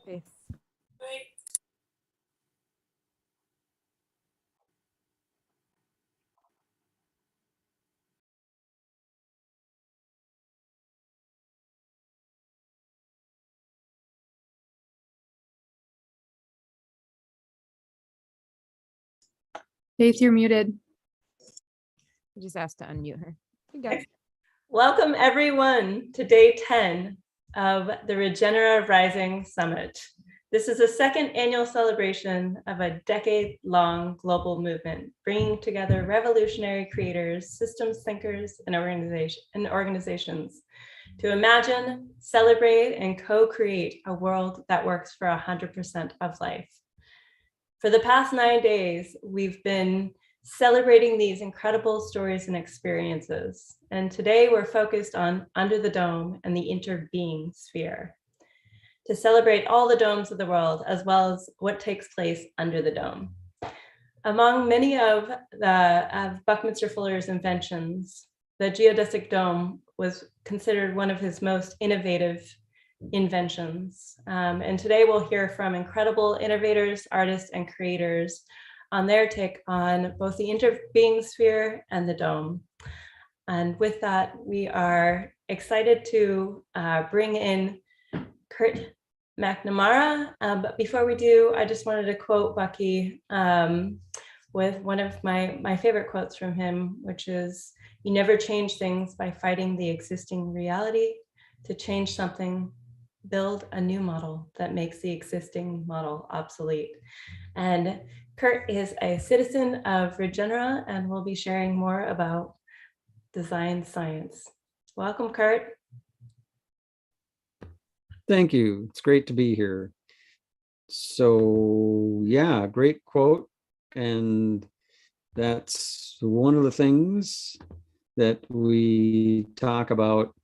Yes. Faith, you're muted. I just asked to unmute her. You got it. Welcome everyone to day 10 of the Regenerative Rising Summit. This is the second annual celebration of a decade-long global movement, bringing together revolutionary creators, systems thinkers, and organizations to imagine, celebrate, and co-create a world that works for 100% of life. For the past 9 days, we've been celebrating these incredible stories and experiences. And today we're focused on Under the Dome and the interbeing sphere, to celebrate all the domes of the world, as well as what takes place under the dome. Among many of Buckminster Fuller's inventions, the geodesic dome was considered one of his most innovative inventions. And today we'll hear from incredible innovators, artists, and creators on their take on both the interbeing sphere and the dome. And with that, we are excited to bring in Kurt McNamara. But before we do, I just wanted to quote Bucky with one of my favorite quotes from him, which is, "You never change things by fighting the existing reality. To change something, build a new model that makes the existing model obsolete." And Kurt is a citizen of Regenera and will be sharing more about design science. Welcome, Kurt. Thank you. It's great to be here. So yeah, great quote. And that's one of the things that we talk about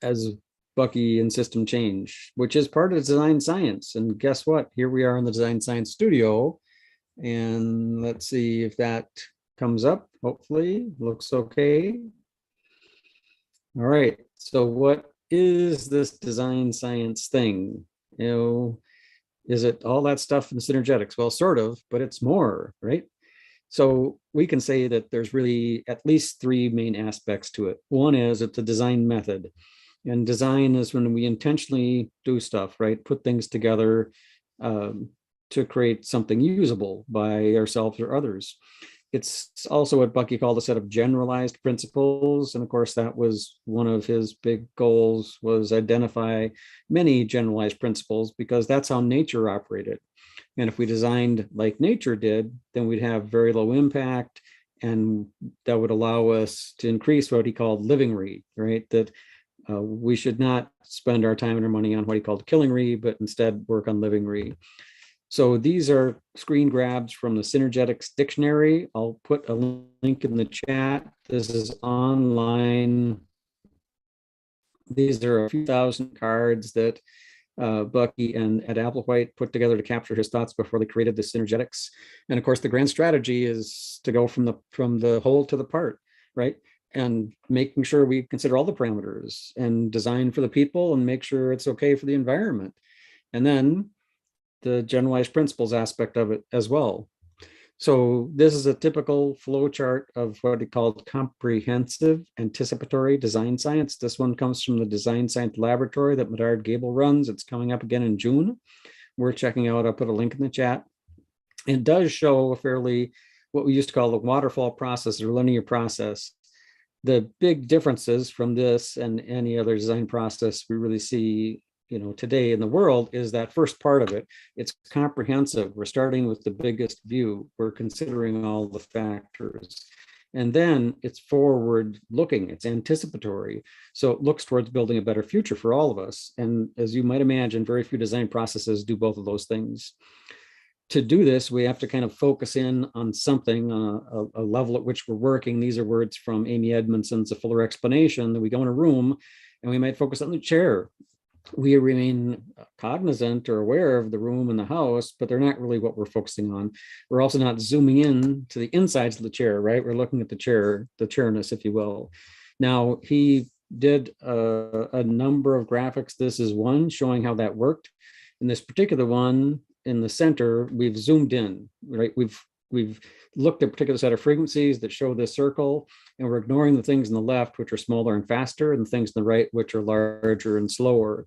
as Bucky and system change, which is part of design science. And guess what? Here we are in the design science studio. And let's see if that comes up. Hopefully, looks okay. All right. So what is this design science thing? You know, is it all that stuff in synergetics? Well, sort of, but it's more, right? So we can say that there's really at least 3 main aspects to it. One is it's a design method. And design is when we intentionally do stuff, right? Put things together to create something usable by ourselves or others. It's also what Bucky called a set of generalized principles. And of course, that was one of his big goals, was identify many generalized principles, because that's how nature operated. And if we designed like nature did, then we'd have very low impact, and that would allow us to increase what he called living rate, right? That we should not spend our time and our money on what he called killing re, but instead work on living re. So these are screen grabs from the Synergetics Dictionary. I'll put a link in the chat. This is online. These are a few thousand cards that Bucky and Ed Applewhite put together to capture his thoughts before they created the Synergetics. And of course, the grand strategy is to go from the whole to the part, right? And making sure we consider all the parameters and design for the people and make sure it's okay for the environment. And then the generalized principles aspect of it as well. So this is a typical flow chart of what he called comprehensive anticipatory design science. This one comes from the Design Science Laboratory that Medard Gable runs. It's coming up again in June. We're checking out. I'll put a link in the chat. It does show a fairly, what we used to call the waterfall process or linear process. The big differences from this and any other design process we really see, you know, today in the world is that first part of it. It's comprehensive. We're starting with the biggest view. We're considering all the factors. And then it's forward looking, it's anticipatory. So it looks towards building a better future for all of us. And as you might imagine, very few design processes do both of those things. To do this, we have to kind of focus in on something, a level at which we're working. These are words from Amy Edmondson's A Fuller Explanation, that we go in a room and we might focus on the chair. We remain cognizant or aware of the room and the house, but they're not really what we're focusing on. We're also not zooming in to the insides of the chair, right? We're looking at the chair, the chairness, if you will. Now, he did a number of graphics. This is one showing how that worked. In this particular one in the center, we've zoomed in, right? We've looked at a particular set of frequencies that show this circle, and we're ignoring the things on the left, which are smaller and faster, and the things on the right, which are larger and slower.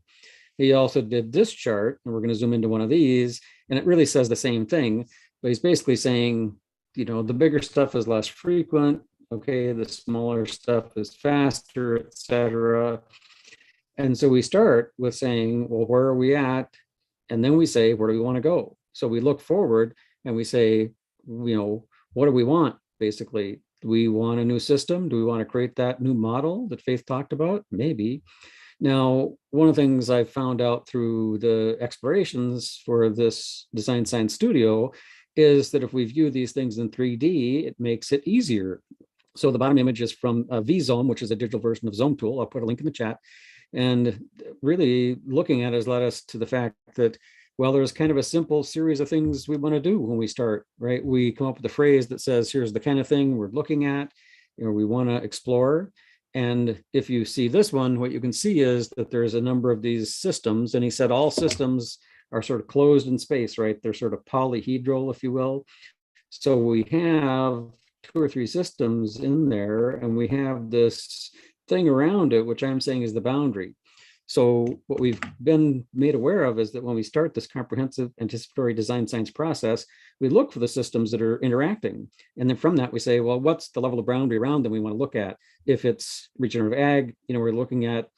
He also did this chart, and we're going to zoom into one of these, and it really says the same thing, but he's basically saying, you know, the bigger stuff is less frequent, okay, the smaller stuff is faster, etc. And so we start with saying, well, where are we at? And then we say, where do we want to go? So we look forward and we say, you know, what do we want, basically? Do we want a new system? Do we want to create that new model that Faith talked about? Maybe. Now, one of the things I found out through the explorations for this design science studio is that if we view these things in 3D, it makes it easier. So the bottom image is from VZome, which is a digital version of Zome tool. I'll put a link in the chat. And really looking at it has led us to the fact that, well, there's kind of a simple series of things we want to do when we start, right? We come up with a phrase that says, here's the kind of thing we're looking at, or we want to explore. And if you see this one, what you can see is that there's a number of these systems. And he said all systems are sort of closed in space, right? They're sort of polyhedral, if you will. So we have 2 or 3 systems in there, and we have this thing around it, which I'm saying is the boundary. So what we've been made aware of is that when we start this comprehensive anticipatory design science process, we look for the systems that are interacting. And then from that, we say, well, what's the level of boundary around them we want to look at? If it's regenerative ag, you know, we're looking at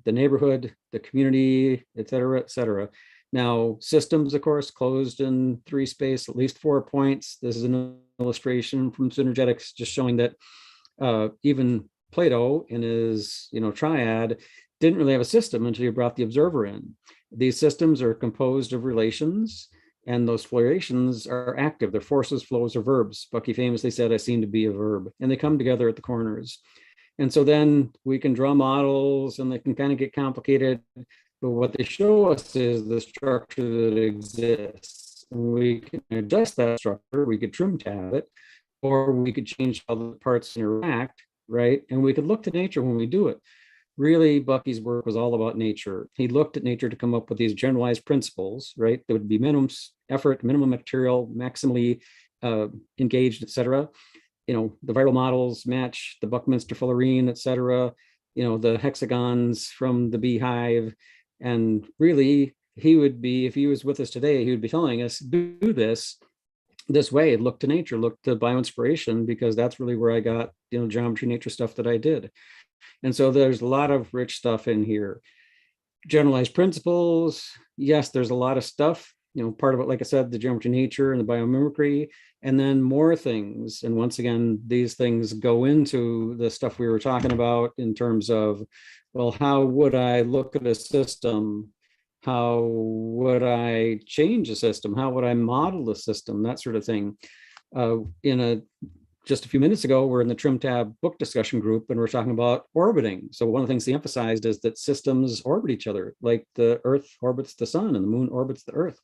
the neighborhood, the community, et cetera, et cetera. Now, systems, of course, closed in 3 space, at least 4 points. This is an illustration from Synergetics, just showing that even Plato in his, you know, triad didn't really have a system until you brought the observer in. These systems are composed of relations, and those relations are active. They're forces, flows, or verbs. Bucky famously said, I seem to be a verb, and they come together at the corners. And so then we can draw models, and they can kind of get complicated, but what they show us is the structure that exists. And we can adjust that structure, we could trim tab it, or we could change how the parts interact, right? And we could look to nature when we do it. Really, Bucky's work was all about nature. He looked at nature to come up with these generalized principles, right? There would be minimum effort, minimum material, maximally engaged, et cetera. You know, the viral models match the Buckminster fullerene, et cetera. You know, the hexagons from the beehive. And really, he would be, if he was with us today, he would be telling us, do this way, look to nature, look to bioinspiration, because that's really where I got, you know, geometry, nature stuff that I did. And so there's a lot of rich stuff in here. Generalized principles, yes, there's a lot of stuff, you know, part of it, like I said, the geometry, nature, and the biomimicry, and then more things. And once again, these things go into the stuff we were talking about in terms of, well, how would I look at a system? How would I change a system? How would I model the system? That sort of thing. Just a few minutes ago, we're in the Trim Tab book discussion group, and we're talking about orbiting. So one of the things he emphasized is that systems orbit each other, like the Earth orbits the sun and the moon orbits the Earth.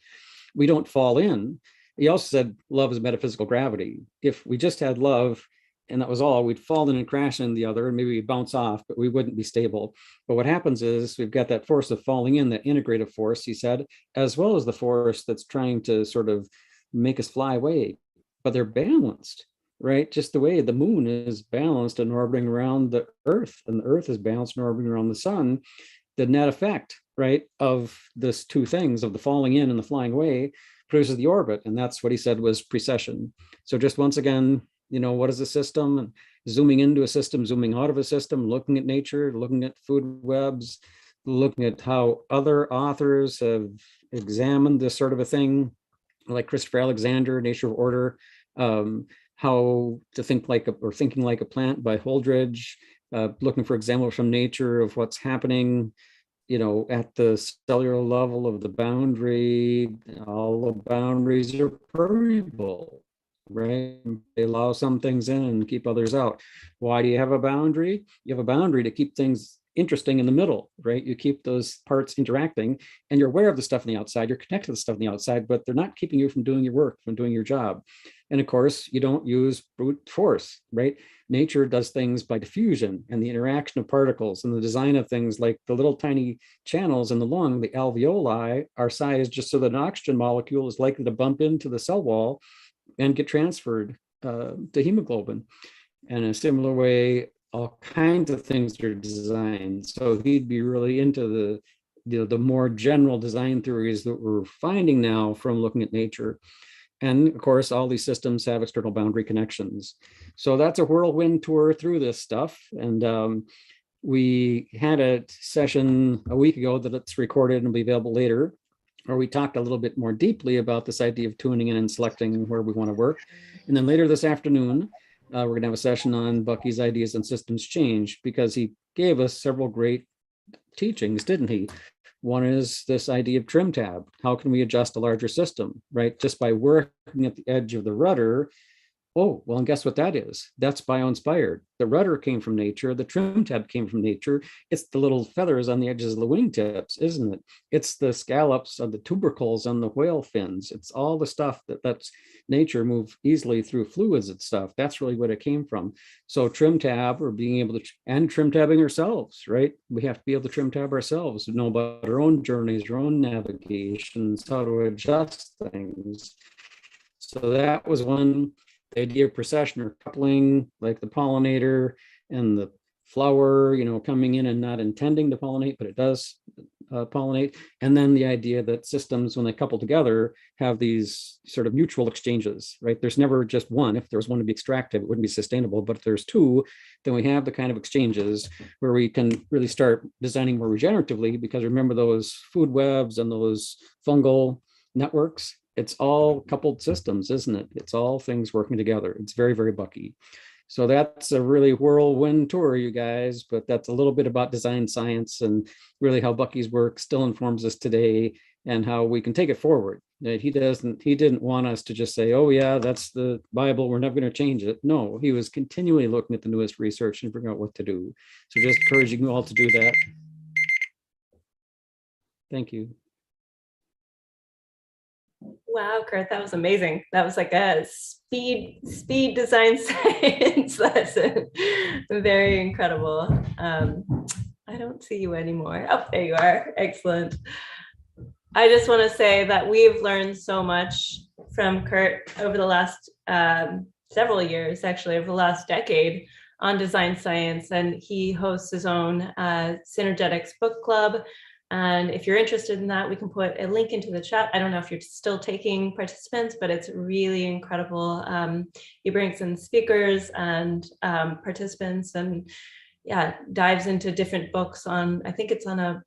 We don't fall in. He also said love is metaphysical gravity. If we just had love and that was all, we'd fall in and crash into the other, and maybe we'd bounce off, but we wouldn't be stable. But what happens is we've got that force of falling in, that integrative force, he said, as well as the force that's trying to sort of make us fly away, but they're balanced. Right? Just the way the moon is balanced and orbiting around the Earth, and the Earth is balanced and orbiting around the sun, the net effect, right, of this 2 things, of the falling in and the flying away, produces the orbit. And that's what he said was precession. So just once again, you know, what is a system? And zooming into a system, zooming out of a system, looking at nature, looking at food webs, looking at how other authors have examined this sort of a thing, like Christopher Alexander, Nature of Order, how to think like or thinking like a plant by Holdridge, looking for examples from nature of what's happening, you know, at the cellular level of the boundary. All the boundaries are permeable, right? They allow some things in and keep others out. Why do you have a boundary? You have a boundary to keep things interesting in the middle, right? You keep those parts interacting, and you're aware of the stuff on the outside, you're connected to the stuff on the outside, but they're not keeping you from doing your work, from doing your job. And of course, you don't use brute force, right? nature does things by diffusion and the interaction of particles and the design of things like the little tiny channels in the lung, the alveoli, are sized just so that an oxygen molecule is likely to bump into the cell wall and get transferred to hemoglobin. And in a similar way, all kinds of things are designed. So he'd be really into the more general design theories that we're finding now from looking at nature. And of course, all these systems have external boundary connections. So that's a whirlwind tour through this stuff. And we had a session a week ago that it's recorded and will be available later, where we talked a little bit more deeply about this idea of tuning in and selecting where we want to work. And then later this afternoon, we're going to have a session on Bucky's ideas on systems change, because he gave us several great teachings, didn't he? One is this idea of trim tab. How can we adjust a larger system, right? Just by working at the edge of the rudder. Oh, well, and guess what that is? That's bio-inspired. The rudder came from nature. The trim tab came from nature. It's the little feathers on the edges of the wingtips, isn't it? It's the scallops of the tubercles on the whale fins. It's all the stuff that lets nature move easily through fluids and stuff. That's really what it came from. So trim tab, or being able to, and trim tabbing ourselves, right? We have to be able to trim tab ourselves, know about our own journeys, our own navigations, how to adjust things. So that was one. The idea of procession or coupling, like the pollinator and the flower, coming in and not intending to pollinate, but it does pollinate. And then the idea that systems, when they couple together, have these sort of mutual exchanges, right? There's never just one. If there's one to be extractive, it wouldn't be sustainable. But if there's two, then we have the kind of exchanges where we can really start designing more regeneratively, because remember those food webs and those fungal networks? It's all coupled systems, isn't it? It's all things working together. It's very, very Bucky. So that's a really whirlwind tour, you guys, but that's a little bit about design science and really how Bucky's work still informs us today and how we can take it forward. He didn't want us to just say, oh yeah, that's the Bible, we're never going to change it. No, he was continually looking at the newest research and figuring out what to do. So just encouraging you all to do that. Thank you. Wow, Kurt, that was amazing. That was like a speed design science lesson. Very incredible. I don't see you anymore. Oh, there you are. Excellent. I just want to say that we've learned so much from Kurt over the last several years, actually, over the last decade on design science. And he hosts his own Synergetics book club. And if you're interested in that, we can put a link into the chat. I don't know if you're still taking participants, but it's really incredible. He brings in speakers and participants, and yeah, dives into different books on, I think it's on a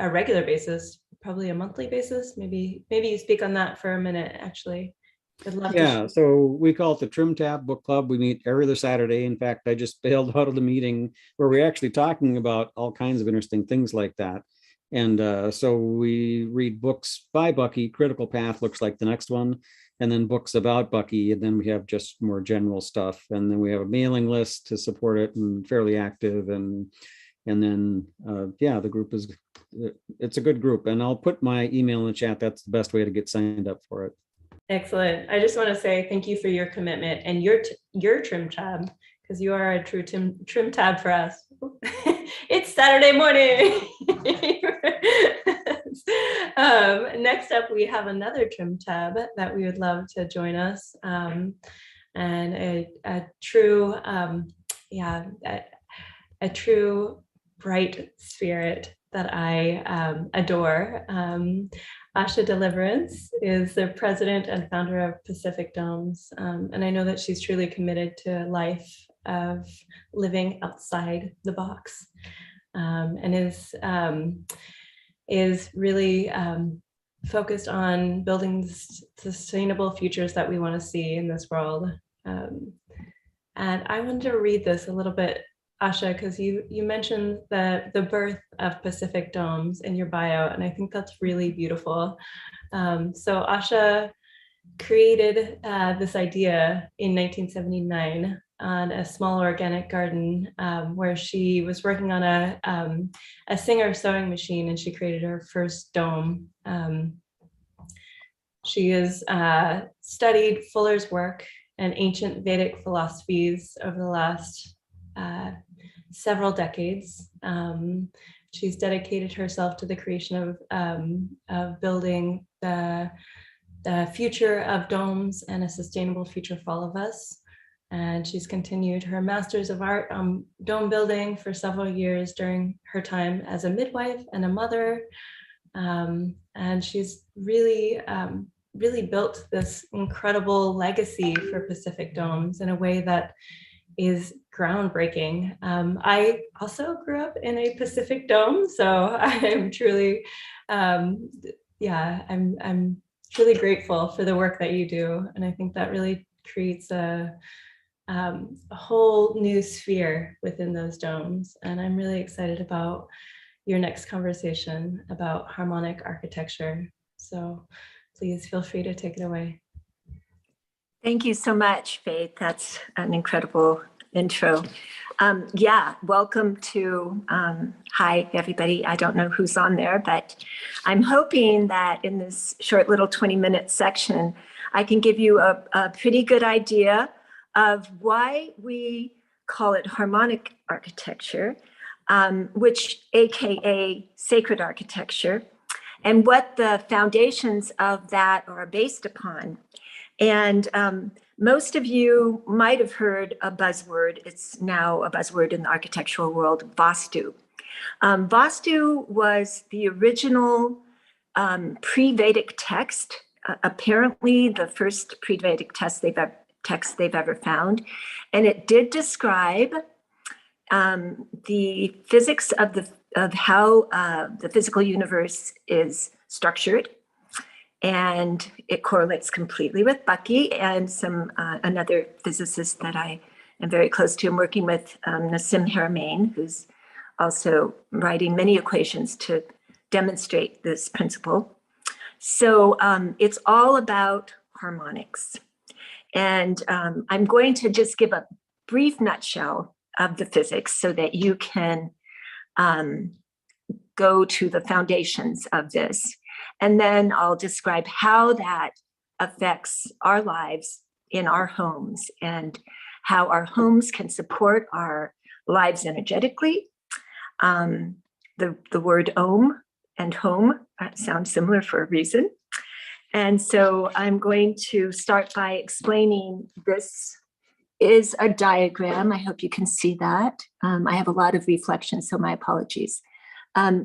regular basis, probably a monthly basis. Maybe you speak on that for a minute, actually. I'd love to. So we call it the Trim Tab Book Club. We meet every other Saturday. In fact, I just bailed out of the meeting where we're actually talking about all kinds of interesting things like that. And so we read books by Bucky. Critical Path looks like the next one, and then books about Bucky, and then we have just more general stuff, and then we have a mailing list to support it, and fairly active, and then yeah, the group it's a good group, and I'll put my email in the chat. That's the best way to get signed up for it. Excellent. I just want to say thank you for your commitment and your trim tab, because you are a true trim tab for us. It's Saturday morning. Next up, we have another trim tab that we would love to join us, and a true, a true bright spirit that I adore. Asha Deliverance is the president and founder of Pacific Domes, and I know that she's truly committed to a life of living outside the box, and is really focused on building sustainable futures that we want to see in this world. And I wanted to read this a little bit, Asha, because you mentioned the birth of Pacific Domes in your bio, and I think that's really beautiful. So Asha created this idea in 1979 on a small organic garden where she was working on a Singer sewing machine, and she created her first dome. She has studied Fuller's work and ancient Vedic philosophies over the last several decades. She's dedicated herself to the creation of building the future of domes and a sustainable future for all of us. And she's continued her Masters of Art dome building for several years during her time as a midwife and a mother. And she's really, really built this incredible legacy for Pacific domes in a way that is groundbreaking. I also grew up in a Pacific dome, so I'm truly, I'm truly grateful for the work that you do. And I think that really creates a whole new sphere within those domes. And I'm really excited about your next conversation about harmonic architecture. So please feel free to take it away. Thank you so much, Faith. That's an incredible intro. Welcome to, hi, everybody. I don't know who's on there, but I'm hoping that in this short little 20-minute section, I can give you a pretty good idea of why we call it harmonic architecture, which AKA sacred architecture, and what the foundations of that are based upon. And most of you might have heard a buzzword. It's now a buzzword in the architectural world, Vastu. Vastu was the original pre-Vedic text, apparently the first pre-Vedic text they've ever found. And it did describe the physics of how the physical universe is structured. And it correlates completely with Bucky and some another physicist that I am very close to. I'm working with Nassim Haramein, who's also writing many equations to demonstrate this principle. So it's all about harmonics. And I'm going to just give a brief nutshell of the physics so that you can go to the foundations of this. And then I'll describe how that affects our lives in our homes and how our homes can support our lives energetically. The word Om and home sound similar for a reason. And so I'm going to start by explaining this is a diagram. I hope you can see that. I have a lot of reflection, so my apologies.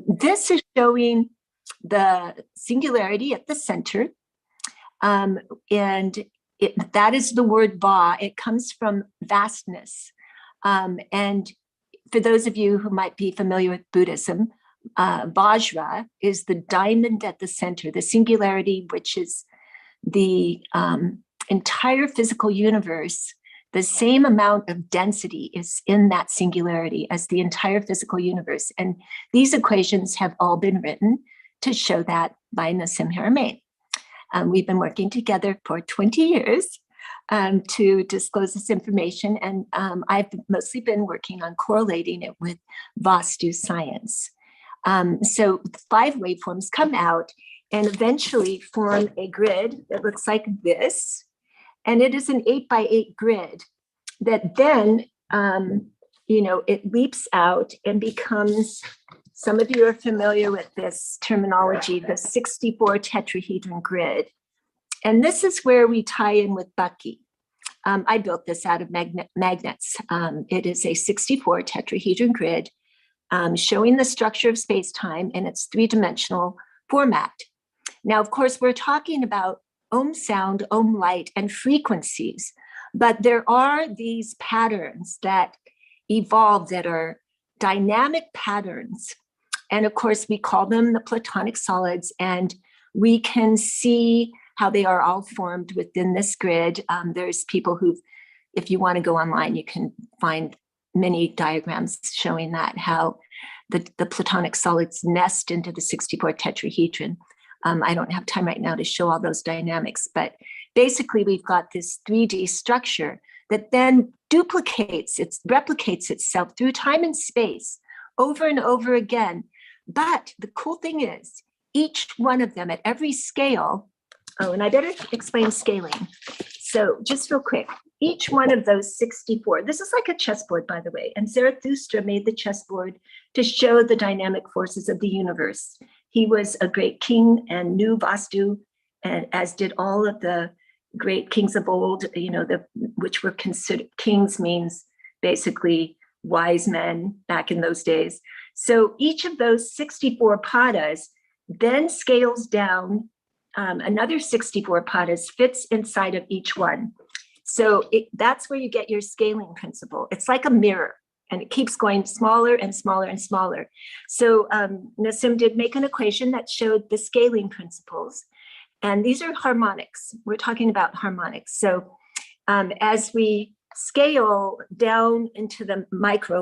This is showing the singularity at the center. And that is the word Va. It comes from vastness. And for those of you who might be familiar with Buddhism, Vajra is the diamond at the center, the singularity, which is the entire physical universe. The same amount of density is in that singularity as the entire physical universe. And these equations have all been written to show that by Nassim Haramein. We've been working together for 20 years to disclose this information. And I've mostly been working on correlating it with Vastu science. So 5 waveforms come out and eventually form a grid that looks like this. And it is an 8x8 grid that then, it leaps out and becomes, some of you are familiar with this terminology, the 64 tetrahedron grid. And this is where we tie in with Bucky. I built this out of magnets. It is a 64 tetrahedron grid showing the structure of space-time in its 3-dimensional format. Now, of course, we're talking about Om sound, Om light, and frequencies, but there are these patterns that evolve that are dynamic patterns. And of course, we call them the Platonic solids, and we can see how they are all formed within this grid. There's people who, if you want to go online, you can find many diagrams showing that, how the Platonic solids nest into the 64 tetrahedron. I don't have time right now to show all those dynamics, but basically we've got this 3D structure that then replicates itself through time and space over and over again. But the cool thing is, each one of them at every scale, and I better explain scaling. So just real quick, each one of those 64, this is like a chessboard, by the way, and Zarathustra made the chessboard to show the dynamic forces of the universe. He was a great king and knew Vastu, and as did all of the great kings of old, which were considered, kings means basically wise men back in those days. So each of those 64 padas then scales down. Another 64 padas fits inside of each one. So that's where you get your scaling principle. It's like a mirror, and it keeps going smaller and smaller and smaller. So Nassim did make an equation that showed the scaling principles. And these are harmonics. We're talking about harmonics. So as we scale down into the micro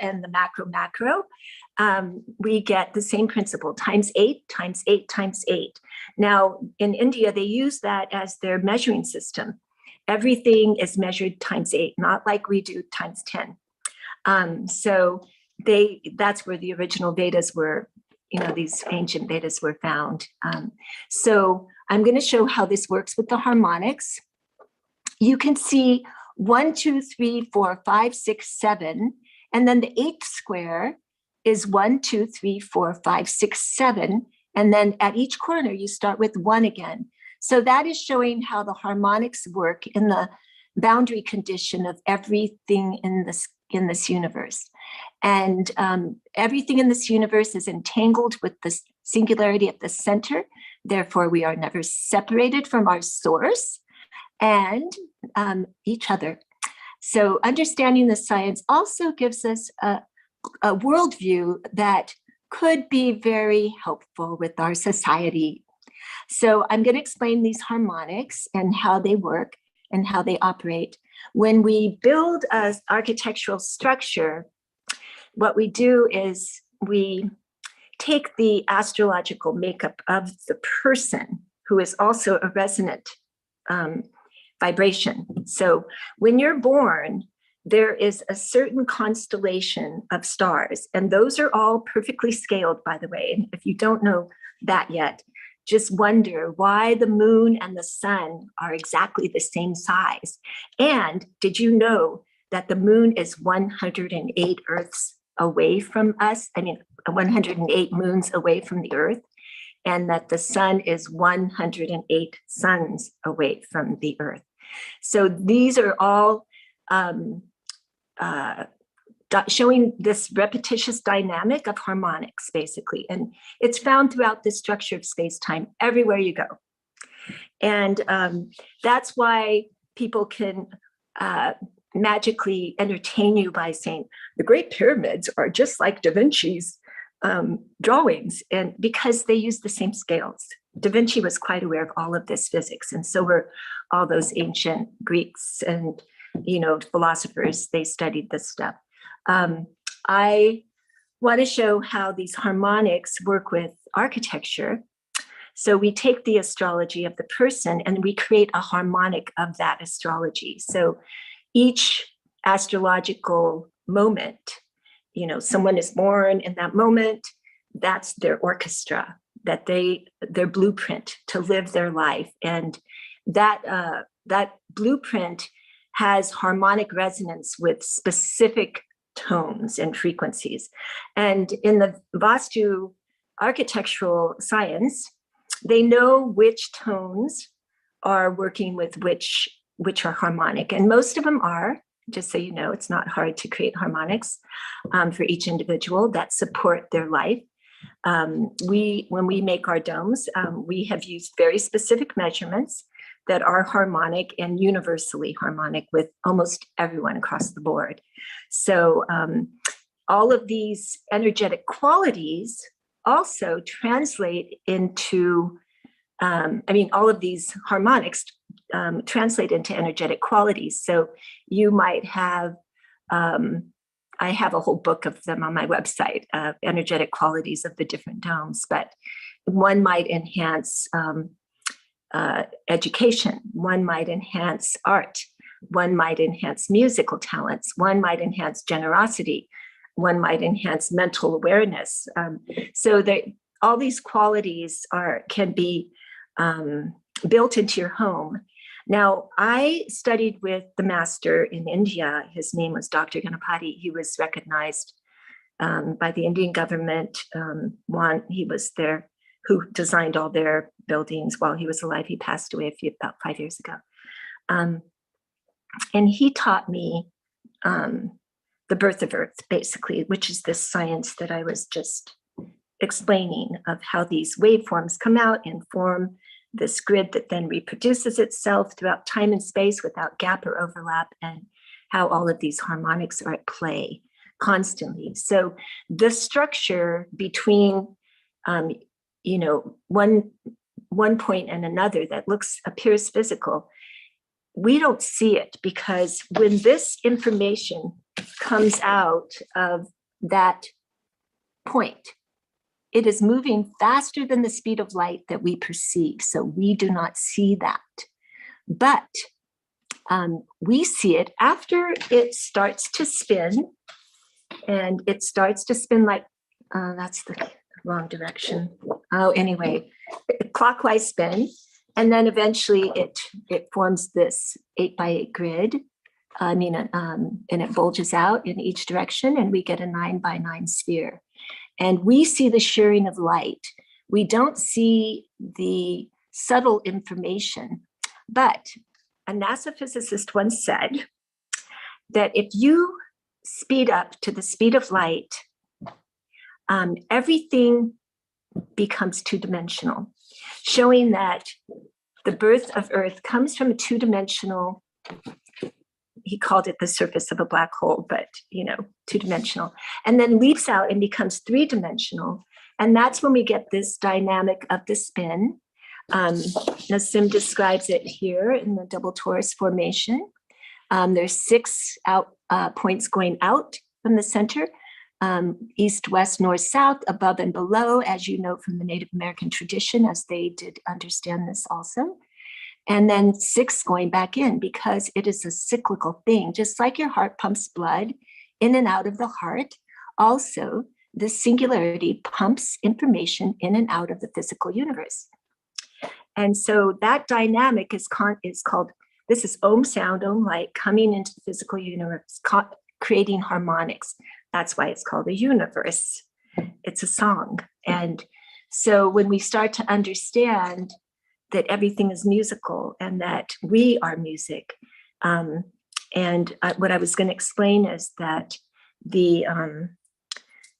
and the macro, we get the same principle, times 8, times 8, times 8. Now, in India, they use that as their measuring system. Everything is measured times 8, not like we do times 10. So that's where the original Vedas were, these ancient Vedas were found. So I'm going to show how this works with the harmonics. You can see 1, 2, 3, 4, 5, 6, 7, and then the 8th square is 1, 2, 3, 4, 5, 6, 7, and then at each corner you start with 1 again. So that is showing how the harmonics work in the boundary condition of everything in this universe. And everything in this universe is entangled with the singularity at the center. Therefore, we are never separated from our source and each other. So understanding the science also gives us a worldview that could be very helpful with our society. So I'm going to explain these harmonics and how they work and how they operate. When we build an architectural structure, what we do is we take the astrological makeup of the person, who is also a resonant vibration. So when you're born, there is a certain constellation of stars, and those are all perfectly scaled, by the way. And if you don't know that yet, just wonder why the moon and the sun are exactly the same size. And did you know that the moon is 108 Earths away from us? 108 moons away from the Earth, and that the sun is 108 suns away from the Earth. So these are all showing this repetitious dynamic of harmonics, basically. And it's found throughout the structure of space-time, everywhere you go. And that's why people can magically entertain you by saying, the Great Pyramids are just like Da Vinci's drawings, and because they use the same scales. Da Vinci was quite aware of all of this physics, and so were all those ancient Greeks and philosophers. They studied this stuff. I want to show how these harmonics work with architecture. So we take the astrology of the person and we create a harmonic of that astrology. So each astrological moment, someone is born in that moment, that's their orchestra, their blueprint to live their life. And that blueprint has harmonic resonance with specific tones and frequencies. And in the Vastu architectural science, they know which tones are working with which are harmonic. And most of them are, just so you know, it's not hard to create harmonics for each individual that support their life. When we make our domes, we have used very specific measurements that are harmonic and universally harmonic with almost everyone across the board. So all of these energetic qualities also translate into, all of these harmonics translate into energetic qualities. So you might have, I have a whole book of them on my website, energetic qualities of the different domes, but one might enhance education, one might enhance art, one might enhance musical talents, one might enhance generosity, one might enhance mental awareness. So all these qualities can be built into your home. Now, I studied with the master in India. His name was Dr. Ganapati. He was recognized by the Indian government. He was there, who designed all their buildings while he was alive. He passed away about 5 years ago. And he taught me the birth of Earth, basically, which is this science that I was just explaining, of how these waveforms come out and form this grid that then reproduces itself throughout time and space without gap or overlap, and how all of these harmonics are at play constantly. So the structure between one point and another that appears physical, we don't see it, because when this information comes out of that point, it is moving faster than the speed of light that we perceive. So we do not see that. But we see it after it starts to spin, and it starts to spin like, that's the wrong direction. Oh, anyway, clockwise spin. And then eventually it forms this 8x8 grid. And it bulges out in each direction, and we get a 9x9 sphere. And we see the shearing of light. We don't see the subtle information. But a NASA physicist once said that if you speed up to the speed of light, everything becomes two-dimensional, showing that the birth of Earth comes from a two-dimensional, he called it the surface of a black hole, but two-dimensional, and then leaps out and becomes three-dimensional. And that's when we get this dynamic of the spin. Nassim describes it here in the double torus formation. There's 6 points going out from the center, east, west, north, south, above and below, as you know from the Native American tradition, as they did understand this also. And then 6 going back in, because it is a cyclical thing. Just like your heart pumps blood in and out of the heart, also the singularity pumps information in and out of the physical universe. And so that dynamic is called, this is Om sound, Om light coming into the physical universe, creating harmonics. That's why it's called a universe. It's a song. And so when we start to understand that everything is musical and that we are music, what I was going to explain is that the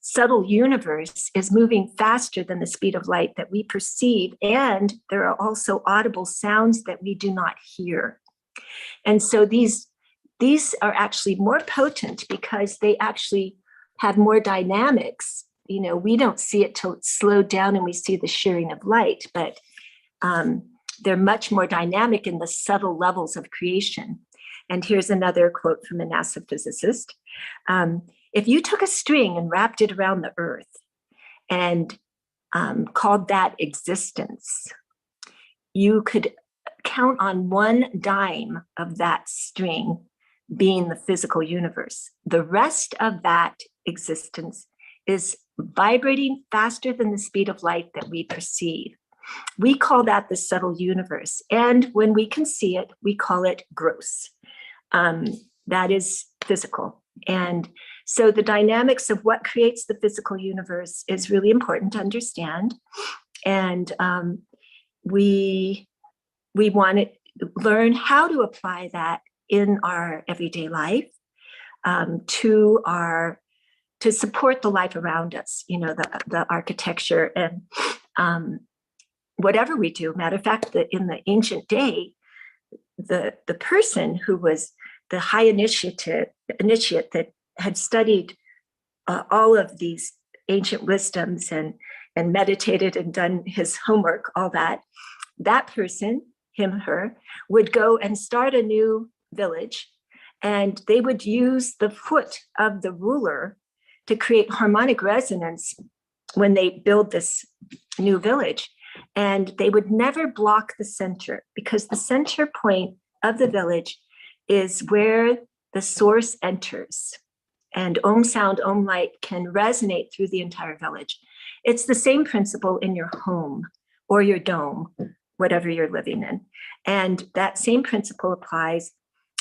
subtle universe is moving faster than the speed of light that we perceive, and there are also audible sounds that we do not hear. And so these are actually more potent because they actually have more dynamics. We don't see it till it's slowed down and we see the shearing of light, but they're much more dynamic in the subtle levels of creation. And here's another quote from a NASA physicist. If you took a string and wrapped it around the earth and called that existence, you could count on 1 dime of that string being the physical universe. The rest of that existence is vibrating faster than the speed of light that we perceive. We call that the subtle universe. And when we can see it, we call it gross. That is physical. And so the dynamics of what creates the physical universe is really important to understand. And we want to learn how to apply that in our everyday life to support the life around us, the architecture and whatever we do. Matter of fact, in the ancient day, the person who was the high initiate that had studied all of these ancient wisdoms and meditated and done his homework, all that person, him, her, would go and start a new village, and they would use the foot of the ruler to create harmonic resonance when they build this new village. And they would never block the center, because the center point of the village is where the source enters. And Om sound, Om light can resonate through the entire village. It's the same principle in your home or your dome. whatever you're living in. And that same principle applies.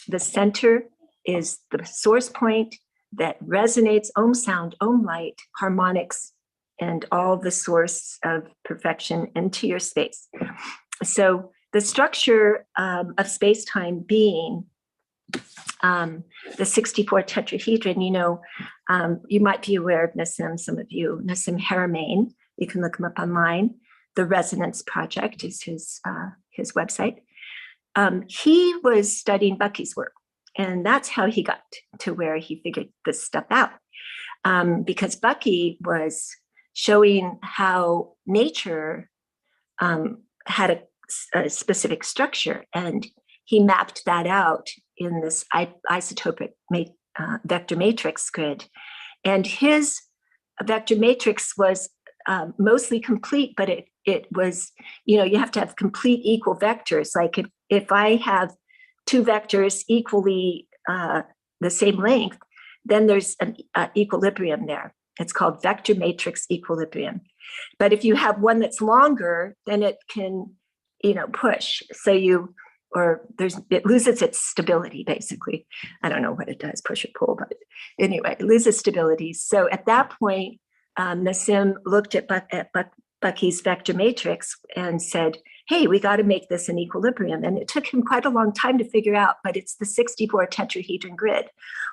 The center is the source point that resonates, ohm sound, ohm light, harmonics, and all the source of perfection into your space. So the structure of space-time being the 64 tetrahedron, you might be aware of Nassim, some of you, Nassim Haramein. You can look him up online. The Resonance Project is his website. He was studying Bucky's work, and that's how he got to where he figured this stuff out. Because Bucky was showing how nature had a specific structure, and he mapped that out in this isotopic vector matrix grid. And his vector matrix was mostly complete, but it was, you have to have complete equal vectors. Like if I have two vectors equally the same length, then there's an equilibrium there. It's called vector matrix equilibrium. But if you have one that's longer, then it can, push. So it loses its stability, basically. I don't know what it does, push or pull, but anyway, it loses stability. So at that point, Nassim looked at Bucky's vector matrix and said, hey, we got to make this an equilibrium. And it took him quite a long time to figure out, but it's the 64 tetrahedron grid.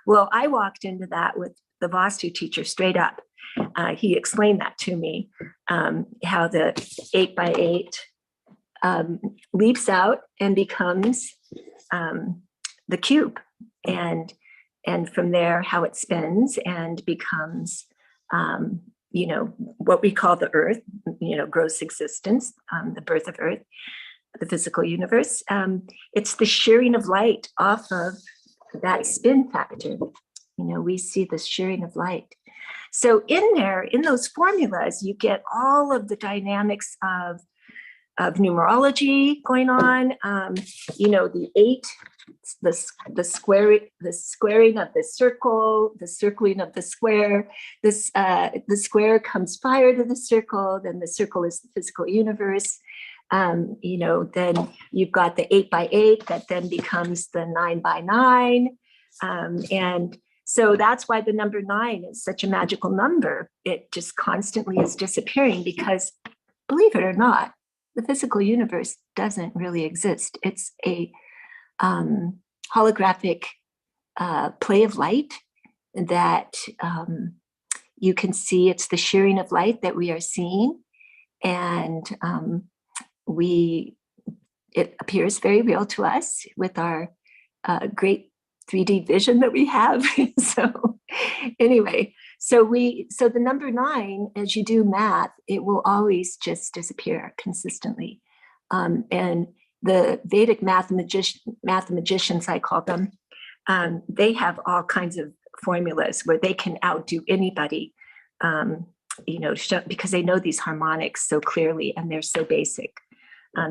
Well, I walked into that with the Vastu teacher straight up. He explained that to me, how the 8x8 leaps out and becomes the cube. And from there, how it spins and becomes what we call the earth, gross existence, the birth of earth, the physical universe. It's the shearing of light off of that spin factor. We see the shearing of light. So in those formulas, you get all of the dynamics of numerology going on, the 8, the squaring of the circle, the circling of the square. The square comes prior to the circle, then the circle is the physical universe. Then you've got the 8x8 that then becomes the 9x9. And so that's why the number 9 is such a magical number. It just constantly is disappearing because, believe it or not, the physical universe doesn't really exist. It's a holographic play of light that you can see. It's the shearing of light that we are seeing, and it appears very real to us with our great 3D vision that we have. So anyway, so the number 9, as you do math, it will always just disappear consistently. And the Vedic mathematicians, I call them, they have all kinds of formulas where they can outdo anybody, because they know these harmonics so clearly and they're so basic.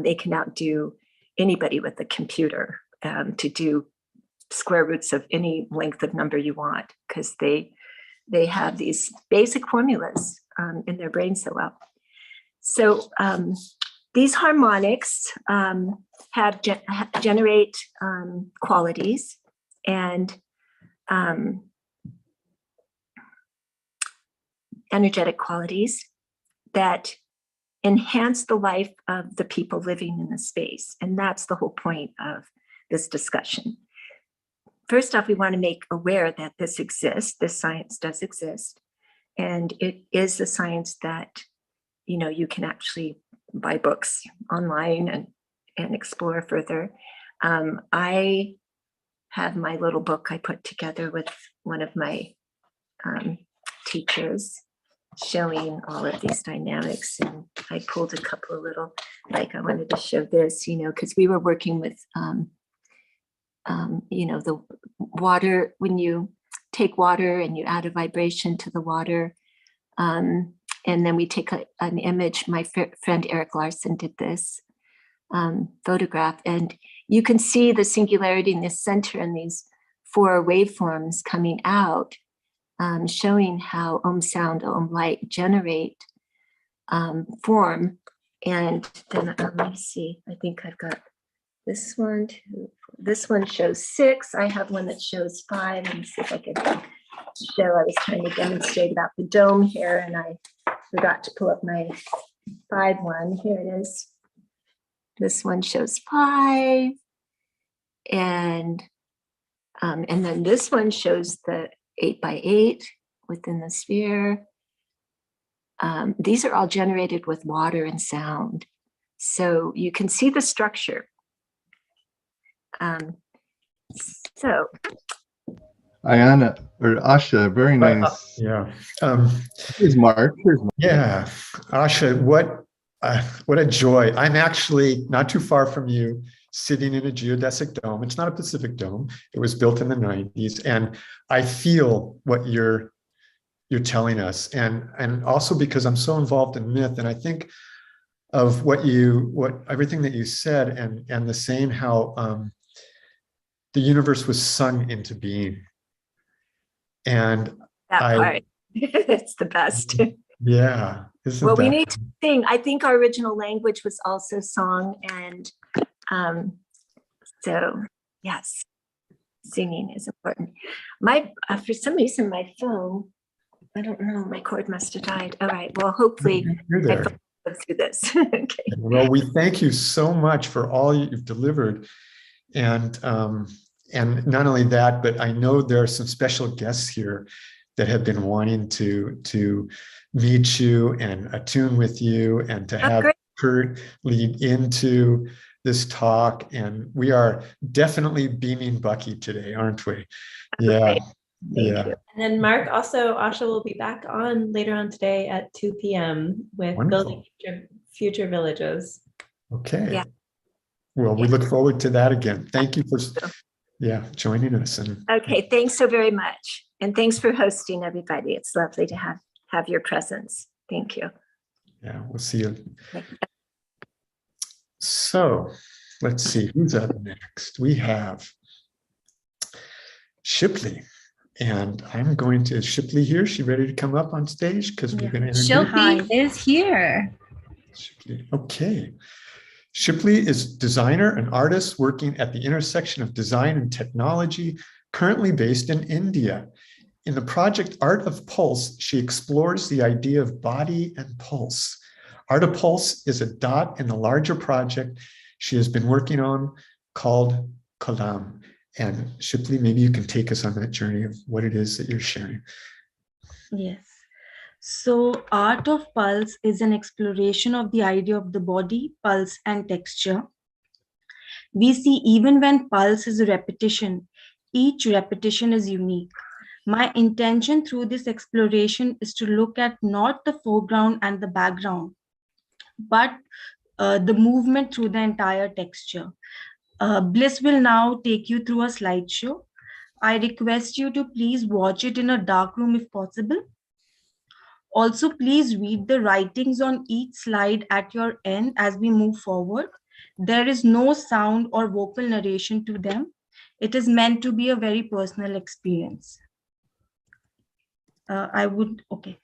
They can outdo anybody with a computer to do square roots of any length of number you want, because they have these basic formulas in their brain so well. So these harmonics generate qualities and energetic qualities that enhance the life of the people living in the space. And that's the whole point of this discussion. First off, we want to make aware that this exists, this science does exist, and it is a science that, you can actually buy books online and explore further. I have my little book I put together with one of my teachers showing all of these dynamics, and I pulled a couple of little, I wanted to show this, because we were working with the water. When you take water and you add a vibration to the water, and then we take an image. My friend Eric Larson did this photograph, and you can see the singularity in the center and these 4 waveforms coming out, showing how ohm sound, ohm light generate form And then let me see, I think I've got this one, two, this one shows 6. I have one that shows 5. Let me see if I can show. I was trying to demonstrate about the dome here and I forgot to pull up my 5 one. Here it is. This one shows 5. And then this one shows the 8x8 within the sphere. These are all generated with water and sound. So you can see the structure. So Ayana or Asha, very nice. Yeah. Here's Mark. Here's Mark. Yeah. Asha, what a joy. I'm actually not too far from you, sitting in a geodesic dome. It's not a Pacific dome. It was built in the 90s. And I feel what you're telling us. And also because I'm so involved in myth, and I think of everything that you said, and the saying how the universe was sung into being. And that part, it's the best. Yeah. Well, we need to sing. I think our original language was also song. And so, yes, singing is important. For some reason, my phone, I don't know, my cord must have died. All right, well, hopefully You're there. I go through this. Okay. Well, we thank you so much for all you've delivered. And not only that, but I know there are some special guests here that have been wanting to meet you and attune with you and to have Kurt lead into this talk. And we are definitely beaming Bucky today, aren't we? Yeah. Thank Yeah. you. And then Mark, also Asha will be back on later on today at 2 p.m. with Wonderful. Building Future Villages. Okay. Yeah. Well, we look forward to that again. Thank you for joining us. And Okay, thanks so very much. And thanks for hosting, everybody. It's lovely to have your presence. Thank you. yeah, we'll see you. Okay. So let's see who's up next. We have Shipley. And I'm going to, is Shipley here? Is she ready to come up on stage? Because we're going to introduce Shipley is here. Shipley. Okay. Shipley is designer and artist working at the intersection of design and technology, currently based in India. In the project Art of Pulse, she explores the idea of body and pulse. Art of Pulse is a dot in the larger project she has been working on called Kalam. And Shipley, maybe you can take us on that journey of what it is that you're sharing. Yes. So Art of Pulse is an exploration of the idea of the body, pulse, and texture. We see even when pulse is a repetition, each repetition is unique. My intention through this exploration is to look at not the foreground and the background, but the movement through the entire texture. Bliss will now take you through a slideshow. I request you to please watch it in a dark room if possible. Also, please read the writings on each slide at your end as we move forward. There is no sound or vocal narration to them. It is meant to be a very personal experience. Okay.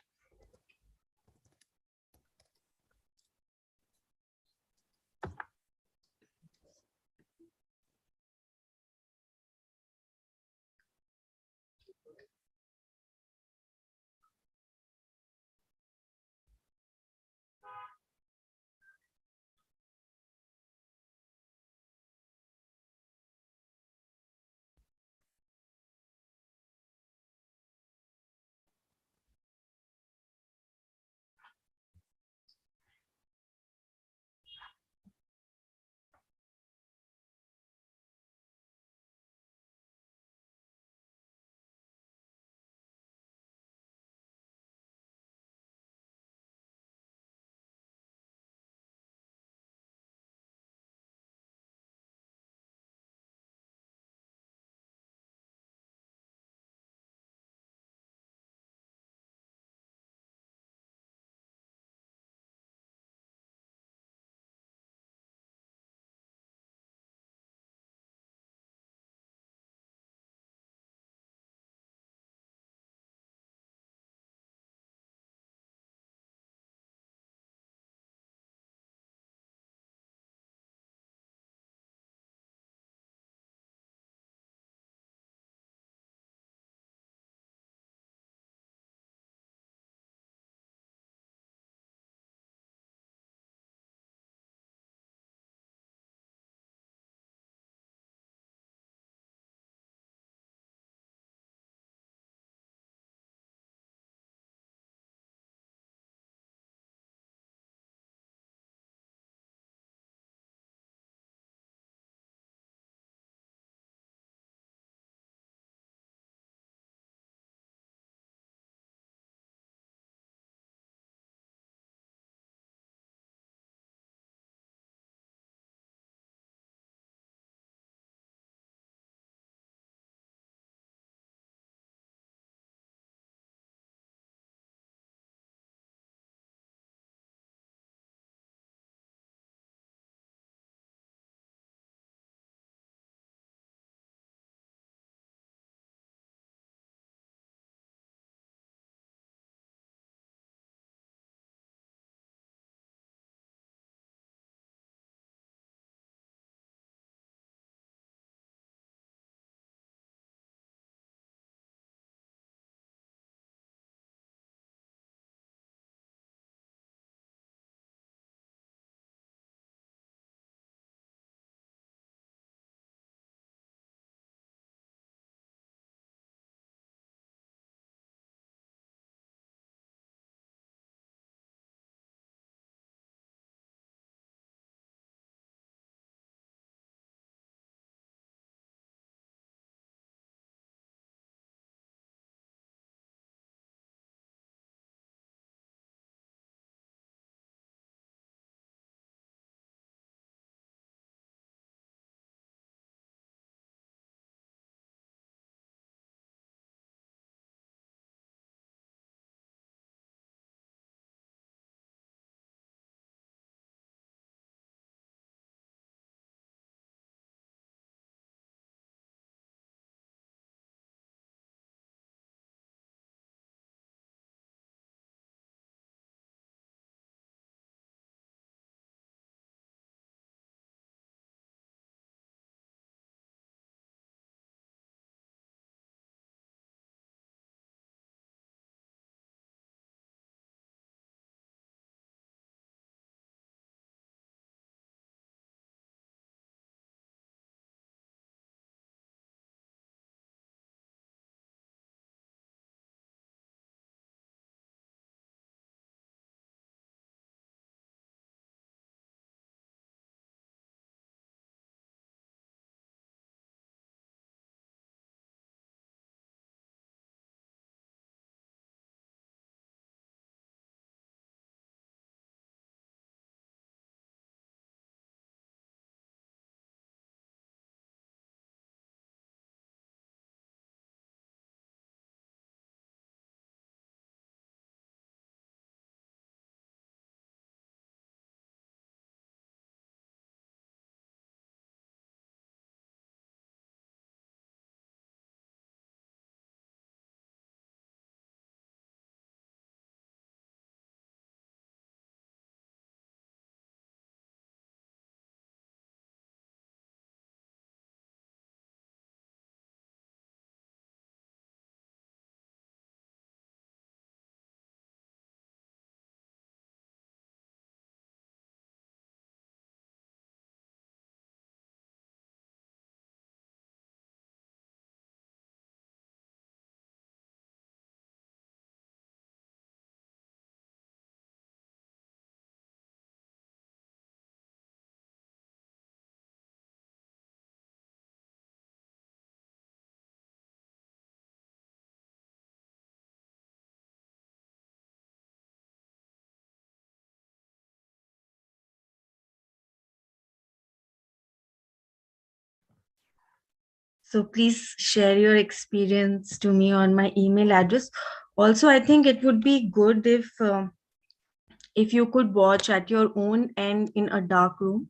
So please share your experience to me on my email address. Also, I think it would be good if you could watch at your own end in a dark room.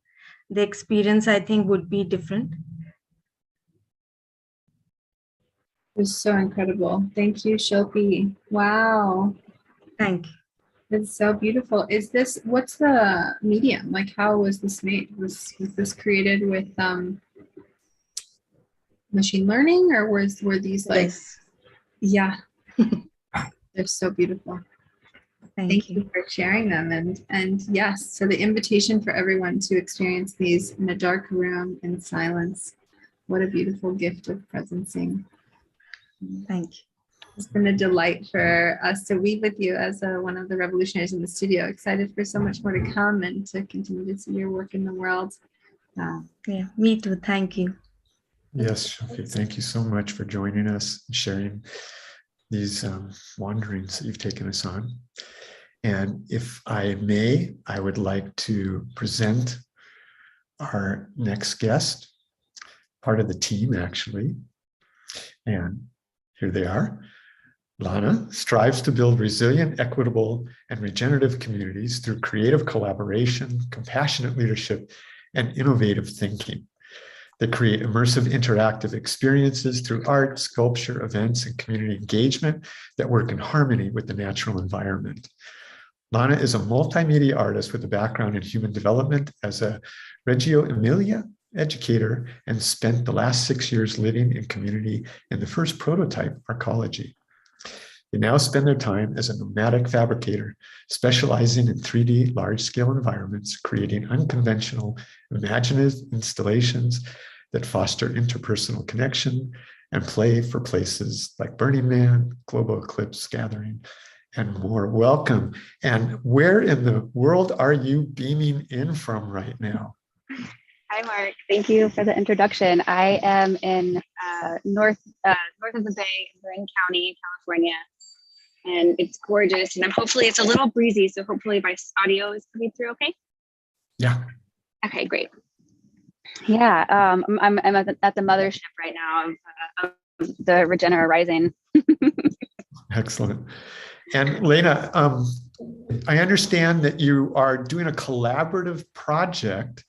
The experience, I think, would be different. It was so incredible. Thank you, Shilpi. Wow. Thank you. It's so beautiful. Is this, what's the medium? Like, how was this made? Was this created with machine learning, or were these like, Yes. yeah, they're so beautiful. Thank You for sharing them. And yes, so the invitation for everyone to experience these in a dark room in silence. What a beautiful gift of presencing. Thank you. It's been a delight for us to weave with you as one of the revolutionaries in the studio. Excited for so much more to come and to continue to see your work in the world. Yeah, me too. Thank you. Yes, Shilpi, thank you so much for joining us and sharing these wanderings that you've taken us on. And if I may, I would like to present our next guest, part of the team actually. And here they are. Lana strives to build resilient, equitable, and regenerative communities through creative collaboration, compassionate leadership, and innovative thinking that create immersive interactive experiences through art, sculpture, events, and community engagement that work in harmony with the natural environment. Lana is a multimedia artist with a background in human development as a Reggio Emilia educator and spent the last 6 years living in community in the first prototype arcology. They now spend their time as a nomadic fabricator, specializing in 3D large-scale environments, creating unconventional, imaginative installations that foster interpersonal connection and play for places like Burning Man, Global Eclipse Gathering, and more. Welcome. And where in the world are you beaming in from right now? Hi, Mark. Thank you for the introduction. I am in north of the Bay in Marin County, California, and it's gorgeous. And hopefully it's a little breezy, so hopefully my audio is coming through okay. Yeah. Okay, great. Yeah, I'm at the mothership right now of the Regeneissance Rising. Excellent. And Lena, I understand that you are doing a collaborative project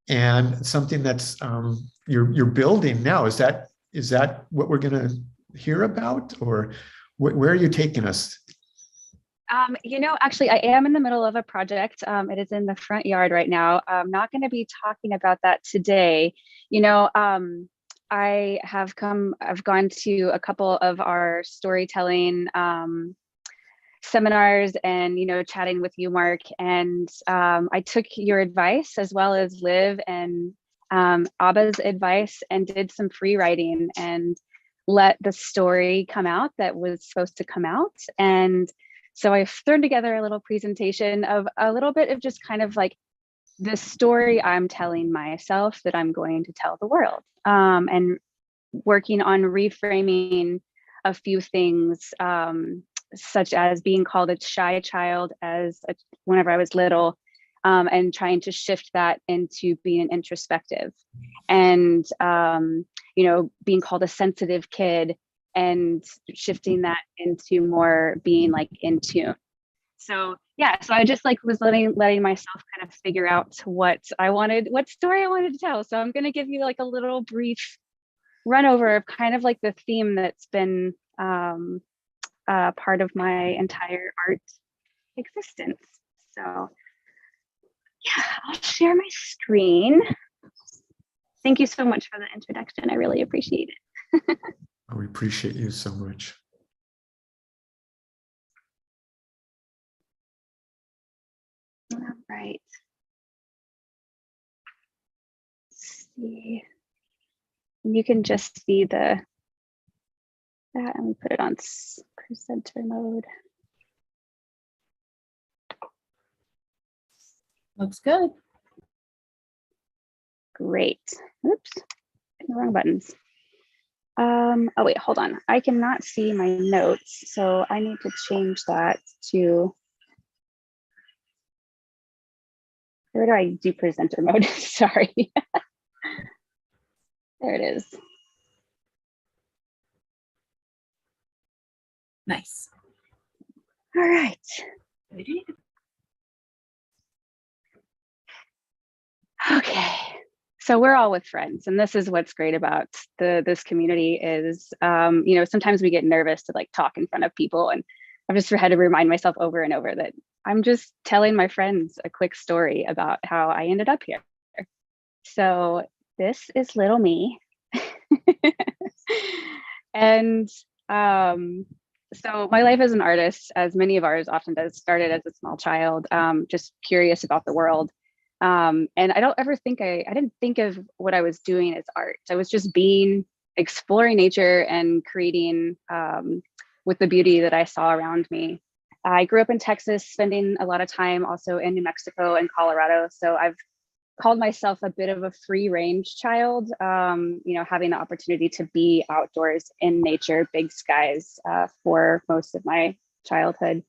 and something that's you're building now. Is that what we're going to hear about, or where are you taking us? Actually, I am in the middle of a project. It is in the front yard right now. I'm not going to be talking about that today. I've gone to a couple of our storytelling seminars and, chatting with you, Mark, and I took your advice as well as Liv and Abba's advice and did some free writing and let the story come out that was supposed to come out. And so I've thrown together a little presentation of a little bit of just kind of like the story I'm telling myself that I'm going to tell the world, and working on reframing a few things, such as being called a shy child whenever I was little, and trying to shift that into being introspective, and being called a sensitive kid and shifting that into more being like in tune. So yeah, so I just was letting myself kind of figure out what story I wanted to tell. So I'm going to give you like a little brief run over of kind of like the theme that's been part of my entire art existence. So yeah, I'll share my screen. Thank you so much for the introduction. I really appreciate it. We appreciate you so much. All right. Let's see. You can just see that, and we put it on presenter mode. Looks good. Great. Oops, the wrong buttons. Oh wait, hold on. I cannot see my notes, so I need to change that to, where do I do presenter mode? Sorry. There it is. Nice. All right. Okay. So we're all with friends, and this is what's great about this community is, you know, sometimes we get nervous to like talk in front of people, and I've just had to remind myself over and over that I'm just telling my friends a quick story about how I ended up here. So this is little me. And so my life as an artist, as many of ours often does, started as a small child, just curious about the world. And I don't ever think I didn't think of what I was doing as art. I was just exploring nature and creating with the beauty that I saw around me. I grew up in Texas, spending a lot of time also in New Mexico and Colorado. So I've called myself a bit of a free range child, you know, having the opportunity to be outdoors in nature, big skies for most of my childhood.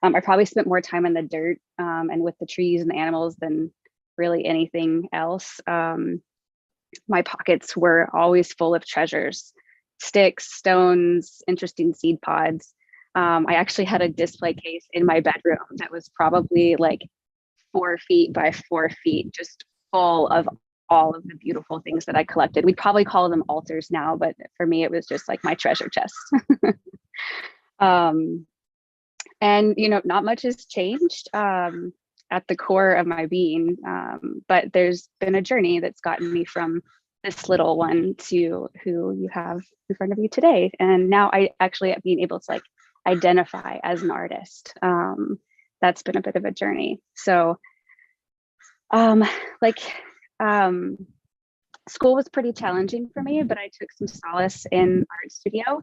I probably spent more time in the dirt and with the trees and the animals than really anything else. My pockets were always full of treasures, sticks, stones, interesting seed pods. I actually had a display case in my bedroom that was probably like 4 feet by 4 feet, just full of all of the beautiful things that I collected. We'd probably call them altars now, but for me, it was just like my treasure chest. And, you know, not much has changed at the core of my being, but there's been a journey that's gotten me from this little one to who you have in front of you today. And now I actually being able to like identify as an artist. That's been a bit of a journey. So school was pretty challenging for me, but I took some solace in art studio.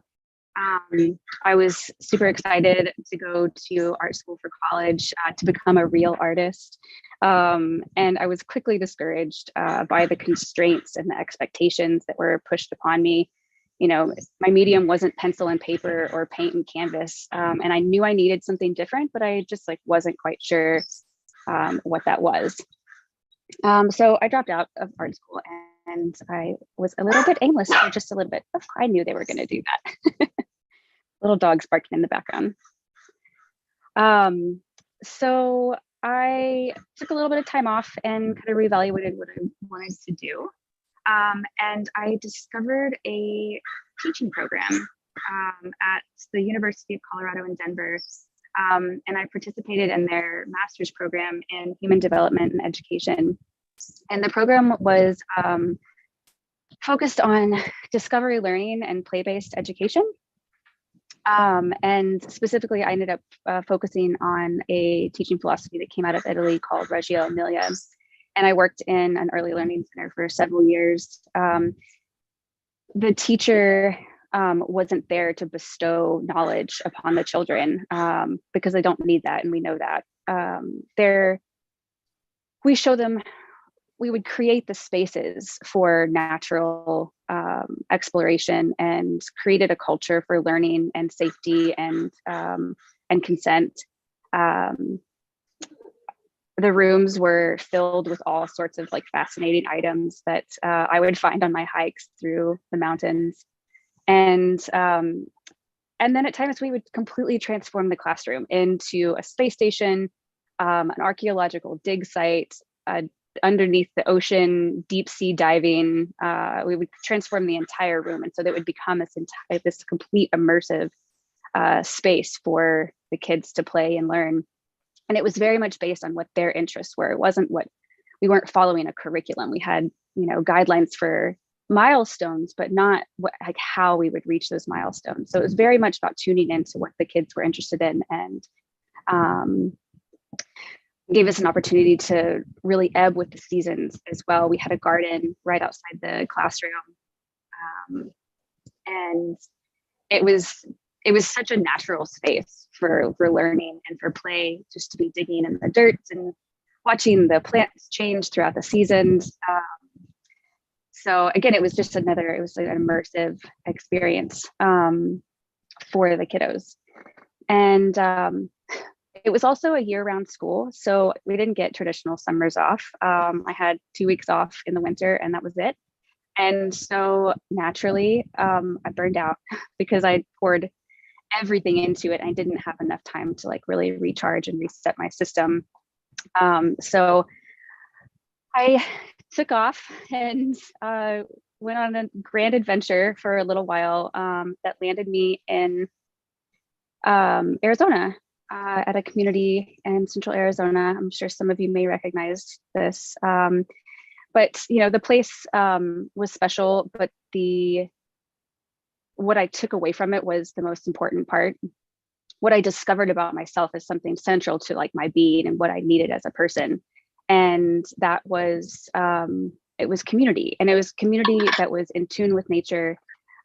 I was super excited to go to art school for college to become a real artist. And I was quickly discouraged by the constraints and the expectations that were pushed upon me. You know, my medium wasn't pencil and paper or paint and canvas. And I knew I needed something different, but I just like wasn't quite sure what that was. So I dropped out of art school and I was a little bit aimless for just a little bit. I knew they were going to do that. Little dogs barking in the background. So I took a little bit of time off and kind of reevaluated what I wanted to do. And I discovered a teaching program at the University of Colorado in Denver. And I participated in their master's program in human development and education. And the program was focused on discovery learning and play-based education. And specifically, I ended up focusing on a teaching philosophy that came out of Italy called Reggio Emilia. And I worked in an early learning center for several years. The teacher wasn't there to bestow knowledge upon the children because they don't need that, and we know that. We show them, we would create the spaces for natural exploration and created a culture for learning and safety and consent. The rooms were filled with all sorts of like fascinating items that I would find on my hikes through the mountains. And then at times we would completely transform the classroom into a space station, an archaeological dig site, underneath the ocean, deep sea diving. We would transform the entire room. And so that would become this complete immersive space for the kids to play and learn. And it was very much based on what their interests were. It wasn't we weren't following a curriculum. We had, you know, guidelines for milestones, but not like how we would reach those milestones. So it was very much about tuning into what the kids were interested in, and gave us an opportunity to really ebb with the seasons as well. We had a garden right outside the classroom, and it was such a natural space for learning and for play, just to be digging in the dirt and watching the plants change throughout the seasons. So again, it was an immersive experience for the kiddos. And it was also a year-round school, so we didn't get traditional summers off. I had 2 weeks off in the winter, and that was it. And so naturally, I burned out because I poured everything into it. I didn't have enough time to like really recharge and reset my system. So I took off and went on a grand adventure for a little while that landed me in Arizona, at a community in central Arizona. I'm sure some of you may recognize this. But you know, the place was special, but what I took away from it was the most important part. What I discovered about myself is something central to like my being and what I needed as a person. And that was, it was community, and it was community that was in tune with nature,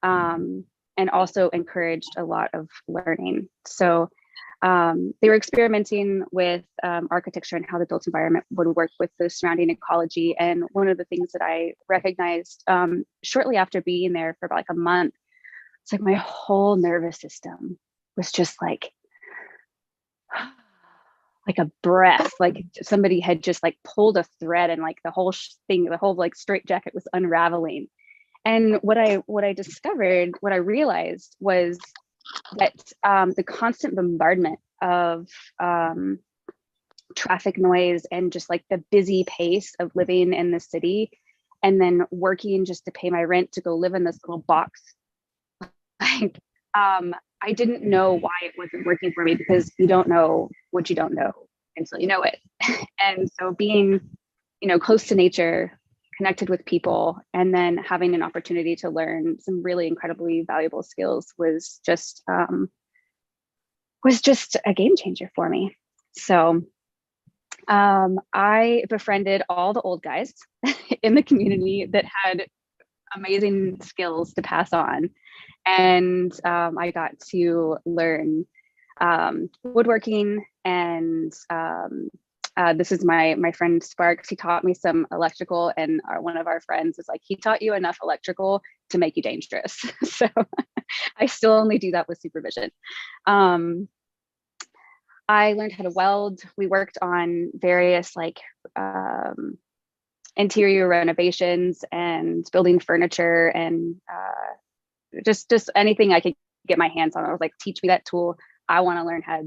and also encouraged a lot of learning. So they were experimenting with architecture and how the built environment would work with the surrounding ecology. And one of the things that I recognized shortly after being there for about like a month, it's like my whole nervous system was just like a breath, like somebody had just like pulled a thread, and like the whole thing, the whole like straitjacket was unraveling. And what I discovered, what I realized was that the constant bombardment of traffic noise and just like the busy pace of living in the city, and then working just to pay my rent to go live in this little box, like I didn't know why it wasn't working for me, because you don't know what you don't know until you know it. And so being, you know, close to nature, connected with people, and then having an opportunity to learn some really incredibly valuable skills was just a game changer for me. So I befriended all the old guys in the community that had amazing skills to pass on. And I got to learn woodworking, and this is my friend Sparks. He taught me some electrical, and one of our friends is like, he taught you enough electrical to make you dangerous. So I still only do that with supervision. I learned how to weld. We worked on various like interior renovations and building furniture, and just anything I could get my hands on. I was like, teach me that tool. I want to learn how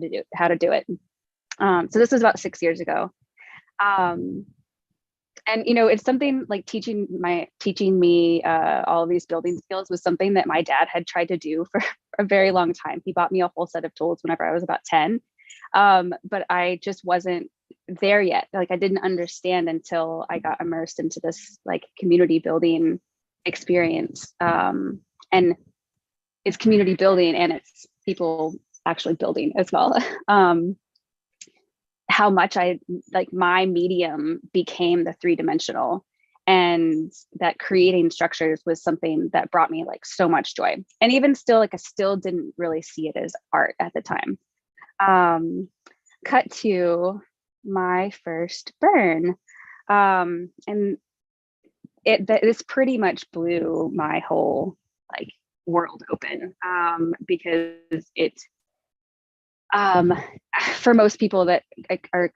to do it. So this was about 6 years ago. And you know, it's something like teaching me all of these building skills was something that my dad had tried to do for a very long time. He bought me a whole set of tools whenever I was about 10. But I just wasn't there yet. Like I didn't understand until I got immersed into this like community building experience. And it's community building, and it's people actually building as well. How much my medium became the 3-dimensional, and that creating structures was something that brought me like so much joy. And even still, like I still didn't really see it as art at the time. Cut to my first burn. And this pretty much blew my whole like world open, because it, for most people that are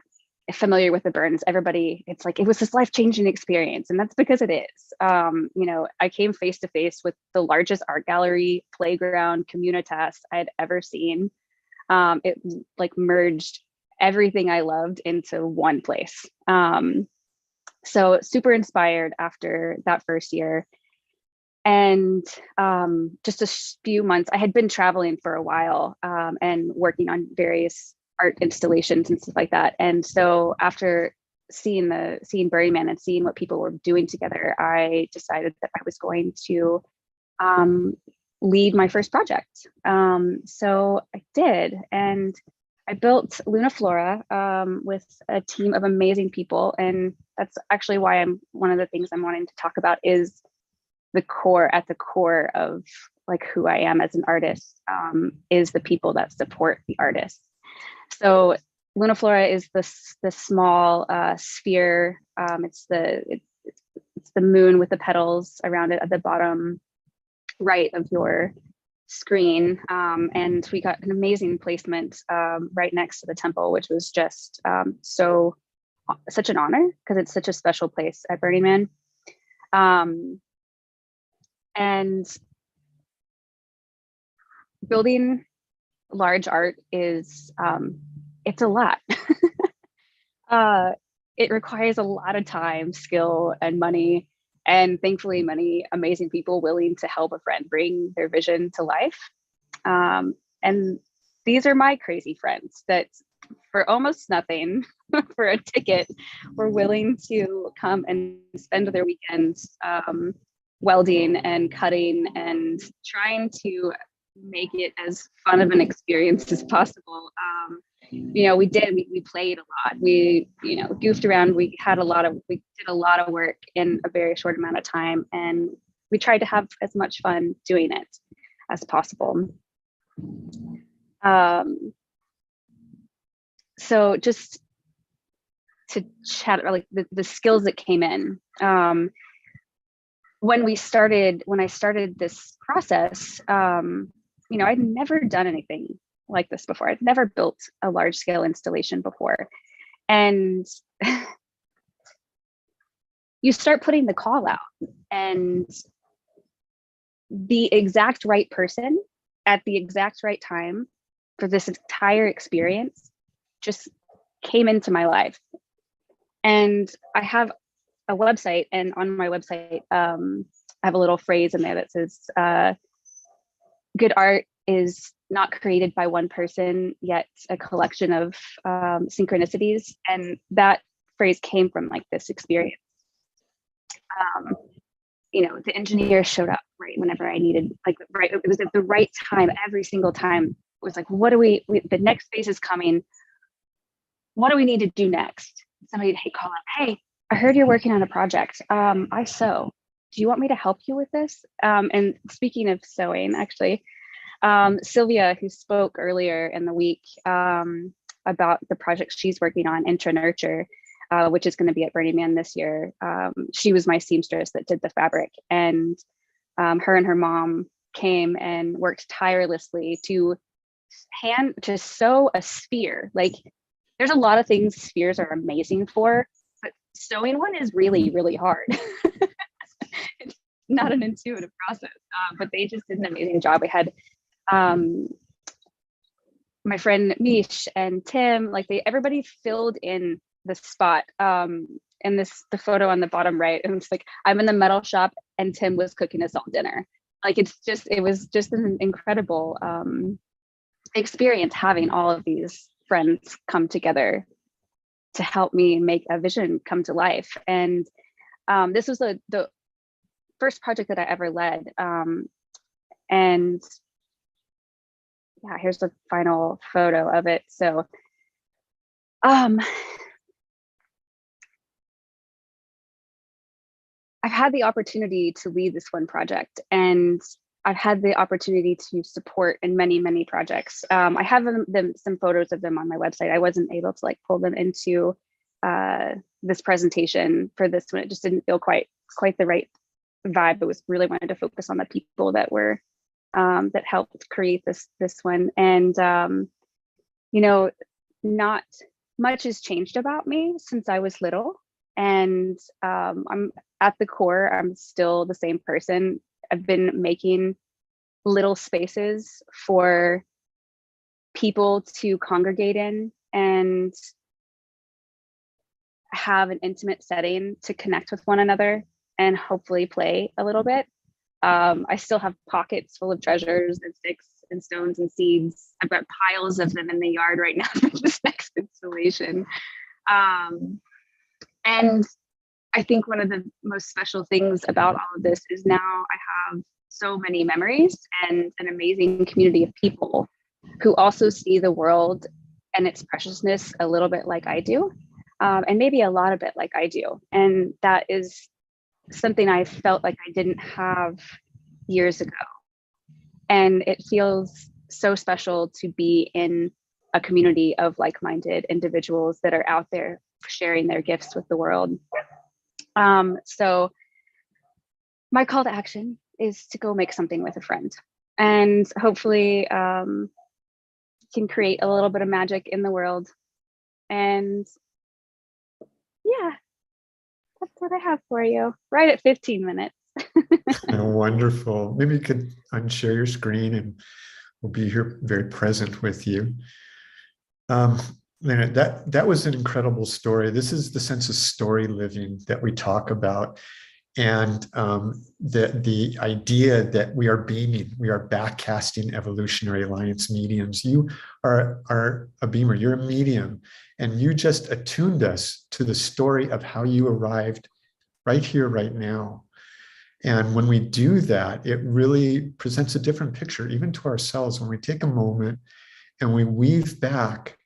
familiar with the burns, everybody, it's like, it was this life-changing experience. And that's because it is. You know, I came face to face with the largest art gallery, playground, communitas I'd ever seen. It like merged everything I loved into one place. So super inspired after that first year. And just a few months, I had been traveling for a while and working on various art installations and stuff like that. And so after seeing Burning Man and seeing what people were doing together, I decided that I was going to lead my first project. So I did, and I built Luna Flora with a team of amazing people. And that's actually why one of the things I'm wanting to talk about is at the core of like who I am as an artist, is the people that support the artists. So Luna Flora is the small sphere. It's the moon with the petals around it at the bottom right of your screen. And we got an amazing placement right next to the temple, which was just such an honor, because it's such a special place at Burning Man. And building large art is, it's a lot. It requires a lot of time, skill, and money, and thankfully many amazing people willing to help a friend bring their vision to life. And these are my crazy friends that for almost nothing, for a ticket, were willing to come and spend their weekends welding and cutting and trying to make it as fun of an experience as possible. You know, we played a lot. We, you know, goofed around. We did a lot of work in a very short amount of time, and we tried to have as much fun doing it as possible. So just to chat, like the skills that came in. When I started this process, you know, I'd never done anything like this before. I'd never built a large scale installation before. And you start putting the call out, and the exact right person at the exact right time for this entire experience just came into my life. And I have a website, and on my website, I have a little phrase in there that says, good art is not created by one person, yet a collection of synchronicities. And that phrase came from like this experience. You know, the engineer showed up right whenever I needed, like, right, it was at the right time every single time. It was like, what do we the next phase is coming. What do we need to do next? Somebody would call up, hey, I heard you're working on a project. I sew. Do you want me to help you with this? And speaking of sewing, actually, Sylvia, who spoke earlier in the week about the project she's working on, Intra-Nurture, which is going to be at Burning Man this year. She was my seamstress that did the fabric, and her and her mom came and worked tirelessly to sew a sphere. Like, there's a lot of things spheres are amazing for, but sewing one is really, really hard. It's not an intuitive process, but they just did an amazing job. We had my friend Mish and Tim, like everybody filled in the spot. And the photo on the bottom right, and it's like, I'm in the metal shop and Tim was cooking us all dinner. Like, it was just an incredible experience having all of these friends come together to help me make a vision come to life. And this was the first project that I ever led. And yeah, here's the final photo of it. So I've had the opportunity to lead this one project, and I've had the opportunity to support in many, many projects. I have some photos of them on my website. I wasn't able to like pull them into this presentation for this one. It just didn't feel quite the right vibe. It was really wanted to focus on the people that were that helped create this one. And you know, not much has changed about me since I was little. And I'm at the core, I'm still the same person. I've been making little spaces for people to congregate in and have an intimate setting to connect with one another and hopefully play a little bit. I still have pockets full of treasures and sticks and stones and seeds. I've got piles of them in the yard right now for this next installation. And I think one of the most special things about all of this is now I have so many memories and an amazing community of people who also see the world and its preciousness a little bit like I do, and maybe a lot of it like I do. And that is something I felt like I didn't have years ago. And it feels so special to be in a community of like-minded individuals that are out there sharing their gifts with the world. So my call to action is to go make something with a friend, and hopefully can create a little bit of magic in the world. And yeah, that's what I have for you, right at 15 minutes. Wonderful. Maybe you could unshare your screen and will be here very present with you. Leonard, that was an incredible story. This is the sense of story living that we talk about. And the idea that we are beaming, we are backcasting evolutionary alliance mediums. You are a beamer, you're a medium, and you just attuned us to the story of how you arrived right here, right now. And when we do that, it really presents a different picture, even to ourselves, when we take a moment and we weave back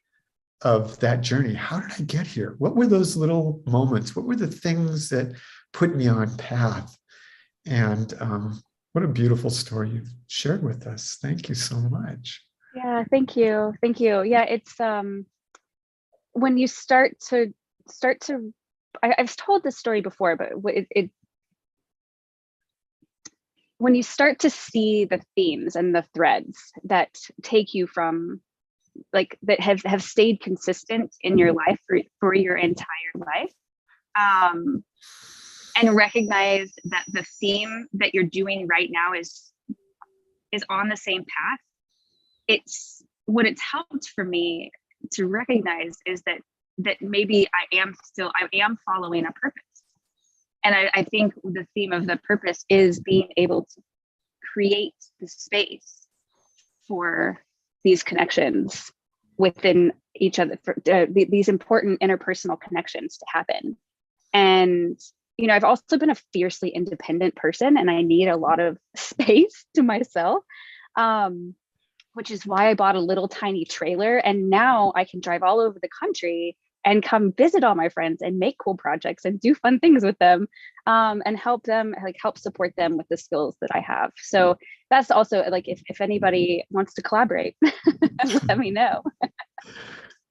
of that journey. How did I get here? What were those little moments? What were the things that put me on path? And what a beautiful story you've shared with us. Thank you so much. Yeah, thank you. Thank you. Yeah, it's when you start to I've told this story before, but when you start to see the themes and the threads that take you from, like, that have stayed consistent in your life for your entire life, and recognize that the theme that you're doing right now is on the same path. It's helped for me to recognize is that maybe I am following a purpose. And I think the theme of the purpose is being able to create the space for these connections within each other, for these important interpersonal connections to happen. And, you know, I've also been a fiercely independent person, and I need a lot of space to myself, which is why I bought a little tiny trailer. And now I can drive all over the country and come visit all my friends and make cool projects and do fun things with them, and help support them with the skills that I have. So that's also, like, if anybody wants to collaborate, let me know.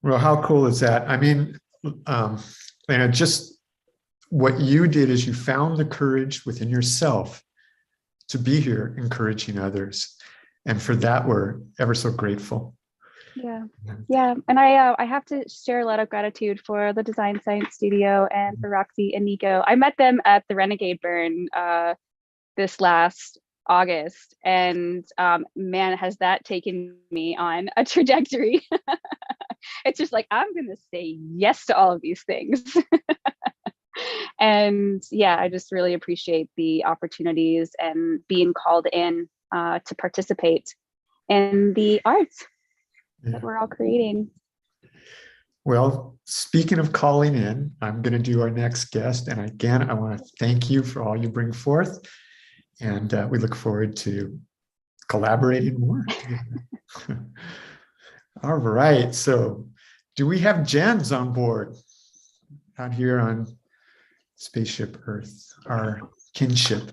Well, how cool is that? I mean, Lena, just what you did is you found the courage within yourself to be here encouraging others. And for that, we're ever so grateful. Yeah. And I have to share a lot of gratitude for the Design Science Studio and for Roxy and Nico. I met them at the Renegade Burn this last August, and man, has that taken me on a trajectory. It's just like, I'm gonna say yes to all of these things. And yeah, I just really appreciate the opportunities and being called in to participate in the arts that we're all creating. Well, speaking of calling in, I'm going to do our next guest. And again, I want to thank you for all you bring forth. And we look forward to collaborating more. All right. So do we have Jens on board out here on Spaceship Earth, our kinship?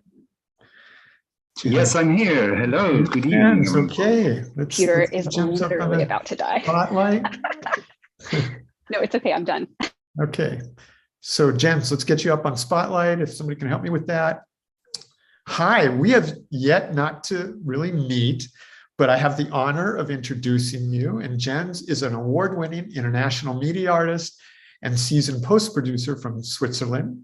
Yes, I'm here. Hello, good evening. Jens, okay. Computer is literally about to die. Spotlight. No, it's okay. I'm done. Okay. So Jens, let's get you up on Spotlight if somebody can help me with that. Hi, we have yet not to really meet, but I have the honor of introducing you. And Jens is an award-winning international media artist and seasoned post-producer from Switzerland,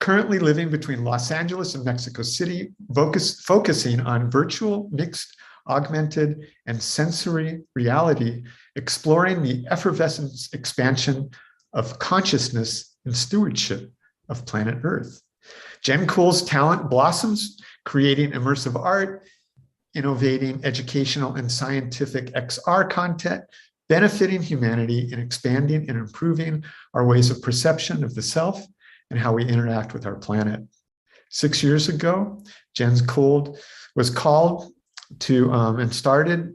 currently living between Los Angeles and Mexico City, focusing on virtual, mixed, augmented, and sensory reality, exploring the effervescent expansion of consciousness and stewardship of planet Earth. Jen Kuhl's talent blossoms, creating immersive art, innovating educational and scientific XR content, benefiting humanity and expanding and improving our ways of perception of the self and how we interact with our planet. 6 years ago, Jen Kuhl was called to and started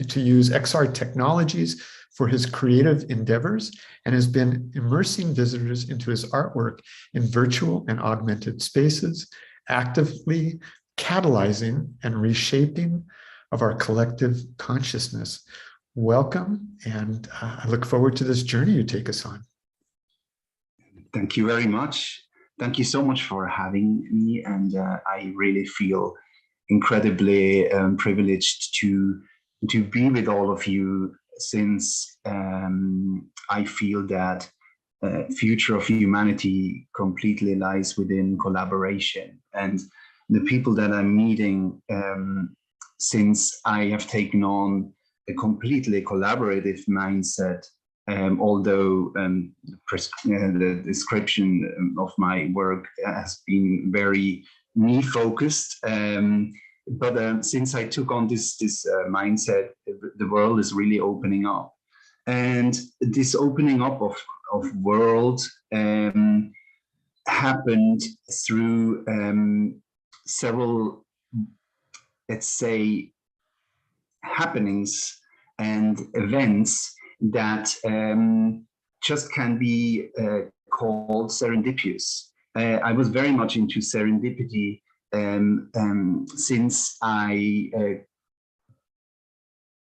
to use XR technologies for his creative endeavors and has been immersing visitors into his artwork in virtual and augmented spaces, actively catalyzing and reshaping of our collective consciousness. Welcome, and I look forward to this journey you take us on. Thank you very much. Thank you so much for having me, and I really feel incredibly privileged to be with all of you, since I feel that future of humanity completely lies within collaboration, and the people that I'm meeting since I have taken on a completely collaborative mindset. Although the description of my work has been very me-focused, but since I took on this mindset, the world is really opening up. And this opening up of world happened through several, let's say, happenings and events that just can be called serendipitous. I was very much into serendipity since I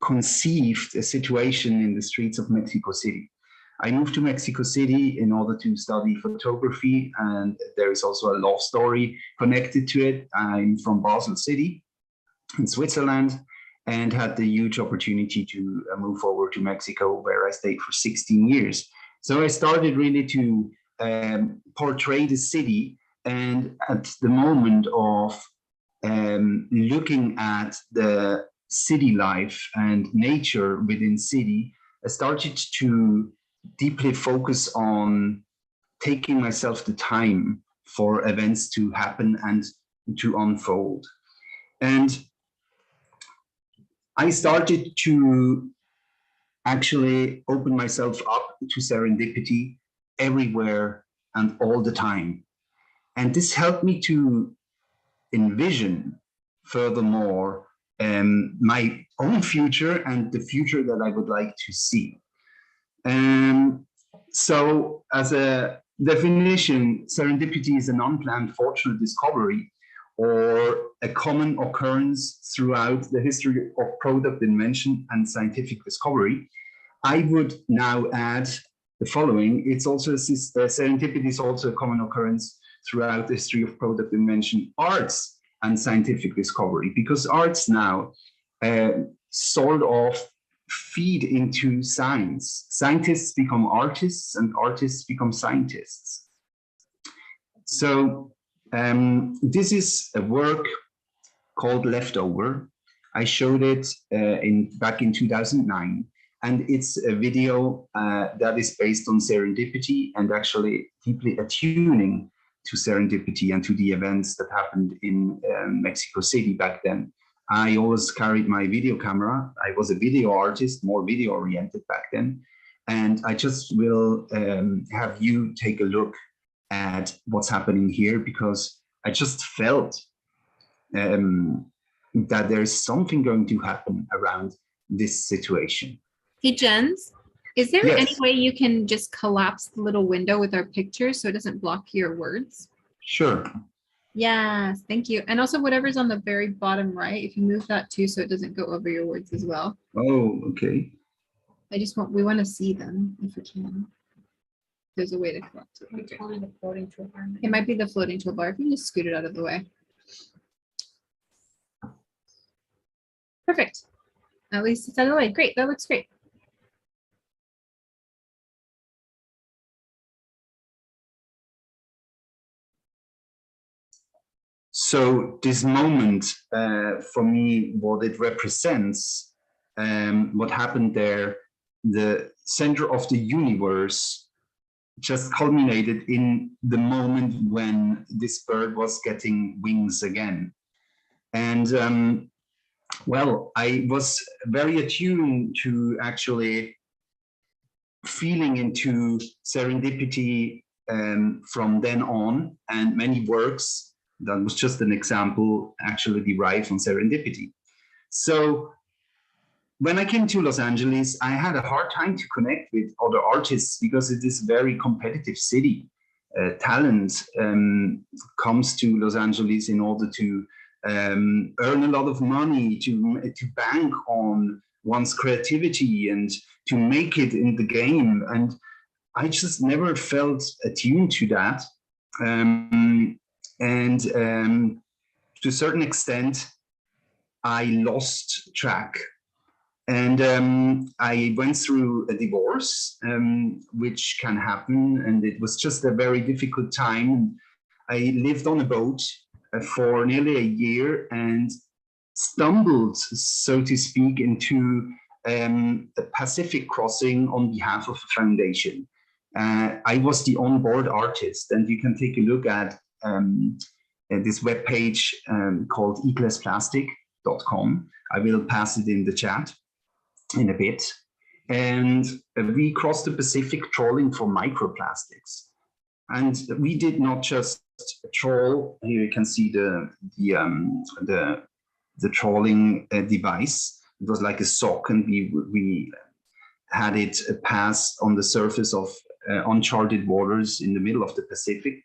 conceived a situation in the streets of Mexico City. I moved to Mexico City in order to study photography, and there is also a love story connected to it. I'm from Basel City in Switzerland, and had the huge opportunity to move over to Mexico, where I stayed for 16 years. So I started really to portray the city, and at the moment of looking at the city life and nature within city, I started to deeply focus on taking myself the time for events to happen and to unfold. And I started to actually open myself up to serendipity everywhere and all the time. And this helped me to envision furthermore my own future and the future that I would like to see. So as a definition, serendipity is an unplanned fortunate discovery or a common occurrence throughout the history of product invention and scientific discovery. I would now add the following. It's also serendipity is also a common occurrence throughout the history of product invention, arts, and scientific discovery, because arts now sort of feed into science. Scientists become artists and artists become scientists. So this is a work called Leftover. I showed it back in 2009, and it's a video that is based on serendipity and actually deeply attuning to serendipity and to the events that happened in Mexico City back then. I always carried my video camera. I was a video artist, more video oriented back then. And I just will have you take a look at what's happening here, because I just felt that there's something going to happen around this situation. Hey, Jens, is there Yes. any way you can just collapse the little window with our pictures so it doesn't block your words? Sure. Yes, thank you. And also whatever's on the very bottom right, if you move that too so it doesn't go over your words as well. Oh, okay. We want to see them if we can. There's a way to collapse it. Okay. It might be the floating toolbar. If you just scoot it out of the way. Perfect. At least it's out of the way. Great, that looks great. So this moment, for me, what it represents, what happened there, the center of the universe just culminated in the moment when this bird was getting wings again. And well, I was very attuned to actually feeling into serendipity from then on, and many works, that was just an example, actually derive from serendipity. So when I came to Los Angeles, I had a hard time to connect with other artists because it is a very competitive city. Talent comes to Los Angeles in order to earn a lot of money, to bank on one's creativity and to make it in the game. And I just never felt attuned to that. And to a certain extent, I lost track. And I went through a divorce, which can happen. And it was just a very difficult time. I lived on a boat for nearly a year. And stumbled, so to speak, into the Pacific crossing on behalf of a foundation. I was the onboard artist, and you can take a look at this webpage called eglassplastic.com. I will pass it in the chat in a bit. And we crossed the Pacific trawling for microplastics. And we did not just trawl. Here you can see the trawling device. It was like a sock, and we had it pass on the surface of uncharted waters in the middle of the Pacific,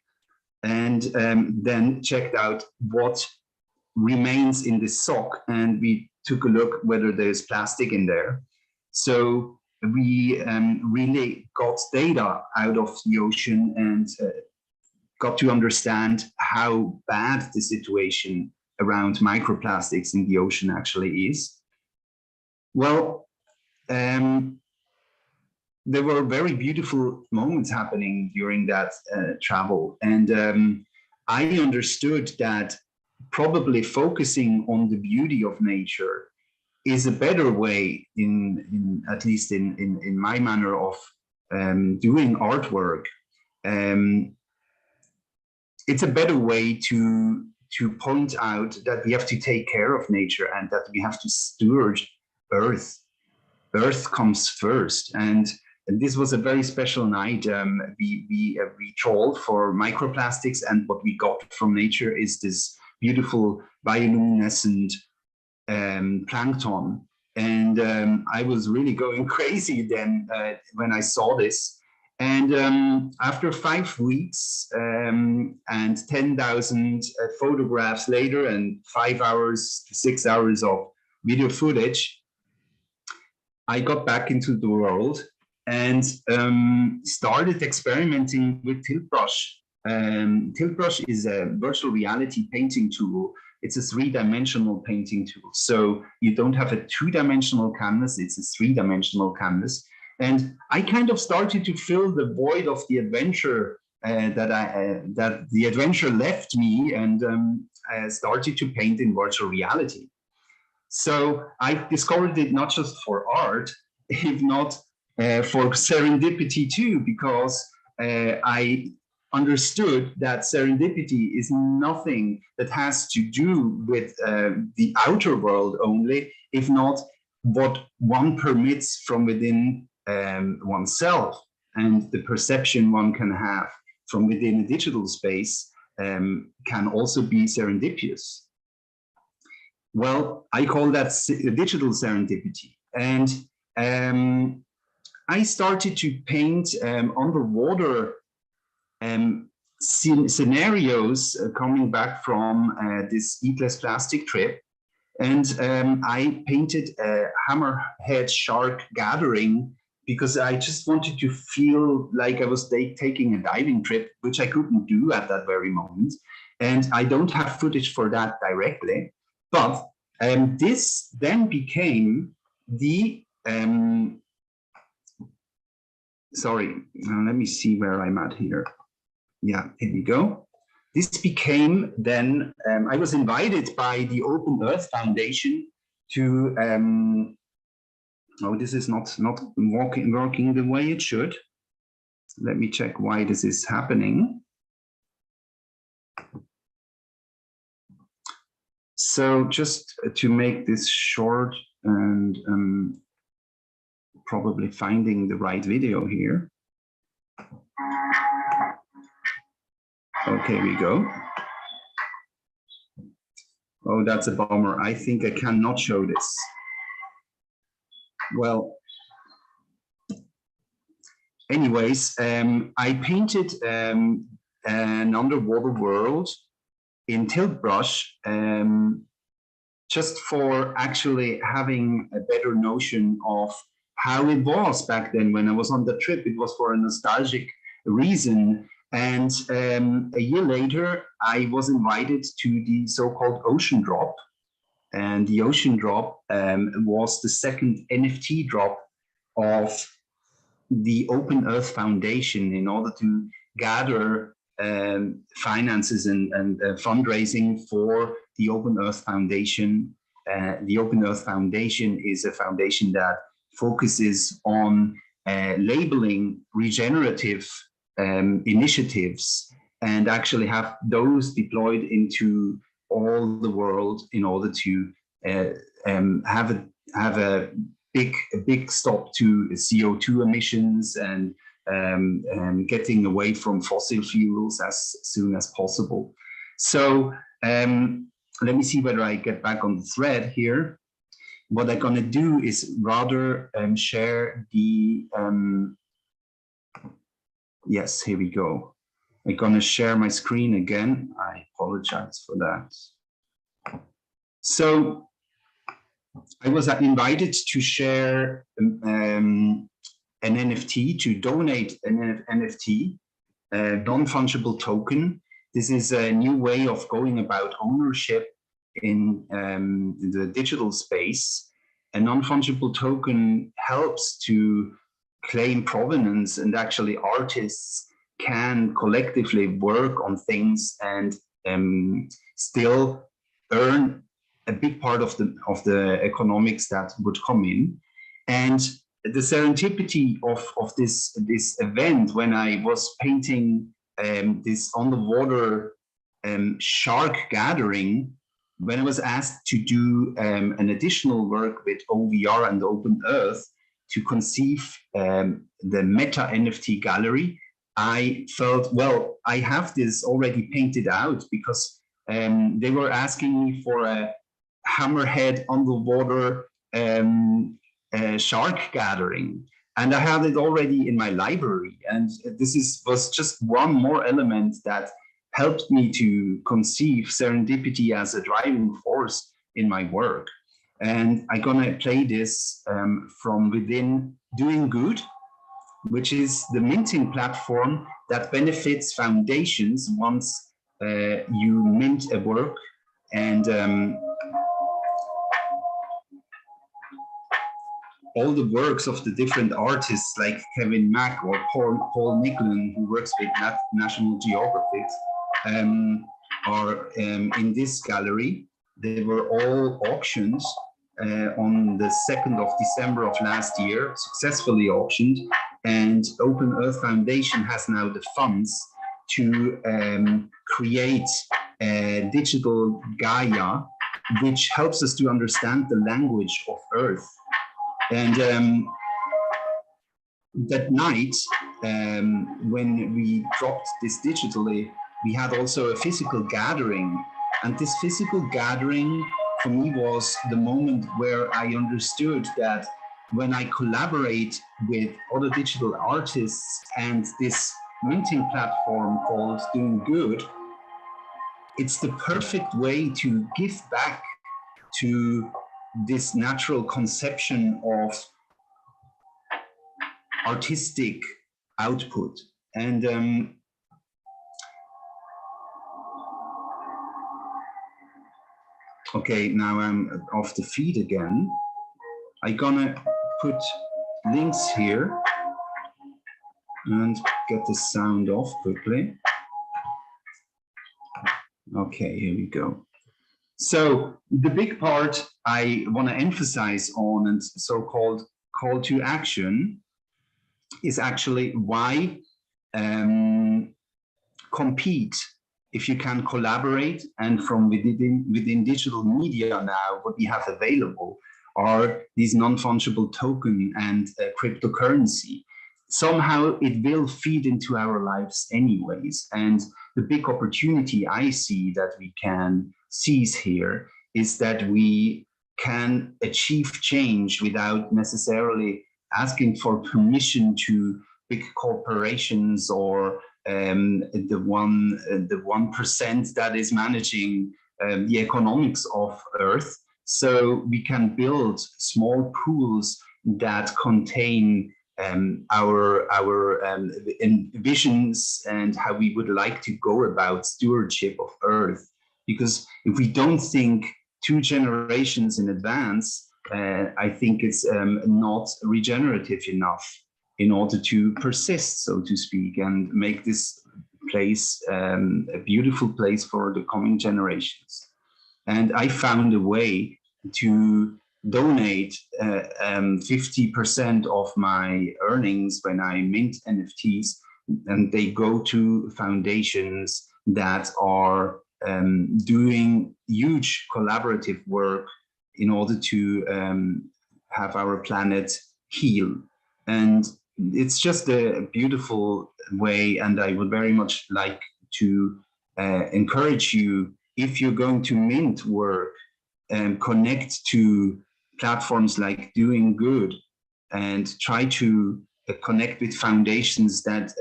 and then checked out what remains in this sock, and we took a look whether there's plastic in there. So we really got data out of the ocean and got to understand how bad the situation around microplastics in the ocean actually is. Well, there were very beautiful moments happening during that travel. And I understood that probably focusing on the beauty of nature is a better way, at least in my manner of doing artwork. It's a better way to point out that we have to take care of nature and that we have to steward Earth. Earth comes first, and this was a very special night. We trawled for microplastics, and what we got from nature is this beautiful bioluminescent plankton. And I was really going crazy then when I saw this. And after 5 weeks and 10,000 photographs later and 5 hours, 6 hours of video footage, I got back into the world and started experimenting with Tilt Brush. Tilt Brush is a virtual reality painting tool. It's a 3-dimensional painting tool. So you don't have a 2-dimensional canvas, it's a 3-dimensional canvas. And I kind of started to fill the void of the adventure that the adventure left me, and I started to paint in virtual reality. So I discovered it not just for art, if not for serendipity too, because I understood that serendipity is nothing that has to do with the outer world only, if not what one permits from within oneself, and the perception one can have from within a digital space can also be serendipitous. Well, I call that digital serendipity. And I started to paint underwater scenarios coming back from this Eatless Plastic trip. And I painted a hammerhead shark gathering because I just wanted to feel like I was taking a diving trip, which I couldn't do at that very moment. And I don't have footage for that directly. But this then became the, sorry, let me see where I'm at here. Yeah, here we go. This became then, I was invited by the Open Earth Foundation to, oh, this is not working the way it should. Let me check why this is happening. So just to make this short and probably finding the right video here. Okay, we go. Oh, that's a bummer. I think I cannot show this. Well, anyways, I painted an underwater world in Tilt Brush just for actually having a better notion of how it was back then when I was on the trip. It was for a nostalgic reason. And a year later, I was invited to the so-called Ocean Drop. And the Ocean Drop was the second NFT drop of the Open Earth Foundation in order to gather finances and fundraising for the Open Earth Foundation the Open Earth Foundation is a foundation that focuses on labeling regenerative initiatives and actually have those deployed into all the world in order to have a big stop to CO2 emissions and getting away from fossil fuels as soon as possible. So let me see whether I get back on the thread here. What I'm going to do is rather share the, yes, here we go. I'm going to share my screen again. I apologize for that. So I was invited to share an NFT, to donate an NFT, non-fungible token. This is a new way of going about ownership in the digital space. A non-fungible token helps to claim provenance, and actually artists can collectively work on things and still earn a big part of the economics that would come in. And the serendipity of this event, when I was painting this underwater shark gathering, when I was asked to do an additional work with OVR and Open Earth to conceive the meta NFT gallery, I felt, well, I have this already painted out, because they were asking me for a hammerhead underwater shark gathering, and I had it already in my library. And this was just one more element that helped me to conceive serendipity as a driving force in my work. And I'm gonna play this from within Doing Good, which is the minting platform that benefits foundations once you mint a work. And all the works of the different artists like Kevin Mack or Paul Nicklin, who works with National Geographic, are in this gallery. They were all auctioned on the 2nd of December of last year, successfully auctioned, and Open Earth Foundation has now the funds to create a digital Gaia, which helps us to understand the language of Earth. And that night, when we dropped this digitally, we had also a physical gathering. And this physical gathering for me was the moment where I understood that when I collaborate with other digital artists and this minting platform called Doing Good, it's the perfect way to give back to this natural conception of artistic output. And okay, now I'm off the feed again. I'm gonna put links here and get the sound off quickly. Okay, here we go. So the big part I want to emphasize on, and so-called call to action, is actually why compete if you can collaborate. And from within digital media now, what we have available are these non-fungible token and cryptocurrency. Somehow it will feed into our lives anyways. And the big opportunity I see that we can seize here is that we can achieve change without necessarily asking for permission to big corporations or the 1% that is managing the economics of Earth. So we can build small pools that contain our visions and how we would like to go about stewardship of Earth. Because if we don't think 2 generations in advance, I think it's not regenerative enough in order to persist, so to speak, and make this place a beautiful place for the coming generations. And I found a way to donate 50% of my earnings when I mint NFTs, and they go to foundations that are doing huge collaborative work in order to have our planet heal. And it's just a beautiful way, and I would very much like to encourage you, if you're going to mint work, connect to platforms like Doing Good and try to connect with foundations that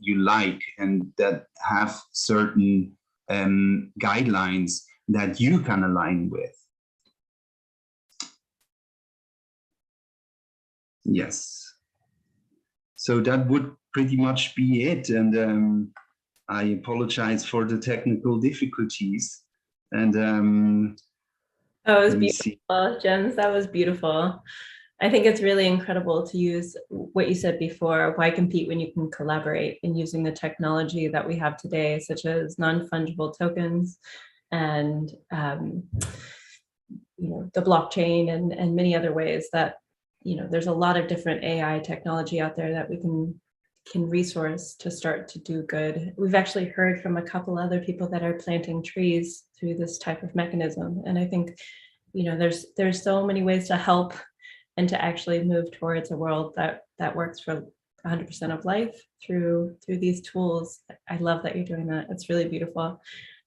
you like and that have certain guidelines that you can align with. Yes. So that would pretty much be it. And I apologize for the technical difficulties. And that was let me beautiful, Jens. That was beautiful. I think it's really incredible to use what you said before, why compete when you can collaborate, and using the technology that we have today, such as non-fungible tokens and the blockchain and many other ways that, there's a lot of different AI technology out there that we can resource to start to do good. We've actually heard from a couple other people that are planting trees through this type of mechanism. And I think, there's so many ways to help and to actually move towards a world that works for 100% of life through these tools. I love that you're doing that. It's really beautiful.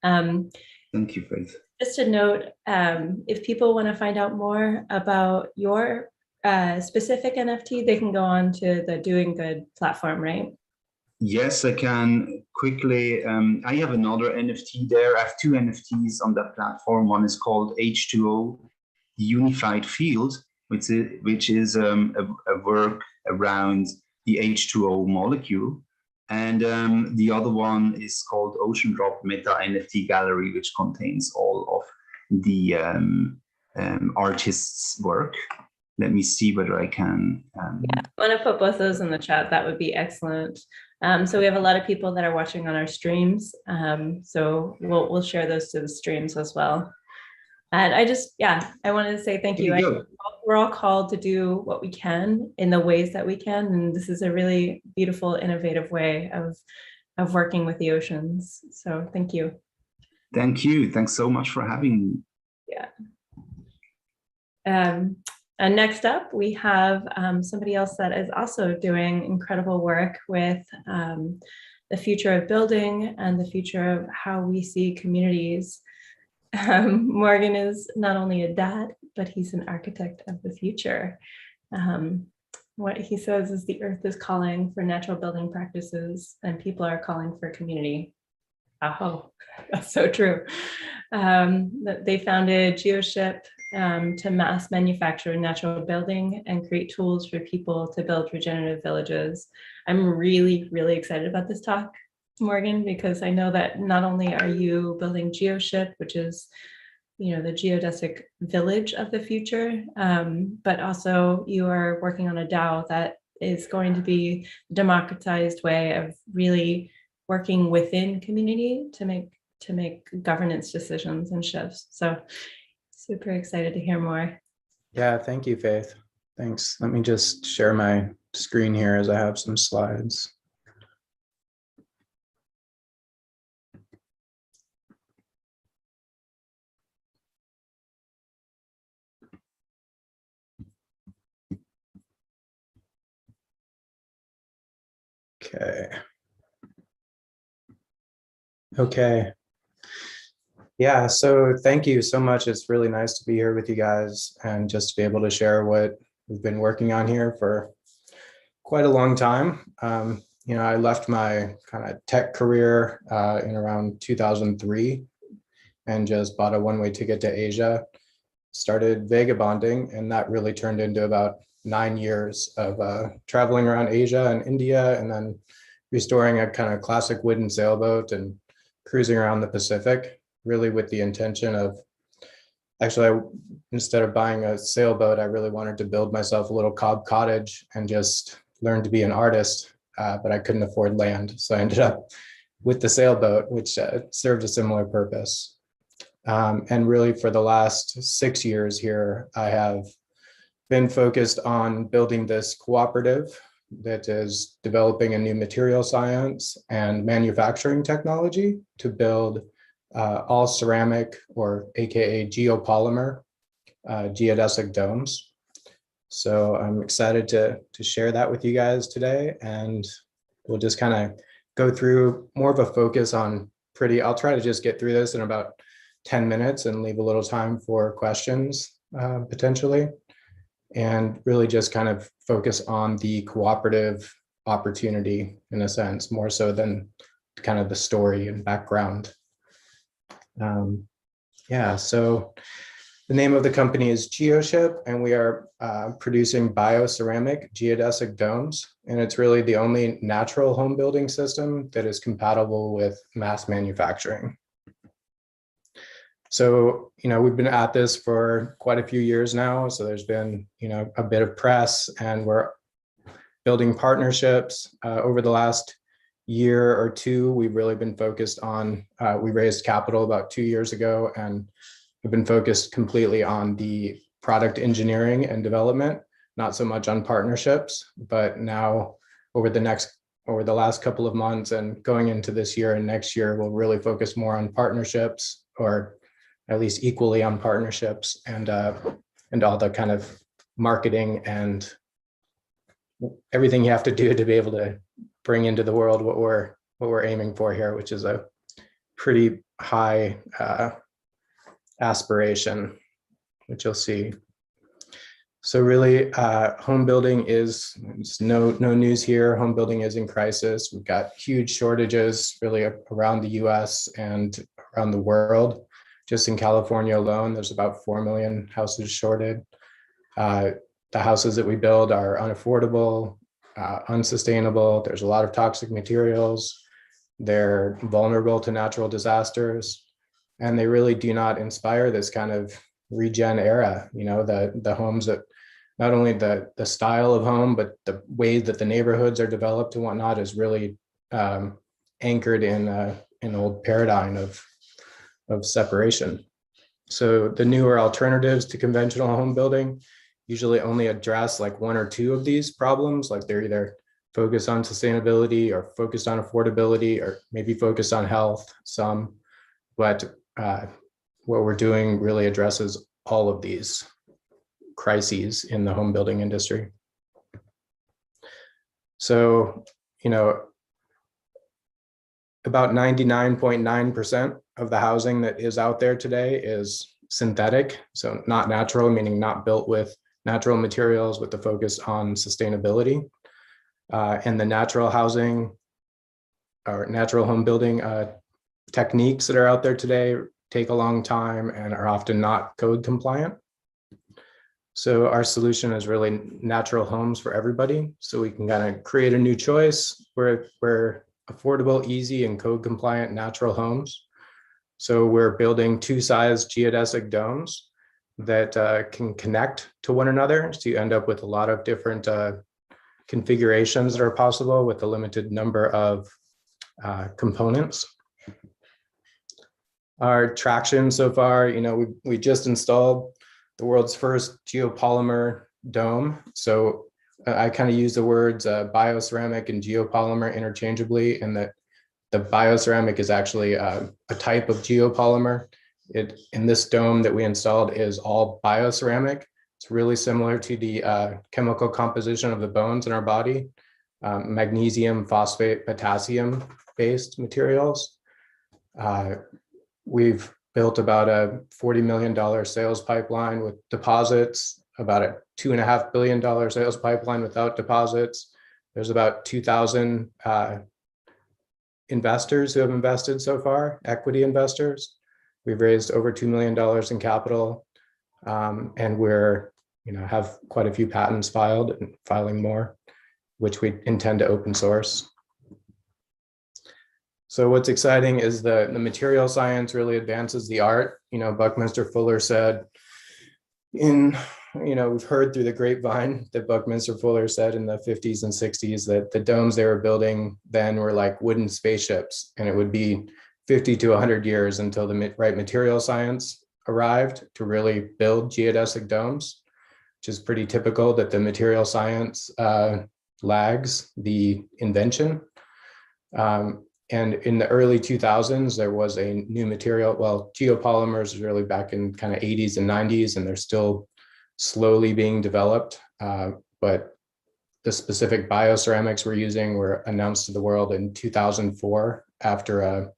Thank you, Faith. Just a note, if people want to find out more about your specific NFT, they can go on to the Doing Good platform, right? Yes, I can quickly. I have another NFT there. I have two NFTs on that platform. One is called H2O, the Unified Field, which is a work around the H2O molecule. And the other one is called Ocean Drop Meta NFT Gallery, which contains all of the artist's work. Let me see whether I can. Yeah, I want to put both those in the chat. That would be excellent. So we have a lot of people that are watching on our streams. So we'll share those to the streams as well. And I wanted to say thank you. We're all called to do what we can in the ways that we can. And this is a really beautiful, innovative way of working with the oceans. So thank you. Thank you. Thanks so much for having me. Yeah. And next up, we have somebody else that is also doing incredible work with the future of building and the future of how we see communities. Morgan is not only a dad, but he's an architect of the future. What he says is the earth is calling for natural building practices and people are calling for community. Oh, that's so true. They founded GeoShip to mass manufacture natural building and create tools for people to build regenerative villages. I'm really, really excited about this talk, Morgan, because I know that not only are you building GeoShip, which is, the geodesic village of the future, but also you are working on a DAO that is going to be a democratized way of really working within community to make governance decisions and shifts. So super excited to hear more. Yeah, thank you, Faith. Thanks. Let me just share my screen here as I have some slides. Okay. Yeah, so thank you so much. It's really nice to be here with you guys and just to be able to share what we've been working on here for quite a long time. I left my kind of tech career in around 2003 and just bought a one-way ticket to Asia, started vagabonding, and that really turned into about 9 years of traveling around Asia and India, and then restoring a kind of classic wooden sailboat and cruising around the Pacific, really with the intention of, actually, instead of buying a sailboat, I really wanted to build myself a little cob cottage and just learn to be an artist, but I couldn't afford land. So I ended up with the sailboat, which served a similar purpose. And really for the last 6 years here, I have been focused on building this cooperative that is developing a new material science and manufacturing technology to build all ceramic, or AKA geopolymer, geodesic domes. So I'm excited to share that with you guys today, and we'll just kind of go through more of a focus on I'll try to just get through this in about 10 minutes and leave a little time for questions potentially, and really just kind of focus on the cooperative opportunity in a sense, more so than kind of the story and background. Yeah, so the name of the company is GeoShip, and we are producing bioceramic geodesic domes. And it's really the only natural home building system that is compatible with mass manufacturing. So, we've been at this for quite a few years now. So there's been, a bit of press, and we're building partnerships. Over the last year or two, we've really been focused on, we raised capital about 2 years ago, and we've been focused completely on the product engineering and development, not so much on partnerships. But now over the last couple of months and going into this year and next year, we'll really focus more on partnerships, or at least equally on partnerships, and all the kind of marketing and everything you have to do to be able to bring into the world what we're aiming for here, which is a pretty high aspiration, which you'll see. So really, home building it's no news here. Home building is in crisis. We've got huge shortages really around the US and around the world. Just in California alone, there's about 4 million houses shorted. The houses that we build are unaffordable, unsustainable. There's a lot of toxic materials. They're vulnerable to natural disasters, and they really do not inspire this kind of regen era. The homes that, not only the style of home, but the way that the neighborhoods are developed and whatnot is really anchored in an old paradigm of separation. So the newer alternatives to conventional home building usually only address like one or two of these problems. Like they're either focused on sustainability, or focused on affordability, or maybe focused on health, some. But what we're doing really addresses all of these crises in the home building industry. So, about 99.9% of the housing that is out there today is synthetic. So not natural, meaning not built with natural materials with the focus on sustainability. And the natural housing or natural home building techniques that are out there today take a long time and are often not code compliant. So our solution is really natural homes for everybody. So we can kind of create a new choice where affordable, easy, and code compliant natural homes. So we're building 2-size geodesic domes that can connect to one another. So you end up with a lot of different configurations that are possible with a limited number of components. Our traction so far, we just installed the world's first geopolymer dome. So I kind of use the words bioceramic and geopolymer interchangeably, and that the bioceramic is actually a type of geopolymer. In this dome that we installed is all bioceramic. It's really similar to the chemical composition of the bones in our body, magnesium, phosphate, potassium based materials. We've built about a $40 million sales pipeline with deposits, about a $2.5 billion sales pipeline without deposits. There's about 2,000 investors who have invested so far, equity investors. We've raised over $2 million in capital, and we're, have quite a few patents filed and filing more, which we intend to open source. So what's exciting is the material science really advances the art. Buckminster Fuller said we've heard through the grapevine that Buckminster Fuller said in the 50s and 60s that the domes they were building then were like wooden spaceships, and it would be 50 to 100 years until the right material science arrived to really build geodesic domes, which is pretty typical that the material science lags the invention. And in the early 2000s, there was a new material. Well, geopolymers was really back in kind of 80s and 90s, and they're still slowly being developed. But the specific bioceramics we're using were announced to the world in 2004 after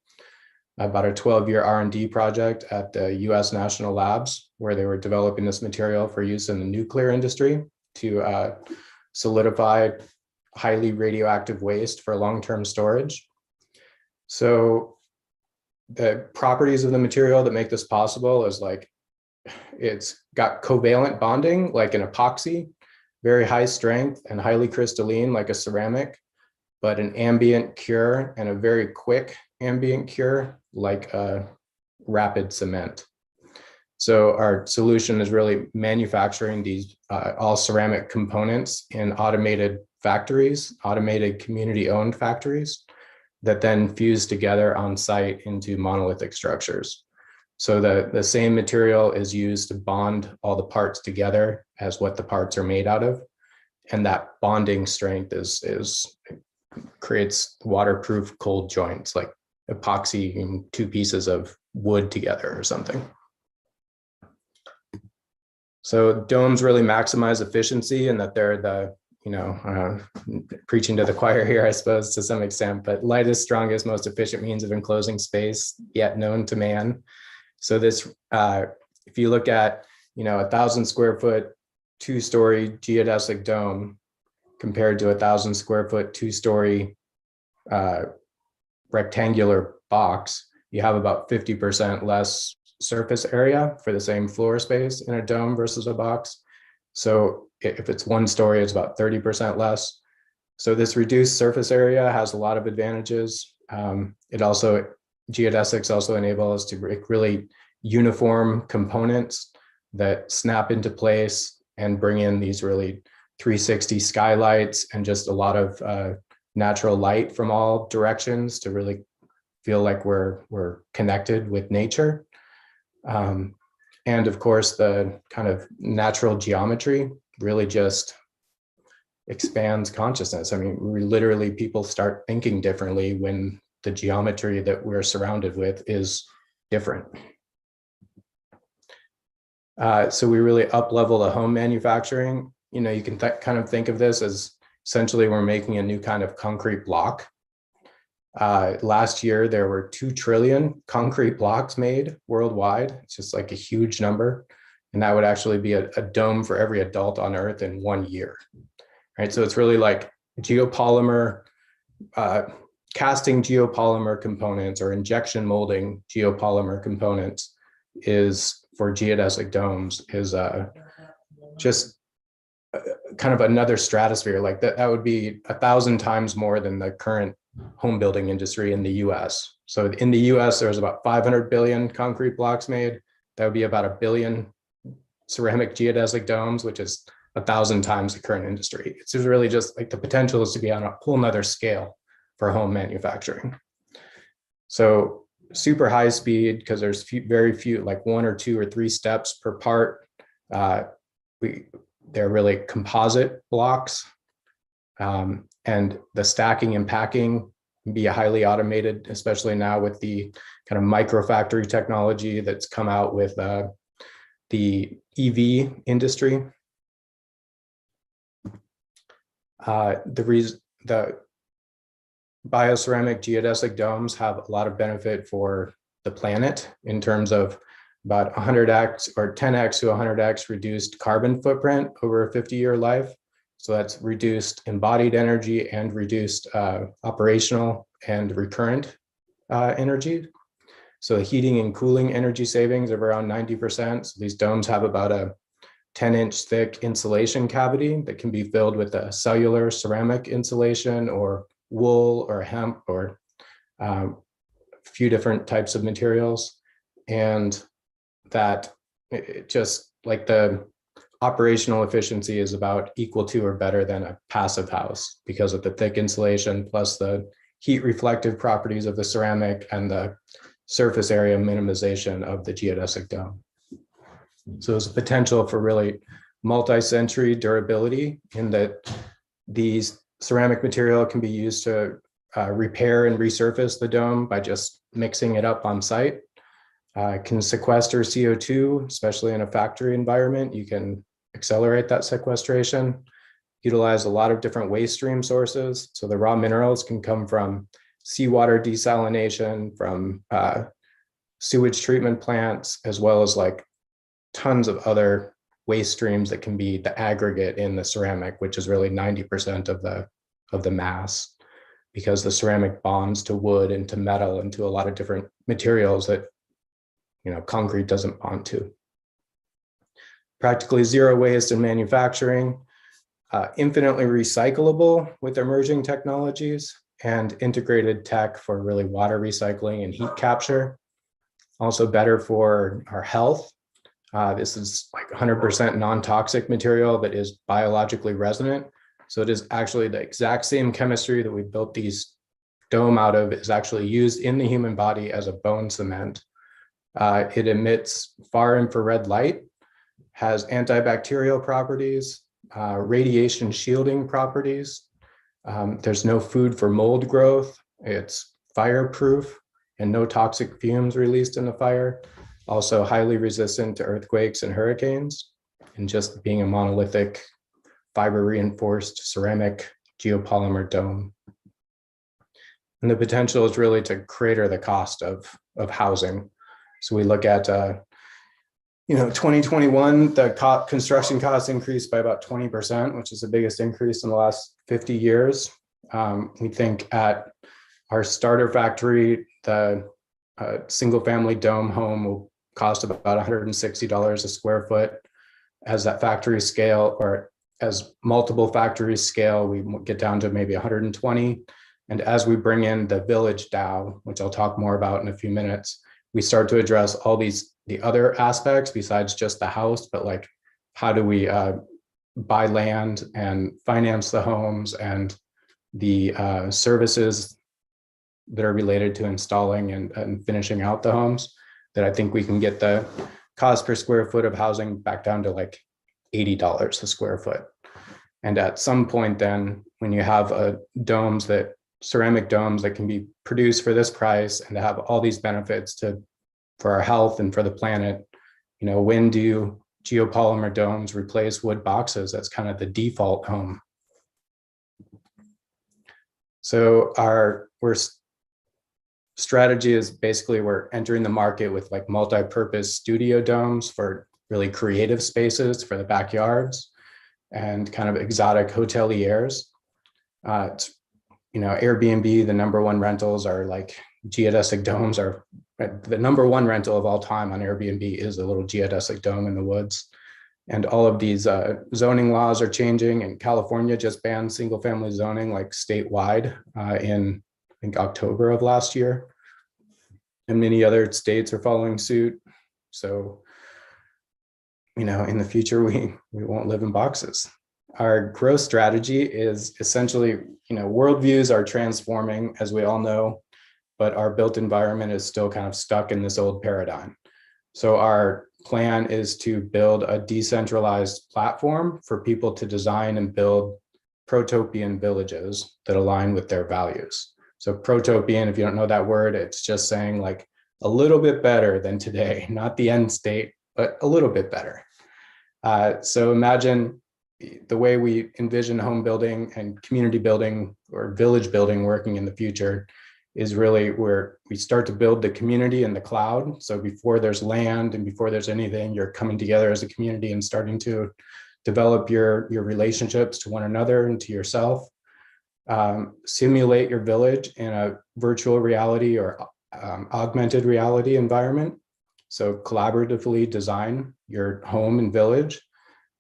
about a 12-year R&D project at the US National Labs, where they were developing this material for use in the nuclear industry to solidify highly radioactive waste for long-term storage. So the properties of the material that make this possible is like, it's got covalent bonding like an epoxy, very high strength and highly crystalline like a ceramic, but an ambient cure and a very quick ambient cure like a rapid cement. So our solution is really manufacturing these all ceramic components in automated factories, automated community-owned factories that then fuse together on site into monolithic structures. So the same material is used to bond all the parts together as what the parts are made out of. And that bonding strength creates waterproof cold joints, like epoxy two pieces of wood together or something. So domes really maximize efficiency, and that they're the, preaching to the choir here, I suppose, to some extent, but lightest, strongest, most efficient means of enclosing space yet known to man. So this, if you look at, 1,000 square foot, 2-story geodesic dome compared to 1,000 square foot, 2-story rectangular box, you have about 50% less surface area for the same floor space in a dome versus a box. So if it's 1 story, it's about 30% less. So this reduced surface area has a lot of advantages. Geodesics also enable us to really uniform components that snap into place and bring in these really 360 skylights and just a lot of natural light from all directions to really feel like we're connected with nature. And of course, the kind of natural geometry really just expands consciousness. I mean, people start thinking differently when the geometry that we're surrounded with is different. So we really up-level the home manufacturing. You can kind of think of this as essentially we're making a new kind of concrete block. Last year, there were 2 trillion concrete blocks made worldwide. It's just like a huge number. And that would actually be a dome for every adult on Earth in 1 year, right? So it's really like geopolymer, casting geopolymer components or injection molding geopolymer components is for geodesic domes is just kind of another stratosphere. Like that would be 1,000 times more than the current home building industry in the US. So in the US, there's about 500 billion concrete blocks made. That would be about 1 billion ceramic geodesic domes, which is 1,000 times the current industry. It's really just like the potential is to be on a whole nother scale for home manufacturing. So super high speed, because there's very few, like 1 or 2 or 3 steps per part. They're really composite blocks. And the stacking and packing can be highly automated, especially now with the kind of microfactory technology that's come out with the EV industry. The bioceramic geodesic domes have a lot of benefit for the planet in terms of about 100x or 10x to 100x reduced carbon footprint over a 50-year life. So that's reduced embodied energy and reduced operational and recurrent energy. So heating and cooling energy savings of around 90%. So these domes have about a 10-inch thick insulation cavity that can be filled with a cellular ceramic insulation or wool or hemp or a few different types of materials. And that it just like the operational efficiency is about equal to or better than a passive house because of the thick insulation plus the heat reflective properties of the ceramic and the surface area minimization of the geodesic dome. So there's a potential for really multi-century durability in that these ceramic material can be used to repair and resurface the dome by just mixing it up on site. Can sequester CO2, especially in a factory environment. You can accelerate that sequestration, utilize a lot of different waste stream sources. So the raw minerals can come from seawater desalination, from sewage treatment plants, as well as like tons of other waste streams that can be the aggregate in the ceramic, which is really 90% of the mass, because the ceramic bonds to wood and to metal and to a lot of different materials that, you know, concrete doesn't bond to. Practically zero waste in manufacturing, infinitely recyclable with emerging technologies, and integrated tech for really water recycling and heat capture. Also better for our health. This is like 100% non-toxic material that is biologically resonant. So it is actually the exact same chemistry that we built these dome out of is actually used in the human body as a bone cement. It emits far infrared light, has antibacterial properties, radiation shielding properties. There's no food for mold growth. It's fireproof and no toxic fumes released in the fire. Also highly resistant to earthquakes and hurricanes, and just being a monolithic fiber reinforced ceramic geopolymer dome. And the potential is really to crater the cost of housing. So we look at, 2021, the construction costs increased by about 20%, which is the biggest increase in the last 50 years. We think at our starter factory, the single family dome home will cost about $160 a square foot. As that factory scale, or as multiple factories scale, we get down to maybe 120. And as we bring in the village DAO, which I'll talk more about in a few minutes, we start to address all the other aspects besides just the house, but like, how do we buy land and finance the homes and the services that are related to installing and finishing out the homes, that I think we can get the cost per square foot of housing back down to like $80 a square foot. And at some point then, when you have ceramic domes that can be produced for this price and to have all these benefits for our health and for the planet, when do geopolymer domes replace wood boxes? That's kind of the default home. So our strategy is basically we're entering the market with like multi-purpose studio domes for really creative spaces for the backyards and kind of exotic hoteliers. Airbnb, the #1 rentals are like geodesic domes. Are the #1 rental of all time on Airbnb is a little geodesic dome in the woods. And all of these zoning laws are changing, and California just banned single family zoning like statewide in I think October of last year. And many other states are following suit. So, in the future, we won't live in boxes. Our growth strategy is essentially, worldviews are transforming, as we all know, but our built environment is still kind of stuck in this old paradigm. So our plan is to build a decentralized platform for people to design and build protopian villages that align with their values. So protopian, if you don't know that word, it's just saying like a little bit better than today, not the end state, but a little bit better. So imagine the way we envision home building and community building or village building working in the future is really where we start to build the community in the cloud. So before there's land and before there's anything, you're coming together as a community and starting to develop your relationships to one another and to yourself. Simulate your village in a virtual reality or augmented reality environment. So collaboratively design your home and village,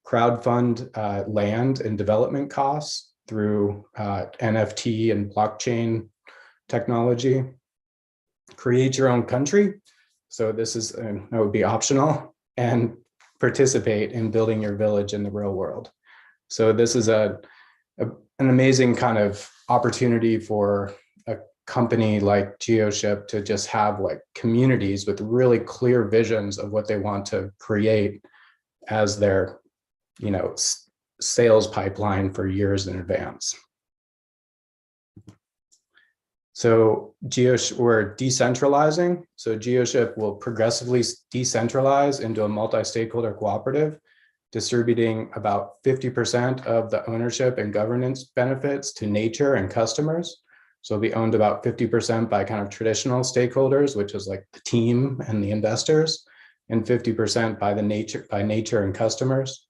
crowdfund land and development costs through NFT and blockchain technology, create your own country. So this is, that would be optional, and participate in building your village in the real world. So this is an amazing kind of opportunity for a company like GeoShip to just have like communities with really clear visions of what they want to create as their, sales pipeline for years in advance. So we're decentralizing. So GeoShip will progressively decentralize into a multi-stakeholder cooperative, distributing about 50% of the ownership and governance benefits to nature and customers. So it'll be owned about 50% by kind of traditional stakeholders, which is like the team and the investors, and 50% by nature and customers.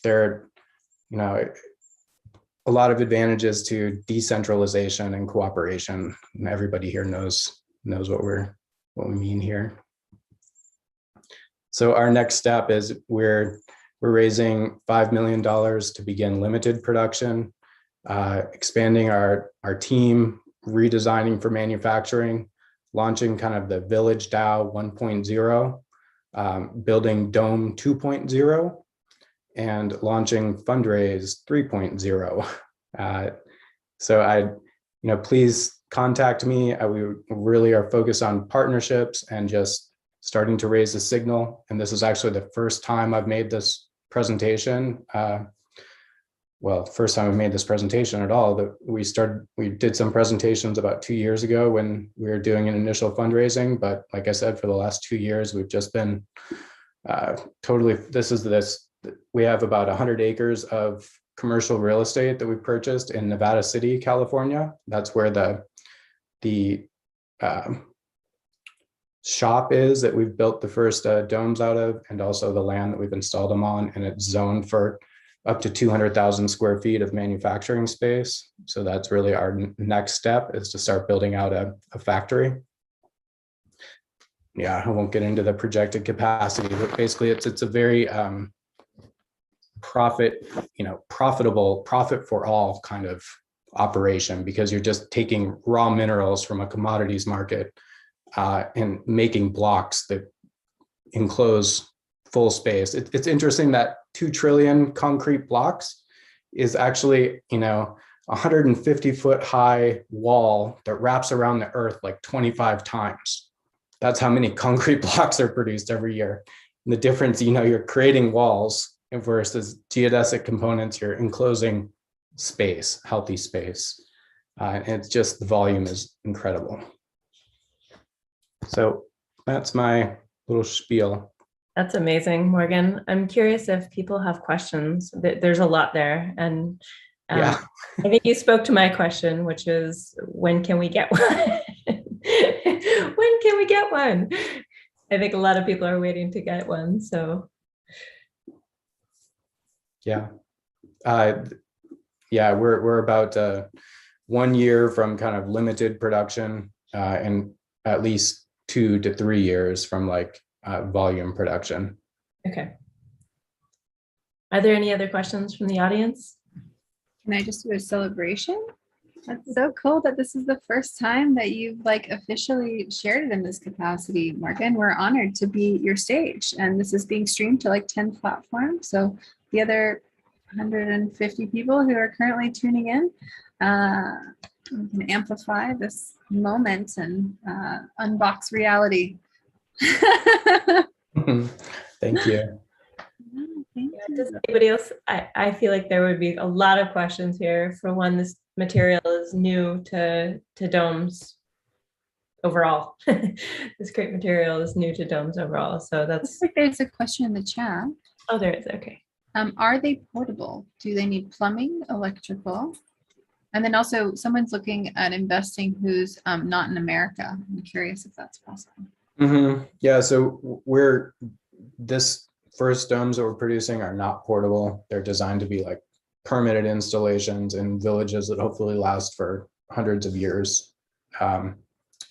There are, a lot of advantages to decentralization and cooperation, and everybody here knows what we mean here. So our next step is we're raising $5 million to begin limited production, expanding our team, redesigning for manufacturing, launching kind of the Village DAO 1.0, building Dome 2.0, and launching Fundraise 3.0. So please contact me. We really are focused on partnerships and just starting to raise the signal. And this is actually the first time I've made this presentation. First time I've made this presentation at all. We did some presentations about 2 years ago when we were doing an initial fundraising. But like I said, for the last 2 years, we've just been we have about 100 acres of commercial real estate that we purchased in Nevada City, California. That's where the shop is that we've built the first domes out of, and also the land that we've installed them on, and it's zoned for up to 200,000 square feet of manufacturing space. So that's really our next step, is to start building out a factory. Yeah, I won't get into the projected capacity, but basically it's a very profitable, profit for all kind of operation, because you're just taking raw minerals from a commodities market and making blocks that enclose full space. It's interesting that 2 trillion concrete blocks is actually, 150-foot high wall that wraps around the earth like 25 times. That's how many concrete blocks are produced every year. And the difference, you're creating walls versus geodesic components, you're enclosing space, healthy space. And it's just, the volume is incredible. So that's my little spiel. That's amazing, Morgan. I'm curious if people have questions. There's a lot there. And yeah. I think you spoke to my question, which is, when can we get one? When can we get one? I think a lot of people are waiting to get one. So yeah. We're about 1 year from kind of limited production, and at least 2 to 3 years from volume production. Okay. Are there any other questions from the audience? Can I just do a celebration? That's so cool that this is the first time that you've officially shared it in this capacity, Morgan. We're honored to be your stage, and this is being streamed to 10 platforms. So the other 150 people who are currently tuning in, we can amplify this moment and unbox reality. Thank you. Does anybody else? I feel like there would be a lot of questions here. For one, this material is new to domes overall. This great material is new to domes overall. So that's. I think there's a question in the chat. Oh, there is. Okay. Are they portable? Do they need plumbing, electrical? And then also, someone's looking at investing who's not in America. I'm curious if that's possible. Mm-hmm. Yeah, so this first domes that we're producing are not portable. They're designed to be permanent installations in villages that hopefully last for hundreds of years.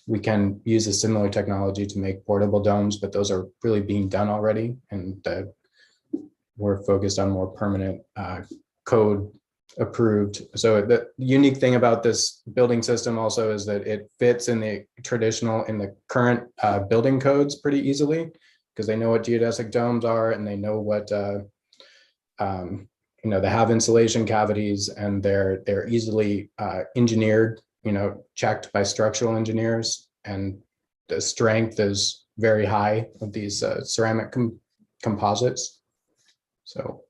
We can use a similar technology to make portable domes, but those are really being done already. And we're focused on more permanent code approved. So the unique thing about this building system also is that it fits in the current building codes pretty easily, because they know what geodesic domes are, and they know what they have insulation cavities, and they're easily engineered checked by structural engineers, and the strength is very high of these ceramic composites. So.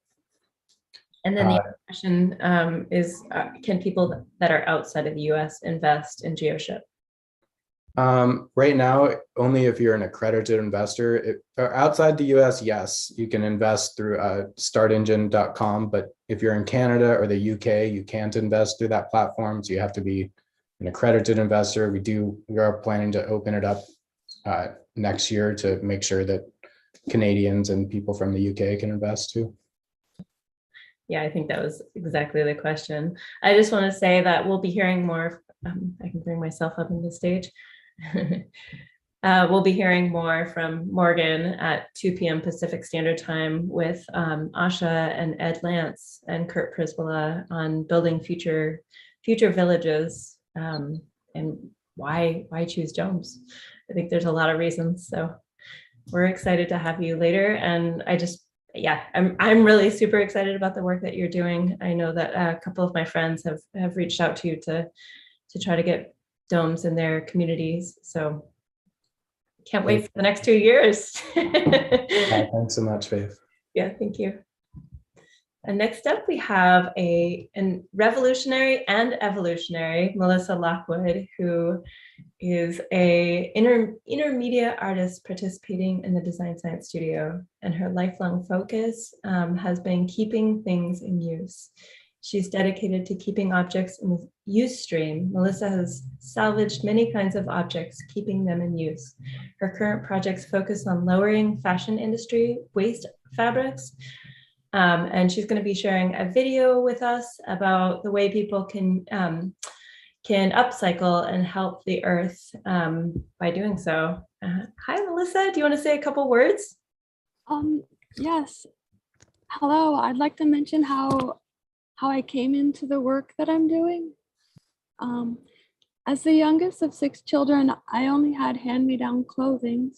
And then the other question is, can people that are outside of the US invest in GeoShip? Right now, only if you're an accredited investor. Outside the US, yes, you can invest through startengine.com, but if you're in Canada or the UK, you can't invest through that platform. So you have to be an accredited investor. We are planning to open it up next year to make sure that Canadians and people from the UK can invest too. Yeah, I think that was exactly the question. I just want to say that we'll be hearing more. I can bring myself up on the stage. We'll be hearing more from Morgan at 2 p.m. Pacific Standard Time with Asha and Ed Lance and Kurt Prisbilla on building future villages and why choose domes. I think there's a lot of reasons. So we're excited to have you later. And I'm really super excited about the work that you're doing. I know that a couple of my friends have reached out to you to try to get domes in their communities. So can't wait for the next 2 years. Thanks so much, Faith. Yeah, thank you. And next up, we have a revolutionary and evolutionary, Melissa Lockwood, who is a intermediate artist participating in the Design Science Studio, and her lifelong focus has been keeping things in use. She's dedicated to keeping objects in the use stream. Melissa has salvaged many kinds of objects, keeping them in use. Her current projects focus on lowering fashion industry waste fabrics. And she's going to be sharing a video with us about the way people can upcycle and help the earth by doing so. Hi, Melissa. Do you want to say a couple words? Yes. Hello. I'd like to mention how I came into the work that I'm doing. As the youngest of 6 children, I only had hand-me-down clothing.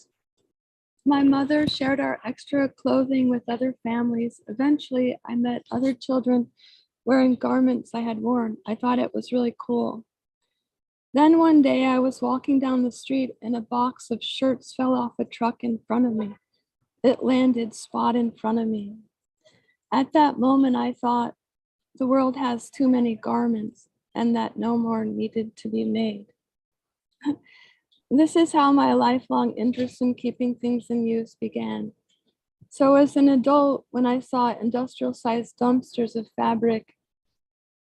My mother shared our extra clothing with other families. Eventually, I met other children wearing garments I had worn. I thought it was really cool. Then one day I was walking down the street and a box of shirts fell off a truck in front of me. It landed spot in front of me. At that moment, I thought, the world has too many garments and that no more needed to be made. This is how my lifelong interest in keeping things in use began. So as an adult, when I saw industrial-sized dumpsters of fabric,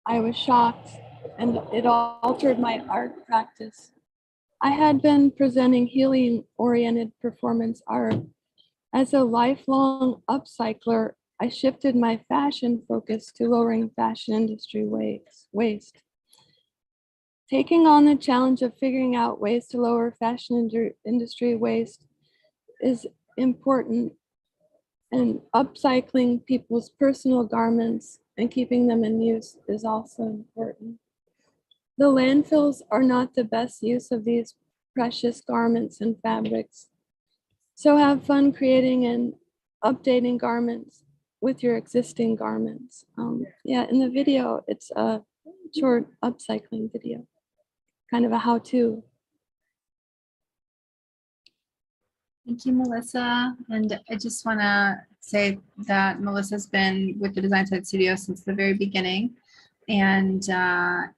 I was shocked, and it altered my art practice. I had been presenting healing-oriented performance art. As a lifelong upcycler, I shifted my fashion focus to lowering fashion industry waste. Taking on the challenge of figuring out ways to lower fashion industry waste is important, and upcycling people's personal garments and keeping them in use is also important. The landfills are not the best use of these precious garments and fabrics. So have fun creating and updating garments with your existing garments. In the video, it's a short upcycling video, kind of a how-to. Thank you, Melissa. And I just want to say that Melissa's been with the Design Science Studio since the very beginning, and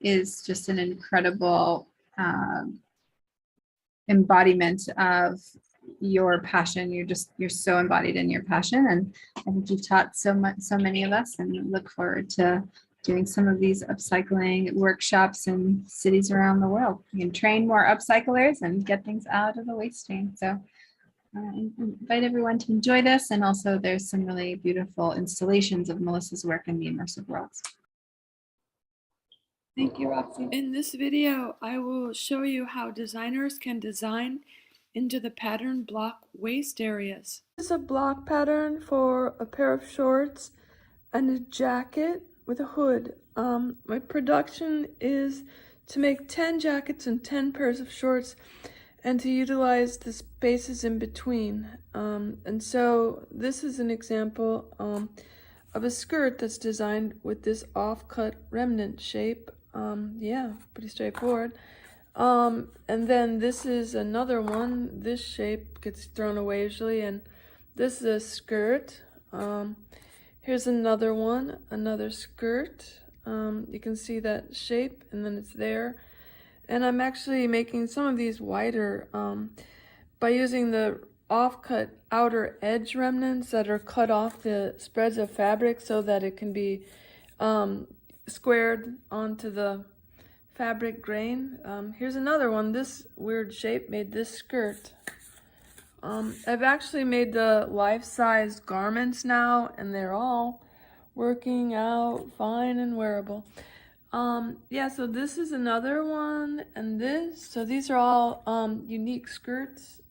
is just an incredible embodiment of your passion. You're so embodied in your passion, and I think you've taught so many of us, and look forward to doing some of these upcycling workshops in cities around the world. You can train more upcyclers and get things out of the waste stream. So I invite everyone to enjoy this, and also there's some really beautiful installations of Melissa's work in the immersive worlds. Thank you, Roxy. In this video, I will show you how designers can design into the pattern block waste areas. This is a block pattern for a pair of shorts and a jacket with a hood. My production is to make 10 jackets and 10 pairs of shorts and to utilize the spaces in between. And so this is an example of a skirt that's designed with this off-cut remnant shape. Yeah, pretty straightforward. And then this is another one. This shape gets thrown away usually, and this is a skirt. Here's another one, another skirt. You can see that shape, and then it's there. And I'm actually making some of these wider by using the offcut outer edge remnants that are cut off the spreads of fabric so that it can be squared onto the fabric grain. Here's another one. This weird shape made this skirt. I've actually made the life-size garments now, and they're all working out fine and wearable. Yeah, so this is another one, and this. So these are all unique skirts.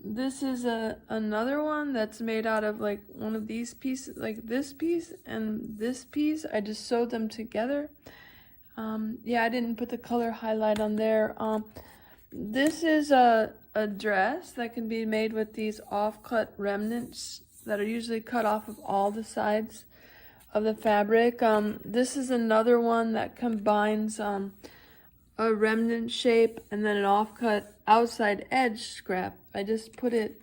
This is another one that's made out of like one of these pieces, like this piece and this piece. I just sewed them together. Yeah, I didn't put the color highlight on there. This is a dress that can be made with these off-cut remnants that are usually cut off of all the sides of the fabric. This is another one that combines a remnant shape and then an off-cut outside edge scrap. I just put it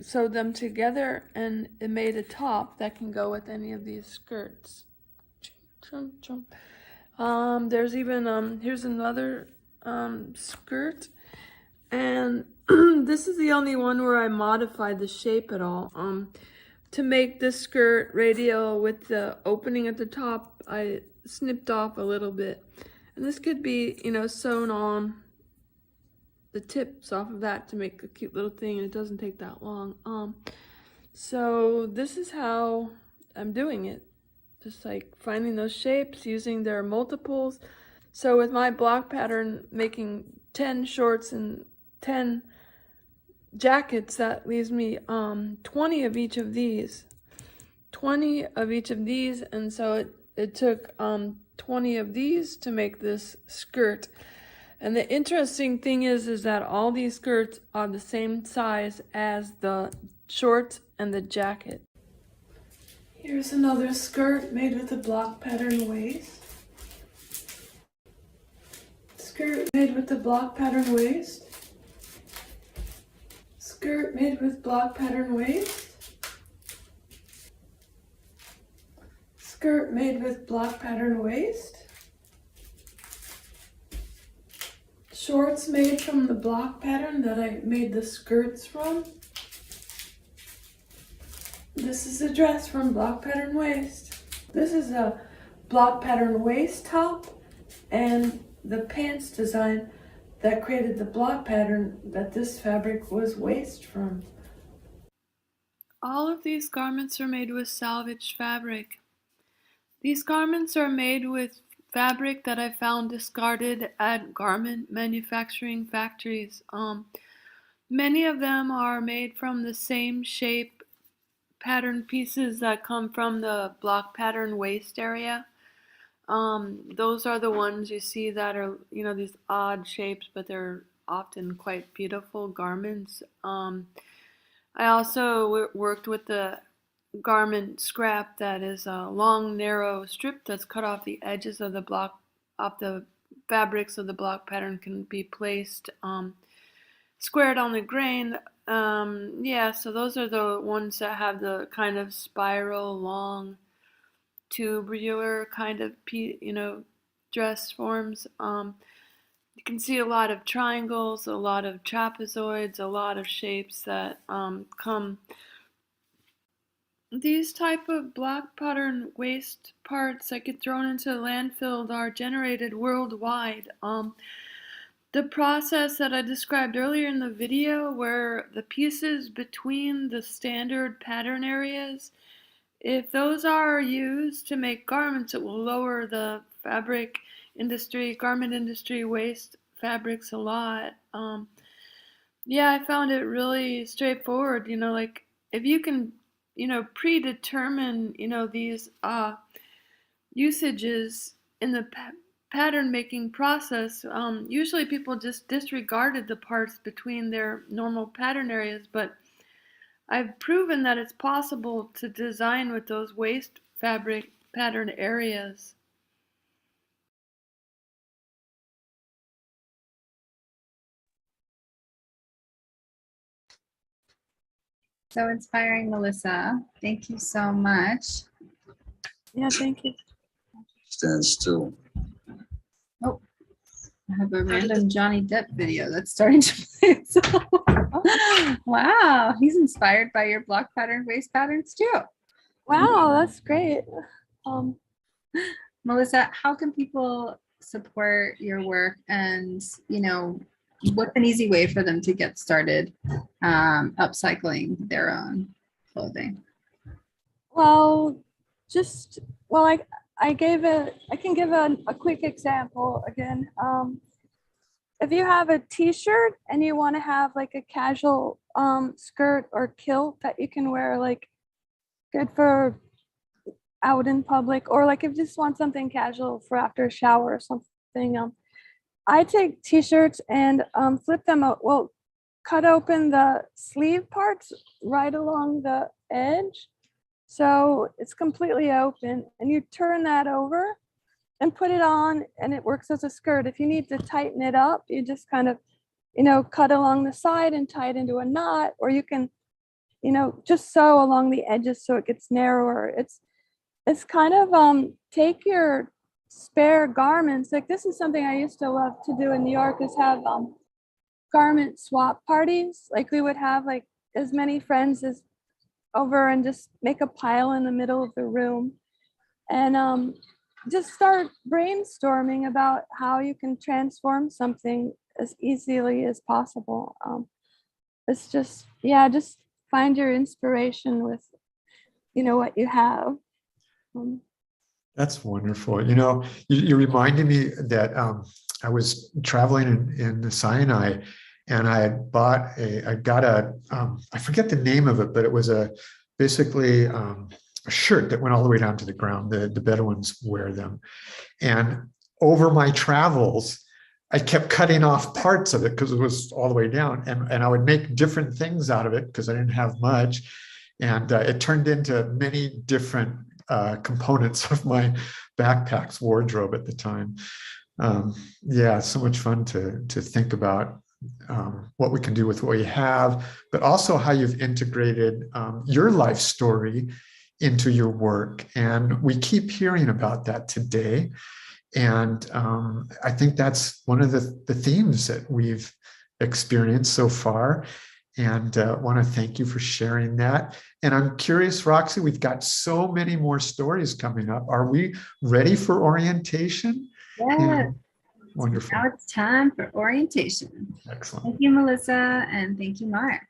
sewed them together, and it made a top that can go with any of these skirts. There's even here's another skirt, and this is the only one where I modified the shape at all. To make this skirt radial with the opening at the top, I snipped off a little bit, and this could be, sewn on the tips off of that to make a cute little thing, and it doesn't take that long. So this is how I'm doing it. Just like finding those shapes, using their multiples. So with my block pattern, making 10 shorts and 10 jackets, that leaves me 20 of each of these. 20 of each of these, and so it took 20 of these to make this skirt. And the interesting thing is that all these skirts are the same size as the shorts and the jacket. Here's another skirt made with a block pattern waist. Skirt made with the block pattern waist. Skirt made with block pattern waist. Skirt made with block pattern waist. Shorts made from the block pattern that I made the skirts from. This is a dress from block pattern waist. This is a block pattern waist top and the pants design that created the block pattern that this fabric was waist from. All of these garments are made with salvaged fabric. These garments are made with fabric that I found discarded at garment manufacturing factories. Many of them are made from the same shape pattern pieces that come from the block pattern waist area. Those are the ones you see that are, these odd shapes, but they're often quite beautiful garments. I also worked with the garment scrap that is a long, narrow strip that's cut off the edges of the block, off the fabric, so the block pattern can be placed squared on the grain. Yeah, so those are the ones that have the kind of spiral, long, tubular kind of, dress forms. You can see a lot of triangles, a lot of trapezoids, a lot of shapes that come. These type of block pattern waste parts that get thrown into the landfill are generated worldwide. The process that I described earlier in the video, where the pieces between the standard pattern areas, if those are used to make garments, it will lower the garment industry waste fabrics a lot. Yeah, I found it really straightforward. Like if you can, predetermine, these usages in the pattern making process. Usually people just disregarded the parts between their normal pattern areas, but I've proven that it's possible to design with those waste fabric pattern areas. So inspiring, Melissa. Thank you so much. Yeah, thank you. Stand still. Oh, I have a random Johnny Depp video that's starting to play. So, wow, he's inspired by your block pattern waist patterns too. Wow, that's great. Melissa, how can people support your work, and what's an easy way for them to get started upcycling their own clothing? Well, I can give a quick example again. If you have a t-shirt and you want to have like a casual skirt or kilt that you can wear, like good for out in public, or like if you just want something casual for after a shower or something, I take t-shirts and flip them out. Well, cut open the sleeve parts right along the edge, so it's completely open, and you turn that over and put it on, and it works as a skirt. If you need to tighten it up, you just kind of, cut along the side and tie it into a knot, or you can, just sew along the edges so it gets narrower. It's kind of take your spare garments. Like, this is something I used to love to do in New York, is have garment swap parties. Like, we would have like as many friends as over and just make a pile in the middle of the room, and just start brainstorming about how you can transform something as easily as possible. It's just, yeah, just find your inspiration with, what you have. That's wonderful. You reminded me that I was traveling in the Sinai, and I had got I forget the name of it, but it was basically a shirt that went all the way down to the ground. The Bedouins wear them. And over my travels, I kept cutting off parts of it because it was all the way down. And I would make different things out of it because I didn't have much. And it turned into many different components of my backpack's wardrobe at the time. Yeah, so much fun to think about what we can do with what we have, but also how you've integrated your life story into your work. And we keep hearing about that today. And I think that's one of the themes that we've experienced so far. And want to thank you for sharing that. And I'm curious, Roxy, we've got so many more stories coming up. Are we ready for orientation? Yeah. Wonderful. Now it's time for orientation. Excellent. Thank you, Melissa, and thank you, Mark.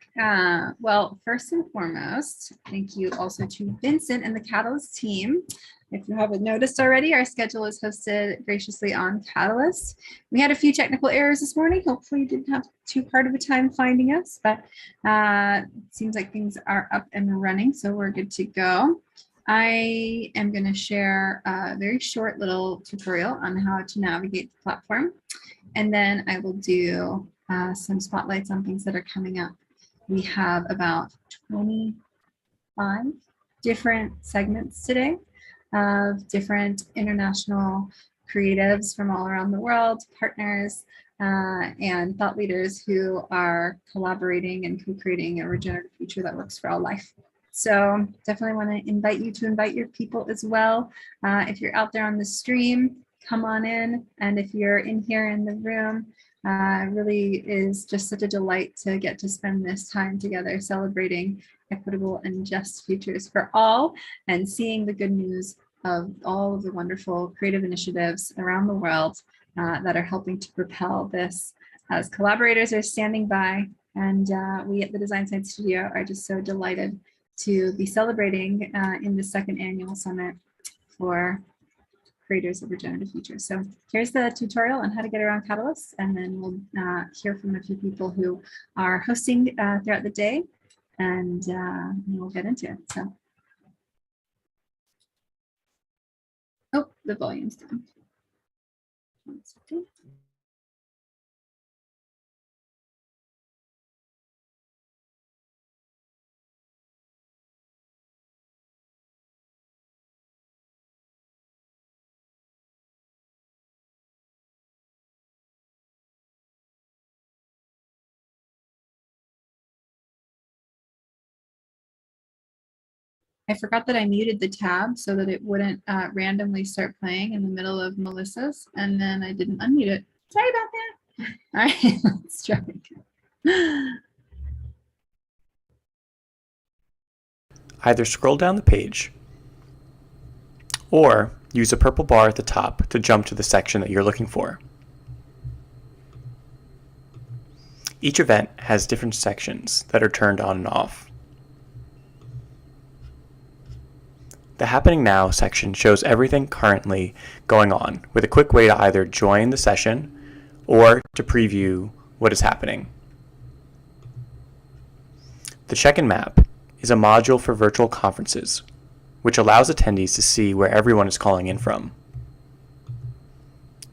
Well, first and foremost, thank you also to Vincent and the Catalyst team. If you haven't noticed already, our schedule is hosted graciously on Catalyst. We had a few technical errors this morning. Hopefully you didn't have too hard of a time finding us, but it seems like things are up and running, so we're good to go. I am going to share a very short little tutorial on how to navigate the platform, and then I will do some spotlights on things that are coming up. We have about 25 different segments today of different international creatives from all around the world, partners, and thought leaders who are collaborating and co-creating a regenerative future that works for all life. So definitely want to invite you to invite your people as well. If you're out there on the stream, come on in. And if you're in here in the room, really is just such a delight to get to spend this time together celebrating equitable and just futures for all, and seeing the good news of all of the wonderful creative initiatives around the world that are helping to propel this, as collaborators are standing by. And we at the Design Science Studio are just so delighted to be celebrating in the second annual summit for creators of regenerative futures. So here's the tutorial on how to get around Catalyst, and then we'll hear from a few people who are hosting throughout the day, and we'll get into it. So, oh, the volume's down. 1 second. I forgot that I muted the tab so that it wouldn't randomly start playing in the middle of Melissa's, and then I didn't unmute it. Sorry about that. All right, let's try again. Either scroll down the page or use the purple bar at the top to jump to the section that you're looking for. Each event has different sections that are turned on and off. The Happening Now section shows everything currently going on with a quick way to either join the session or to preview what is happening. The Check-in Map is a module for virtual conferences, which allows attendees to see where everyone is calling in from.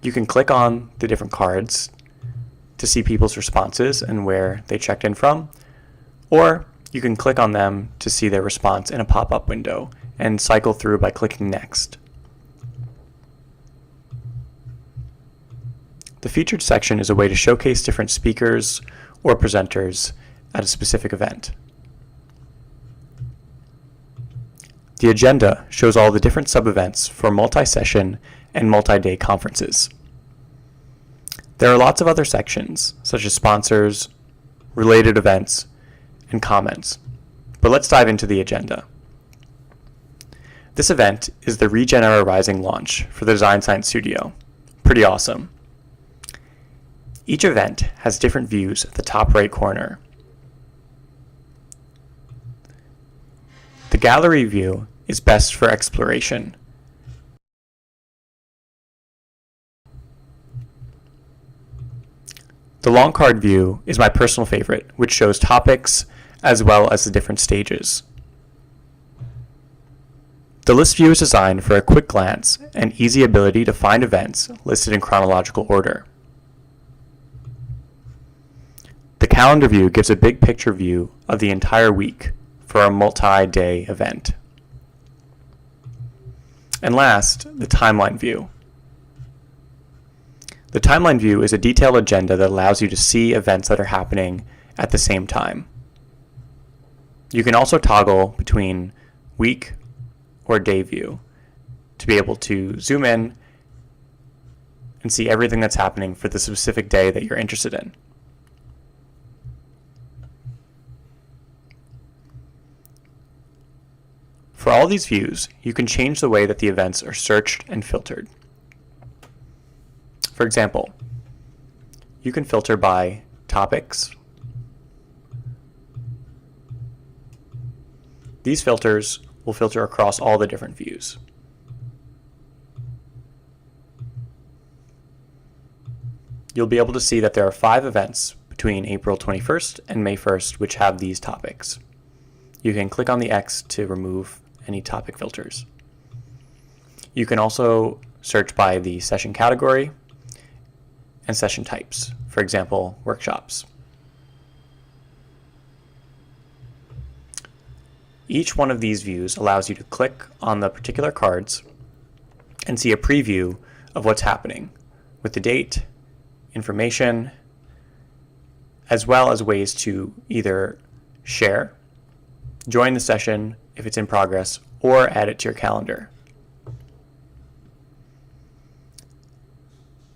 You can click on the different cards to see people's responses and where they checked in from, or you can click on them to see their response in a pop-up window and cycle through by clicking Next. The Featured section is a way to showcase different speakers or presenters at a specific event. The Agenda shows all the different sub-events for multi-session and multi-day conferences. There are lots of other sections, such as sponsors, related events, and comments, but let's dive into the agenda. This event is the Regenaissance launch for the Design Science Studio. Pretty awesome. Each event has different views at the top right corner. The gallery view is best for exploration. The long card view is my personal favorite, which shows topics as well as the different stages. The list view is designed for a quick glance and easy ability to find events listed in chronological order. The calendar view gives a big picture view of the entire week for a multi-day event. And last, the timeline view. The timeline view is a detailed agenda that allows you to see events that are happening at the same time. You can also toggle between week or day view to be able to zoom in and see everything that's happening for the specific day that you're interested in. For all these views, you can change the way that the events are searched and filtered. For example, you can filter by topics. These filters will filter across all the different views. You'll be able to see that there are 5 events between April 21st and May 1st which have these topics. You can click on the X to remove any topic filters. You can also search by the session category and session types, for example, workshops. Each one of these views allows you to click on the particular cards and see a preview of what's happening with the date, information, as well as ways to either share, join the session if it's in progress, or add it to your calendar.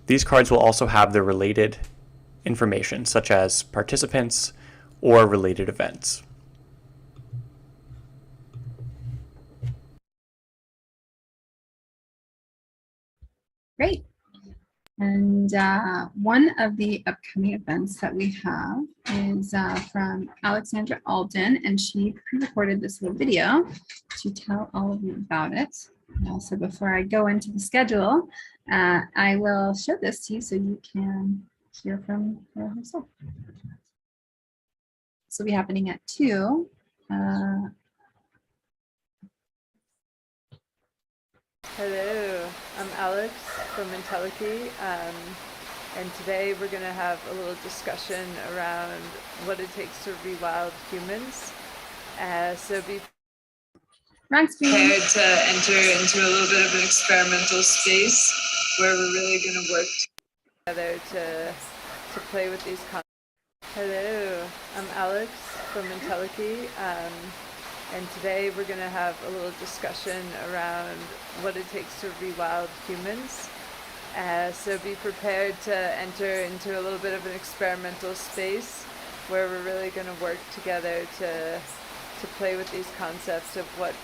These cards will also have the related information, such as participants or related events. Great. And one of the upcoming events that we have is from Alexandra Alden, and she pre-recorded this little video to tell all of you about it. So before I go into the schedule, I will show this to you so you can hear from her herself. This will be happening at 2. Hello, I'm Alex from Entelechy, and today we're going to have a little discussion around what it takes to rewild humans. So be prepared to enter into a little bit of an experimental space where we're really going to work together to play with these concepts. Hello, I'm Alex from Entelechy, And today we're going to have a little discussion around what it takes to rewild humans. So be prepared to enter into a little bit of an experimental space where we're really going to work together to play with these concepts of what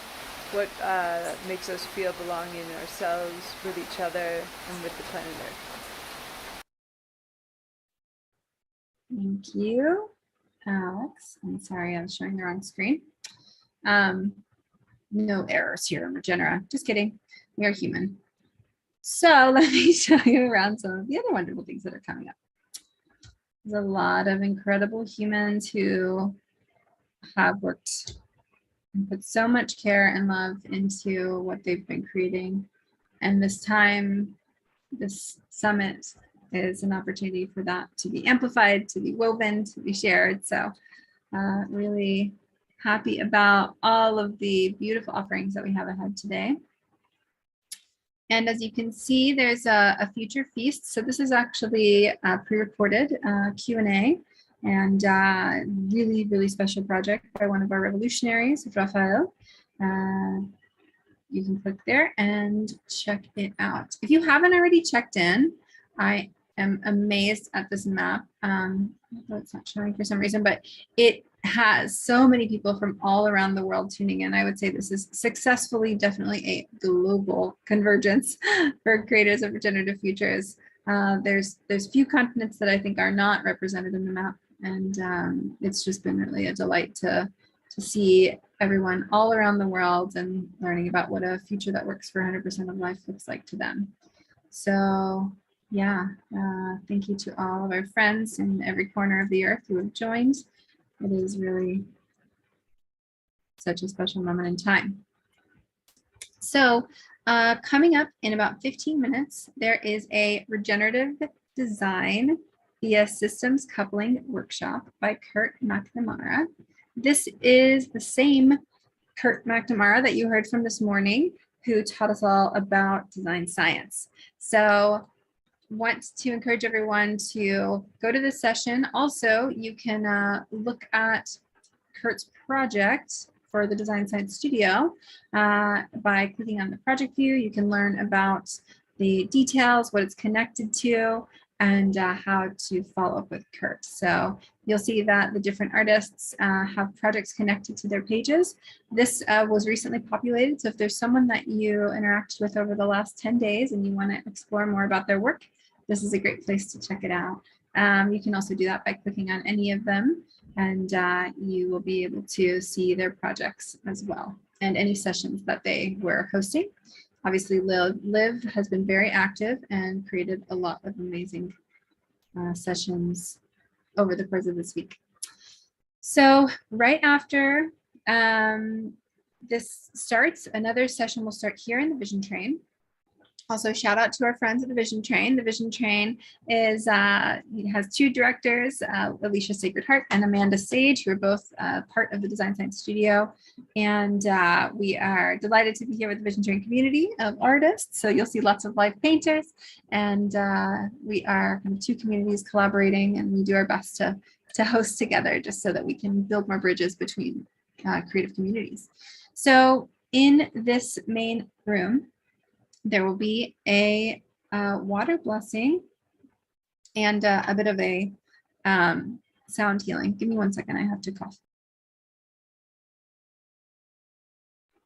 makes us feel belonging in ourselves, with each other, and with the planet Earth. Thank you, Alex. I'm sorry, I was showing the wrong screen. No errors here in Regenera. Just kidding. We are human. So let me show you around some of the other wonderful things that are coming up. There's a lot of incredible humans who have worked and put so much care and love into what they've been creating. And this time, this summit is an opportunity for that to be amplified, to be woven, to be shared. So really happy about all of the beautiful offerings that we have ahead today. And as you can see, there's a future feast. So this is actually a pre-recorded Q&A and really, really special project by one of our revolutionaries, Rafael. You can click there and check it out. If you haven't already checked in, I am amazed at this map. It's not showing for some reason, but it has so many people from all around the world tuning in. I would say this is successfully, definitely a global convergence for creators of regenerative futures. There's few continents that I think are not represented in the map, and it's just been really a delight to see everyone all around the world and learning about what a future that works for 100% of life looks like to them. So yeah, thank you to all of our friends in every corner of the earth who have joined. It is really such a special moment in time. So coming up in about 15 minutes, there is a regenerative design via systems coupling workshop by Kurt McNamara. This is the same Kurt McNamara that you heard from this morning, who taught us all about design science. So want to encourage everyone to go to this session. Also, you can look at Kurt's project for the Design Science Studio by clicking on the project view. You can learn about the details, what it's connected to, and how to follow up with Kurt. So you'll see that the different artists have projects connected to their pages. This was recently populated, so if there's someone that you interacted with over the last 10 days and you want to explore more about their work, this is a great place to check it out. You can also do that by clicking on any of them, and you will be able to see their projects as well and any sessions that they were hosting. Obviously, Liv has been very active and created a lot of amazing sessions over the course of this week. So right after this starts, another session will start here in the Vision Train. Also, shout out to our friends at the Vision Train. The Vision Train is it has two directors, Alicia Sacred Heart and Amanda Sage, who are both part of the Design Science Studio. And we are delighted to be here with the Vision Train community of artists. So you'll see lots of live painters, and we are kind of two communities collaborating, and we do our best to host together just so that we can build more bridges between creative communities. So in this main room, there will be a water blessing and a bit of a sound healing. Give me 1 second, I have to cough.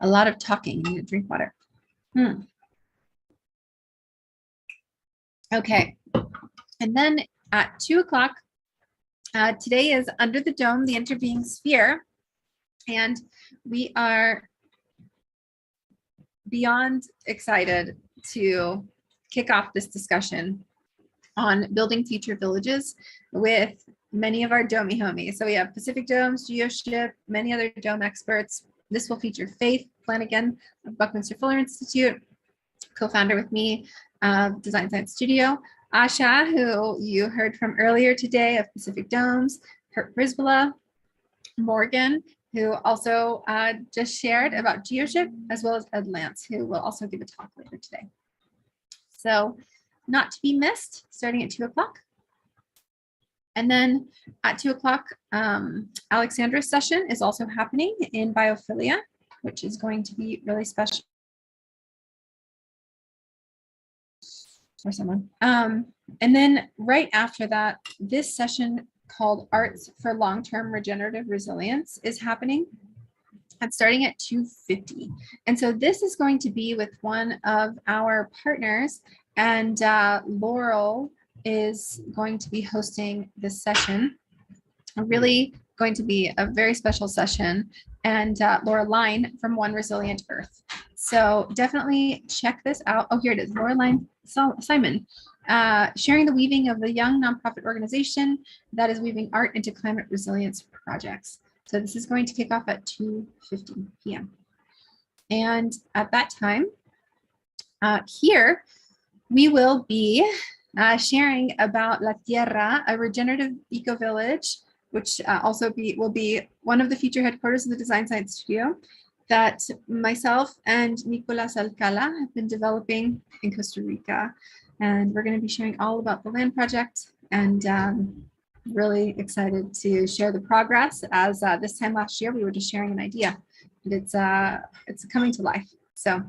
A lot of talking, you need to drink water. Okay, and then at 2 o'clock, today is Under the Dome, the Interbeing Sphere, and we are beyond excited to kick off this discussion on building future villages with many of our Domey homies. So we have Pacific Domes, GeoShip, many other dome experts. This will feature Faith Flanagan of Buckminster Fuller Institute, co-founder with me of Design Science Studio, Asha, who you heard from earlier today of Pacific Domes, Kurt Brisbala, Morgan, who also just shared about GeoShip, as well as Ed Lance, who will also give a talk later today. So not to be missed, starting at 2 o'clock. And then at 2 o'clock, Alexandra's session is also happening in biophilia, which is going to be really special for someone. And then right after that, this session called Arts for Long-Term Regenerative Resilience is happening. And starting at 2:50. And so this is going to be with one of our partners, and Laurel is going to be hosting this session. Really going to be a very special session, and Laura Line from One Resilient Earth. So definitely check this out. Oh, here it is, Laura Line Simon, sharing the weaving of the young nonprofit organization that is weaving art into climate resilience projects. So this is going to kick off at 2:50 p.m. And at that time, here, we will be sharing about La Tierra, a regenerative eco-village, which will be one of the future headquarters of the Design Science Studio that myself and Nicolas Alcala have been developing in Costa Rica. And we're going to be sharing all about the land project, and really excited to share the progress, as this time last year we were just sharing an idea, and it's coming to life. So I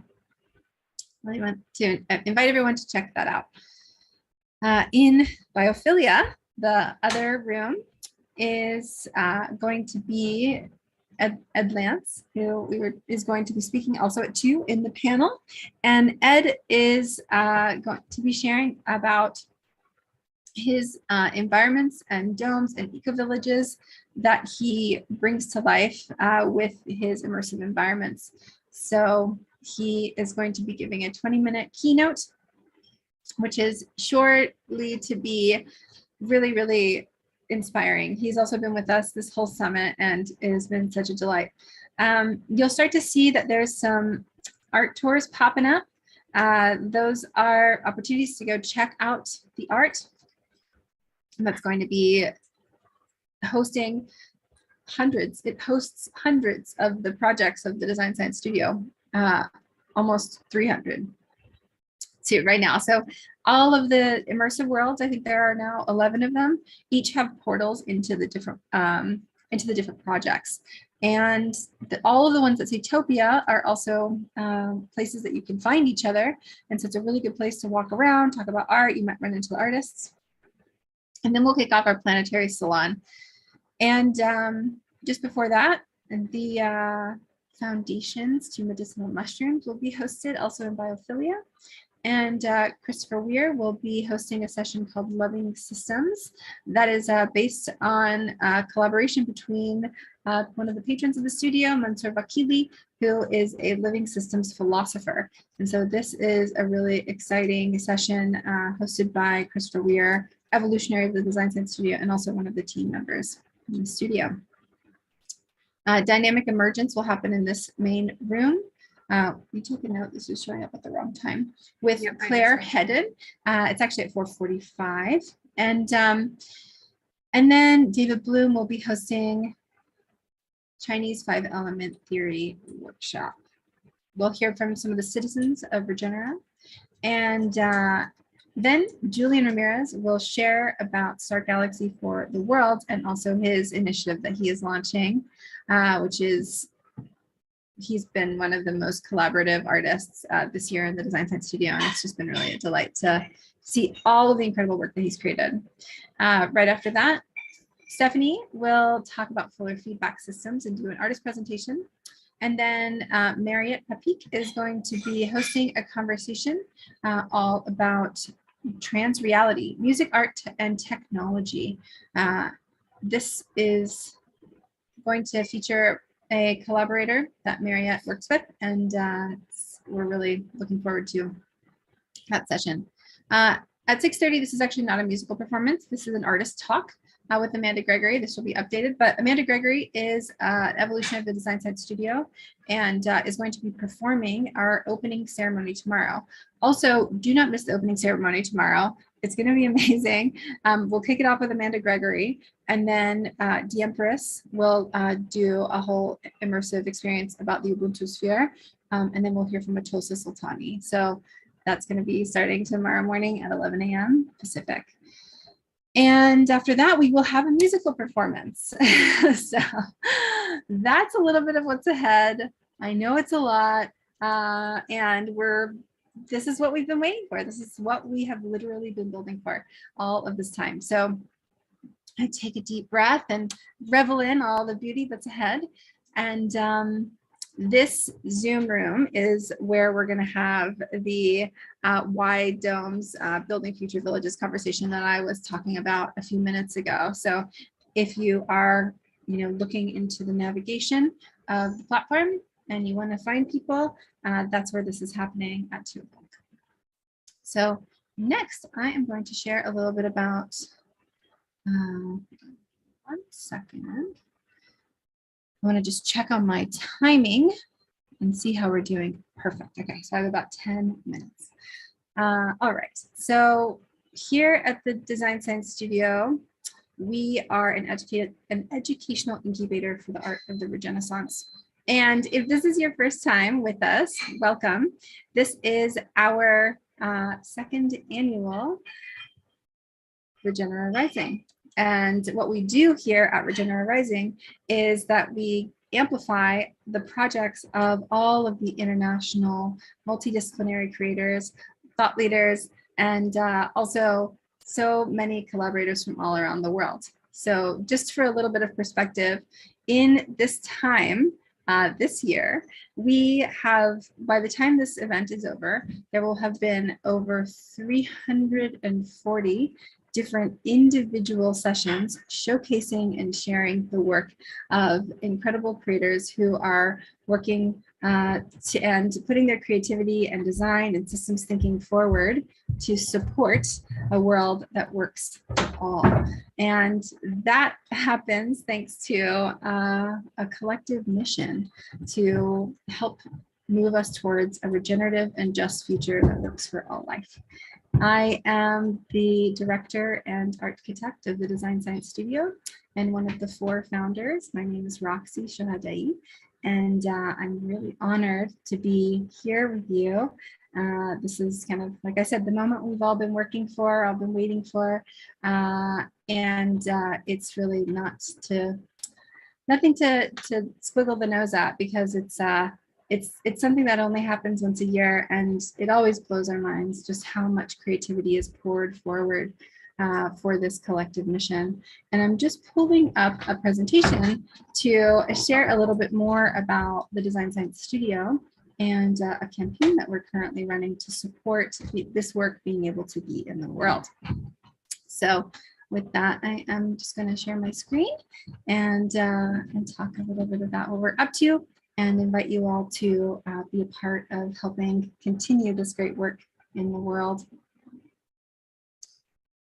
really want to invite everyone to check that out. In biophilia, the other room is going to be Ed Lance, who is going to be speaking also at 2 in the panel, and Ed is going to be sharing about his environments and domes and eco-villages that he brings to life with his immersive environments. So he is going to be giving a 20-minute keynote, which is shortly to be really, really inspiring. He's also been with us this whole summit, and it has been such a delight. You'll start to see that there's some art tours popping up. Those are opportunities to go check out the art. That's going to be hosting hundreds. It hosts hundreds of the projects of the Design Science Studio, almost 300 right now. So all of the immersive worlds, I think there are now 11 of them, each have portals into the different projects. And all of the ones that say Topia are also places that you can find each other. And so it's a really good place to walk around, talk about art. You might run into the artists. And then we'll kick off our planetary salon. And just before that, the foundations to medicinal mushrooms will be hosted also in biophilia. And Christopher Weir will be hosting a session called Loving Systems that is based on collaboration between one of the patrons of the studio, Mansour Vakili, who is a living systems philosopher. And so this is a really exciting session hosted by Christopher Weir, Evolutionary of the Design Science Studio, and also one of the team members in the studio. Dynamic emergence will happen in this main room. We took a note, this is showing up at the wrong time, with Claire Headed. It's actually at 4:45. And then David Bloom will be hosting Chinese 5-element theory workshop. We'll hear from some of the citizens of Regenaissance. And then Julian Ramirez will share about Star Galaxy for the World, and also his initiative that he is launching, which is, he's been one of the most collaborative artists this year in the Design Science Studio, and it's just been really a delight to see all of the incredible work that he's created. Right after that, Stephanie will talk about fuller feedback systems and do an artist presentation. And then Mariette Papik is going to be hosting a conversation all about trans reality, music, art, and technology. This is going to feature a collaborator that Mariette works with, and we're really looking forward to that session. At 6:30, this is actually not a musical performance. This is an artist talk with Amanda Gregory. This will be updated, but Amanda Gregory is Evolutionary of the Design Science Studio, and is going to be performing our opening ceremony tomorrow. Also, do not miss the opening ceremony tomorrow. It's going to be amazing. We'll kick it off with Amanda Gregory, and then the Empress will do a whole immersive experience about the Ubuntu sphere, and then we'll hear from Atosa Sultani. So that's going to be starting tomorrow morning at 11 a.m. Pacific. And after that, we will have a musical performance. So that's a little bit of what's ahead. I know it's a lot. And this is what we've been waiting for. This is what we have literally been building for all of this time. So I take a deep breath and revel in all the beauty that's ahead. And this Zoom room is where we're going to have the wide domes building future villages conversation that I was talking about a few minutes ago. So if you are, looking into the navigation of the platform and you want to find people, that's where this is happening at 2 o'clock. So next, I am going to share a little bit about, 1 second. I want to just check on my timing and see how we're doing. Perfect. Okay, so I have about 10 minutes. All right, so here at the Design Science Studio, we are an educational incubator for the art of the Regenaissance. And if this is your first time with us, welcome. This is our second annual Regenerative Rising. And what we do here at Regenerative Rising is that we amplify the projects of all of the international multidisciplinary creators, thought leaders, and also so many collaborators from all around the world. So just for a little bit of perspective, in this time, this year, we have, by the time this event is over, there will have been over 340 different individual sessions showcasing and sharing the work of incredible creators who are working and putting their creativity and design and systems thinking forward to support a world that works for all. And that happens thanks to a collective mission to help move us towards a regenerative and just future that works for all life. I am the director and architect of the Design Science Studio and one of the 4 founders. My name is Roxy Shohadai, and I'm really honored to be here with you. This is kind of, like I said, the moment we've all been working for, all been waiting for, and it's really nothing to squiggle the nose at, because it's something that only happens once a year, and it always blows our minds just how much creativity is poured forward for this collective mission. And I'm just pulling up a presentation to share a little bit more about the Design Science Studio and a campaign that we're currently running to support this work being able to be in the world. So with that, I am just going to share my screen and talk a little bit about what we're up to, and invite you all to be a part of helping continue this great work in the world.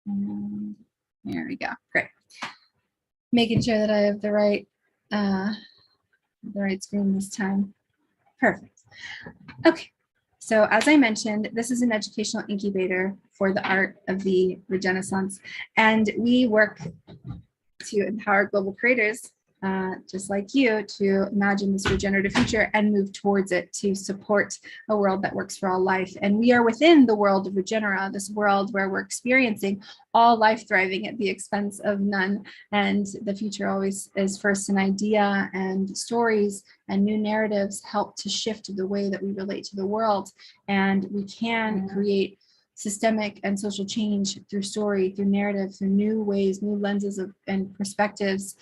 And there we go. Great. Making sure that I have the right screen this time. Perfect. Okay. So as I mentioned, this is an educational incubator for the art of the Regenaissance, and we work to empower global creators just like you to imagine this regenerative future and move towards it to support a world that works for all life. And we are within the world of Regenera, this world where we're experiencing all life thriving at the expense of none. And the future always is first an idea, and stories and new narratives help to shift the way that we relate to the world. And we can create systemic and social change through story, through narrative, through new ways, new lenses and perspectives.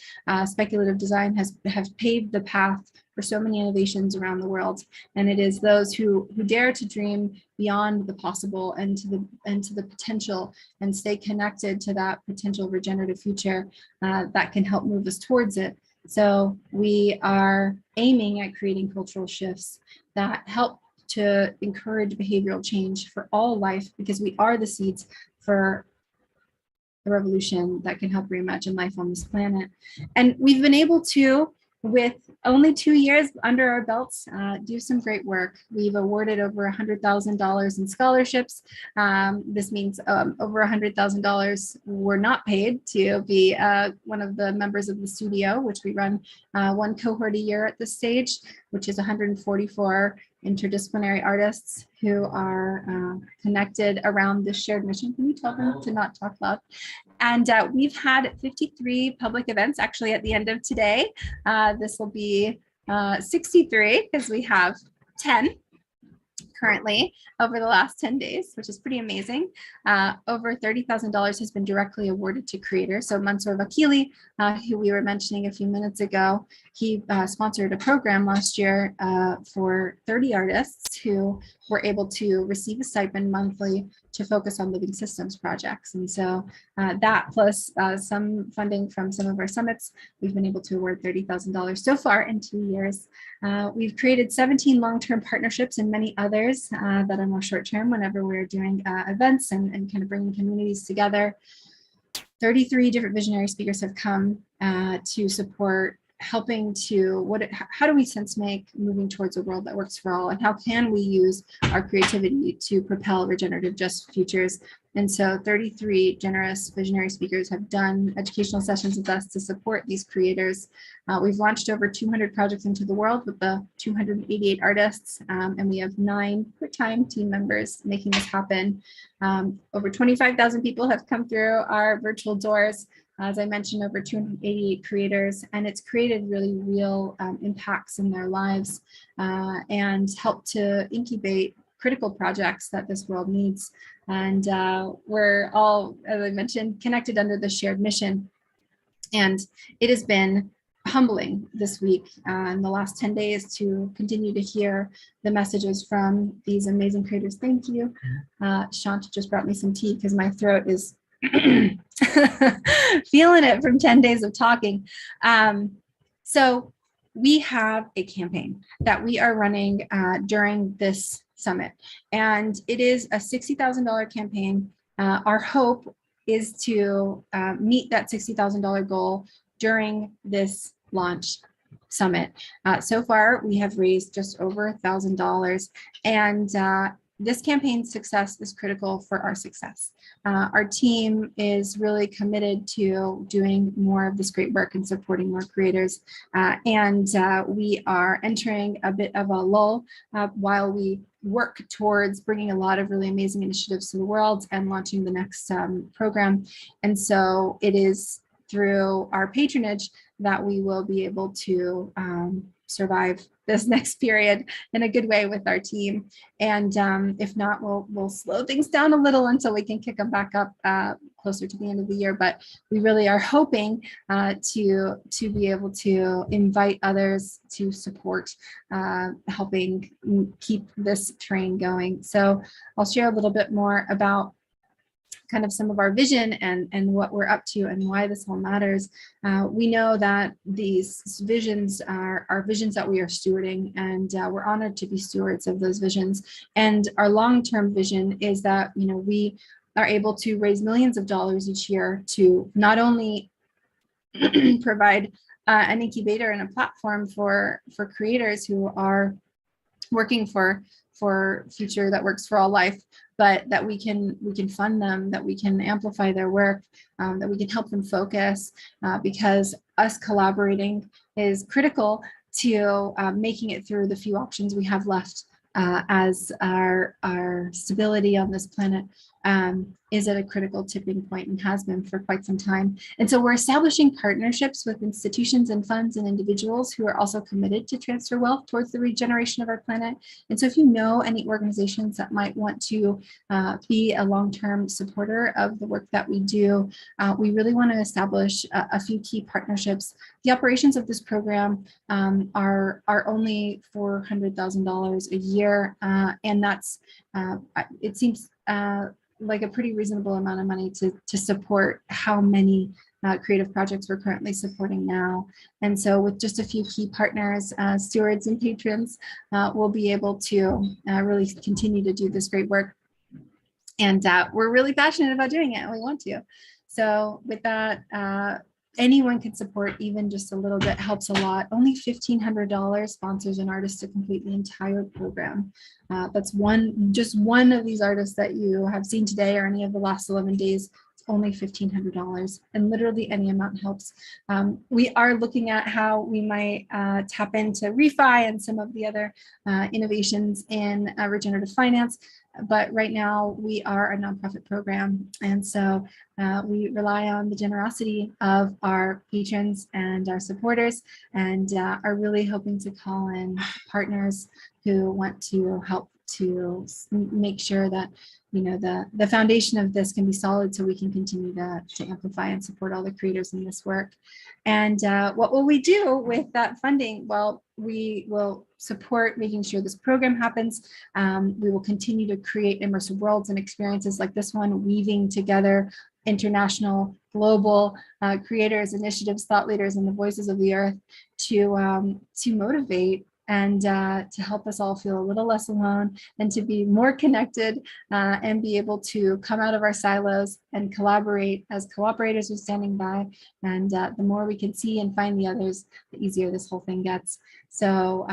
Speculative design have paved the path for so many innovations around the world, and it is those who dare to dream beyond the possible and to the potential, and stay connected to that potential regenerative future that can help move us towards it. So we are aiming at creating cultural shifts that help to encourage behavioral change for all life, because we are the seeds for a revolution that can help reimagine life on this planet. And we've been able to, with only 2 years under our belts, do some great work. We've awarded over $100,000 in scholarships. This means over $100,000 were not paid to be one of the members of the studio, which we run 1 cohort a year at this stage. which is 144 interdisciplinary artists who are connected around this shared mission. Can you tell them to not talk loud? And we've had 53 public events actually at the end of today. This will be 63 because we have 10 currently over the last 10 days, which is pretty amazing. Over $30,000 has been directly awarded to creators. So Mansour Vakili, who we were mentioning a few minutes ago, he sponsored a program last year for 30 artists who were able to receive a stipend monthly to focus on living systems projects. And so that plus some funding from some of our summits, we've been able to award $30,000 so far in 2 years. We've created 17 long-term partnerships and many others that are more short-term whenever we're doing events and kind of bringing communities together. 33 different visionary speakers have come to support helping to how do we sense make moving towards a world that works for all, and how can we use our creativity to propel regenerative just futures. And so 33 generous visionary speakers have done educational sessions with us to support these creators. We've launched over 200 projects into the world with the 288 artists, and we have 9 part-time team members making this happen. Over 25,000 people have come through our virtual doors. As I mentioned, over 288 creators, and it's created really real impacts in their lives and helped to incubate critical projects that this world needs. And we're all, as I mentioned, connected under the shared mission. And it has been humbling this week in the last 10 days to continue to hear the messages from these amazing creators. Thank you. Shant just brought me some tea because my throat is feeling it from 10 days of talking. So we have a campaign that we are running during this summit, and it is a $60,000 campaign. Our hope is to meet that $60,000 goal during this launch summit. So far, we have raised just over $1,000, and this campaign's success is critical for our success. Our team is really committed to doing more of this great work and supporting more creators. And we are entering a bit of a lull while we work towards bringing a lot of really amazing initiatives to the world and launching the next program. And so it is through our patronage that we will be able to survive this next period in a good way with our team. And if not, we'll slow things down a little until we can kick them back up closer to the end of the year. But we really are hoping to be able to invite others to support helping keep this train going. So I'll share a little bit more about kind of some of our vision and what we're up to and why this all matters. We know that these visions are visions that we are stewarding, and we're honored to be stewards of those visions. And our long-term vision is that, you know, we are able to raise millions of dollars each year to not only provide an incubator and a platform for creators who are working for future that works for all life, but that we can fund them, that we can amplify their work, that we can help them focus, because us collaborating is critical to making it through the few options we have left, as our stability on this planet is at a critical tipping point and has been for quite some time. And so we're establishing partnerships with institutions and funds and individuals who are also committed to transfer wealth towards the regeneration of our planet. And so if you know any organizations that might want to be a long-term supporter of the work that we do, we really want to establish a few key partnerships. The operations of this program are only $400,000 a year, and that's it seems like a pretty reasonable amount of money to support how many creative projects we're currently supporting now. And so with just a few key partners, stewards and patrons, we'll be able to really continue to do this great work. And we're really passionate about doing it, and we want to. So with that, anyone can support, even just a little bit helps a lot. Only $1,500 sponsors an artist to complete the entire program. That's just one of these artists that you have seen today or any of the last 11 days. only $1,500, and literally any amount helps. We are looking at how we might tap into refi and some of the other innovations in regenerative finance. But right now we are a nonprofit program. And so we rely on the generosity of our patrons and our supporters, and are really hoping to call in partners who want to help to make sure that, you know, the foundation of this can be solid, so we can continue to amplify and support all the creators in this work. And what will we do with that funding? Well, we will support making sure this program happens. We will continue to create immersive worlds and experiences like this one, weaving together international, global creators, initiatives, thought leaders, and the voices of the earth to motivate and to help us all feel a little less alone, and to be more connected and be able to come out of our silos and collaborate as cooperators who are standing by. And the more we can see and find the others, the easier this whole thing gets. So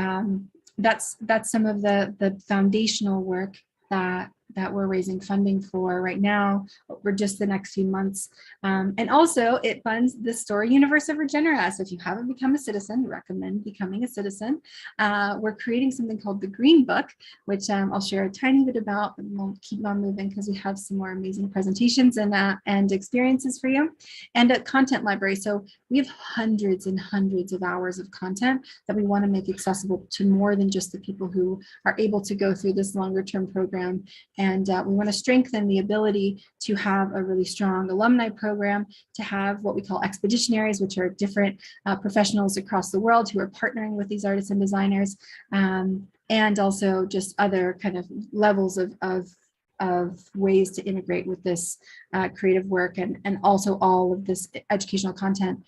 that's some of the foundational work that we're raising funding for right now for just the next few months. And also it funds the story universe of Regenaissance. So if you haven't become a citizen, recommend becoming a citizen. We're creating something called the Green Book, which I'll share a tiny bit about, but we'll keep on moving because we have some more amazing presentations and experiences for you. And a content library. So we have hundreds and hundreds of hours of content that we want to make accessible to more than just the people who are able to go through this longer term program. And we want to strengthen the ability to have a really strong alumni program, to have what we call expeditionaries, which are different professionals across the world who are partnering with these artists and designers, and also just other kind of levels of ways to integrate with this creative work, and also all of this educational content.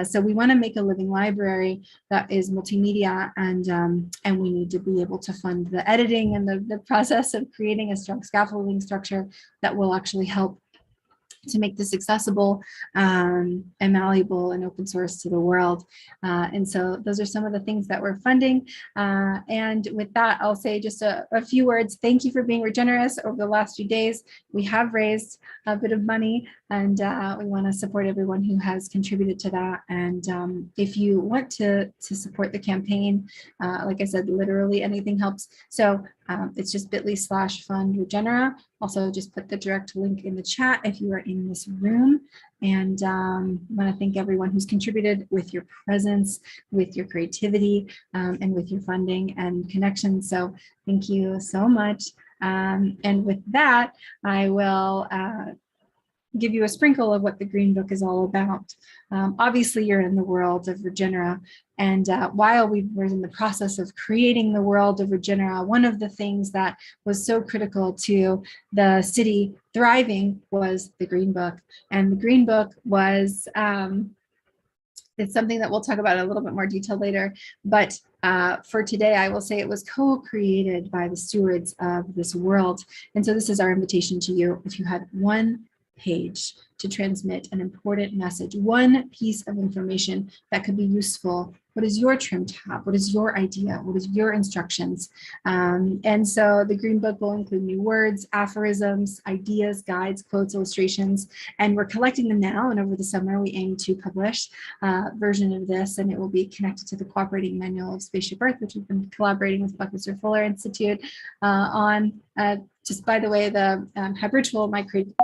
So we want to make a living library that is multimedia, and we need to be able to fund the editing and the process of creating a strong scaffolding structure that will actually help to make this accessible and malleable and open source to the world. And so those are some of the things that we're funding. And with that, I'll say just a few words. Thank you for being Regenerators over the last few days. We have raised a bit of money, and we want to support everyone who has contributed to that. And if you want to support the campaign, like I said, literally anything helps. So it's just bit.ly/fund Regenera. Also, just put the direct link in the chat if you are in this room. And I want to thank everyone who's contributed with your presence, with your creativity, and with your funding and connections. So thank you so much. And with that, I will give you a sprinkle of what the Green Book is all about. Obviously, you're in the world of Regenera. And while we were in the process of creating the world of Regenera, one of the things that was so critical to the city thriving was the Green Book. And the Green Book was, it's something that we'll talk about in a little bit more detail later. But for today, I will say it was co-created by the stewards of this world. And so this is our invitation to you. If you had one page to transmit an important message, one piece of information that could be useful, what is your trim tab? What is your idea? What is your instructions? And so the Green Book will include new words, aphorisms, ideas, guides, quotes, illustrations, and we're collecting them now. And over the summer, we aim to publish a version of this, and it will be connected to the Cooperating Manual of Spaceship Earth, which we've been collaborating with Buckminster Fuller Institute on. Just by the way, the Habitual, my creative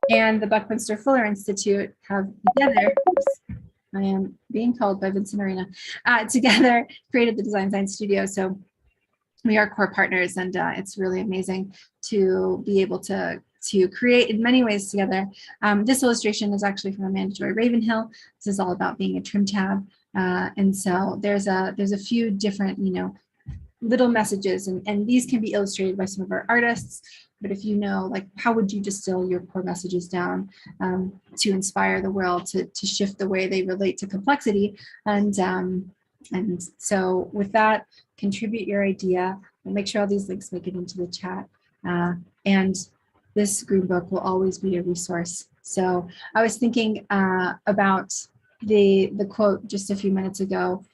and the Buckminster Fuller Institute have together, I am being called by Vincent Arena, together created the Design Science Studio. So we are core partners, and it's really amazing to be able to create in many ways together. This illustration is actually from Amanda Joy Ravenhill. This is all about being a trim tab. And so there's a few different, little messages, and these can be illustrated by some of our artists. But if you know, like, how would you distill your core messages down to inspire the world to shift the way they relate to complexity? And so with that, contribute your idea. We'll make sure all these links make it into the chat. And this Green Book will always be a resource. So I was thinking about the quote just a few minutes ago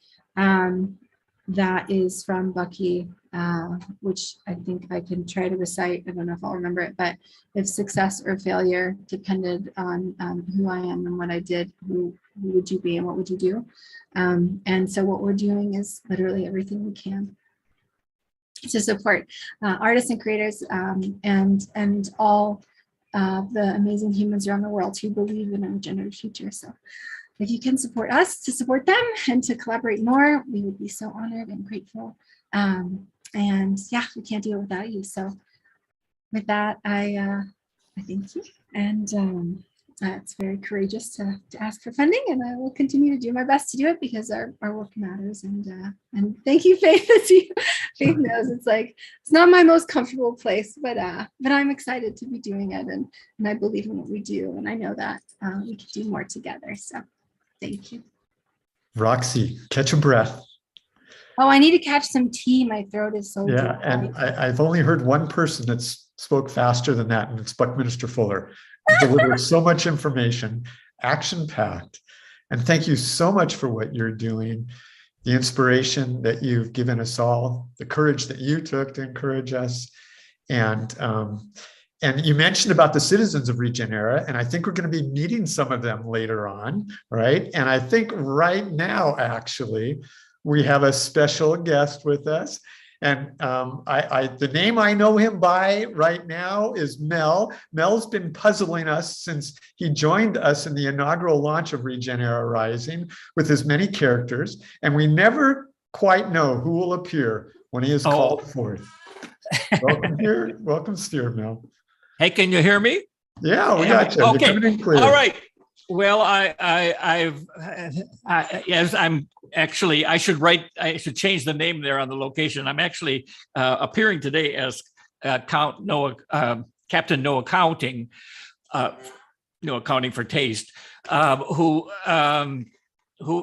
that is from Bucky. which I think I can try to recite. I don't know if I'll remember it, but if success or failure depended on who I am and what I did, who would you be and what would you do? And so what we're doing is literally everything we can to support artists and creators and all the amazing humans around the world who believe in a regenerative future. So if you can support us to support them and to collaborate more, we would be so honored and grateful. And yeah, we can't do it without you. So with that, I thank you. And it's very courageous to ask for funding, and I will continue to do my best to do it because our work matters. And thank you, Faith. As Faith knows, it's not my most comfortable place, but I'm excited to be doing it, and I believe in what we do, and I know that we can do more together. So thank you. Roxy, catch a breath. Oh, I need to catch some tea. My throat is so Yeah, dry. and I've only heard one person that spoke faster than that, and it's Buckminster Fuller. He delivers so much information, action-packed. And thank you so much for what you're doing, the inspiration that you've given us all, the courage that you took to encourage us. And you mentioned about the citizens of Regenera, and I think we're going to be meeting some of them later on, right? And I think right now, actually, we have a special guest with us. And the name I know him by right now is Mel. Mel's been puzzling us since he joined us in the inaugural launch of Regenera Rising with his many characters. And we never quite know who will appear when he is called forth. Welcome here. Welcome, Sphere, Mel. Hey, can you hear me? Yeah, we got you. Okay. You're coming in clear. All right. Well, yes, I'm actually, I should change the name there on the location. I'm actually appearing today as Captain No Accounting, No Accounting for Taste, who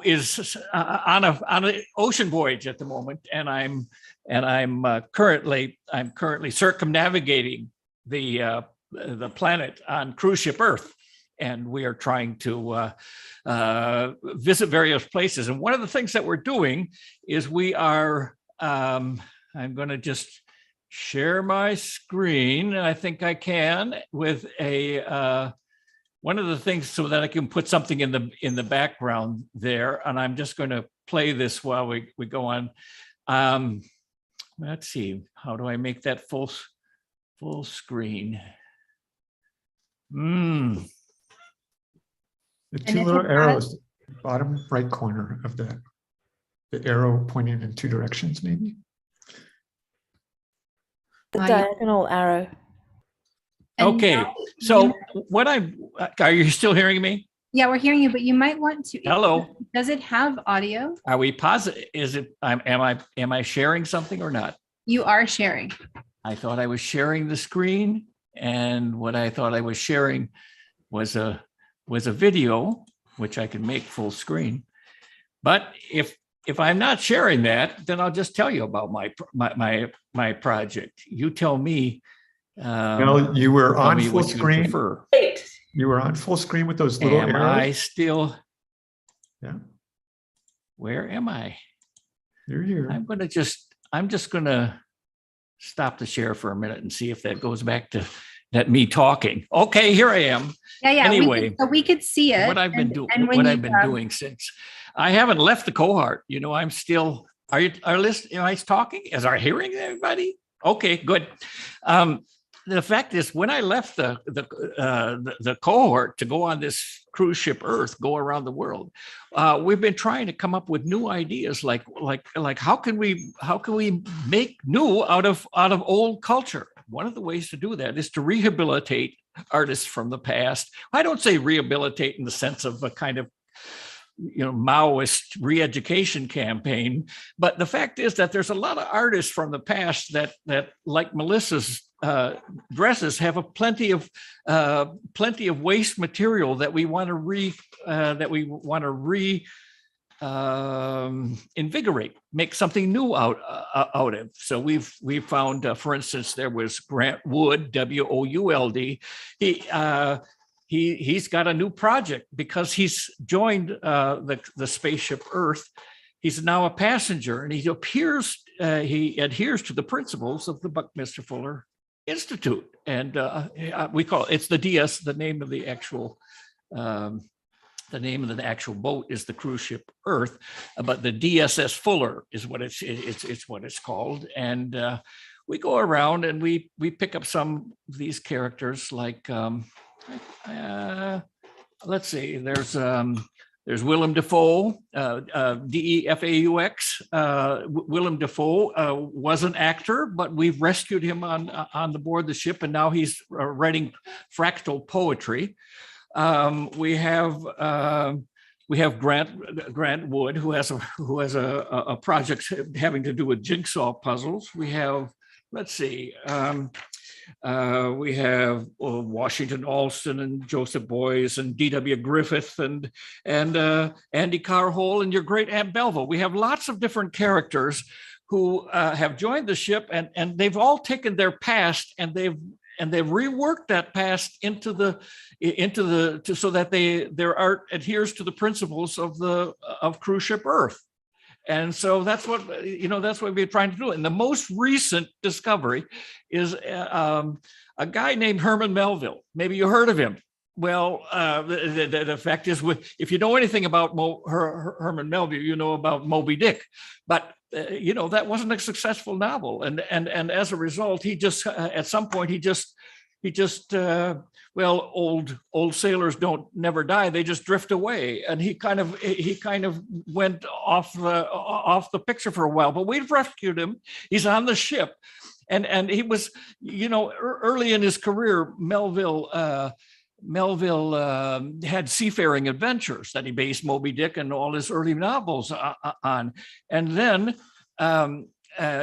is on an ocean voyage at the moment, and I'm currently circumnavigating the planet on cruise ship Earth. And we are trying to visit various places. And one of the things that we're doing is we are, I'm going to just share my screen. I think I can with one of the things so that I can put something in the background there. And I'm just going to play this while we go on. Let's see, how do I make that full screen? The two little arrows, bottom right corner of that, the arrow pointing in two directions, maybe. The diagonal arrow. Okay, so are you still hearing me? Yeah, we're hearing you, but you might want to. Hello. Does it have audio? Are we positive? Is it? Am I sharing something or not? You are sharing. I thought I was sharing the screen, and what I thought I was sharing was a video, which I can make full screen. But if I'm not sharing that, then I'll just tell you about my project. You tell me. Well, you were on full screen. You were on full screen with those little arrows. I still? Yeah. Where am I? You're here. I'm just gonna stop the share for a minute and see if that goes back to that me talking. Okay, here I am. Yeah. Anyway, we could see it. What I've been doing since I haven't left the cohort. You know, I'm still. Are I talking? Is our hearing everybody? Okay, good. The fact is, when I left the cohort to go on this cruise ship Earth, go around the world, we've been trying to come up with new ideas, like how can we make new out of old culture? One of the ways to do that is to rehabilitate artists from the past. I don't say rehabilitate in the sense of a kind of Maoist re-education campaign, but the fact is that there's a lot of artists from the past that like Melissa's dresses have a plenty of waste material that we want to invigorate, make something new out of. So we've found, for instance, there was Grant Wood, Would. He's got a new project because he's joined the spaceship Earth. he's now a passenger, and he adheres to the principles of the Buckminster Fuller Institute, and we call it's the DS. The name of the actual boat is the cruise ship Earth, but the DSS Fuller is what it's what it's called. And we go around and we pick up some of these characters, like let's see, there's Willem Dafoe, Defaux. Willem Dafoe was an actor, but we've rescued him on the board the ship, and now he's writing fractal poetry. We have Grant Wood, who has a project having to do with jigsaw puzzles. We have, let's see, we have Washington Alston and Joseph Boyce and D.W. Griffith and Andy Carhole and your great Aunt Belva. We have lots of different characters who have joined the ship, and they've all taken their past and they've reworked that past into the so that their art adheres to the principles of cruise ship Earth. And so that's what we're trying to do. And the most recent discovery is a guy named Herman Melville. Maybe you heard of him. Well, the fact is, if you know anything about Herman Melville, you know about Moby Dick. But that wasn't a successful novel, and as a result, he just at some point he just old sailors never die; they just drift away, and he kind of went off the picture for a while. But we've rescued him. He's on the ship, and he was early in his career, Melville had seafaring adventures that he based Moby Dick and all his early novels on. And then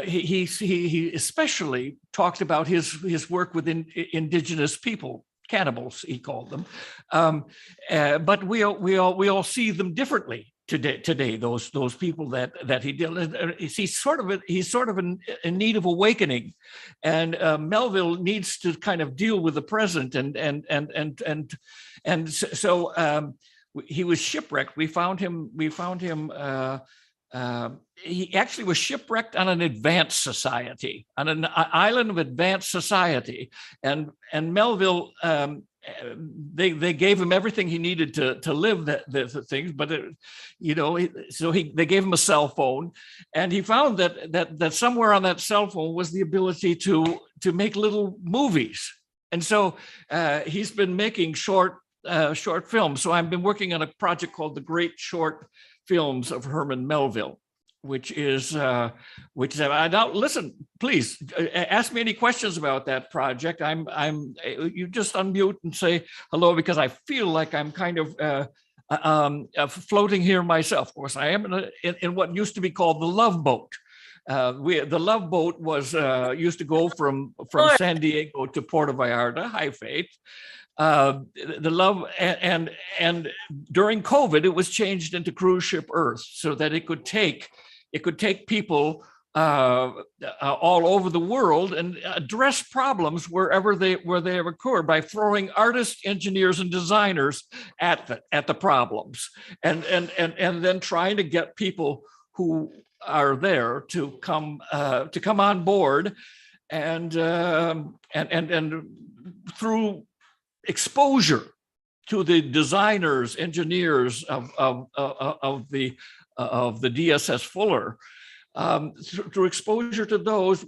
he especially talked about his work with indigenous people, cannibals, he called them. But we all see them differently today. Those people that he did. He's sort of in need of awakening, and Melville needs to kind of deal with the present, and so he was shipwrecked. We found him. He actually was shipwrecked on an advanced society, on an island of advanced society, and Melville. They gave him everything he needed to live the things, but they gave him a cell phone, and he found that somewhere on that cell phone was the ability to make little movies, and so he's been making short films. So I've been working on a project called the Great Short Films of Herman Melville, which is now listen, please ask me any questions about that project. You just unmute and say hello, because I feel like I'm kind of floating here myself. Of course, I am in what used to be called the Love Boat. The Love Boat was used to go from San Diego to Puerto Vallarta. Hi, Faith. The Love and during COVID, it was changed into Cruise Ship Earth so that it could take people all over the world and address problems where they occur by throwing artists, engineers, and designers at the problems, and then trying to get people who are there to come on board, and through exposure to the designers, engineers of the DSS Fuller, through exposure to those,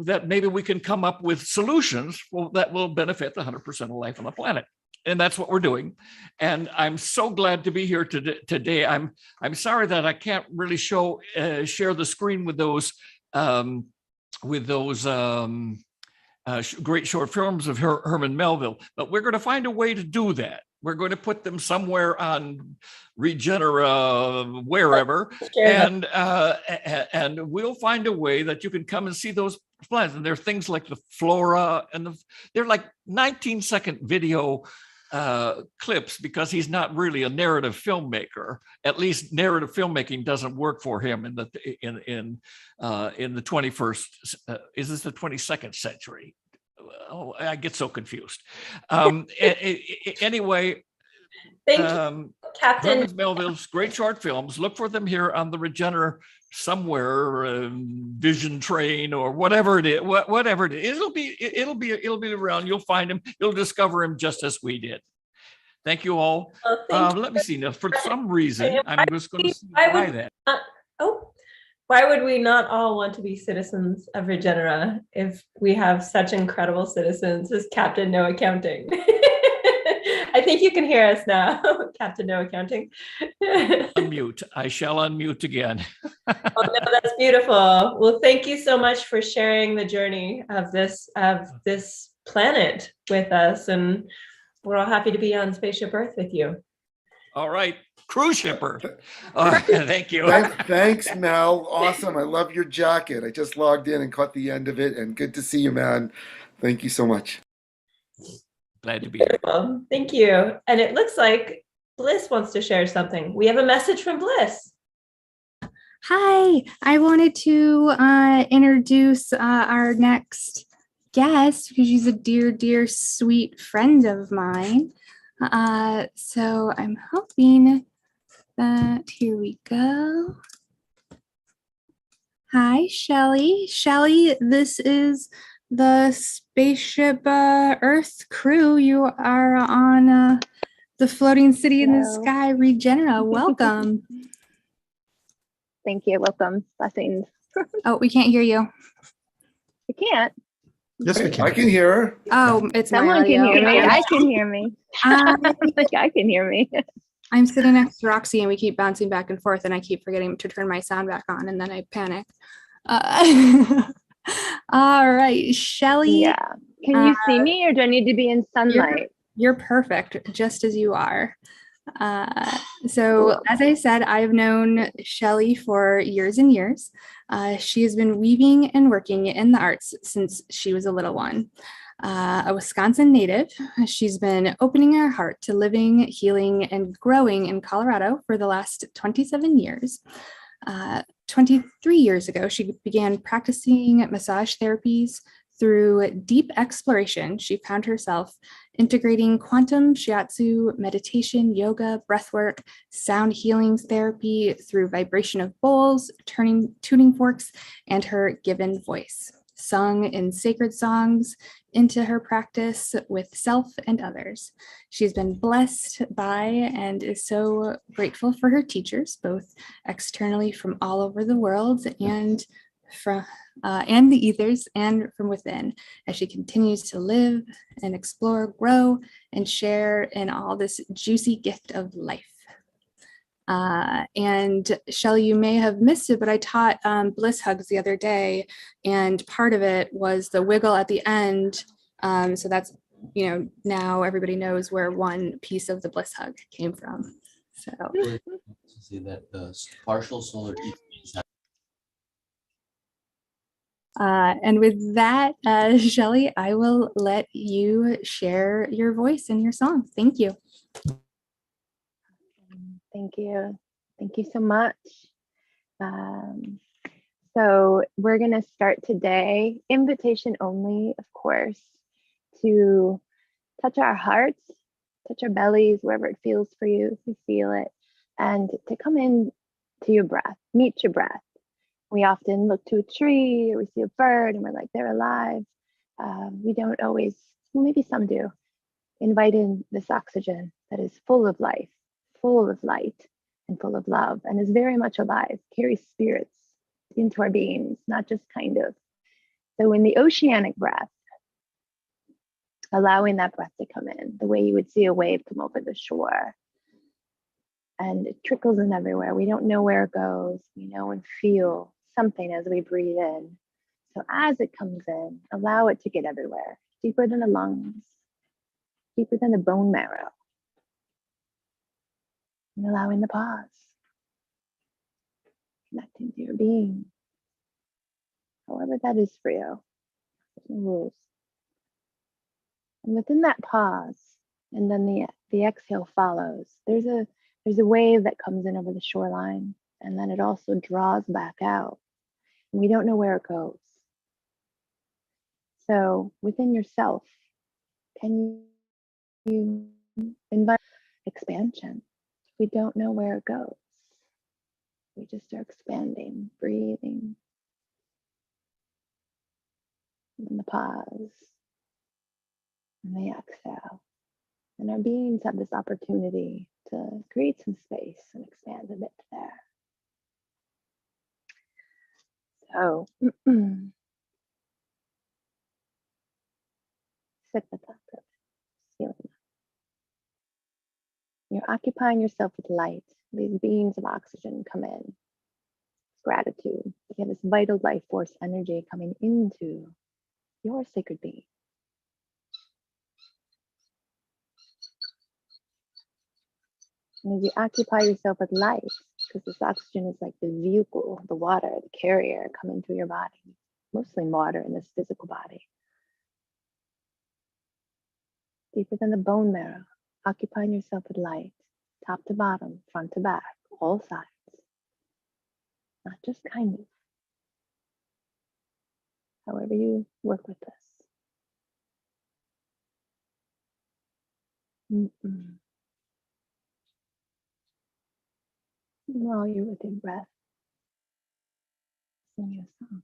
that maybe we can come up with solutions that will benefit the 100% of life on the planet. And that's what we're doing. And I'm so glad to be here today. I'm sorry that I can't really share the screen with those great short films of Herman Melville, but we're going to find a way to do that. We're going to put them somewhere on Regenerative, wherever, and we'll find a way that you can come and see those plants. And there are things like the flora, and they're like 19-second video clips, because he's not really a narrative filmmaker. At least narrative filmmaking doesn't work for him in the 21st. Is this the 22nd century? Oh, I get so confused. Anyway, Thank you. Captain. Clemens Melville's great short films. Look for them here on the Regener somewhere, Vision Train or whatever it is. Whatever it is, it'll be around. You'll find him. You'll discover him just as we did. Thank you all. Let me see now. For some reason, I'm just going to see why that. Why would we not all want to be citizens of Regenera if we have such incredible citizens as Captain No Accounting? I think you can hear us now, Captain No Accounting. Unmute. I shall unmute again. Oh, no, that's beautiful. Well, thank you so much for sharing the journey of this planet with us, and we're all happy to be on Spaceship Earth with you. All right, cruise shipper. Thank you. Thanks, Mel. Awesome. I love your jacket. I just logged in and caught the end of it, and good to see you, man. Thank you so much. Glad to be here. Thank you. And it looks like Bliss wants to share something. We have a message from Bliss. Hi, I wanted to introduce our next guest because she's a dear, dear, sweet friend of mine. So I'm hoping that, here we go. Hi, Shelly. Shelly, this is the Spaceship Earth crew. You are on the Floating City in the Sky Regenera. Welcome. Thank you. Welcome. Blessings. Oh, we can't hear you. You can't. Yes, we can. I can hear her. Oh, it's Someone my audio. can hear me. I can hear me. I think I can hear me. I'm sitting next to Roxy and we keep bouncing back and forth and I keep forgetting to turn my sound back on and then I panic. All right, Shelly. Yeah. Can you see me or do I need to be in sunlight? You're perfect, just as you are. So as I said, I've known Shelly for years and years. She has been weaving and working in the arts since she was a little one. A Wisconsin native, she's been opening her heart to living, healing, and growing in Colorado for the last 27 years. 23 years ago, she began practicing massage therapies. Through deep exploration, she found herself integrating quantum shiatsu, meditation, yoga, breathwork, sound healing therapy through vibration of bowls, tuning forks, and her given voice, sung in sacred songs into her practice with self and others. She's been blessed by and is so grateful for her teachers, both externally from all over the world and the ethers and from within, as she continues to live and explore, grow, and share in all this juicy gift of life. And Shelly, you may have missed it, but I taught bliss hugs the other day, and part of it was the wiggle at the end. So that's, now everybody knows where one piece of the bliss hug came from. So see that the partial solar eclipse. And with that, Shelly, I will let you share your voice and your song. Thank you. Thank you. Thank you so much. So we're going to start today, invitation only, of course, to touch our hearts, touch our bellies, wherever it feels for you, if you feel it, and to come in to your breath, meet your breath. We often look to a tree or we see a bird and we're like, they're alive. We don't always, well, maybe some do, invite in this oxygen that is full of life, full of light, and full of love, and is very much alive, carries spirits into our beings, not just kind of. So in the oceanic breath, allowing that breath to come in, the way you would see a wave come over the shore. And it trickles in everywhere. We don't know where it goes. We know and feel something as we breathe in. So as it comes in, allow it to get everywhere, deeper than the lungs, deeper than the bone marrow. And allowing the pause, connecting to your being, however that is for you. There's no rules. And within that pause, and then the exhale follows, there's a wave that comes in over the shoreline, and then it also draws back out. And we don't know where it goes. So within yourself, can you invite expansion, We don't know where it goes. We just are expanding, breathing. And the pause. And the exhale. And our beings have this opportunity to create some space and expand a bit there. So sit with that purpose, feeling that. You're occupying yourself with light. These beams of oxygen come in. Gratitude. You have this vital life force energy coming into your sacred being. And as you occupy yourself with light, because this oxygen is like the vehicle, the water, the carrier coming through your body, mostly water in this physical body. Deeper than the bone marrow, occupying yourself with light, top to bottom, front to back, all sides. Not just kind of. However you work with this. While you're with your breath, sing your song.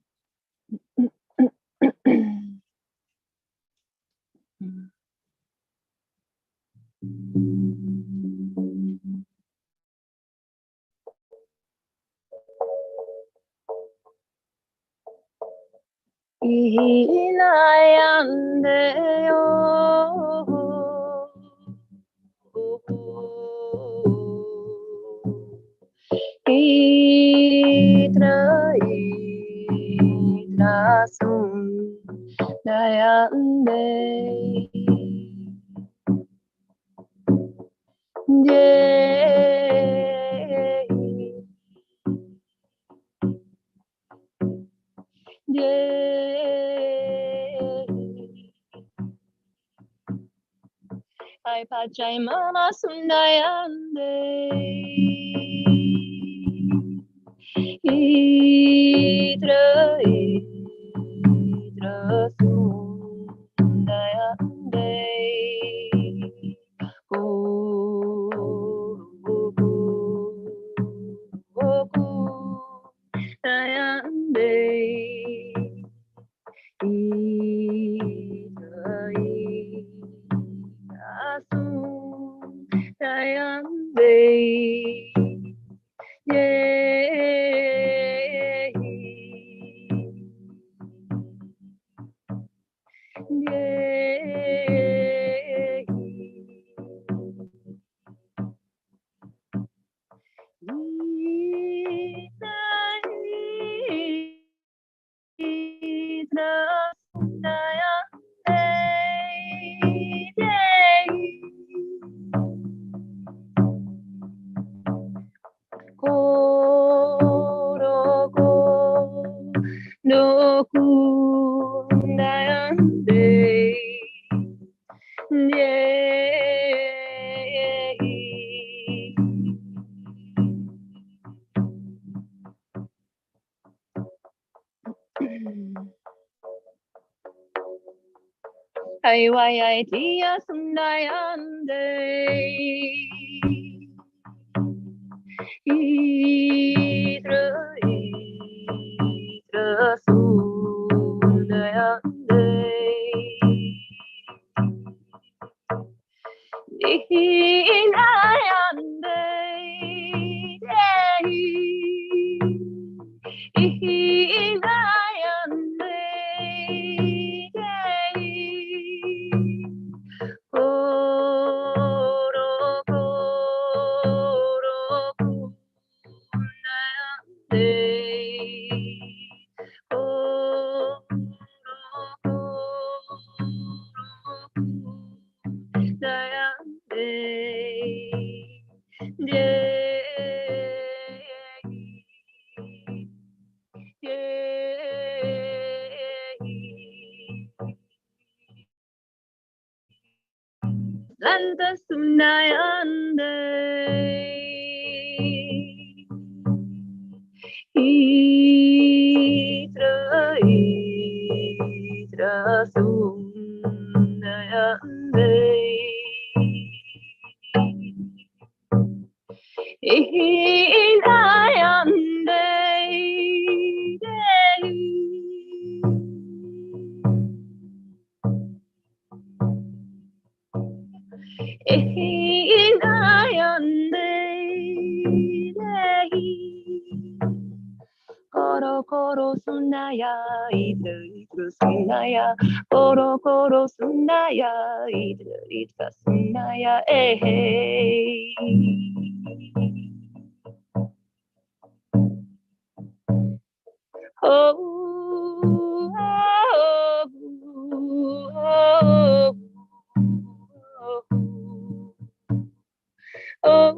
Ai pachai mama sundayande Idra sundayande Dayande Ai wai ai tia sundayande Idra sundayande Inayande Inayande Santa Sunayande Idra Sunayande Koro koro sunaya, idra sunaya, koro koro sunaya, idra sunaya, eh hey. Oh, oh, oh, oh,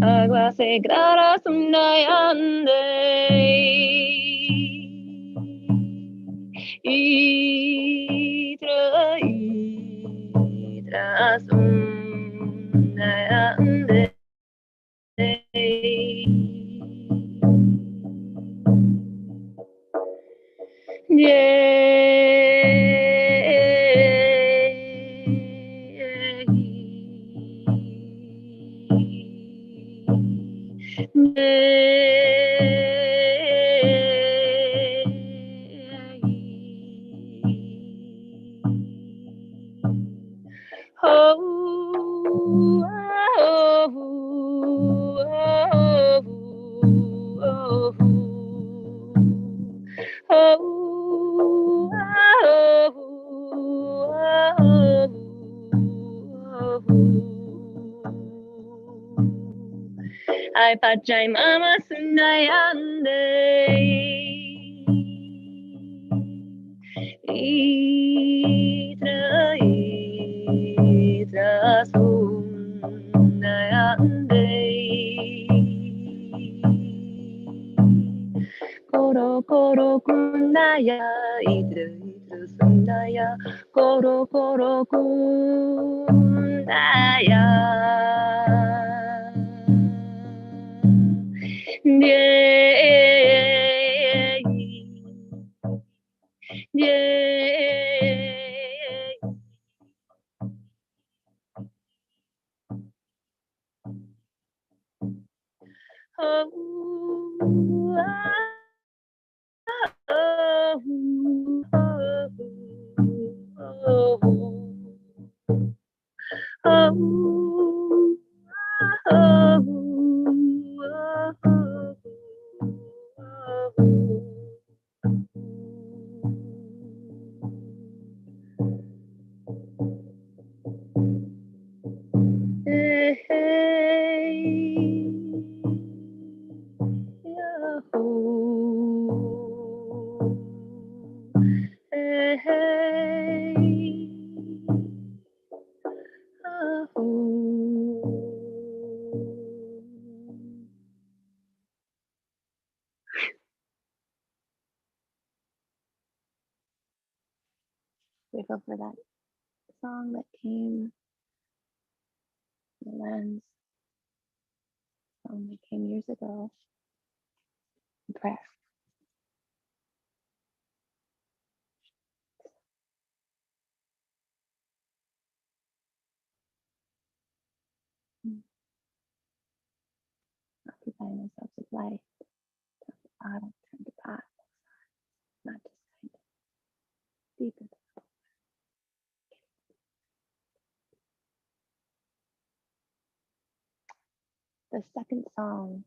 agua sagrada sunayande, idra sunayande. Ay pachay mama sunayande, idra sunayande, koro koro kunaya, idra sunaya, koro koro kunaya. Yeah, yeah. Oh, oh, oh, grateful for that song that came, the lens song that came years ago, prayer. Occupying ourselves with life, bottom, turn to pot, not just kind of deeper. The second song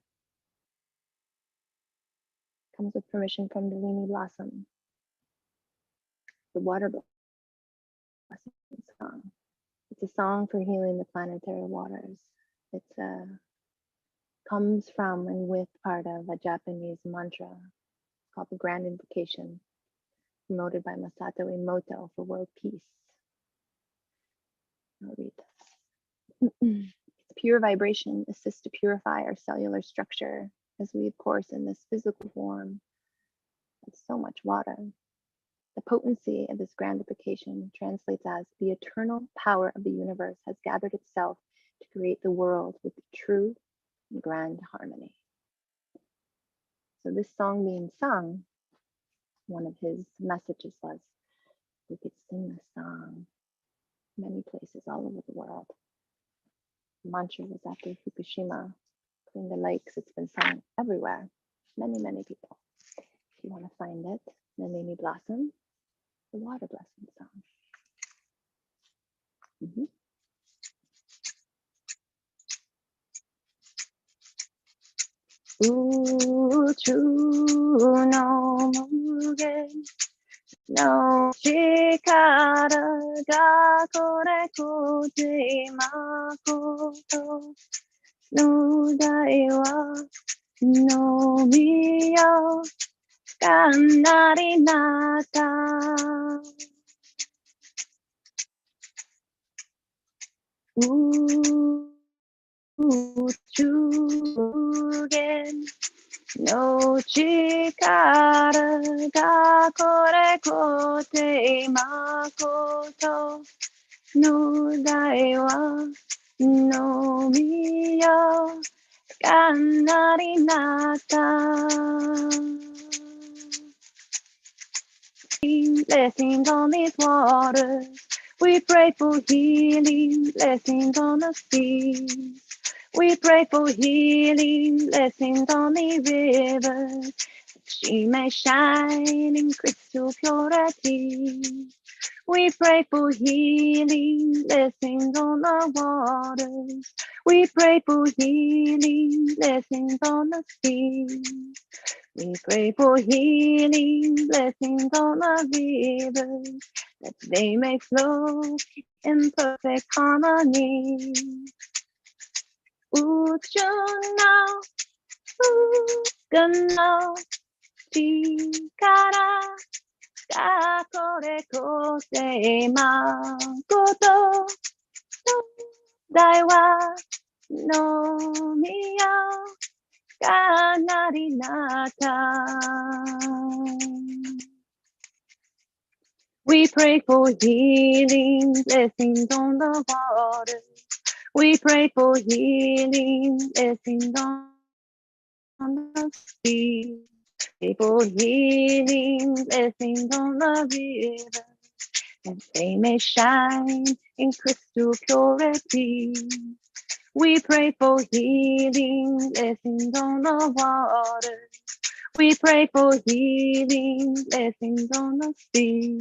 comes with permission from the Lini Blossom, the water blessing song. It's a song for healing the planetary waters. It's comes from and with part of a Japanese mantra called the Grand Invocation, promoted by Masato Emoto for world peace. I'll read this. Its pure vibration assists to purify our cellular structure, as we, of course, in this physical form, have so much water. The potency of this grandification translates as the eternal power of the universe has gathered itself to create the world with true and grand harmony. So this song being sung, one of his messages was, we could sing this song many places all over the world. mantra was after Fukushima, clean the lakes. It's been sung everywhere. Many, many people. If you want to find it, the Mimi Blossom, the water blessing song. Uchu no mugen no chikara ga kore kote makoto no dai wa no miyo kanari nata. Uchugen no chikara ga kore kote makoto no dai wa no miyo kanari nata. Blessings on these waters, we pray for healing. Blessings on the seas, we pray for healing. Blessings on the rivers, she may shine in crystal purity. We pray for healing. Blessings on the waters, we pray for healing. Blessings on the seas, we pray for healing. Blessings on the rivers, that they may flow in perfect harmony. Uchuna, ugana, chikara, kakore kose makoto, daiwa no miya, kanari nata. We pray for healing, blessings on the water. We pray for healing, blessings on the sea. Pray for healing, blessings on the river, that they may shine in crystal purity. We pray for healing, blessings on the water. We pray for healing, blessings on the sea.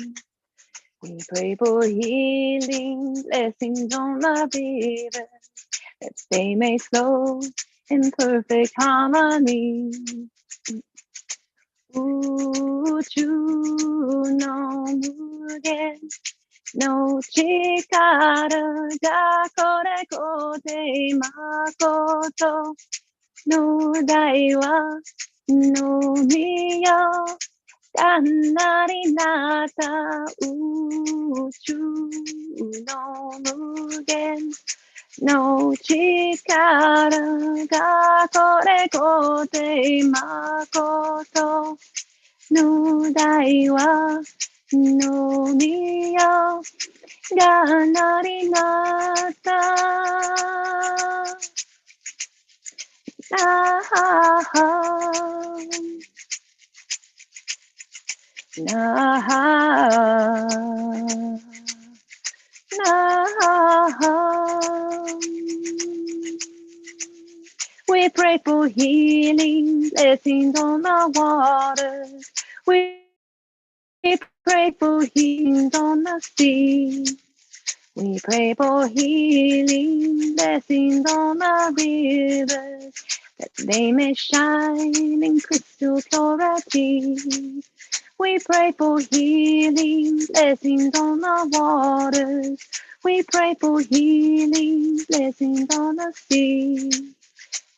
We pray for healing, blessings on the river, that they may flow in perfect harmony. Uchu no mugen no chikara ga kore kote makoto no daiwa no miyo kanari nata. Uchu no mugen no chikara ga kore kote makoto no daiwa no miyo ganari nata. We pray for healing, blessings on the waters. We pray for healing on the sea. We pray for healing, blessings on the rivers, that they may shine in crystal purity. We pray for healing, blessings on the waters. We pray for healing, blessings on the sea.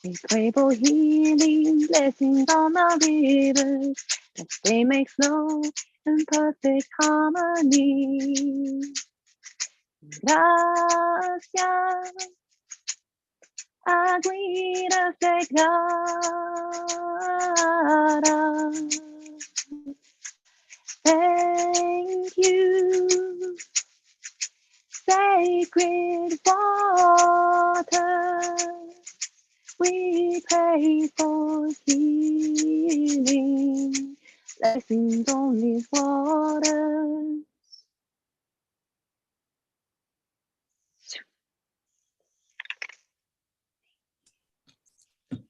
We pray for healing, blessings on the rivers, that they may flow in perfect harmony. Gracias, Aguirre Clara. Thank you, sacred water. We pray for healing, blessings on these waters.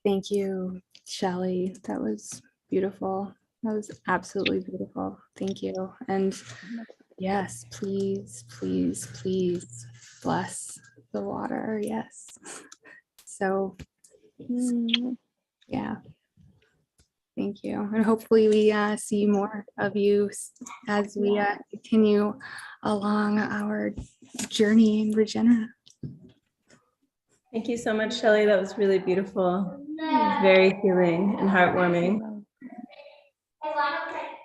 Thank you, Shelley. That was beautiful. That was absolutely beautiful. Thank you. And yes, please, please, please bless the water. Yes. So, yeah. Thank you. And hopefully we see more of you as we continue along our journey in regenerative. Thank you so much, Shelley. That was really beautiful. It was very healing and heartwarming.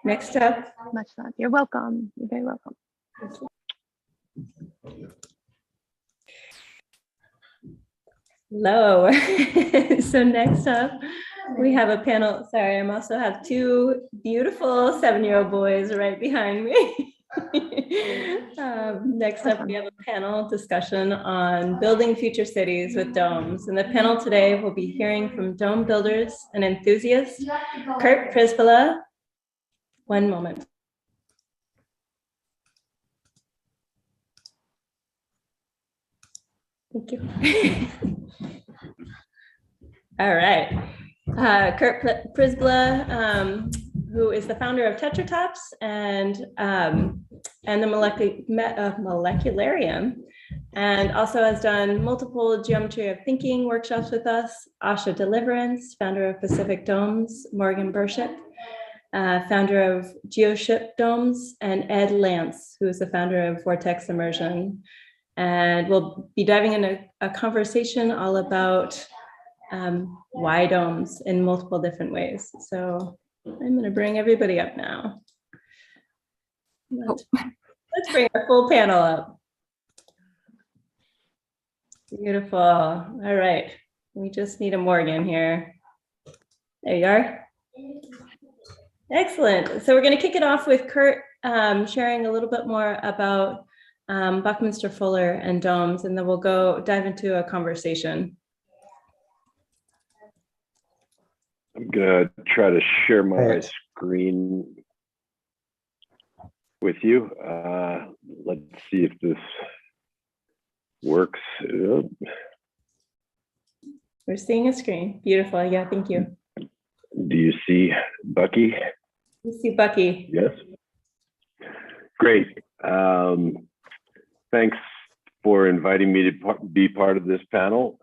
Next up. Much love. You're welcome. You're very welcome. Hello. So next up, we have a panel. Sorry, I also have two beautiful 7-year-old boys right behind me. Next up, we have a panel discussion on building future cities with domes. And the panel today will be hearing from dome builders and enthusiasts, Kurt Prisbilla. One moment. Thank you. All right. Kurt Prisbilla, who is the founder of Tetra Tops and the Molecularium, and also has done multiple geometry of thinking workshops with us. Asha Deliverance, founder of Pacific Domes, Morgan Burship, founder of GeoShip Domes, and Ed Lance, who is the founder of Vortex Immersion. And we'll be diving into a conversation all about why domes in multiple different ways. So I'm going to bring everybody up now. Let's bring our full panel up. Beautiful. All right. We just need a Morgan here. There you are. Excellent. So we're going to kick it off with Kurt sharing a little bit more about Buckminster Fuller and domes, and then we'll dive into a conversation. I'm gonna try to share my screen with you. Let's see if this works. We're seeing a screen. Beautiful. Yeah, thank you. Do you see Bucky? You see Bucky. Yes. Great. Thanks for inviting me to be part of this panel.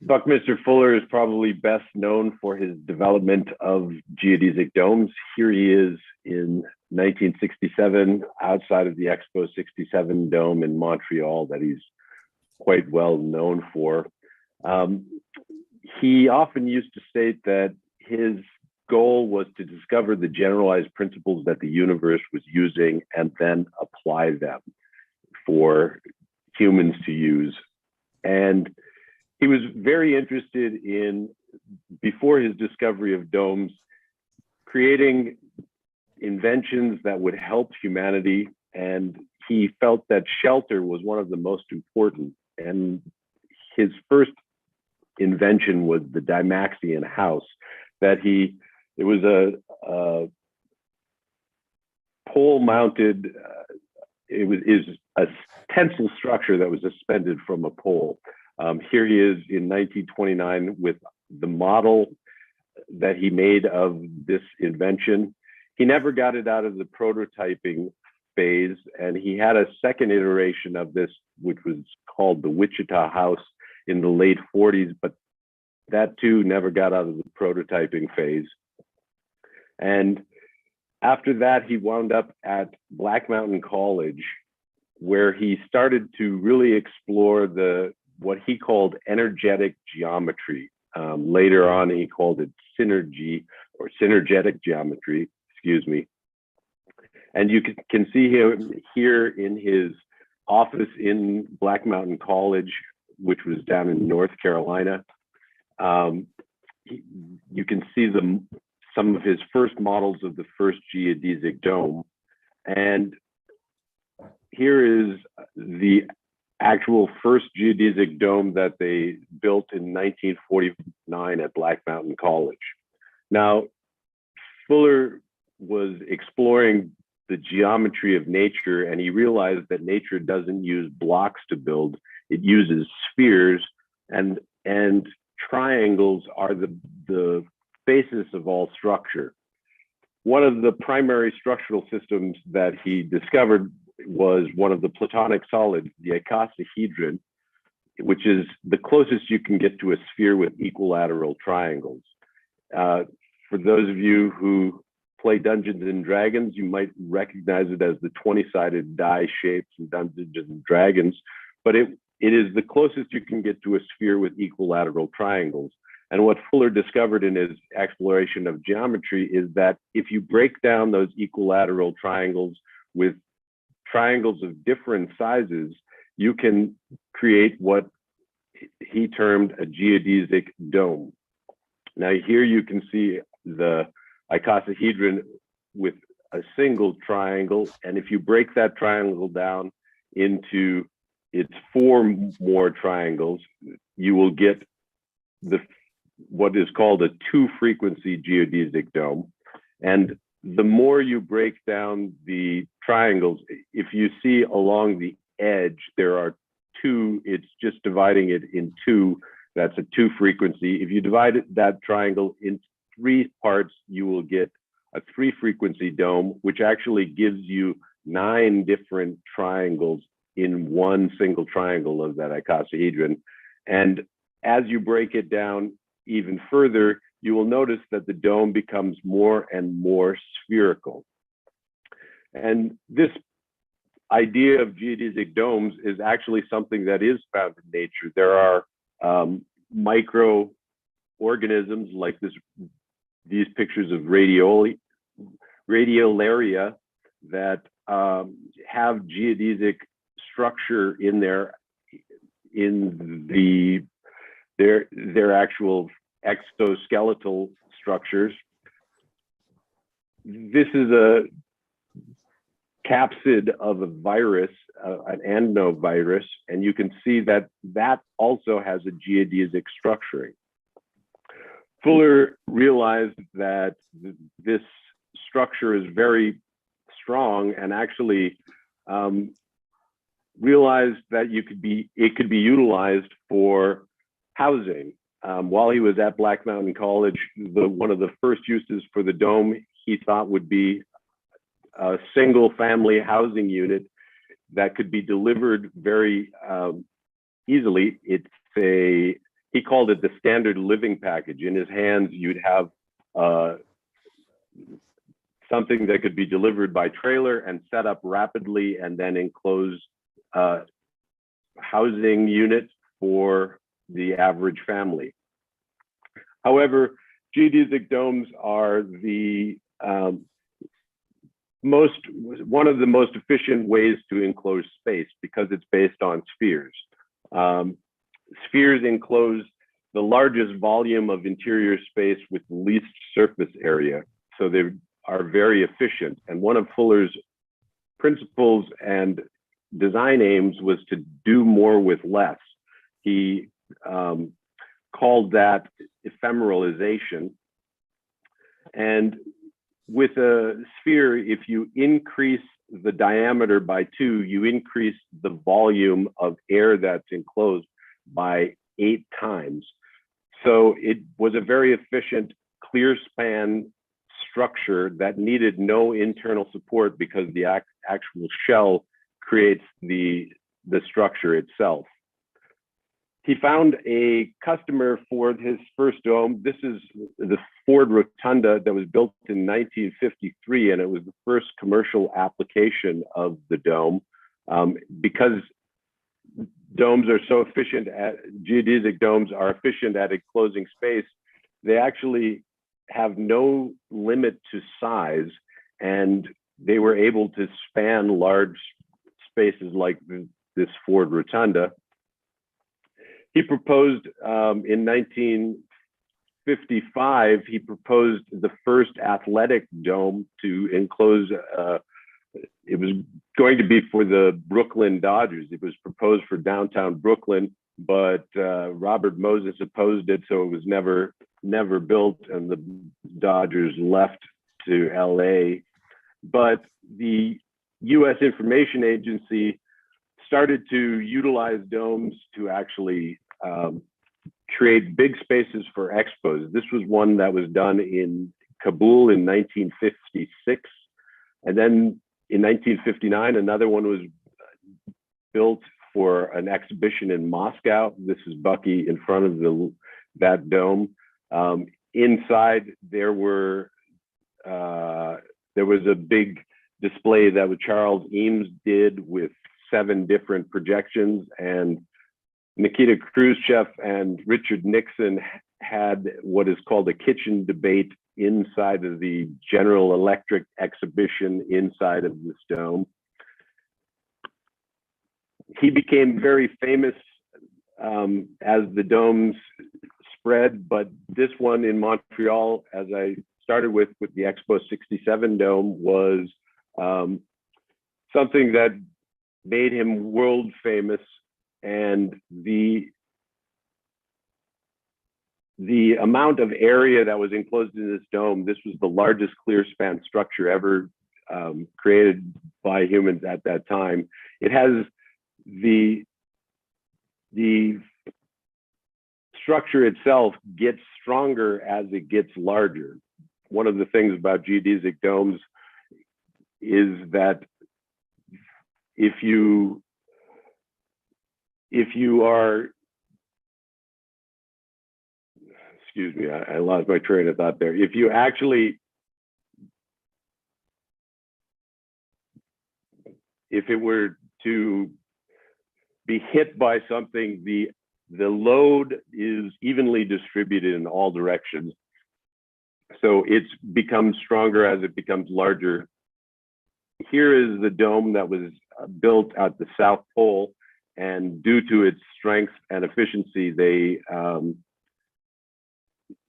Buckminster Fuller is probably best known for his development of geodesic domes. Here he is in 1967 outside of the Expo 67 dome in Montreal that he's quite well known for. He often used to state that his goal was to discover the generalized principles that the universe was using and then apply them for humans to use. And he was very interested in, before his discovery of domes, creating inventions that would help humanity. And he felt that shelter was one of the most important. And his first invention was the Dymaxion house that it was a pole mounted, is a tensile structure that was suspended from a pole. Here he is in 1929 with the model that he made of this invention. He never got it out of the prototyping phase, and he had a second iteration of this, which was called the Wichita House in the late 40s, but that too never got out of the prototyping phase. And after that, he wound up at Black Mountain College, where he started to really explore what he called energetic geometry. Later on, he called it synergy or synergetic geometry, excuse me. And you can see him here in his office in Black Mountain College, which was down in North Carolina. You can see some of his first models of the first geodesic dome. And here is the actual first geodesic dome that they built in 1949 at Black Mountain College. Now, Fuller was exploring the geometry of nature, and he realized that nature doesn't use blocks to build, it uses spheres. And triangles are the basis of all structure. One of the primary structural systems that he discovered was one of the Platonic solids, the icosahedron, which is the closest you can get to a sphere with equilateral triangles. For those of you who play Dungeons and Dragons, you might recognize it as the 20-sided die shapes in Dungeons and Dragons, but it is the closest you can get to a sphere with equilateral triangles. And what Fuller discovered in his exploration of geometry is that if you break down those equilateral triangles with triangles of different sizes, you can create what he termed a geodesic dome. Now here you can see the icosahedron with a single triangle, and if you break that triangle down into its 4 more triangles, you will get what is called a 2-frequency geodesic dome. And the more you break down the triangles, if you see along the edge, there are 2, it's just dividing it in 2, that's a 2-frequency. If you divide that triangle into 3 parts, you will get a 3-frequency dome, which actually gives you 9 different triangles in one single triangle of that icosahedron. And as you break it down even further, you will notice that the dome becomes more and more spherical. And this idea of geodesic domes is actually something that is found in nature. There are microorganisms like these pictures of radiolaria that have geodesic structure in their actual exoskeletal structures. This is a capsid of a virus, an adenovirus, and you can see that that also has a geodesic structuring. Fuller realized that this structure is very strong, and actually realized that it could be utilized for housing. While he was at Black Mountain College, one of the first uses for the dome he thought would be a single family housing unit that could be delivered very easily. He called it the standard living package. In his hands, you'd have something that could be delivered by trailer and set up rapidly, and then enclosed housing unit for the average family. However, geodesic domes are one of the most efficient ways to enclose space because it's based on spheres. Spheres enclose the largest volume of interior space with the least surface area, so they are very efficient. And one of Fuller's principles and design aims was to do more with less. He called that ephemeralization. And with a sphere, if you increase the diameter by 2, you increase the volume of air that's enclosed by 8 times. So it was a very efficient clear span structure that needed no internal support because the actual shell creates the structure itself. He found a customer for his first dome. This is the Ford Rotunda that was built in 1953, and it was the first commercial application of the dome. Because domes are so efficient geodesic domes are efficient at enclosing space, they actually have no limit to size, and they were able to span large spaces like this Ford Rotunda. He proposed in 1955, he proposed the first athletic dome to enclose, it was going to be for the Brooklyn Dodgers. It was proposed for downtown Brooklyn, but Robert Moses opposed it, so it was never built, and the Dodgers left to LA. But the US Information Agency started to utilize domes to actually create big spaces for expos. This was one that was done in Kabul in 1956. And then in 1959, another one was built for an exhibition in Moscow. This is Bucky in front of that dome. Inside there was a big display that Charles Eames did with 7 different projections, and Nikita Khrushchev and Richard Nixon had what is called a kitchen debate inside of the General Electric exhibition inside of this dome. He became very famous as the domes spread, but this one in Montreal, as I started with the Expo 67 dome, was something that made him world famous. And the amount of area that was enclosed in this dome, this was the largest clear span structure ever created by humans at that time. It has the structure itself gets stronger as it gets larger. One of the things about geodesic domes is that if you are, excuse me, I lost my train of thought there. If you actually, if it were to be hit by something, the load is evenly distributed in all directions. So it becomes stronger as it becomes larger. Here is the dome that was built at the South Pole, and due to its strength and efficiency, they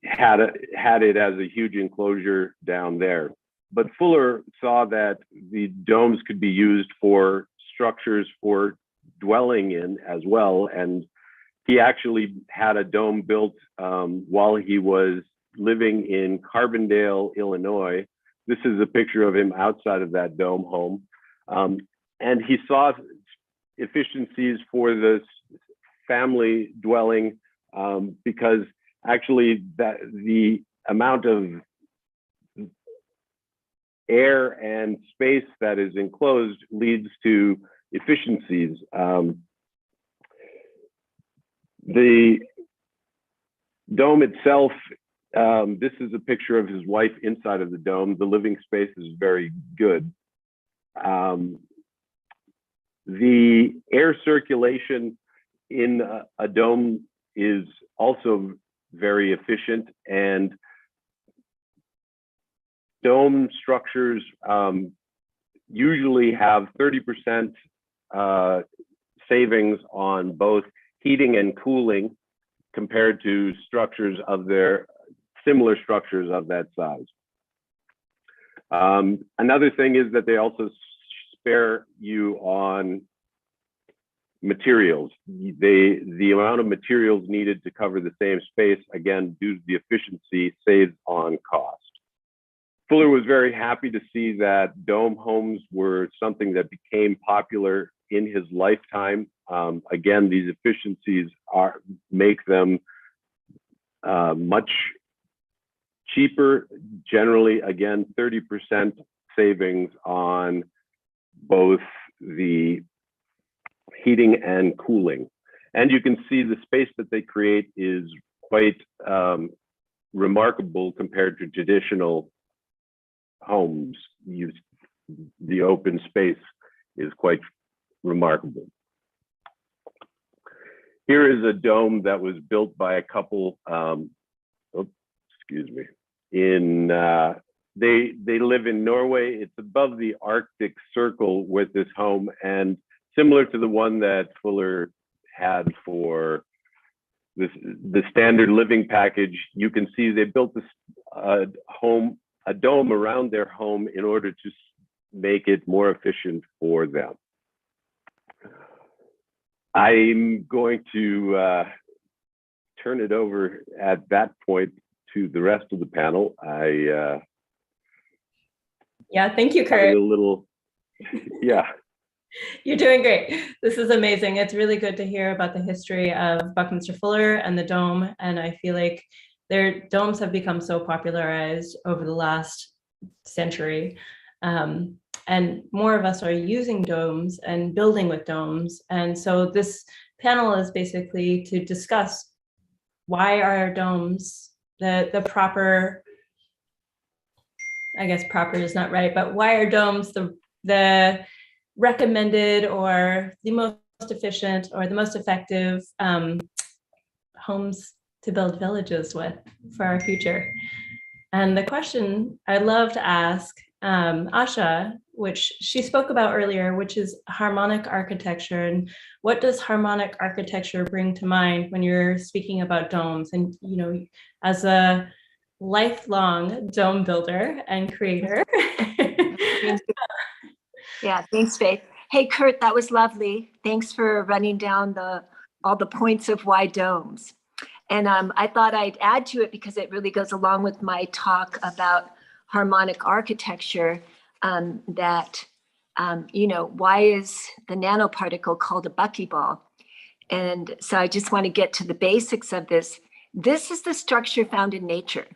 had it as a huge enclosure down there. But Fuller saw that the domes could be used for structures for dwelling in as well, and he actually had a dome built while he was living in Carbondale, Illinois. This is a picture of him outside of that dome home. And he saw efficiencies for this family dwelling because actually the amount of air and space that is enclosed leads to efficiencies. The dome itself, this is a picture of his wife inside of the dome. The living space is very good. The air circulation in a dome is also very efficient, and dome structures usually have 30% savings on both heating and cooling compared to structures of their similar structures of that size. Another thing is that they also spare you on materials. The amount of materials needed to cover the same space, again, due to the efficiency, saves on cost. Fuller was very happy to see that dome homes were something that became popular in his lifetime. Again, these efficiencies make them much cheaper. Generally, again, 30% savings on both the heating and cooling. And you can see the space that they create is quite remarkable compared to traditional homes. The open space is quite remarkable. Here is a dome that was built by a couple, excuse me, they live in Norway. It's above the Arctic Circle with this home, and similar to the one that Fuller had for the standard living package, you can see they built this a dome around their home in order to make it more efficient for them. I'm going to turn it over at that point to the rest of the panel. Yeah, thank you, Kurt. A little, yeah. You're doing great. This is amazing. It's really good to hear about the history of Buckminster Fuller and the dome. And I feel like their domes have become so popularized over the last century. And more of us are using domes and building with domes. And so this panel is basically to discuss why are our domes the proper, I guess proper is not right, but why are domes the recommended or the most efficient or the most effective homes to build villages with for our future? And the question I'd love to ask Asha, which she spoke about earlier, which is harmonic architecture. And what does harmonic architecture bring to mind when you're speaking about domes? And, you know, as a lifelong dome builder and creator. Yeah, thanks, Faith. Hey, Kurt, that was lovely. Thanks for running down all the points of why domes. And I thought I'd add to it because it really goes along with my talk about harmonic architecture, that, you know, why is the nanoparticle called a buckyball? And so I just want to get to the basics of this. This is the structure found in nature.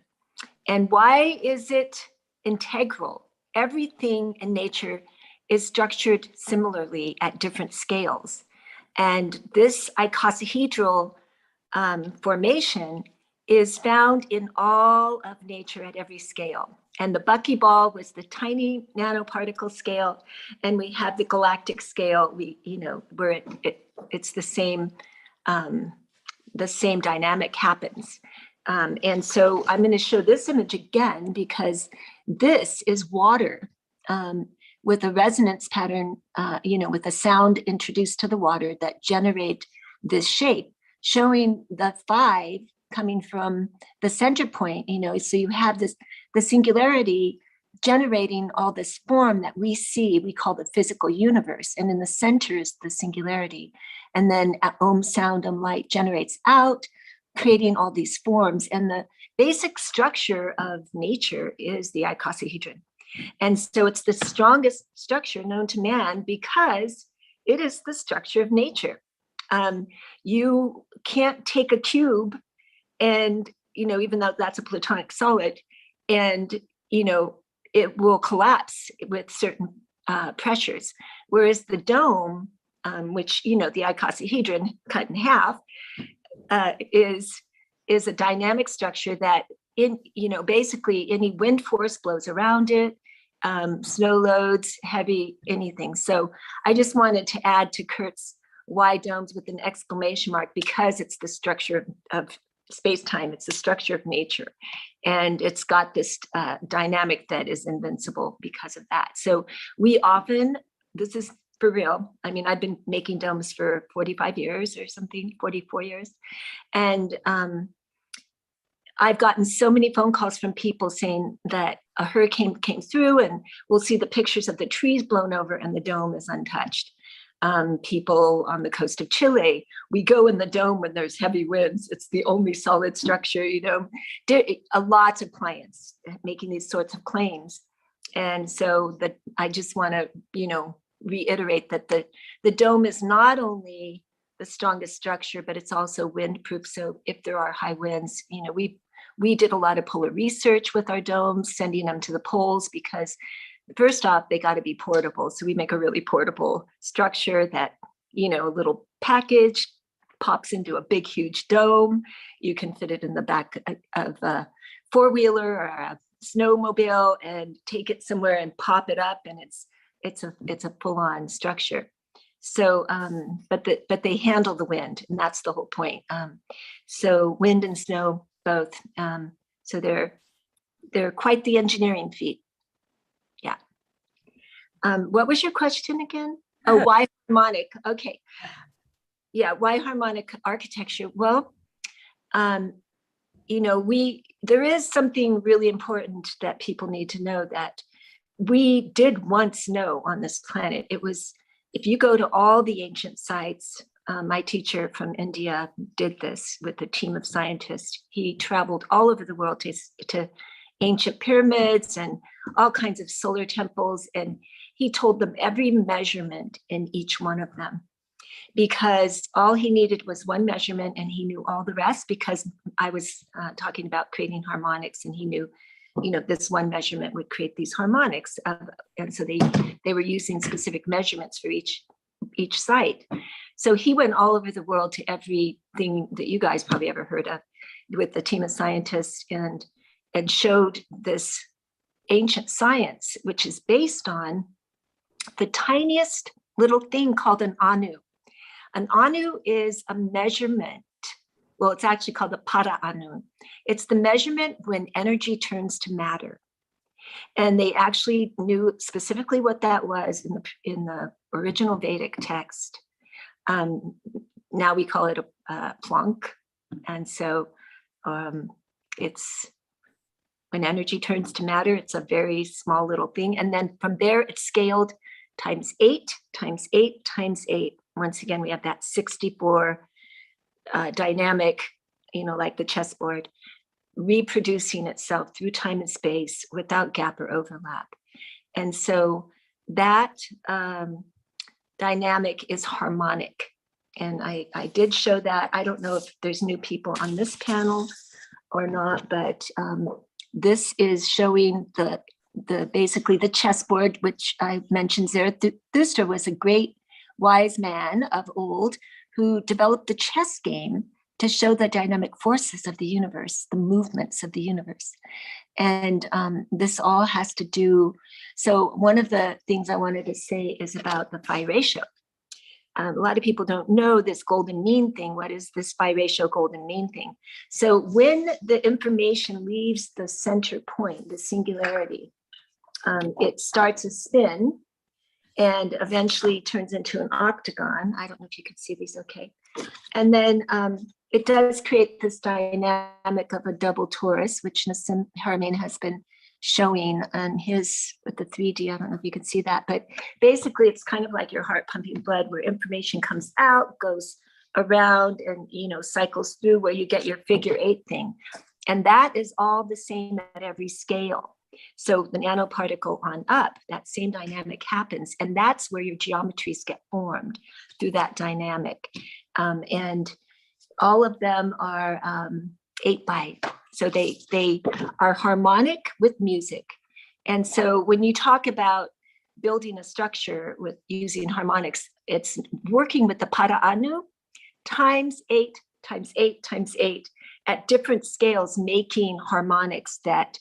And why is it integral? Everything in nature is structured similarly at different scales. And this icosahedral formation is found in all of nature at every scale. And the buckyball was the tiny nanoparticle scale, and we have the galactic scale. We, you know, where it's the same dynamic happens. And so I'm going to show this image again because this is water with a resonance pattern, you know, with a sound introduced to the water that generate this shape, showing the 5 coming from the center point, you know, so you have this, the singularity generating all this form that we see, we call the physical universe. And in the center is the singularity. And then sound, light generates out, creating all these forms. And the basic structure of nature is the icosahedron. And so it's the strongest structure known to man because it is the structure of nature. You can't take a cube and, you know, even though that's a platonic solid, and, you know, it will collapse with certain pressures. Whereas the dome, which, you know, the icosahedron cut in half, is a dynamic structure that, you know, basically any wind force blows around it, snow loads, heavy, anything. So I just wanted to add to Kurt's why domes with an exclamation mark, because it's the structure of space-time, it's the structure of nature. And it's got this dynamic that is invincible because of that. So we often, this is for real. I mean, I've been making domes for 45 years or something, 44 years. And I've gotten so many phone calls from people saying that a hurricane came through and we'll see the pictures of the trees blown over and the dome is untouched. People on the coast of Chile, we go in the dome when there's heavy winds. It's the only solid structure, you know. Lots of clients making these sorts of claims. And so that I just want to, you know, reiterate that the dome is not only the strongest structure, but it's also windproof. So if there are high winds, you know, we did a lot of polar research with our domes, sending them to the poles, because first off, they got to be portable. So we make a really portable structure that, you know, a little package pops into a big, huge dome. You can fit it in the back of a four-wheeler or a snowmobile and take it somewhere and pop it up. And it's a full-on structure. So, but they handle the wind, and that's the whole point. So wind and snow both. So they're quite the engineering feat. Yeah. What was your question again? Oh, why harmonic? Okay. Yeah, why harmonic architecture? Well, you know, there is something really important that people need to know, that we did once know on this planet. It was, if you go to all the ancient sites, my teacher from India did this with a team of scientists. He traveled all over the world to ancient pyramids and all kinds of solar temples. And he told them every measurement in each one of them, because all he needed was one measurement and he knew all the rest, because I was talking about creating harmonics, and he knew, this one measurement would create these harmonics. And so they were using specific measurements for each site. So he went all over the world to everything that you guys probably ever heard of with a team of scientists, and showed this ancient science, which is based on the tiniest little thing called an anu. An anu is a measurement. Well, it's actually called the para anu. It's the measurement when energy turns to matter. And they actually knew specifically what that was in the original Vedic text. Now we call it a Planck. And so it's when energy turns to matter, it's a very small little thing. And then from there, it's scaled times 8, times 8, times 8. Once again, we have that 64 dynamic, like the chessboard, reproducing itself through time and space without gap or overlap. And so that dynamic is harmonic. And I did show that. I don't know if there's new people on this panel or not, but this is showing the basically the chessboard, which I mentioned. Zarathustra was a great wise man of old who developed the chess game to show the dynamic forces of the universe, the movements of the universe. And this all has to do, so one of the things I wanted to say is about the phi ratio. A lot of people don't know this golden mean thing. What is this phi ratio golden mean thing? So when the information leaves the center point, the singularity, it starts a spin and eventually turns into an octagon. I don't know if you can see these okay. And then it does create this dynamic of a double torus, which Nassim Haramein has been showing on his, with the 3D, I don't know if you can see that, but basically it's kind of like your heart pumping blood, where information comes out, goes around, and cycles through, where you get your figure 8 thing. And that is all the same at every scale. So the nanoparticle on up, that same dynamic happens, and that's where your geometries get formed through that dynamic. And all of them are 8 by, so they are harmonic with music. And so when you talk about building a structure with using harmonics, it's working with the para anu times 8 times 8 times 8 at different scales, making harmonics that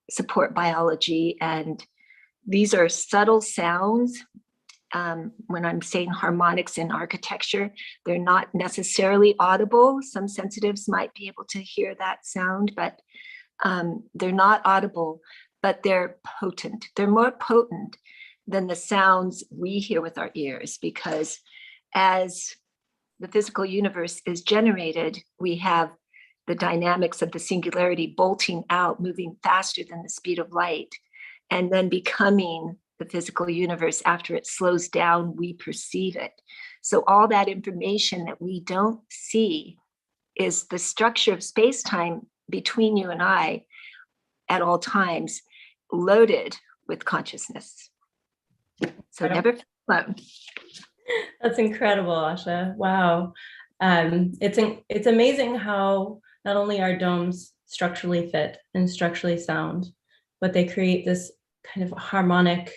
support biology. And these are subtle sounds. When I'm saying harmonics in architecture, they're not necessarily audible. Some sensitives might be able to hear that sound, but they're not audible, but they're potent. They're more potent than the sounds we hear with our ears, because as the physical universe is generated, we have the dynamics of the singularity bolting out, moving faster than the speed of light, and then becoming the physical universe. After it slows down, we perceive it. So all that information that we don't see is the structure of space-time between you and I at all times, loaded with consciousness. So never alone. That's incredible, Asha. Wow. It's amazing how not only are domes structurally fit and structurally sound, but they create this kind of harmonic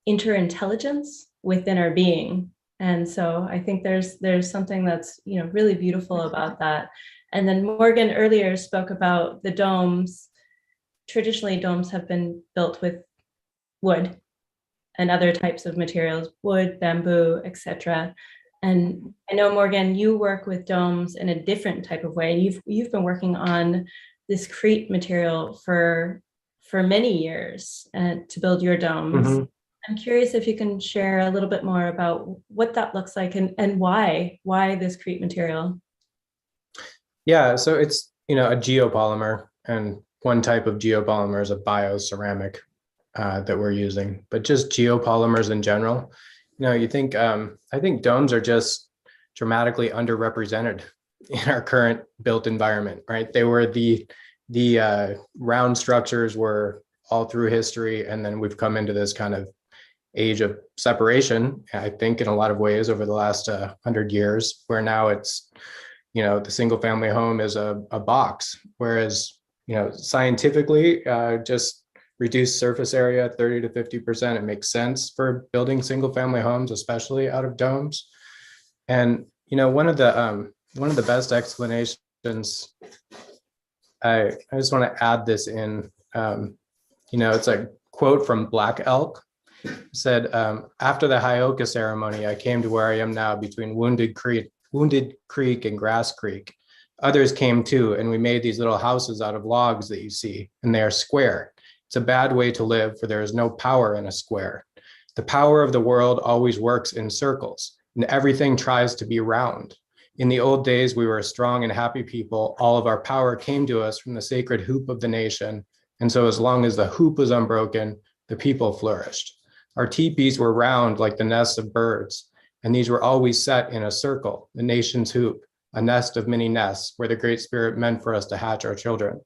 interintelligence within our being. And so I think there's something that's really beautiful about that. And then Morgan earlier spoke about the domes. Traditionally, domes have been built with wood and other types of materials, wood, bamboo, etc. And I know, Morgan, you work with domes in a different type of way. You've been working on this crete material for many years to build your domes. Mm-hmm. I'm curious if you can share a little bit more about what that looks like and why this crete material. Yeah, so it's a geopolymer, and one type of geopolymer is a bioceramic that we're using, but just geopolymers in general. You think I think domes are just dramatically underrepresented in our current built environment, right? They were the round structures were all through history. And then we've come into this kind of age of separation, I think, in a lot of ways over the last 100 years, where now it's, the single family home is a box, whereas, scientifically, just reduce surface area 30 to 50%. It makes sense for building single family homes, especially out of domes. And, one of the best explanations, I just want to add this in, it's a quote from Black Elk. It said, after the Hyoka ceremony, I came to where I am now between Wounded Creek and Grass Creek. Others came too, and we made these little houses out of logs that you see, and they are square. It's a bad way to live, for there is no power in a square. The power of the world always works in circles, and everything tries to be round. In the old days, we were a strong and happy people. All of our power came to us from the sacred hoop of the nation. And so as long as the hoop was unbroken, the people flourished. Our teepees were round like the nests of birds, and these were always set in a circle, the nation's hoop, a nest of many nests where the Great Spirit meant for us to hatch our children.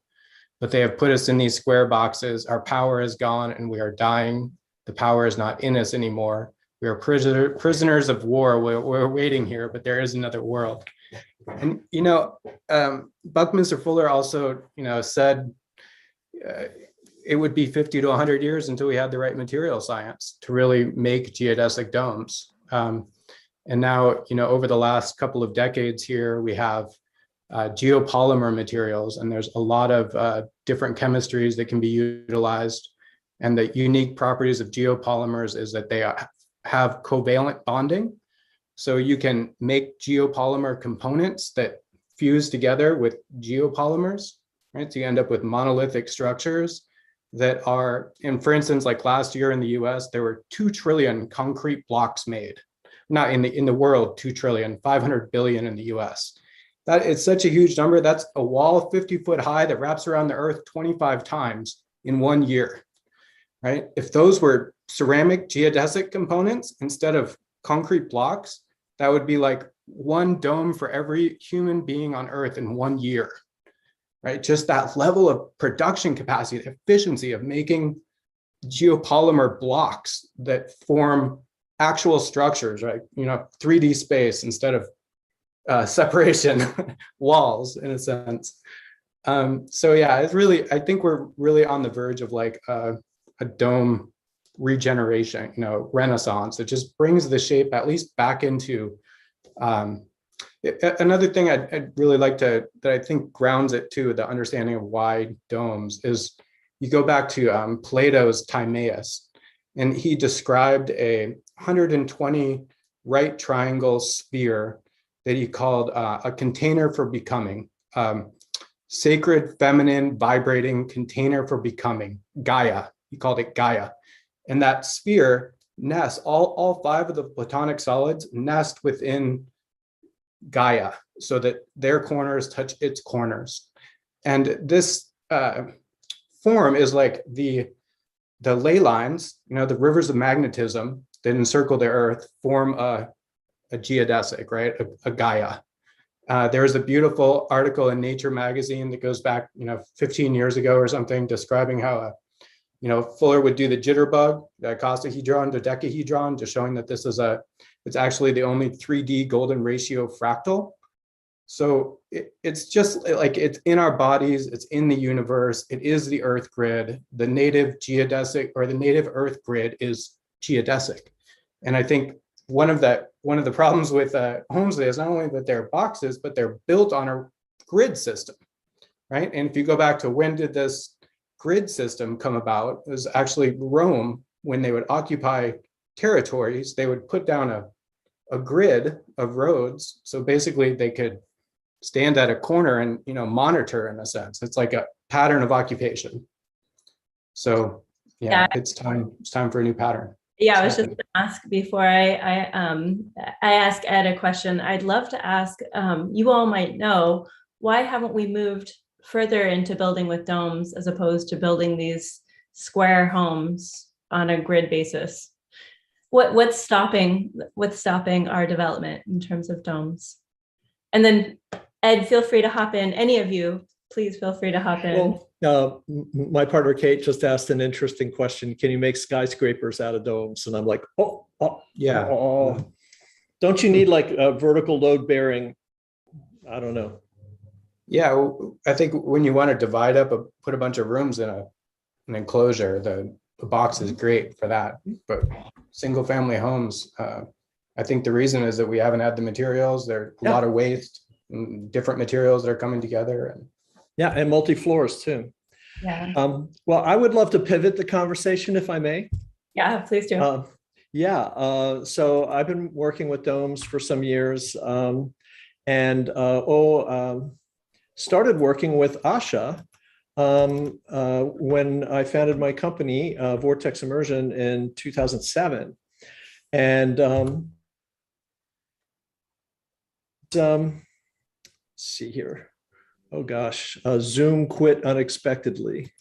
But they have put us in these square boxes. Our power is gone and we are dying. The power is not in us anymore. We are prisoners of war. We're waiting here, but there is another world. And, Buckminster Fuller also, said it would be 50 to 100 years until we had the right material science to really make geodesic domes. And now, over the last couple of decades here, we have geopolymer materials, and there's a lot of different chemistries that can be utilized. And the unique properties of geopolymers is that they have covalent bonding. So you can make geopolymer components that fuse together with geopolymers, right? So you end up with monolithic structures that are, and for instance, like last year in the US, there were 2 trillion concrete blocks made. Not in the world, 2 trillion, 500 billion in the US. That is such a huge number. That's a wall 50 foot high that wraps around the earth 25 times in 1 year, right? If those were ceramic geodesic components instead of concrete blocks, that would be like 1 dome for every human being on earth in 1 year, right? Just that level of production capacity, the efficiency of making geopolymer blocks that form actual structures, right? 3D space instead of separation walls in a sense. So yeah, it's really, I think we're really on the verge of like a dome regeneration, renaissance. It just brings the shape at least back into, another thing I'd really like that I think grounds it too, the understanding of why domes is, you go back to Plato's Timaeus, and he described a 120 right triangle sphere that he called a container for becoming, sacred, feminine, vibrating container for becoming, Gaia. He called it Gaia. And that sphere nests, all 5 of the Platonic solids nest within Gaia so that their corners touch its corners. And this form is like the ley lines, the rivers of magnetism that encircle the earth form a geodesic, right? A Gaia. There was a beautiful article in Nature magazine that goes back, 15 years ago or something, describing how, Fuller would do the jitterbug, the icosahedron, dodecahedron, just showing that this is it's actually the only 3D golden ratio fractal. So it's just like, it's in our bodies, it's in the universe, it is the Earth grid. The native geodesic or the native Earth grid is geodesic. And I think one of the problems with homes is not only that they're boxes, but they're built on a grid system, right? And if you go back to when did this grid system come about, it was actually Rome. When they would occupy territories, they would put down a grid of roads. So basically they could stand at a corner and, monitor in a sense. It's like a pattern of occupation. So yeah, it's time for a new pattern. Yeah, I was just going to ask before I ask Ed a question. I'd love to ask, you all might know, why haven't we moved further into building with domes as opposed to building these square homes on a grid basis? What's stopping our development in terms of domes? And then Ed, feel free to hop in. Any of you, please feel free to hop in. Well, My partner Kate just asked an interesting question. Can you make skyscrapers out of domes? And I'm like, Yeah. Don't you need like a vertical load bearing? I don't know. Yeah, I think when you want to divide up, put a bunch of rooms in an enclosure, the box is great for that. But single family homes, I think the reason is that we haven't had the materials. There's a lot of waste, different materials that are coming together. And yeah, and multi-floors too. Yeah. Well, I would love to pivot the conversation if I may. Yeah, please do. So I've been working with domes for some years, started working with Asha when I founded my company, Vortex Immersion, in 2007. And let's see here. Oh gosh, Zoom quit unexpectedly.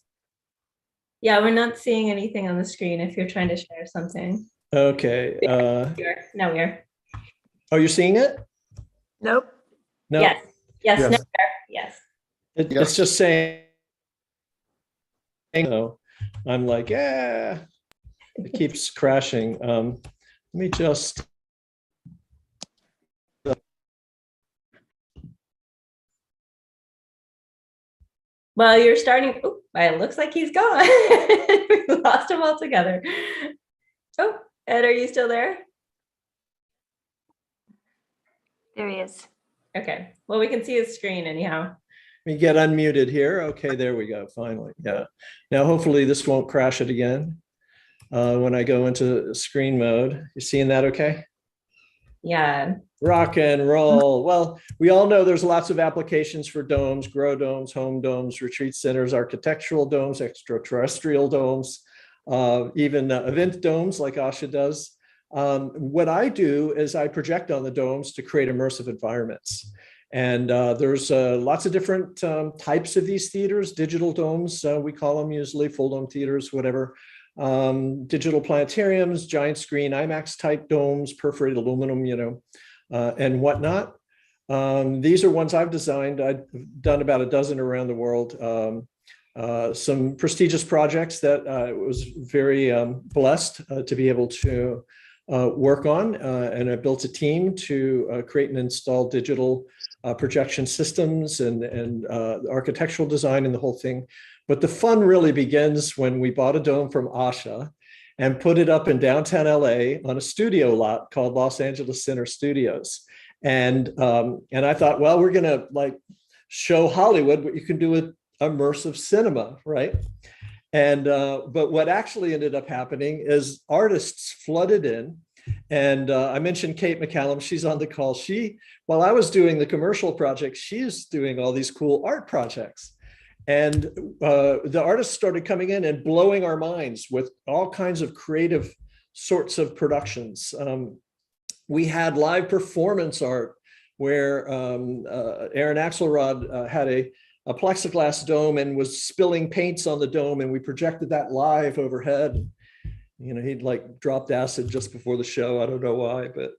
Yeah, we're not seeing anything on the screen if you're trying to share something. Okay. Now we are. Oh, you're seeing it? Nope. No. Yes. Yes. No, yes. It's just saying. So I'm like, yeah. It keeps crashing. Let me just. Well, you're starting. Oh, it looks like he's gone. We lost him altogether. Oh, Ed, are you still there? There he is. Okay. Well, we can see his screen anyhow. Let me get unmuted here. Okay, there we go. Finally. Yeah. Now, hopefully this won't crash it again when I go into screen mode. You seeing that okay? Yeah. Rock and roll. Well, we all know there's lots of applications for domes, grow domes, home domes, retreat centers, architectural domes, extraterrestrial domes, even event domes like Asha does. What I do is I project on the domes to create immersive environments. And there's lots of different types of these theaters, digital domes, we call them usually, full dome theaters, whatever. Digital planetariums, giant screen, IMAX type domes, perforated aluminum, and whatnot. These are ones I've designed. I've done about a dozen around the world. Some prestigious projects that I was very blessed to be able to work on. And I built a team to create and install digital projection systems and architectural design and the whole thing. But the fun really begins when we bought a dome from Asha and put it up in downtown LA on a studio lot called Los Angeles Center Studios. And I thought, well, we're gonna like show Hollywood what you can do with immersive cinema, right? And but what actually ended up happening is artists flooded in. And I mentioned Kate McCallum, she's on the call. While I was doing the commercial projects, she's doing all these cool art projects. And the artists started coming in and blowing our minds with all kinds of creative sorts of productions. We had live performance art where Aaron Axelrod had a plexiglass dome and was spilling paints on the dome, and we projected that live overhead. He'd like dropped acid just before the show. I don't know why, but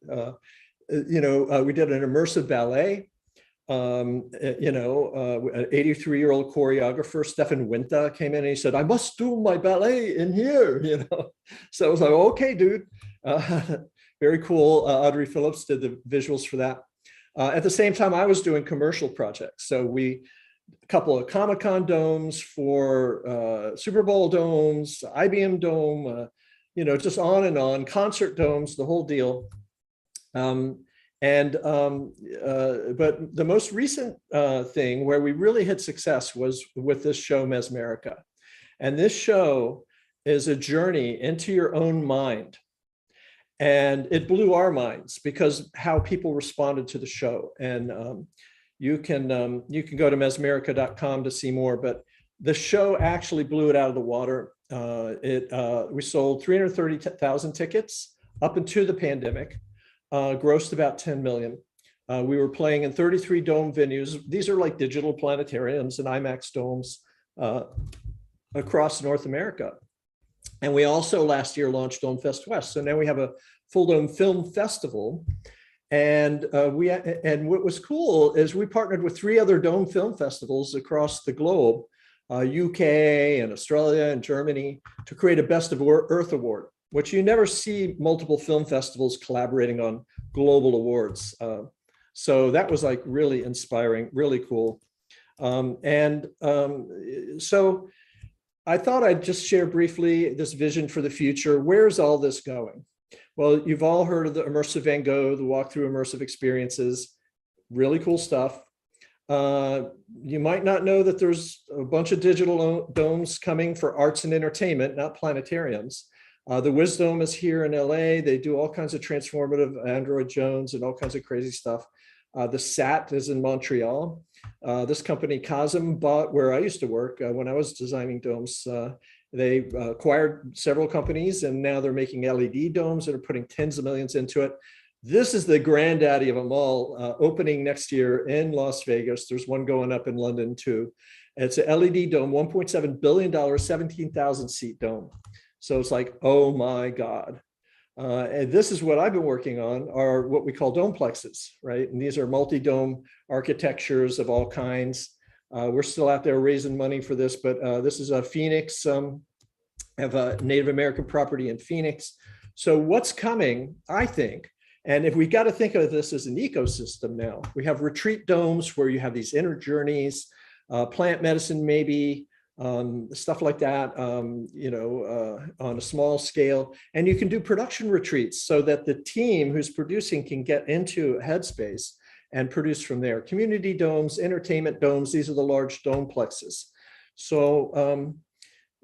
we did an immersive ballet. An 83-year-old choreographer, Stefan Winter, came in and he said, I must do my ballet in here, So I was like, okay, dude. Very cool. Audrey Phillips did the visuals for that. At the same time, I was doing commercial projects. So a couple of Comic-Con domes for Super Bowl domes, IBM dome, just on and on, concert domes, the whole deal. But the most recent thing where we really had success was with this show, Mesmerica. And this show is a journey into your own mind. And it blew our minds because how people responded to the show. And you can go to mesmerica.com to see more, but the show actually blew it out of the water. We sold 330,000 tickets up into the pandemic. Grossed about 10 million. We were playing in 33 dome venues. These are like digital planetariums and IMAX domes across North America. And we also last year launched Dome Fest West. So now we have a full dome film festival. And what was cool is we partnered with 3 other dome film festivals across the globe UK and Australia and Germany to create a Best of Earth award, which you never see multiple film festivals collaborating on global awards. So that was like really inspiring, really cool. So I thought I'd just share briefly this vision for the future. Where's all this going? Well, you've all heard of the immersive Van Gogh, the walkthrough immersive experiences, really cool stuff. You might not know that there's a bunch of digital domes coming for arts and entertainment, not planetariums. The Wisdom is here in LA. They do all kinds of transformative Android Jones and all kinds of crazy stuff. The SAT is in Montreal. This company Cosm bought where I used to work when I was designing domes. They acquired several companies and now they're making LED domes that are putting tens of millions into it. This is the granddaddy of them all, opening next year in Las Vegas. There's one going up in London too. It's an LED dome, $1.7 billion, 17,000 seat dome. So it's like, oh my God. And this is what I've been working on, are what we call domeplexes, right? And these are multi-dome architectures of all kinds. We're still out there raising money for this, but this is a Phoenix, have a Native American property in Phoenix. So what's coming, I think, and if we got to think of this as an ecosystem now, we have retreat domes where you have these inner journeys, plant medicine maybe, stuff like that, on a small scale. And you can do production retreats so that the team who's producing can get into a headspace and produce from there. Community domes, entertainment domes, these are the large domeplexes. So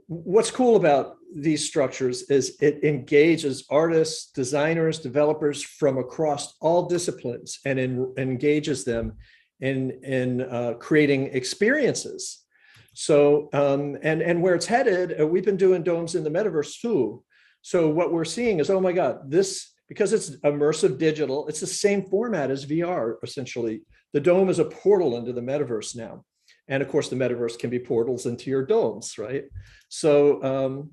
what's cool about these structures is it engages artists, designers, developers from across all disciplines and engages them in creating experiences. So, and where it's headed, we've been doing domes in the metaverse too. So what we're seeing is, oh my God, this, because it's immersive digital, it's the same format as VR, essentially. The dome is a portal into the metaverse now. And of course, the metaverse can be portals into your domes, right? So,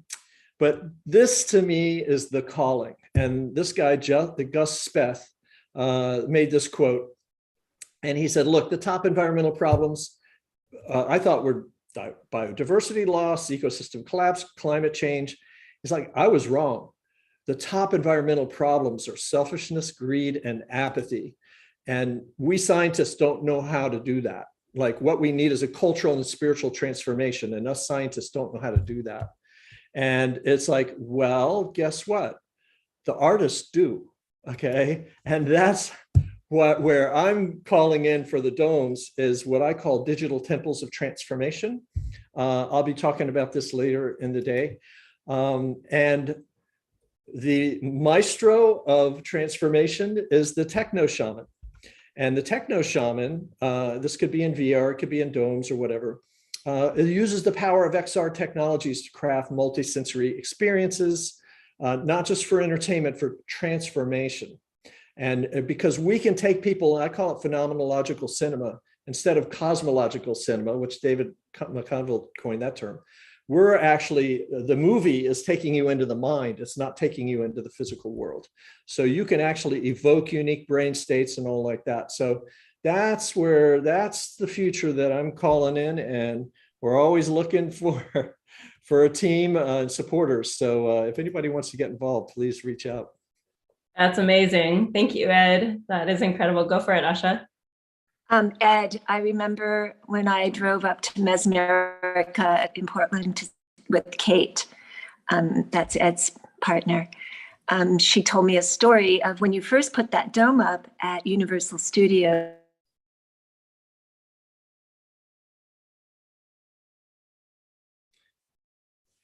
but this to me is the calling. And this guy, Gus Speth, made this quote. And he said, look, the top environmental problems I thought were biodiversity loss, ecosystem collapse, climate change. It's like, I was wrong. The top environmental problems are selfishness, greed, and apathy. And we scientists don't know how to do that. Like what we need is a cultural and spiritual transformation, and us scientists don't know how to do that. And it's like, well, guess what? The artists do, okay? And that's where I'm calling in for the domes is what I call digital temples of transformation. I'll be talking about this later in the day. And the maestro of transformation is the techno shaman. And the techno shaman, this could be in VR, it could be in domes or whatever. It uses the power of XR technologies to craft multisensory experiences, not just for entertainment, for transformation. And because we can take people, I call it phenomenological cinema, instead of cosmological cinema, which David McConville coined that term. We're actually, the movie is taking you into the mind. It's not taking you into the physical world. So you can actually evoke unique brain states and all like that. So that's the future that I'm calling in. And we're always looking for a team and supporters. So if anybody wants to get involved, please reach out. That's amazing. Thank you, Ed. That is incredible. Go for it, Asha. Ed, I remember when I drove up to Mesmerica in Portland with Kate, that's Ed's partner. She told me a story of when you first put that dome up at Universal Studios.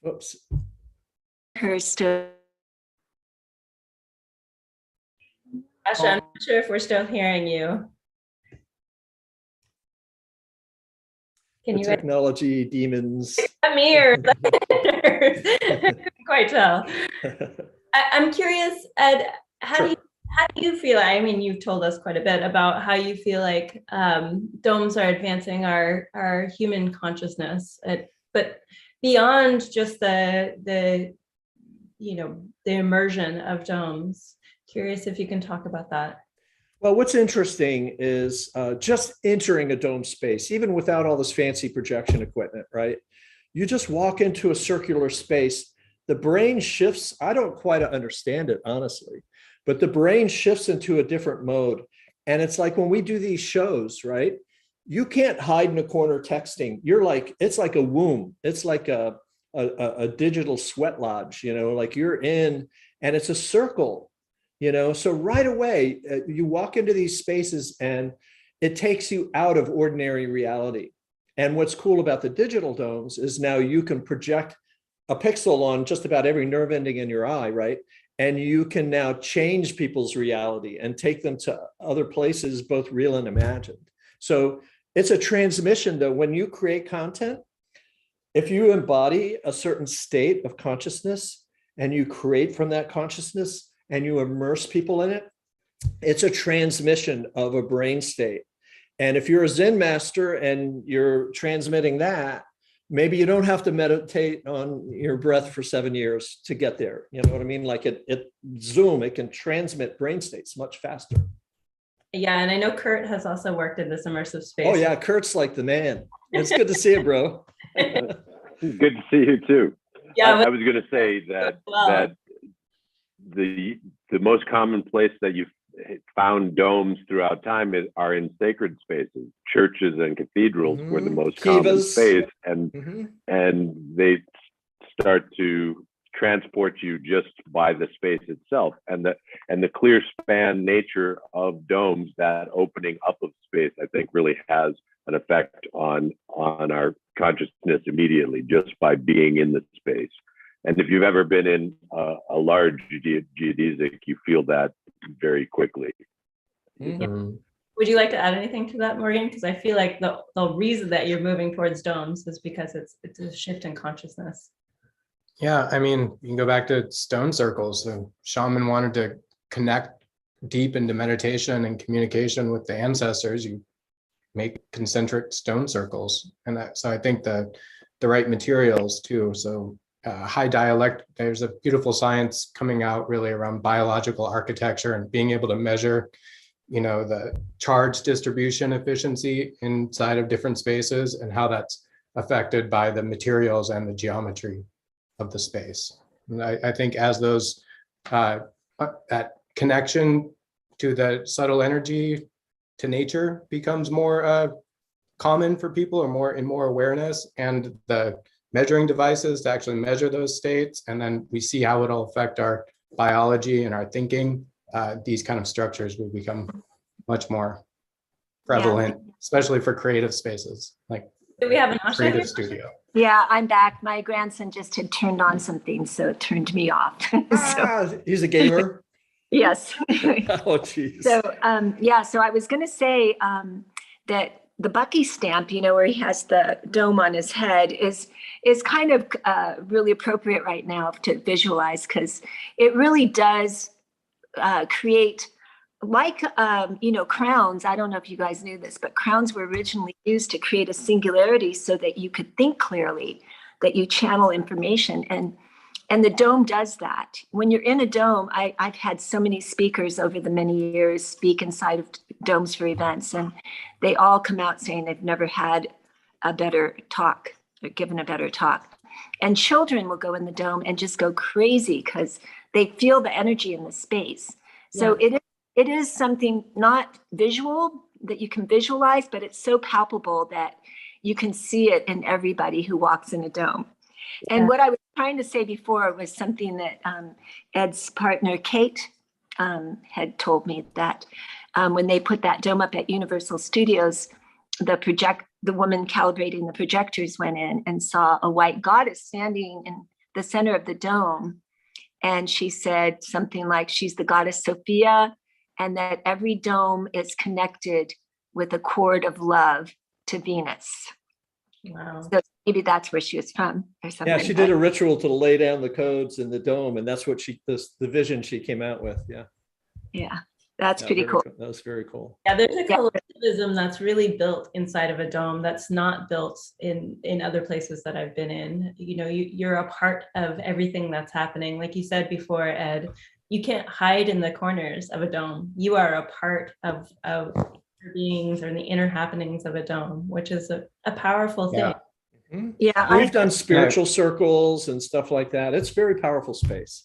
Oops. Her story. Asha, I'm not sure if we're still hearing you. Can the technology demons. I'm here. I couldn't quite tell. I'm curious, Ed, how do you feel? I mean, you've told us quite a bit about how you feel like domes are advancing our human consciousness, but beyond just the immersion of domes. Curious if you can talk about that. Well, what's interesting is just entering a dome space, even without all this fancy projection equipment, right? You just walk into a circular space, the brain shifts. I don't quite understand it, honestly, but the brain shifts into a different mode. And it's like when we do these shows, right? You can't hide in a corner texting. You're like, it's like a womb. It's like a digital sweat lodge, like you're in, and it's a circle, so right away you walk into these spaces and it takes you out of ordinary reality. And what's cool about the digital domes is now you can project a pixel on just about every nerve ending in your eye, right? And you can now change people's reality and take them to other places, both real and imagined. So it's a transmission, though. When you create content, if you embody a certain state of consciousness and you create from that consciousness and you immerse people in it, it's a transmission of a brain state. And if you're a Zen master and you're transmitting that, maybe you don't have to meditate on your breath for 7 years to get there. You know what I mean? Like it can transmit brain states much faster. Yeah, and I know Kurt has also worked in this immersive space. Oh yeah, Kurt's like the man. It's good to see you, bro. Good to see you too. Yeah, I was going to say that that the most common place that you've found domes throughout time are in sacred spaces. Churches and cathedrals were the most common space, and they start to transport you just by the space itself, and the clear span nature of domes, that opening up of space, I think really has an effect on our consciousness immediately just by being in the space. And if you've ever been in a large geodesic, you feel that very quickly. Yeah. Would you like to add anything to that, Morgan? Because I feel like the reason that you're moving towards domes is because it's a shift in consciousness. Yeah, I mean, you can go back to stone circles. The shaman wanted to connect deep into meditation and communication with the ancestors. You make concentric stone circles, and so I think the right materials too. So high dialect, there's a beautiful science coming out really around biological architecture and being able to measure, the charge distribution efficiency inside of different spaces and how that's affected by the materials and the geometry of the space. And I think as those that connection to the subtle energy to nature becomes more common for people, or more awareness, and the measuring devices to actually measure those states, and then we see how it'll affect our biology and our thinking, these kind of structures will become much more prevalent, especially for creative spaces like Do we have an creative studio. Yeah, I'm back. My grandson just had turned on something, so it turned me off. He's a gamer. Yes. Oh, geez. So so I was going to say that the Bucky stamp, where he has the dome on his head, is kind of really appropriate right now to visualize, because it really does create, like crowns. I don't know if you guys knew this, but crowns were originally used to create a singularity so that you could think clearly, that you channel information, and the dome does that. When you're in a dome, I've had so many speakers over the many years speak inside of domes for events, and they all come out saying they've never had a better talk or given a better talk. And children will go in the dome and just go crazy because they feel the energy in the space. So it is something not visual that you can visualize, but it's so palpable that you can see it in everybody who walks in a dome. And what I was trying to say before was something that Ed's partner, Kate, had told me, that when they put that dome up at Universal Studios, the woman calibrating the projectors went in and saw a white goddess standing in the center of the dome. And she said something like, she's the goddess Sophia, and that every dome is connected with a cord of love to Venus. Wow. So maybe that's where she was from or something. Yeah, she did a ritual to lay down the codes in the dome, and that's what the vision she came out with. Yeah, that's pretty cool. That was very cool. Yeah, there's a collectivism that's really built inside of a dome that's not built in other places that I've been in. You're a part of everything that's happening. Like you said before, Ed, you can't hide in the corners of a dome. You are a part of the beings or the inner happenings of a dome, which is a powerful thing. Yeah, We've done spiritual circles and stuff like that. It's a very powerful space.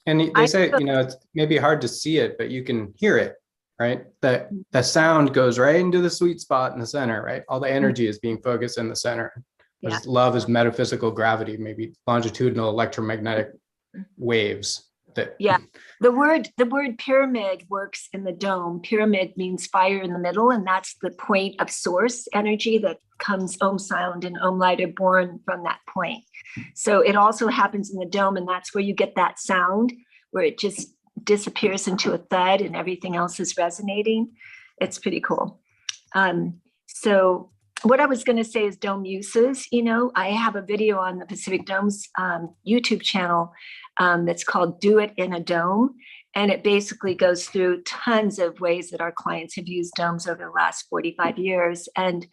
And they say, it's maybe hard to see it, but you can hear it, right? The sound goes right into the sweet spot in the center, right? All the energy is being focused in the center. Yeah. Love is metaphysical gravity, maybe longitudinal electromagnetic waves. Yeah, the word pyramid works in the dome. Pyramid means fire in the middle, and that's the point of source energy that comes Om sound and Om light are born from that point. So it also happens in the dome, and that's where you get that sound where it just disappears into a thud and everything else is resonating. It's pretty cool. So what I was going to say is dome uses. I have a video on the Pacific Dome's YouTube channel that's called Do It in a Dome. And it basically goes through tons of ways that our clients have used domes over the last 45 years. And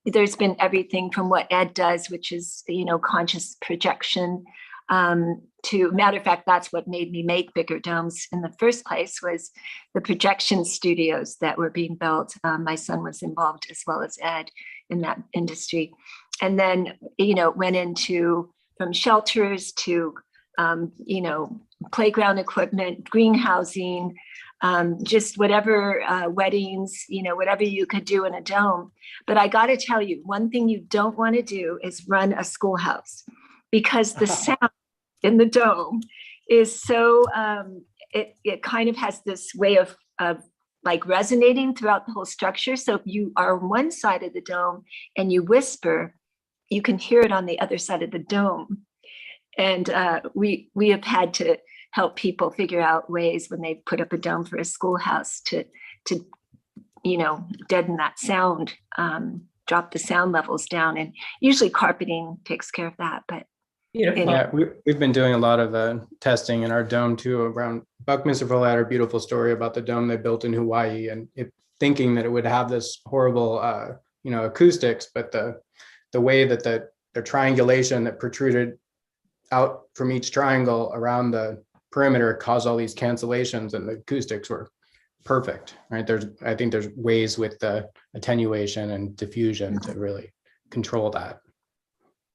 there's been everything from what Ed does, which is, conscious projection, to matter of fact, that's what made me make bigger domes in the first place, was the projection studios that were being built. My son was involved as well as Ed in that industry. And then, went into from shelters to, playground equipment, greenhousing, just whatever weddings, whatever you could do in a dome. But I got to tell you, one thing you don't want to do is run a schoolhouse, because the sound in the dome is so, it kind of has this way of like resonating throughout the whole structure. So if you are on one side of the dome and you whisper, you can hear it on the other side of the dome. And we have had to help people figure out ways when they put up a dome for a schoolhouse to deaden that sound, drop the sound levels down. And usually carpeting takes care of that. But yeah, we've been doing a lot of testing in our dome too around. Buckminster Fuller had a beautiful story about the dome they built in Hawaii, and thinking that it would have this horrible, acoustics, but the way that the triangulation that protruded out from each triangle around the perimeter caused all these cancellations, and the acoustics were perfect, right? I think there's ways with the attenuation and diffusion to really control that.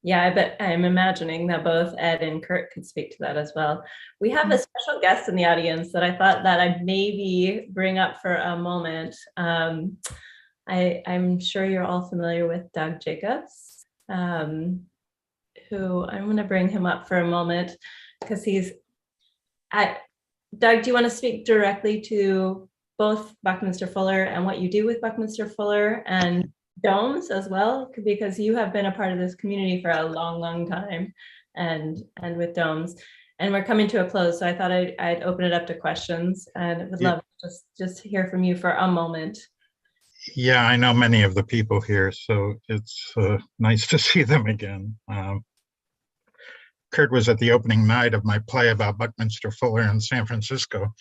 Yeah, I bet I'm imagining that both Ed and Kurt could speak to that as well. We have a special guest in the audience that I thought that I'd maybe bring up for a moment. I'm sure you're all familiar with Doug Jacobs, who I'm going to bring him up for a moment because Doug, do you want to speak directly to both Buckminster Fuller and what you do with Buckminster Fuller and domes as well, because you have been a part of this community for a long time and with domes, and we're coming to a close, so I thought I'd open it up to questions, and would love to just hear from you for a moment. Yeah, I know many of the people here, so it's nice to see them again. Kurt was at the opening night of my play about Buckminster Fuller in San Francisco.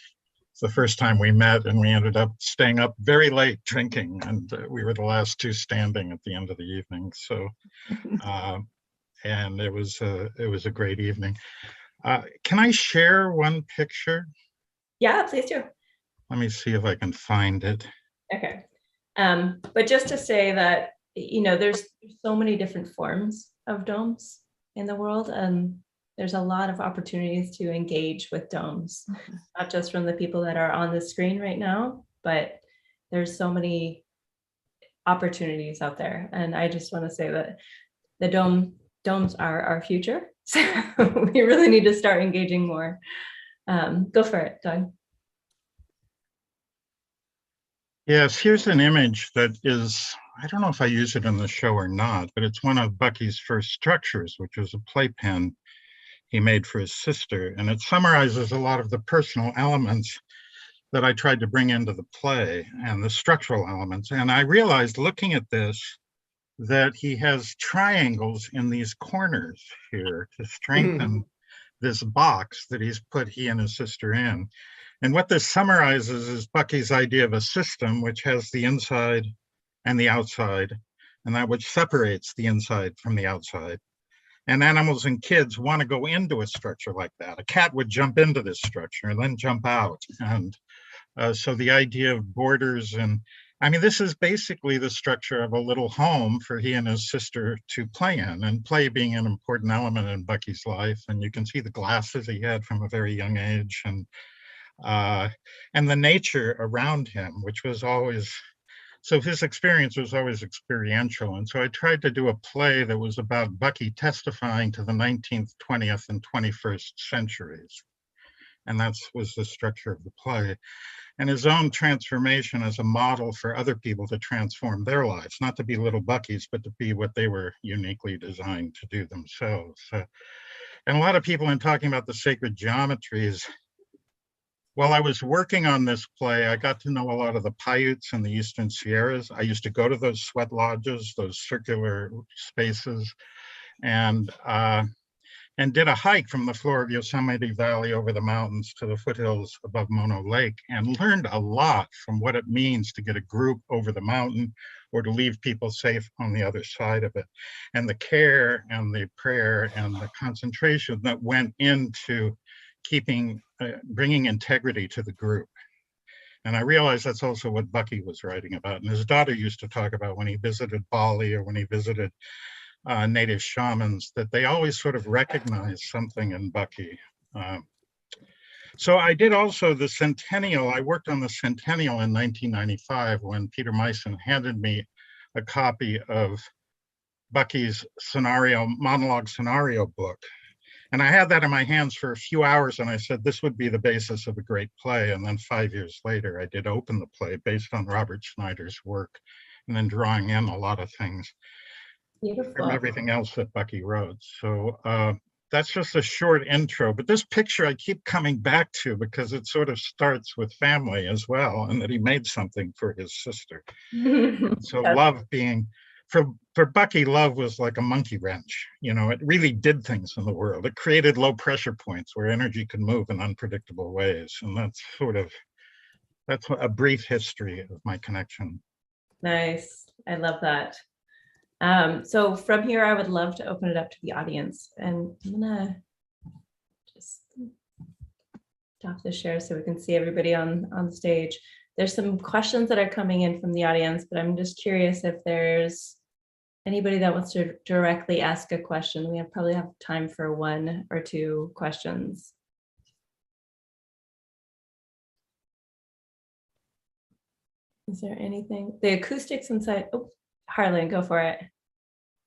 The first time we met, and we ended up staying up very late drinking, and we were the last two standing at the end of the evening. So, and it was a great evening. Can I share one picture? Yeah, please do. Let me see if I can find it. Okay, but just to say that there's so many different forms of domes in the world, and there's a lot of opportunities to engage with domes, not just from the people that are on the screen right now, but there's so many opportunities out there. And I just want to say that the domes are our future. So we really need to start engaging more. Go for it, Doug. Yes, here's an image that is, I don't know if I use it in the show or not, but it's one of Bucky's first structures, which was a playpen he made for his sister. And it summarizes a lot of the personal elements that I tried to bring into the play and the structural elements. And I realized looking at this, that he has triangles in these corners here to strengthen this box that he and his sister in. And what this summarizes is Bucky's idea of a system which has the inside and the outside, and that which separates the inside from the outside. And animals and kids want to go into a structure like that. A cat would jump into this structure and then jump out. And so the idea of borders, and I mean, this is basically the structure of a little home for he and his sister to play in, and play being an important element in Bucky's life. And you can see the glasses he had from a very young age, and the nature around him, which was always, so his experience was always experiential. And so I tried to do a play that was about Bucky testifying to the 19th, 20th, and 21st centuries. And that was the structure of the play. And his own transformation as a model for other people to transform their lives, not to be little Buckies, but to be what they were uniquely designed to do themselves. And a lot of people, in talking about the sacred geometries, while I was working on this play, I got to know a lot of the Paiutes in the Eastern Sierras. I used to go to those sweat lodges, those circular spaces, and did a hike from the floor of Yosemite Valley over the mountains to the foothills above Mono Lake, and learned a lot from what it means to get a group over the mountain or to leave people safe on the other side of it. And the care and the prayer and the concentration that went into bringing integrity to the group. And I realized that's also what Bucky was writing about. And his daughter used to talk about when he visited Bali or when he visited native shamans, that they always sort of recognize something in Bucky. So I did also the centennial. I worked on the centennial in 1995 when Peter Meissen handed me a copy of Bucky's monologue scenario book. And I had that in my hands for a few hours, and I said, this would be the basis of a great play. And then 5 years later, I did open the play based on Robert Schneider's work, and then drawing in a lot of things from everything else that Bucky wrote. So that's just a short intro. But this picture I keep coming back to because it sort of starts with family as well, and that he made something for his sister. So love being, for Bucky, love was like a monkey wrench. You know, it really did things in the world. It created low pressure points where energy could move in unpredictable ways. And that's a brief history of my connection. Nice. I love that. So from here, I would love to open it up to the audience, and I'm gonna just stop the share so we can see everybody on the stage. There's some questions that are coming in from the audience, but I'm just curious if there's anybody that wants to directly ask a question. We probably have time for 1 or 2 questions. Is there anything? The acoustics inside. Oh, Harlan, go for it.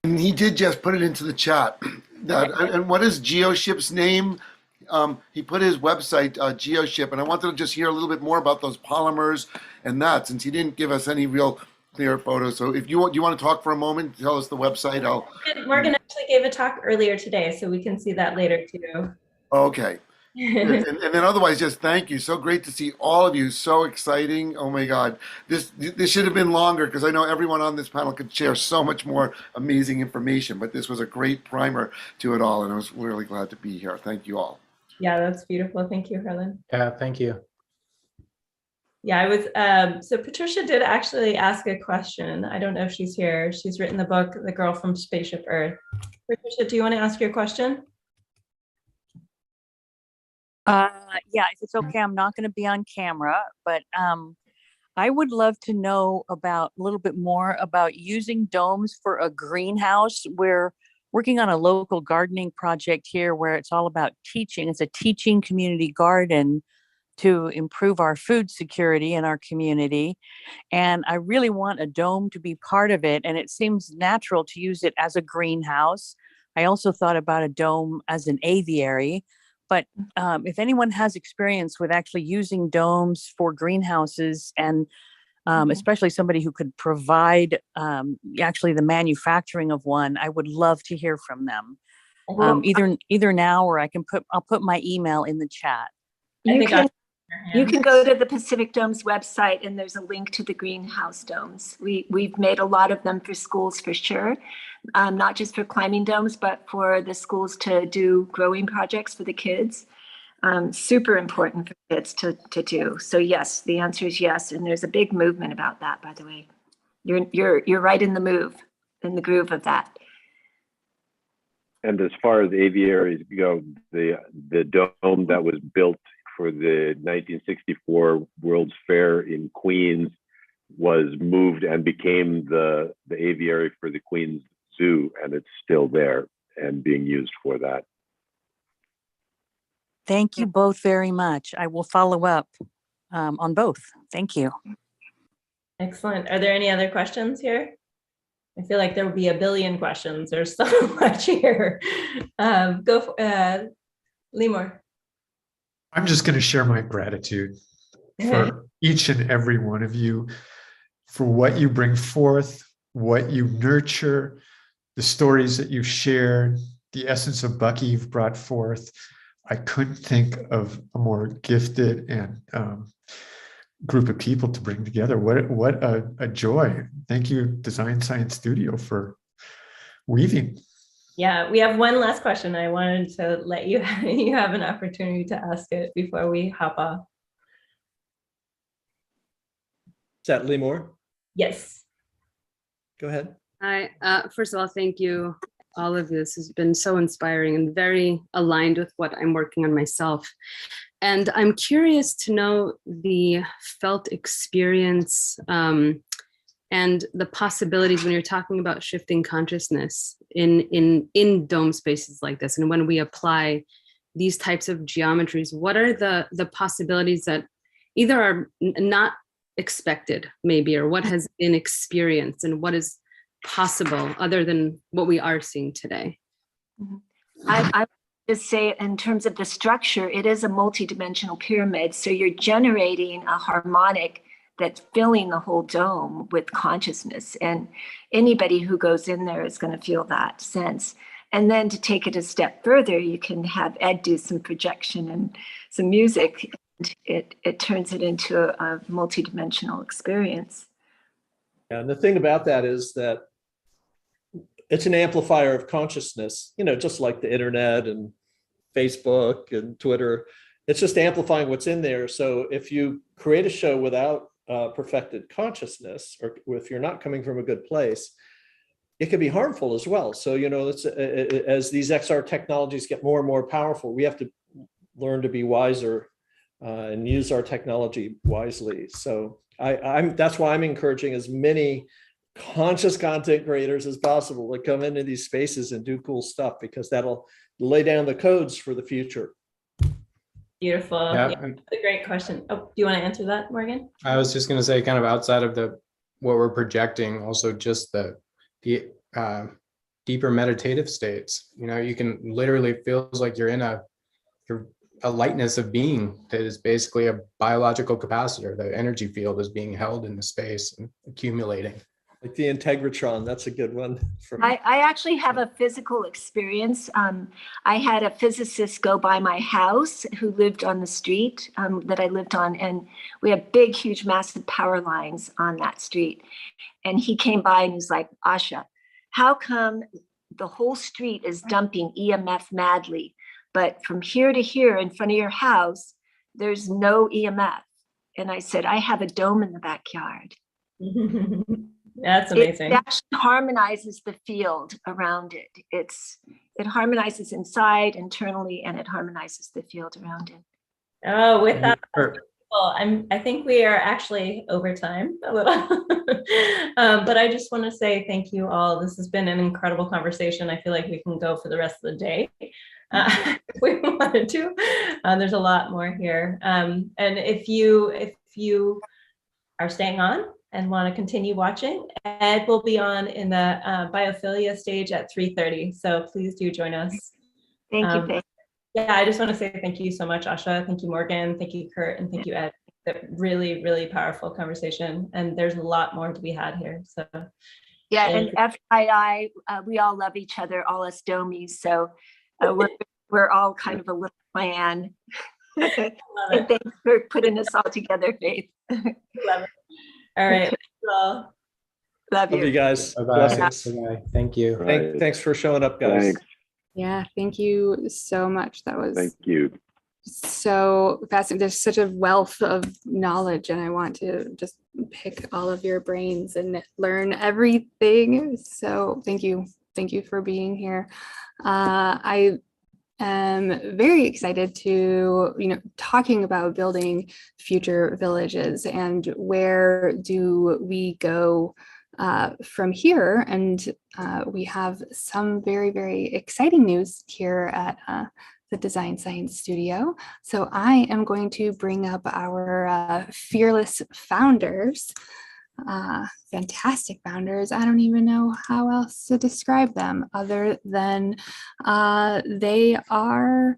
And he did just put it into the chat. And what is GeoShip's name? He put his website, GeoShip, and I wanted to just hear a little bit more about those polymers and that, since he didn't give us any real clear photos. So if you want to talk for a moment, tell us the website. Morgan actually gave a talk earlier today, so we can see that later too. Okay. and then otherwise, just thank you. So great to see all of you. So exciting. Oh my God. This should have been longer because I know everyone on this panel could share so much more amazing information, but this was a great primer to it all. And I was really glad to be here. Thank you all. Yeah, that's beautiful. Thank you, Harlan. Yeah, thank you. Yeah, I was, so Patricia did actually ask a question. I don't know if she's here. She's written the book, The Girl from Spaceship Earth. Patricia, do you want to ask your question? Yeah, if it's okay, I'm not going to be on camera, but I would love to know about a little bit more about using domes for a greenhouse. We're working on a local gardening project here where it's all about teaching. It's a teaching community garden to improve our food security in our community. And I really want a dome to be part of it. And it seems natural to use it as a greenhouse. I also thought about a dome as an aviary. But if anyone has experience with actually using domes for greenhouses, and especially somebody who could provide actually the manufacturing of one, I would love to hear from them. Either now, or I'll put my email in the chat. You can go to the Pacific Dome's website, and there's a link to the greenhouse domes. We've made a lot of them for schools for sure, not just for climbing domes, but for the schools to do growing projects for the kids. Super important for kids to do. So yes, the answer is yes, and there's a big movement about that. By the way, you're right in the groove of that. And as far as aviaries go, the dome that was built for the 1964 World's Fair in Queens was moved and became the aviary for the Queens Zoo, and it's still there and being used for that. Thank you both very much. I will follow up on both. Thank you. Excellent. Are there any other questions here? I feel like there will be a billion questions. There's so much here. Go for Lemur. I'm just going to share my gratitude for each and every one of you, for what you bring forth, what you nurture, the stories that you've shared, the essence of Bucky you've brought forth. I couldn't think of a more gifted and group of people to bring together. What a joy. Thank you, Design Science Studio, for weaving. Yeah, we have one last question. I wanted to let you have an opportunity to ask it before we hop off. Is that Lemur? Yes. Go ahead. Hi. First of all, thank you. All of this has been so inspiring and very aligned with what I'm working on myself. And I'm curious to know the felt experience and the possibilities when you're talking about shifting consciousness in dome spaces like this. And when we apply these types of geometries, what are the possibilities that either are not expected maybe, or what has been experienced and what is possible other than what we are seeing today? I would just say in terms of the structure, it is a multidimensional pyramid. So you're generating a harmonic that's filling the whole dome with consciousness. And anybody who goes in there is going to feel that sense. And then to take it a step further, you can have Ed do some projection and some music. And it turns it into a multidimensional experience. Yeah, and the thing about that is that it's an amplifier of consciousness, just like the internet and Facebook and Twitter. It's just amplifying what's in there. So if you create a show without perfected consciousness, or if you're not coming from a good place, it can be harmful as well. So, as these XR technologies get more and more powerful, we have to learn to be wiser and use our technology wisely. So that's why I'm encouraging as many conscious content creators as possible to come into these spaces and do cool stuff, because that'll lay down the codes for the future. Beautiful. Yeah. Yeah, that's a great question. Oh, do you want to answer that, Morgan? I was just going to say, kind of outside of what we're projecting, also just the deeper meditative states. You can literally feels like you're in a lightness of being that is basically a biological capacitor. The energy field is being held in the space and accumulating. Like the Integratron, that's a good one. I actually have a physical experience. I had a physicist go by my house who lived on the street that I lived on, and we have big, huge, massive power lines on that street. And he came by and he's like, Asha, how come the whole street is dumping EMF madly, but from here to here in front of your house, there's no EMF? And I said, I have a dome in the backyard. That's amazing. It actually harmonizes the field around it. It harmonizes inside, internally, and it harmonizes the field around it. Oh, with that, well, I think we are actually over time a little, but I just want to say thank you all. This has been an incredible conversation. I feel like we can go for the rest of the day if we wanted to. There's a lot more here, and if you are staying on and want to continue watching, Ed will be on in the biophilia stage at 3:30. So please do join us. Thank you, Faith. Yeah, I just want to say thank you so much, Asha. Thank you, Morgan. Thank you, Kurt. And thank you, Ed. Really, really powerful conversation. And there's a lot more to be had here. So yeah, and FYI, we all love each other, all us domies. So we're all kind of a little clan. And thanks for putting us all together, Faith. Love it. All right. Well, love you. Love you guys. Bye-bye. Blessings. Bye-bye. Thank you. Thanks for showing up, guys. Thanks. Yeah, thank you so much. That was Thank you. so fascinating. There's such a wealth of knowledge, and I want to just pick all of your brains and learn everything. So thank you for being here. I am very excited to, talking about building future villages and where do we go from here. And we have some very, very exciting news here at the Design Science Studio. So I am going to bring up our fearless founders, fantastic founders. I don't even know how else to describe them other than they are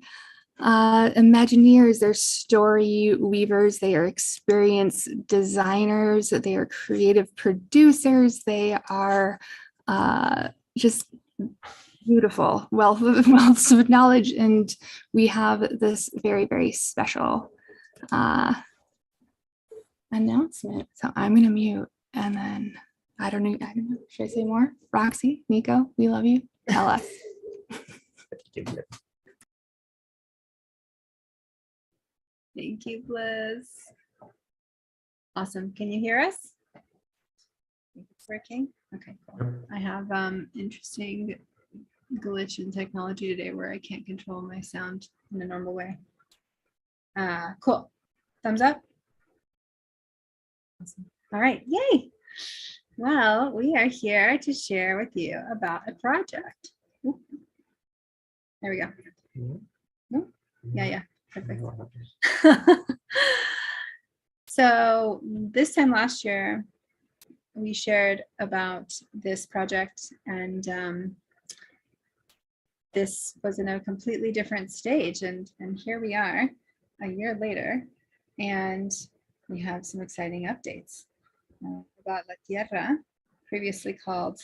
Imagineers, they're story weavers, they are experienced designers, they are creative producers, they are just beautiful wealths of knowledge. And we have this very, very special announcement. So I'm going to mute and then I don't know. Should I say more? Roxy, Nico, we love you. Tell us. Thank you, Bliss. Awesome. Can you hear us? It's working. Okay, cool. I have interesting glitch in technology today where I can't control my sound in a normal way. Cool. Thumbs up. Awesome. All right. Yay. Well, we are here to share with you about a project. Ooh. There we go. Ooh. Yeah. Perfect. So this time last year, we shared about this project, and this was in a completely different stage. And here we are a year later, and we have some exciting updates about La Tierra, previously called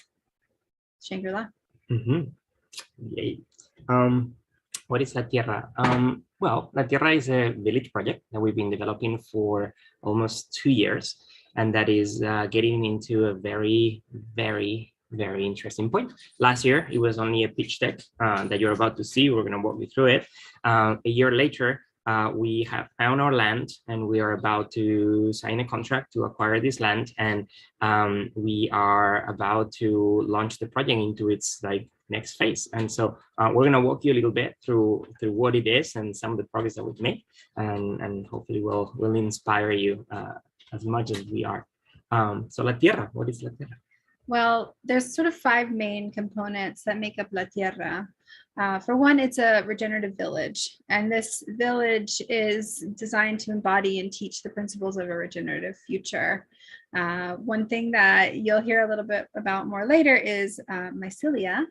Shangri-La. Yay. What is La Tierra? Well, La Tierra is a village project that we've been developing for almost 2 years, and that is getting into a very, very, very interesting point. Last year, it was only a pitch deck that you're about to see. We're going to walk you through it. A year later, we have found our land, and we are about to sign a contract to acquire this land, and we are about to launch the project into its next phase. And so we're going to walk you a little bit through what it is and some of the progress that we've made, and hopefully will inspire you as much as we are. So La Tierra, what is La Tierra? Well, there's sort of 5 main components that make up La Tierra. For one, it's a regenerative village, and this village is designed to embody and teach the principles of a regenerative future. One thing that you'll hear a little bit about more later is mycelia,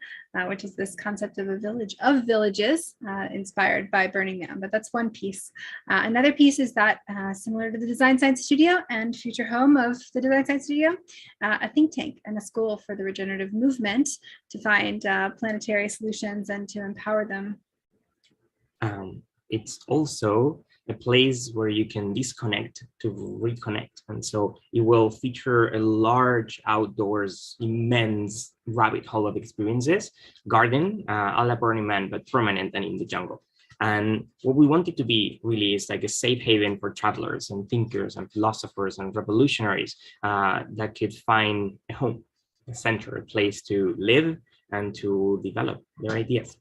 which is this concept of a village of villages inspired by Burning Man, but that's one piece. Another piece is that similar to the Design Science Studio and future home of the Design Science Studio, a think tank and a school for the regenerative movement to find planetary solutions and to empower them. It's also a place where you can disconnect to reconnect. And so it will feature a large outdoors, immense rabbit hole of experiences, garden, a la Burning Man, but permanent and in the jungle. And what we want it to be really is like a safe haven for travelers and thinkers and philosophers and revolutionaries that could find a home, a center, a place to live and to develop their ideas.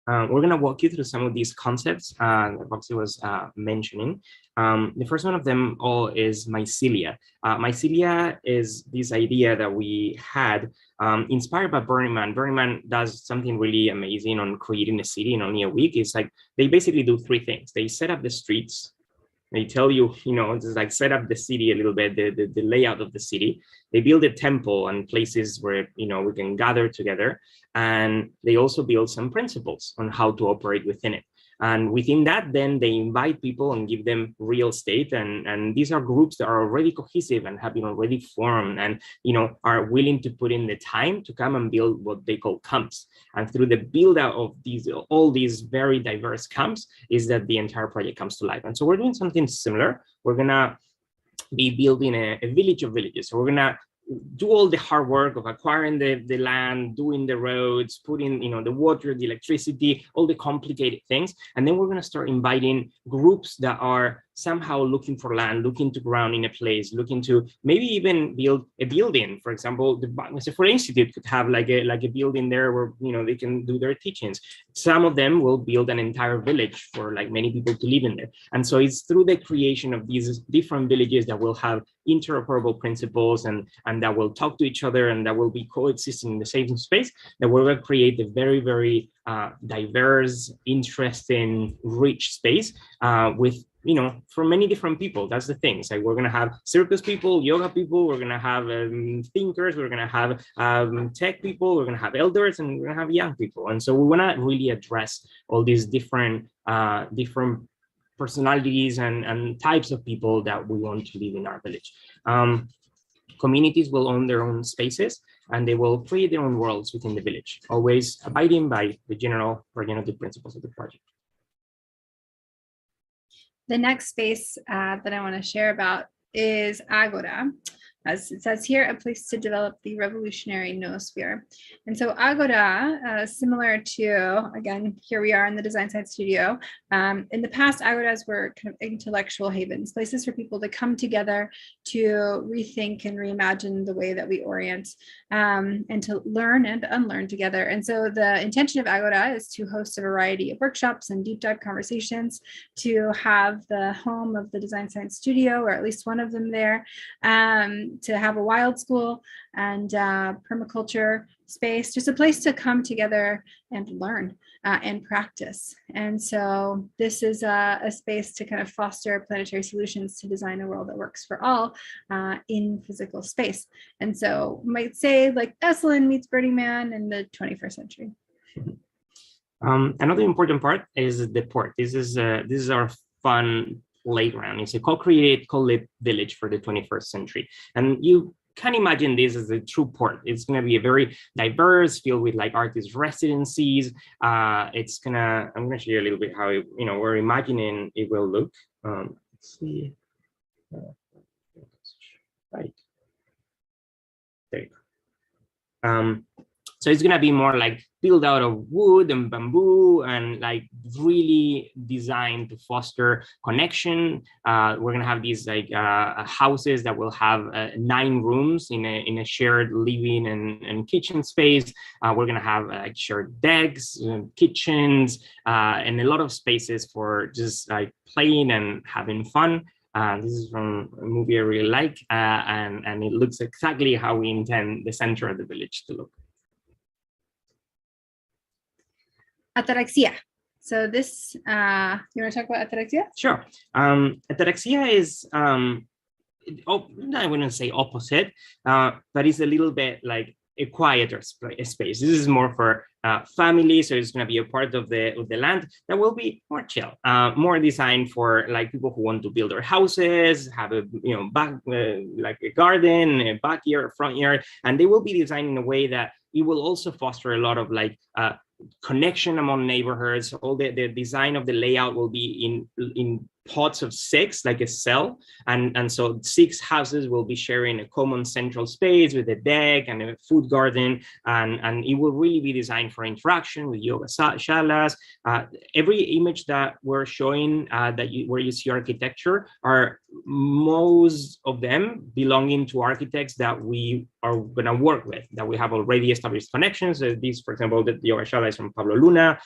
We're going to walk you through some of these concepts that Roxy was mentioning. The first one of them all is mycelia. Mycelia is this idea that we had inspired by Burning Man. Burning Man does something really amazing on creating a city in only a week. It's like they basically do 3 things. They set up the streets. They tell you, just like set up the city a little bit, the layout of the city. They build a temple and places where, we can gather together. And they also build some principles on how to operate within it. And within that, then they invite people and give them real estate. And these are groups that are already cohesive and have been already formed and, are willing to put in the time to come and build what they call camps. And through the build out of all these very diverse camps is that the entire project comes to life. And so we're doing something similar. We're going to be building a village of villages. So we're going to do all the hard work of acquiring the land, doing the roads, putting the water, the electricity, all the complicated things. And then we're going to start inviting groups that are somehow looking for land, looking to ground in a place, looking to maybe even build a building. For example, the Natura Institute could have like a building there where, you know, they can do their teachings. Some of them will build an entire village for like many people to live in there. And so it's through the creation of these different villages that will have interoperable principles and that will talk to each other and that will be coexisting in the same space, that we're going to create a very, very diverse, interesting, rich space with, you know, from many different people. That's the thing. It's like we're going to have circus people, yoga people, we're going to have thinkers, we're going to have tech people, we're going to have elders, and we're going to have young people. And so we want to really address all these different personalities and types of people that we want to live in our village. Communities will own their own spaces and they will create their own worlds within the village, always abiding by the general regenerative principles of the project. The next space that I want to share about is Agora. As it says here, a place to develop the revolutionary noosphere. And so Agora, similar to, again, here we are in the Design Science Studio. In the past, Agoras were kind of intellectual havens, places for people to come together to rethink and reimagine the way that we orient and to learn and unlearn together. And so the intention of Agora is to host a variety of workshops and deep dive conversations, to have the home of the Design Science Studio, or at least one of them there, to have a wild school and permaculture space, just a place to come together and learn and practice. And so this is a space to kind of foster planetary solutions to design a world that works for all in physical space. And so you might say like Esalen meets Burning Man in the 21st century. Another important part is the port. This is our fun playground. It's a co-created, co-lived village for the 21st century. And you can imagine this as a true port. It's going to be a very diverse, filled with like artist residencies. I'm going to show you a little bit how we're imagining it will look. Let's see. Right. There you go. So it's going to be more like built out of wood and bamboo and like really designed to foster connection. We're going to have these like houses that will have 9 rooms in a shared living and kitchen space. We're going to have like shared decks, kitchens, and a lot of spaces for just like playing and having fun. This is from a movie I really like, and it looks exactly how we intend the center of the village to look. Ataraxia. So this, you want to talk about ataraxia? Sure. Ataraxia is, I wouldn't say opposite, but it's a little bit like a quieter space. This is more for families, so it's going to be a part of the land that will be more chill, more designed for like people who want to build their houses, have a back like a garden, a backyard, front yard, and they will be designed in a way that it will also foster a lot of like connection among neighborhoods. All the design of the layout will be in pods of 6, like a cell, and so 6 houses will be sharing a common central space with a deck and a food garden, and it will really be designed for interaction with yoga shalas. Every image that we're showing where you see architecture are most of them belonging to architects that we are going to work with, that we have already established connections. This, for example, the yoga shala is from Pablo Luna.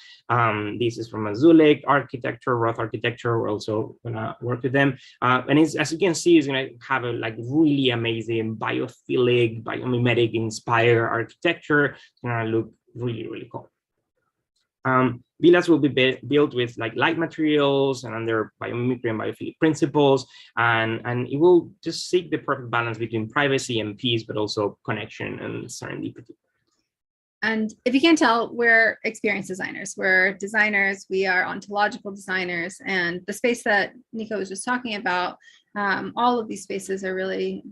This is from Azulik architecture, Roth architecture. We're also going to work with them. And as you can see, it's going to have a like really amazing biophilic, biomimetic inspired architecture. It's going to look really, really cool. Villas will be built with like light materials and under biomimicry and biophilic principles, and it will just seek the perfect balance between privacy and peace, but also connection and serendipity. And if you can't tell, we're experience designers. We're designers, we are ontological designers, and the space that Nico was just talking about, all of these spaces are really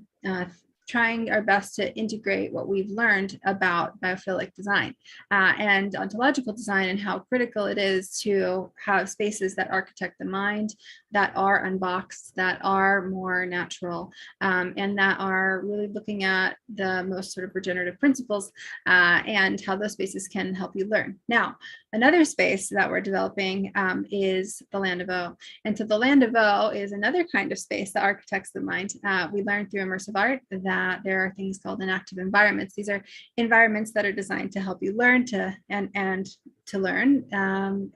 trying our best to integrate what we've learned about biophilic design and ontological design, and how critical it is to have spaces that architect the mind that are unboxed, that are more natural, and that are really looking at the most sort of regenerative principles and how those spaces can help you learn. Now, another space that we're developing is the Land of O. And so the Land of O is another kind of space that architects the mind. We learned through immersive art that there are things called inactive environments. These are environments that are designed to help you learn and to learn.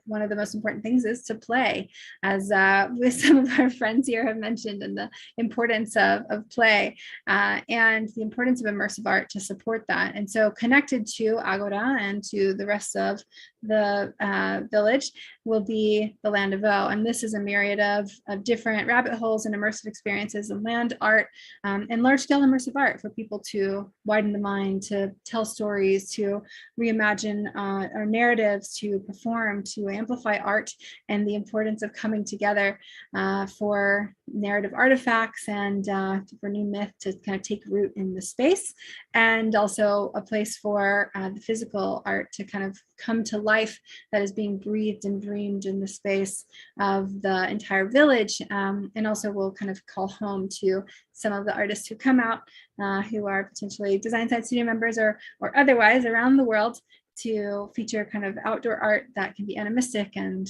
One of the most important things is to play, as with some of our friends here have mentioned, and the importance of play and the importance of immersive art to support that. And so connected to Agora and to the rest of the village will be the Land of O. And this is a myriad of different rabbit holes and immersive experiences and land art and large-scale immersive art for people to widen the mind, to tell stories, to reimagine our narratives, to perform, to amplify art, and the importance of coming together for narrative artifacts and for new myth to kind of take root in the space, and also a place for the physical art to kind of come to life that is being breathed and dreamed in the space of the entire village, and also will kind of call home to some of the artists who come out who are potentially Design Science Studio members or otherwise around the world, to feature kind of outdoor art that can be animistic and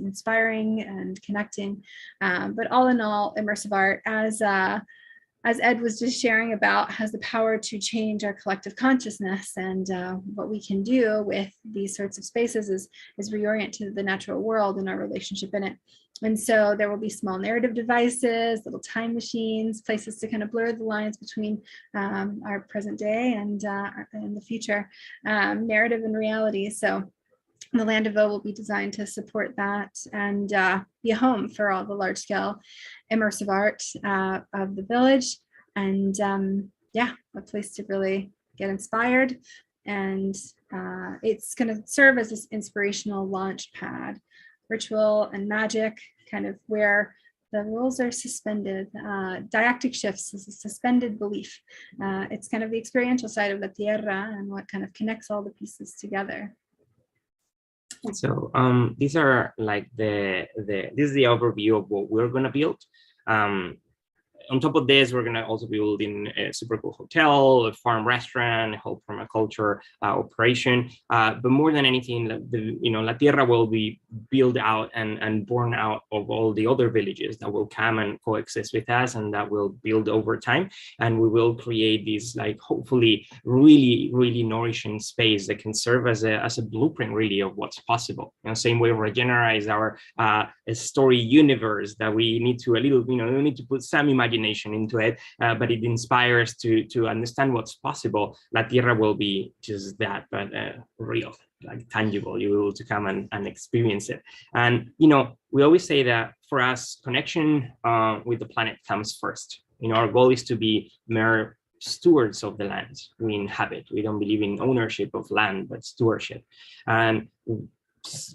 inspiring and connecting. But all in all, immersive art, as Ed was just sharing about, has the power to change our collective consciousness. And what we can do with these sorts of spaces is reorient to the natural world and our relationship in it. And so there will be small narrative devices, little time machines, places to kind of blur the lines between our present day and the future, narrative and reality. So the Land of O will be designed to support that and be a home for all the large scale immersive art of the village. And yeah, a place to really get inspired. And it's going to serve as this inspirational launch pad, ritual and magic, kind of where the rules are suspended. Diactic shifts is a suspended belief. It's kind of the experiential side of La Tierra and what kind of connects all the pieces together. So these are like this is the overview of what we're going to build. On top of this, we're going to also build in a super cool hotel, a farm restaurant, a whole permaculture operation. But more than anything, La Tierra will be built out and born out of all the other villages that will come and coexist with us, and that will build over time. And we will create this, like, hopefully really, really nourishing space that can serve as a blueprint really of what's possible. Same way Regenerai is our story universe that we need to we need to put some imagination into it, but it inspires to understand what's possible. La Tierra will be just that, but real, like tangible. You will to come and experience it. And we always say that for us, connection with the planet comes first. Our goal is to be mere stewards of the land we inhabit. We don't believe in ownership of land, but stewardship. And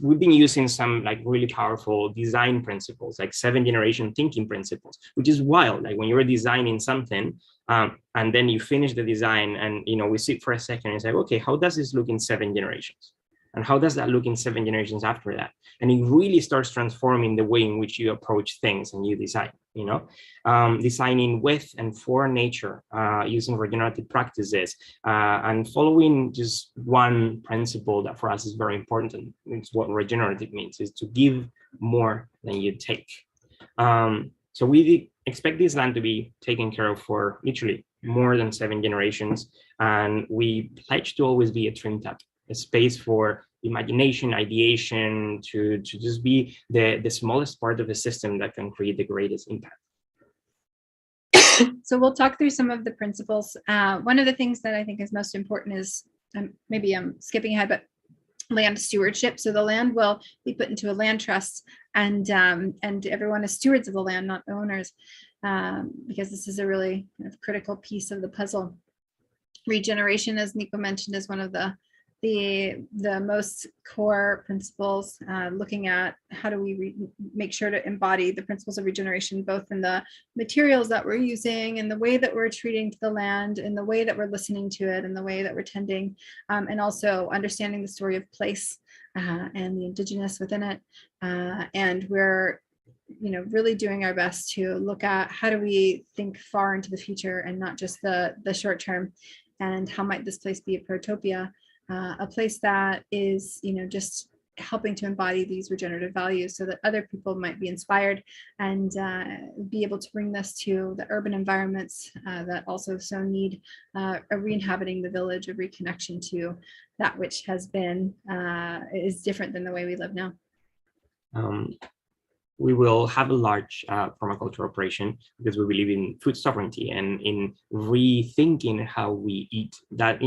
we've been using some like really powerful design principles, like 7th-generation thinking principles, which is wild. Like when you're designing something and then you finish the design and we sit for a second and say, okay, how does this look in 7 generations? And how does that look in 7 generations after that? And it really starts transforming the way in which you approach things and you design, designing with and for nature, using regenerative practices, and following just one principle that for us is very important. It's what regenerative means, is to give more than you take. So we expect this land to be taken care of for literally more than 7 generations. And we pledge to always be a trim tab, a space for imagination, ideation, to just be the smallest part of the system that can create the greatest impact. So we'll talk through some of the principles. One of the things that I think is most important is, maybe I'm skipping ahead, but land stewardship. So the land will be put into a land trust, and everyone is stewards of the land, not owners, because this is a really kind of critical piece of the puzzle. Regeneration, as Nico mentioned, is one of the most core principles, looking at how do we make sure to embody the principles of regeneration, both in the materials that we're using, in the way that we're treating to the land, in the way that we're listening to it, in the way that we're tending, and also understanding the story of place and the indigenous within it. And we're really doing our best to look at how do we think far into the future and not just the short term, and how might this place be a protopia, a place that is, just helping to embody these regenerative values so that other people might be inspired and be able to bring this to the urban environments that also so need a re-inhabiting the village, a reconnection to that which has been, is different than the way we live now. We will have a large permaculture operation because we believe in food sovereignty and in rethinking how we eat. That,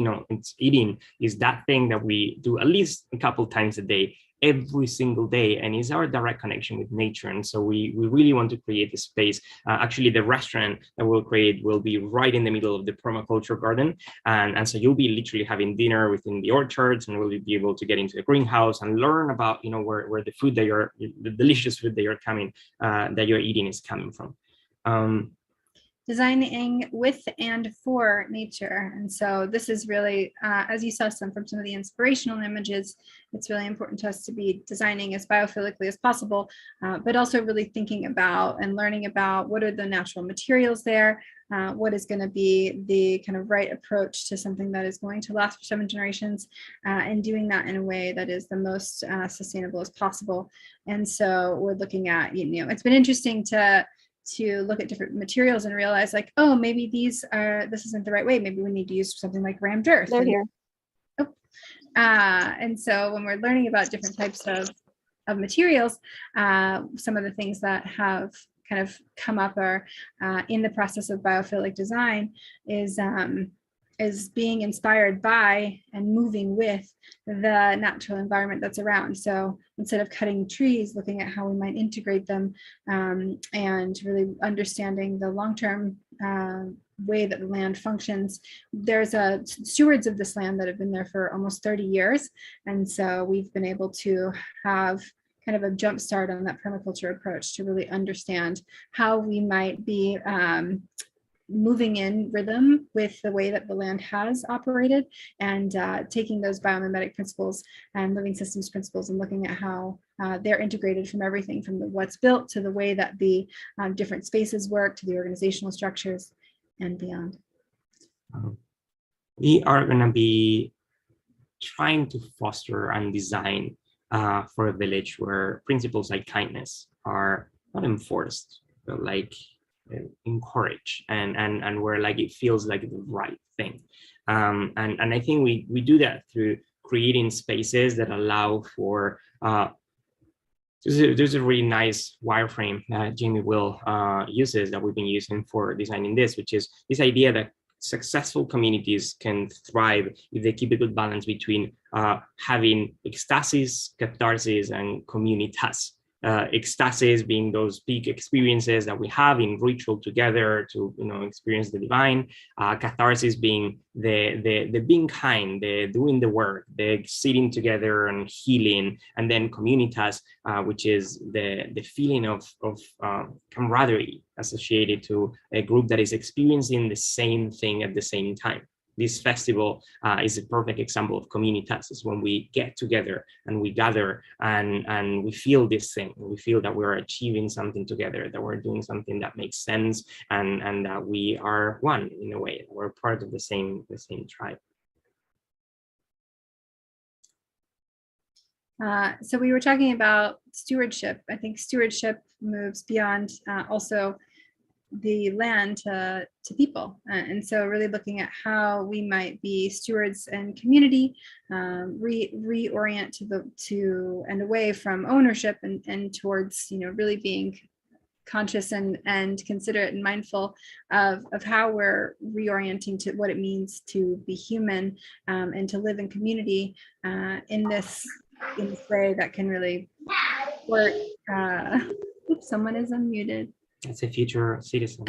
eating is that thing that we do at least a couple times a day, every single day, and is our direct connection with nature. And so we really want to create a space. Actually, the restaurant that we'll create will be right in the middle of the permaculture garden. And so you'll be literally having dinner within the orchards, and we'll be able to get into the greenhouse and learn about, where the food that the delicious food that you're eating is coming from. Designing with and for nature. And so this is really, as you saw from some of the inspirational images, it's really important to us to be designing as biophilically as possible, but also really thinking about and learning about what are the natural materials there, what is going to be the kind of right approach to something that is going to last for 7 generations, and doing that in a way that is the most sustainable as possible. And so we're looking at, it's been interesting to look at different materials and realize like, oh, maybe this isn't the right way. Maybe we need to use something like rammed earth. They're here. And so when we're learning about different types of materials, some of the things that have kind of come up are in the process of biophilic design is being inspired by and moving with the natural environment that's around. So instead of cutting trees, looking at how we might integrate them, and really understanding the long-term way that the land functions. There's stewards of this land that have been there for almost 30 years. And so we've been able to have kind of a jump start on that permaculture approach to really understand how we might be moving in rhythm with the way that the land has operated, and taking those biomimetic principles and living systems principles and looking at how they're integrated from everything from what's built to the way that the different spaces work, to the organizational structures and beyond. We are going to be trying to foster and design for a village where principles like kindness are not enforced, but like encouraged, and where like it feels like the right thing. And I think we do that through creating spaces that allow for there's a really nice wireframe that Jamie Will uses that we've been using for designing this, which is this idea that successful communities can thrive if they keep a good balance between having ecstasis, catharsis, and communitas. Ecstasis being those peak experiences that we have in ritual together to experience the divine. Catharsis being the being kind, the doing the work, the sitting together and healing, and then communitas, which is the feeling of camaraderie associated to a group that is experiencing the same thing at the same time. This festival is a perfect example of communitas. It's when we get together and we gather and we feel this thing. We feel that we're achieving something together, that we're doing something that makes sense, and that we are one in a way. We're part of the same tribe. So we were talking about stewardship. I think stewardship moves beyond also the land to people, and so really looking at how we might be stewards and community, reorient to and away from ownership and towards really being conscious and considerate and mindful of how we're reorienting to what it means to be human, and to live in community in this way that can really work. Oops, someone is unmuted. It's a future citizen.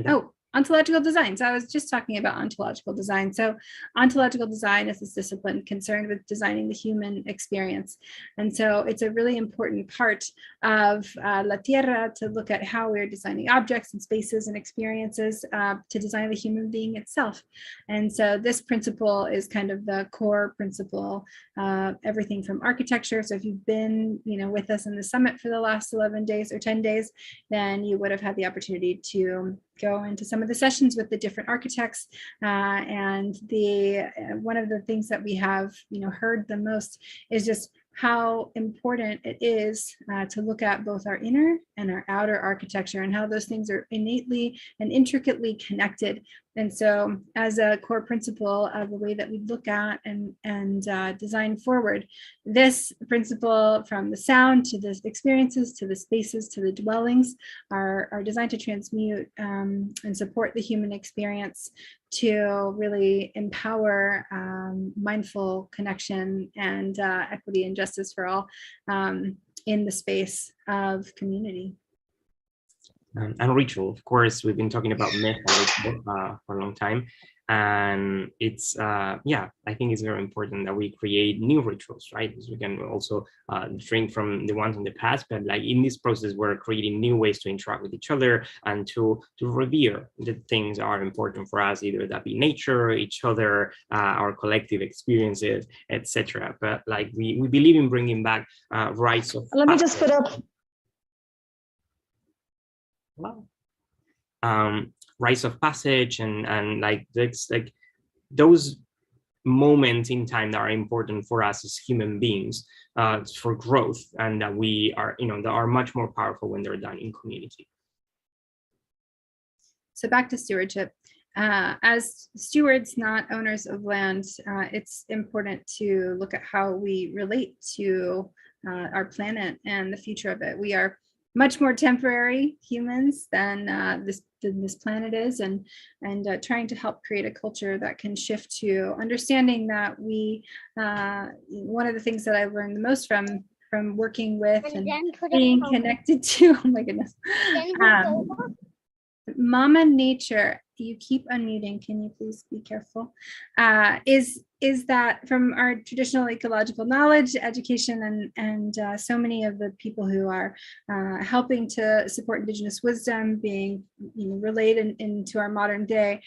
Oh, on ontological design. So I was just talking about ontological design. So ontological design is this discipline concerned with designing the human experience. And so it's a really important part of La Tierra to look at how we're designing objects and spaces and experiences to design the human being itself. And so this principle is kind of the core principle, everything from architecture. So if you've been, with us in the summit for the last 11 days or 10 days, then you would have had the opportunity to go into some of the sessions with the different architects. And one of the things that we have, heard the most is just how important it is to look at both our inner and our outer architecture and how those things are innately and intricately connected. And so as a core principle of the way that we look at and design forward, this principle from the sound to the experiences, to the spaces, to the dwellings are designed to transmute and support the human experience to really empower mindful connection and equity and justice for all in the space of community. And ritual, of course, we've been talking about myth and ritual for a long time. And it's, I think it's very important that we create new rituals, right? Because we can also drink from the ones in the past, but like in this process, we're creating new ways to interact with each other and to revere the things that are important for us, either that be nature, each other, our collective experiences, etc. But like we believe in bringing back rites of. Let me just put up. Rites of passage and like it's like those moments in time that are important for us as human beings for growth, and that we are, that are much more powerful when they're done in community. So back to stewardship. As stewards, not owners of land, it's important to look at how we relate to our planet and the future of it. We are much more temporary humans than this planet is, and trying to help create a culture that can shift to understanding that we, one of the things that I've learned the most from working with and being connected to, oh my goodness, Mama Nature, you keep unmuting, can you please be careful, is that from our traditional ecological knowledge, education, and so many of the people who are helping to support Indigenous wisdom being relayed into our modern day,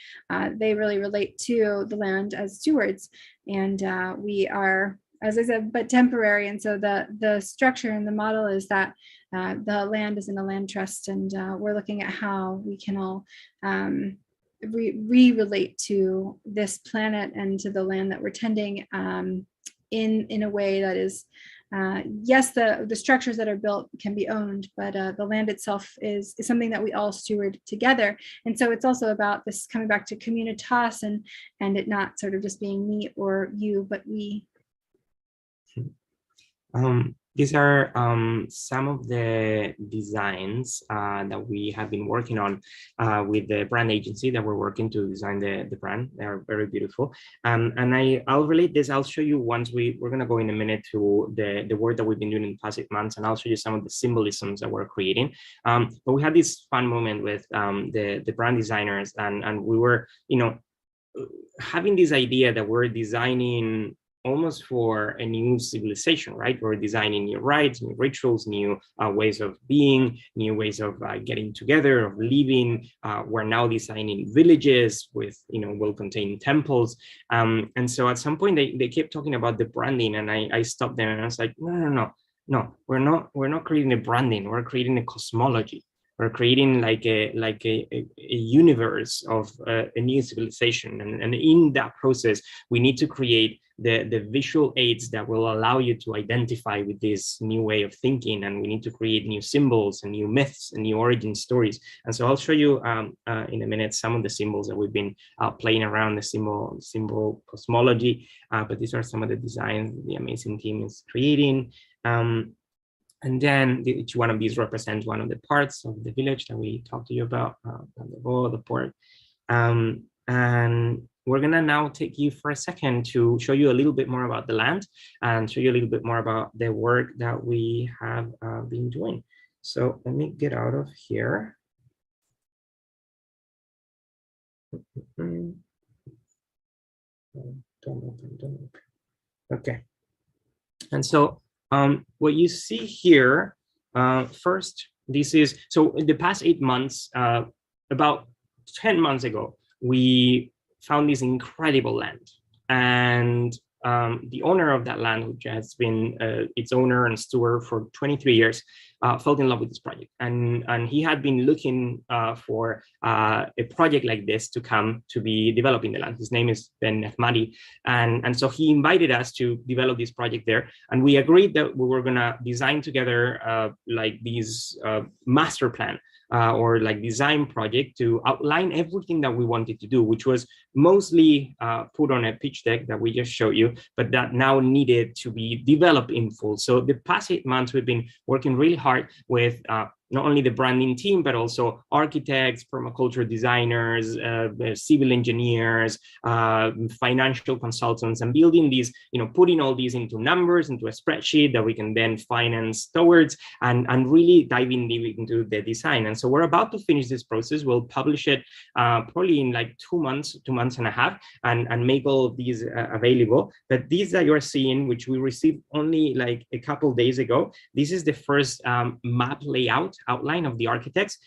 they really relate to the land as stewards. And we are, as I said, but temporary. And so the structure and the model is that the land is in a land trust, and we're looking at how we can all relate to this planet and to the land that we're tending in a way that is, yes, the structures that are built can be owned, but the land itself is something that we all steward together. And so it's also about this coming back to communitas and it not sort of just being me or you, but we. These are some of the designs that we have been working on with the brand agency that we're working to design the brand. They are very beautiful. And I'll relate this. I'll show you once we're going to go in a minute to the work that we've been doing in the past 8 months, and I'll show you some of the symbolisms that we're creating. But we had this fun moment with the brand designers, and we were, having this idea that we're designing almost for a new civilization, right? We're designing new rites, new rituals, new ways of being, new ways of getting together, of living. We're now designing villages with, well-contained temples. And so at some point they kept talking about the branding, and I stopped them and I was like, no, we're not creating a branding. We're creating a cosmology. We're creating like a universe of a new civilization, and in that process, we need to create the visual aids that will allow you to identify with this new way of thinking, and we need to create new symbols and new myths and new origin stories. And so I'll show you in a minute some of the symbols that we've been playing around, the symbol cosmology, but these are some of the designs the amazing team is creating. And then each one of these represents one of the parts of the village that we talked to you about, the port. And we're gonna now take you for a second to show you a little bit more about the land and show you a little bit more about the work that we have been doing. So let me get out of here. Okay. And so what you see here, first, this is, so in the past 8 months, about 10 months ago, we found this incredible land. And the owner of that land, which has been its owner and steward for 23 years, fell in love with this project. And he had been looking for a project like this to come to be developed in the land. His name is Ben Ahmadi. And so he invited us to develop this project there. And we agreed that we were gonna design together like these master plan or like design project to outline everything that we wanted to do, which was mostly put on a pitch deck that we just showed you, but that now needed to be developed in full. So the past 8 months, we've been working really hard with not only the branding team, but also architects, permaculture designers, civil engineers, financial consultants, and building these, putting all these into numbers, into a spreadsheet that we can then finance towards, and really diving deep into the design. And so we're about to finish this process. We'll publish it probably in like 2 months, 2 months and a half, and make all of these available. But these that you're seeing, which we received only like a couple days ago, this is the first map layout outline of the architects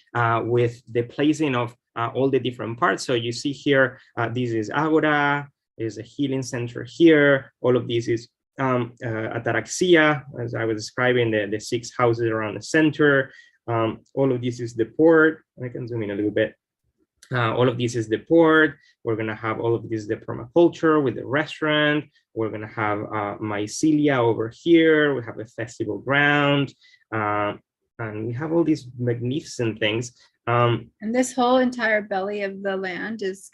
with the placing of all the different parts. So you see here, this is Agora, there's a healing center here. All of this is Ataraxia, as I was describing, the 6 houses around the center. All of this is the port. I can zoom in a little bit. All of this is the port. We're going to have all of this, the permaculture with the restaurant. We're going to have mycelia over here. We have a festival ground. And we have all these magnificent things. And this whole entire belly of the land is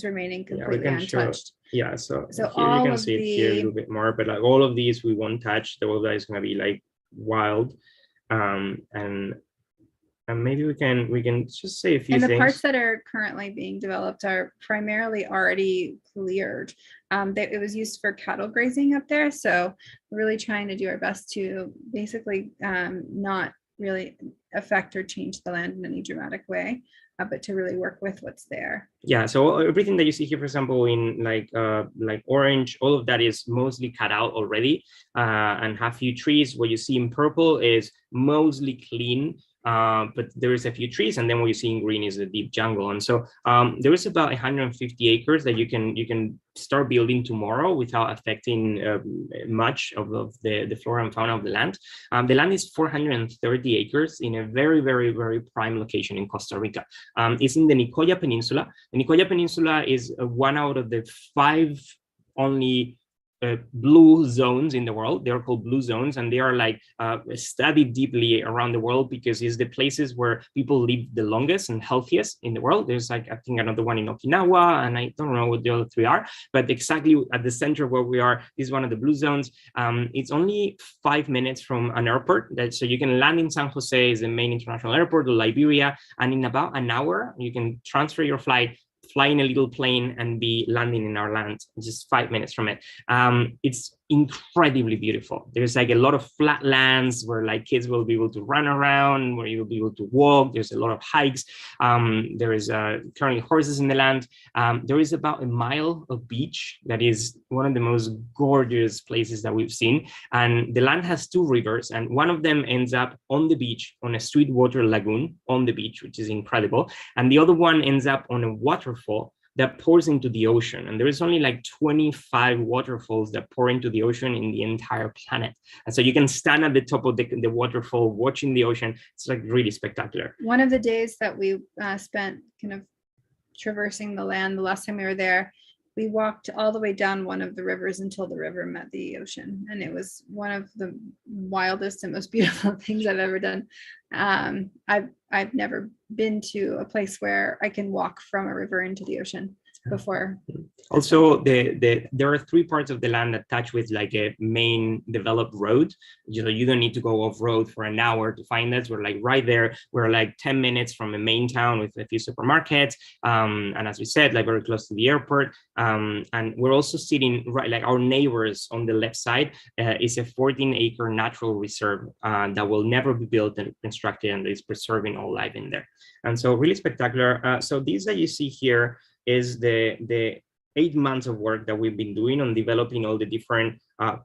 remaining completely untouched. So here all you can of see it here a little bit more, but like all of these we won't touch. The whole is going to be like wild. And maybe we can just say a few things. And the parts that are currently being developed are primarily already cleared. It was used for cattle grazing up there. So we're really trying to do our best to basically not really affect or change the land in any dramatic way, but to really work with what's there. Yeah, so everything that you see here, for example, in like orange, all of that is mostly cut out already, and have few trees. What you see in purple is mostly clean, but there is a few trees, and then what you see in green is the deep jungle. And so there is about 150 acres that you can start building tomorrow without affecting much of the flora and fauna of the land. The land is 430 acres in a very, very, very prime location in Costa Rica. It's in the Nicoya Peninsula. The Nicoya Peninsula is one out of the 5 only blue zones in the world. They're called blue zones, and they are like studied deeply around the world because it's the places where people live the longest and healthiest in the world. There's like, I think, another one in Okinawa, and I don't know what the other 3 are, but exactly at the center where we are is one of the blue zones. It's only 5 minutes from an airport, so you can land in San Jose, is the main international airport of Liberia, and in about an hour you can transfer your flight, fly in a little plane, and be landing in our land just 5 minutes from it. It's incredibly beautiful. There's like a lot of flat lands where like kids will be able to run around, where you'll be able to walk. There's a lot of hikes. There is currently horses in the land. There is about a mile of beach that is one of the most gorgeous places that we've seen. And the land has 2 rivers, and one of them ends up on the beach, on a sweetwater lagoon on the beach, which is incredible. And the other one ends up on a waterfall that pours into the ocean. And there is only like 25 waterfalls that pour into the ocean in the entire planet. And so you can stand at the top of the waterfall watching the ocean. It's like really spectacular. One of the days that we spent kind of traversing the land, the last time we were there, we walked all the way down one of the rivers until the river met the ocean. And it was one of the wildest and most beautiful things I've ever done. I've never been to a place where I can walk from a river into the ocean before. Also, there are 3 parts of the land that touch with like a main developed road. You don't need to go off road for an hour to find us. We're like right there. We're like 10 minutes from a main town with a few supermarkets. And as we said, like very close to the airport. And we're also sitting right, like our neighbors on the left side is a 14-acre natural reserve that will never be built and constructed, and is preserving all life in there. And so really spectacular. So these that you see here is the 8 months of work that we've been doing on developing all the different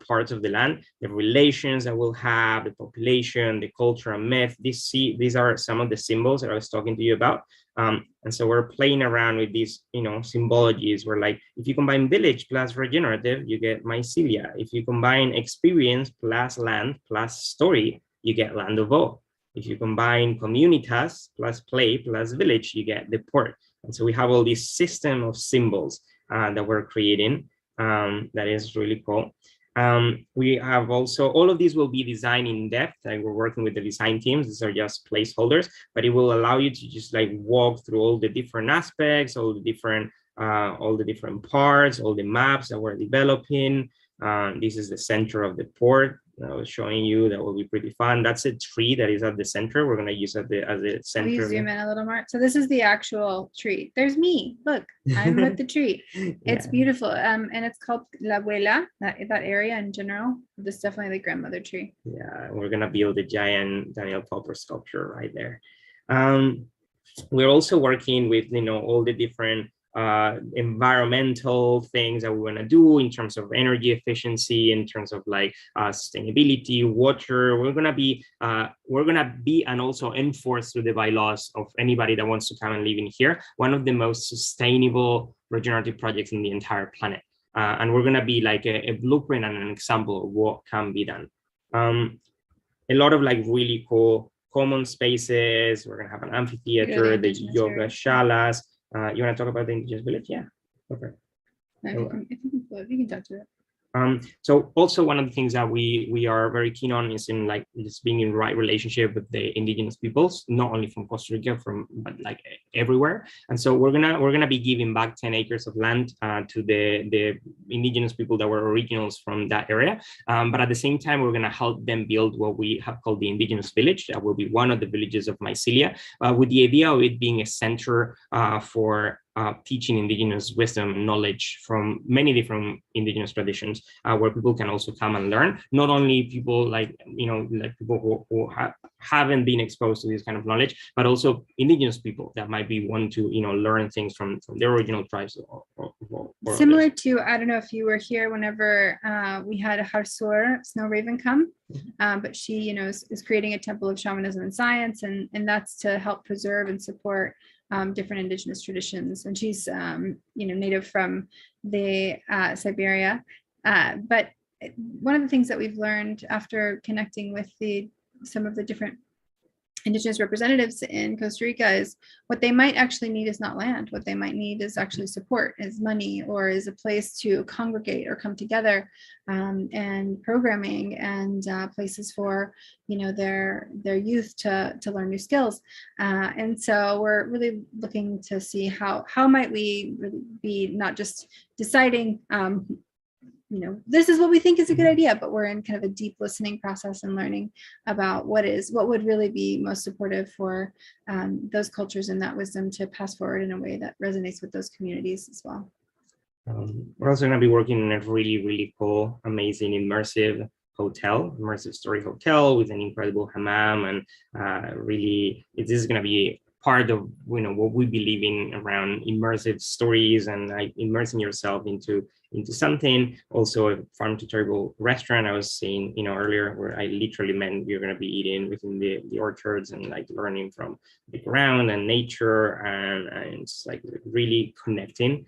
parts of the land, the relations that we'll have, the population, the culture and myth. These are some of the symbols that I was talking to you about. And so we're playing around with these, symbologies where, like, if you combine village plus regenerative, you get mycelia. If you combine experience plus land plus story, you get land of awe. If you combine communitas plus play plus village, you get the port. And so we have all this system of symbols that we're creating. That is really cool. We have also, all of these will be designed in depth. We're working with the design teams. These are just placeholders, but it will allow you to just like walk through all the different aspects, all the different parts, all the maps that we're developing. This is the center of the port that I was showing you. That will be pretty fun. That's a tree that is at the center. We're going to use as the center. Will you zoom in a little more? So this is the actual tree. There's me. Look, I'm with the tree. It's beautiful. And it's called La Abuela, that area in general. This is definitely the grandmother tree. Yeah, we're going to build a giant Daniel Popper sculpture right there. We're also working with, all the different environmental things that we want to do in terms of energy efficiency, in terms of like sustainability, water. We're gonna be and also enforce through the bylaws of anybody that wants to come and live in here, one of the most sustainable regenerative projects in the entire planet. And we're gonna be like a blueprint and an example of what can be done. A lot of like really cool common spaces. We're gonna have an amphitheater, the yoga shalas. You want to talk about the indigenous village? Yeah. Okay. If you can talk to it. So also one of the things that we are very keen on is in like just being in right relationship with the indigenous peoples, not only from Costa Rica, but like everywhere. And so we're gonna be giving back 10 acres of land to the indigenous people that were originals from that area. But at the same time, we're gonna help them build what we have called the indigenous village. That will be one of the villages of mycelia, with the idea of it being a center for teaching indigenous wisdom, knowledge from many different indigenous traditions, where people can also come and learn. Not only people like people who haven't been exposed to this kind of knowledge, but also indigenous people that might be want to learn things from their original tribes. Or similar to, I don't know if you were here whenever we had a Harsur Snow Raven come, but she is creating a temple of shamanism and science, and that's to help preserve and support different indigenous traditions. And she's native from the Siberia, but one of the things that we've learned after connecting with some of the different indigenous representatives in Costa Rica is what they might actually need is not land. What they might need is actually support, is money, or is a place to congregate or come together, and programming and places for their youth to learn new skills. And so we're really looking to see how might we really be not just deciding this is what we think is a good idea, but we're in kind of a deep listening process and learning about what would really be most supportive for those cultures and that wisdom to pass forward in a way that resonates with those communities as well. We're also going to be working in a really, really cool, amazing, immersive story hotel with an incredible hammam, and really, this is going to be part of what we believe in around immersive stories and like immersing yourself into something. Also a farm to table restaurant I was saying earlier, where I literally meant you're going to be eating within the orchards and like learning from the ground and nature, and it's like really connecting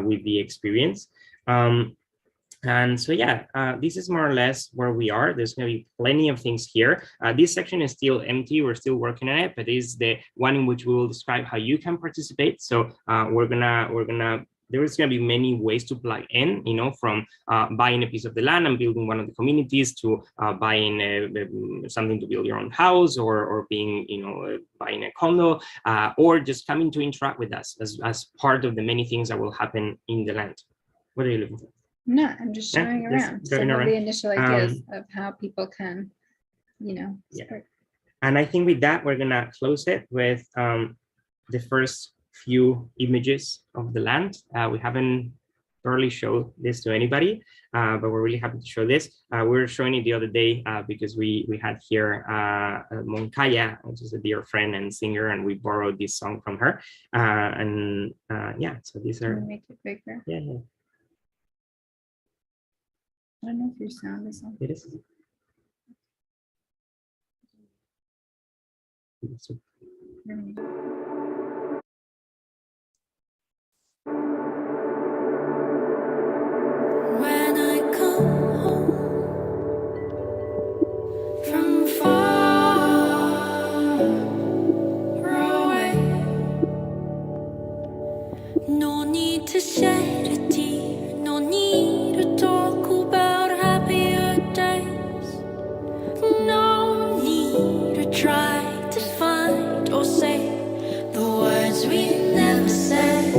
with the experience. And so, yeah, this is more or less where we are. There's going to be plenty of things here. This section is still empty. We're still working on it, but it is the one in which we will describe how you can participate. So there is going to be many ways to plug in, from buying a piece of the land and building one of the communities, to buying something to build your own house, or being, buying a condo, or just coming to interact with us as part of the many things that will happen in the land. What are you looking for? No, I'm just showing around some of the initial ideas of how people can, support. And I think with that, we're gonna close it with the first few images of the land. We haven't barely show this to anybody, but we're really happy to show this. We were showing it the other day because we had here Moncaya, which is a dear friend and singer, and we borrowed this song from her. Yeah, so these are. Make it bigger. Yeah, yeah. I don't know if your sound is on. It is. When I come home from far away, no need to shed a tear, no need to talk about happier days, no need to try to find or say the words we never said.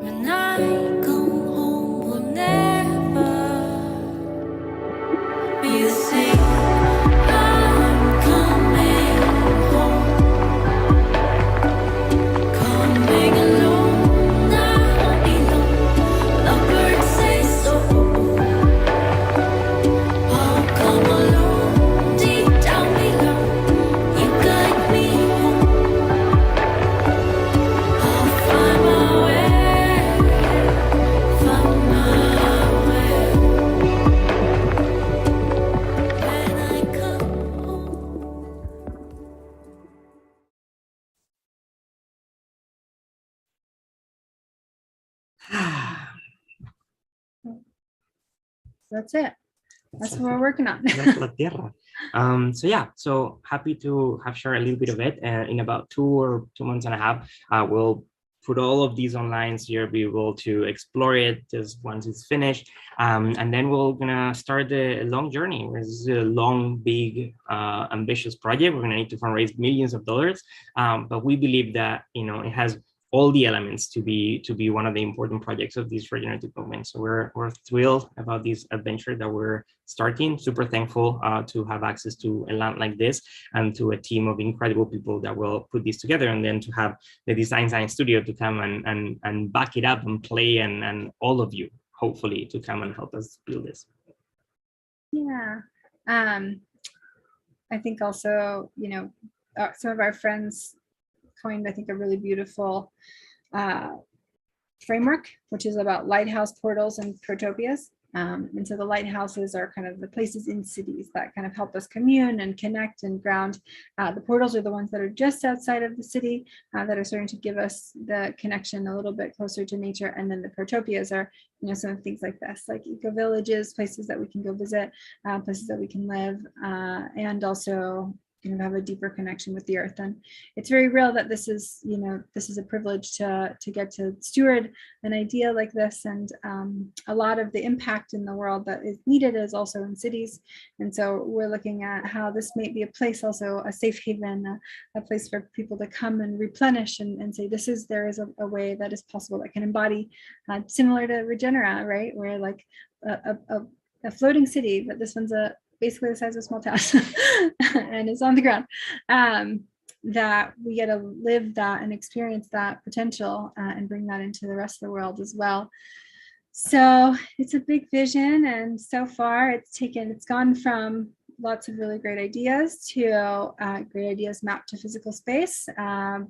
When I come home, we'll never be the same. I'm coming home, coming alone, not alone. The birds say so. I'll come alone, deep down below. You guide me home. I'll find my way. That's it. That's what we're working on. La tierra. So yeah, so happy to have shared a little bit of it. In about 2 months and a half, we'll put all of these online so you'll be able to explore it just once it's finished. And then we're gonna start the long journey. This is a long, big, ambitious project. We're gonna need to fundraise millions of dollars. But we believe that, you know, it has all the elements to be one of the important projects of this regenerative movement. So we're thrilled about this adventure that we're starting. Super thankful to have access to a land like this and to a team of incredible people that will put this together, and then to have the Design Science Studio to come and back it up and play, and all of you, hopefully, to come and help us build this. Yeah. I think also, you know, some of our friends coined, I think, a really beautiful framework, which is about lighthouse portals and protopias. And so the lighthouses are kind of the places in cities that kind of help us commune and connect and ground. The portals are the ones that are just outside of the city that are starting to give us the connection a little bit closer to nature. And then the protopias are, you know, some things like this, like eco villages, places that we can go visit, places that we can live, and also kind of have a deeper connection with the earth. And it's very real that this is, you know, this is a privilege to get to steward an idea like this. And a lot of the impact in the world that is needed is also in cities. And so we're looking at how this may be a place, also a safe haven, a place for people to come and replenish and say, there is a way that is possible that can embody, similar to Regenera, right? Where like a floating city, but this one's basically the size of a small town and it's on the ground, that we get to live that and experience that potential and bring that into the rest of the world as well. So it's a big vision, and so far it's gone from lots of really great ideas to great ideas mapped to physical space.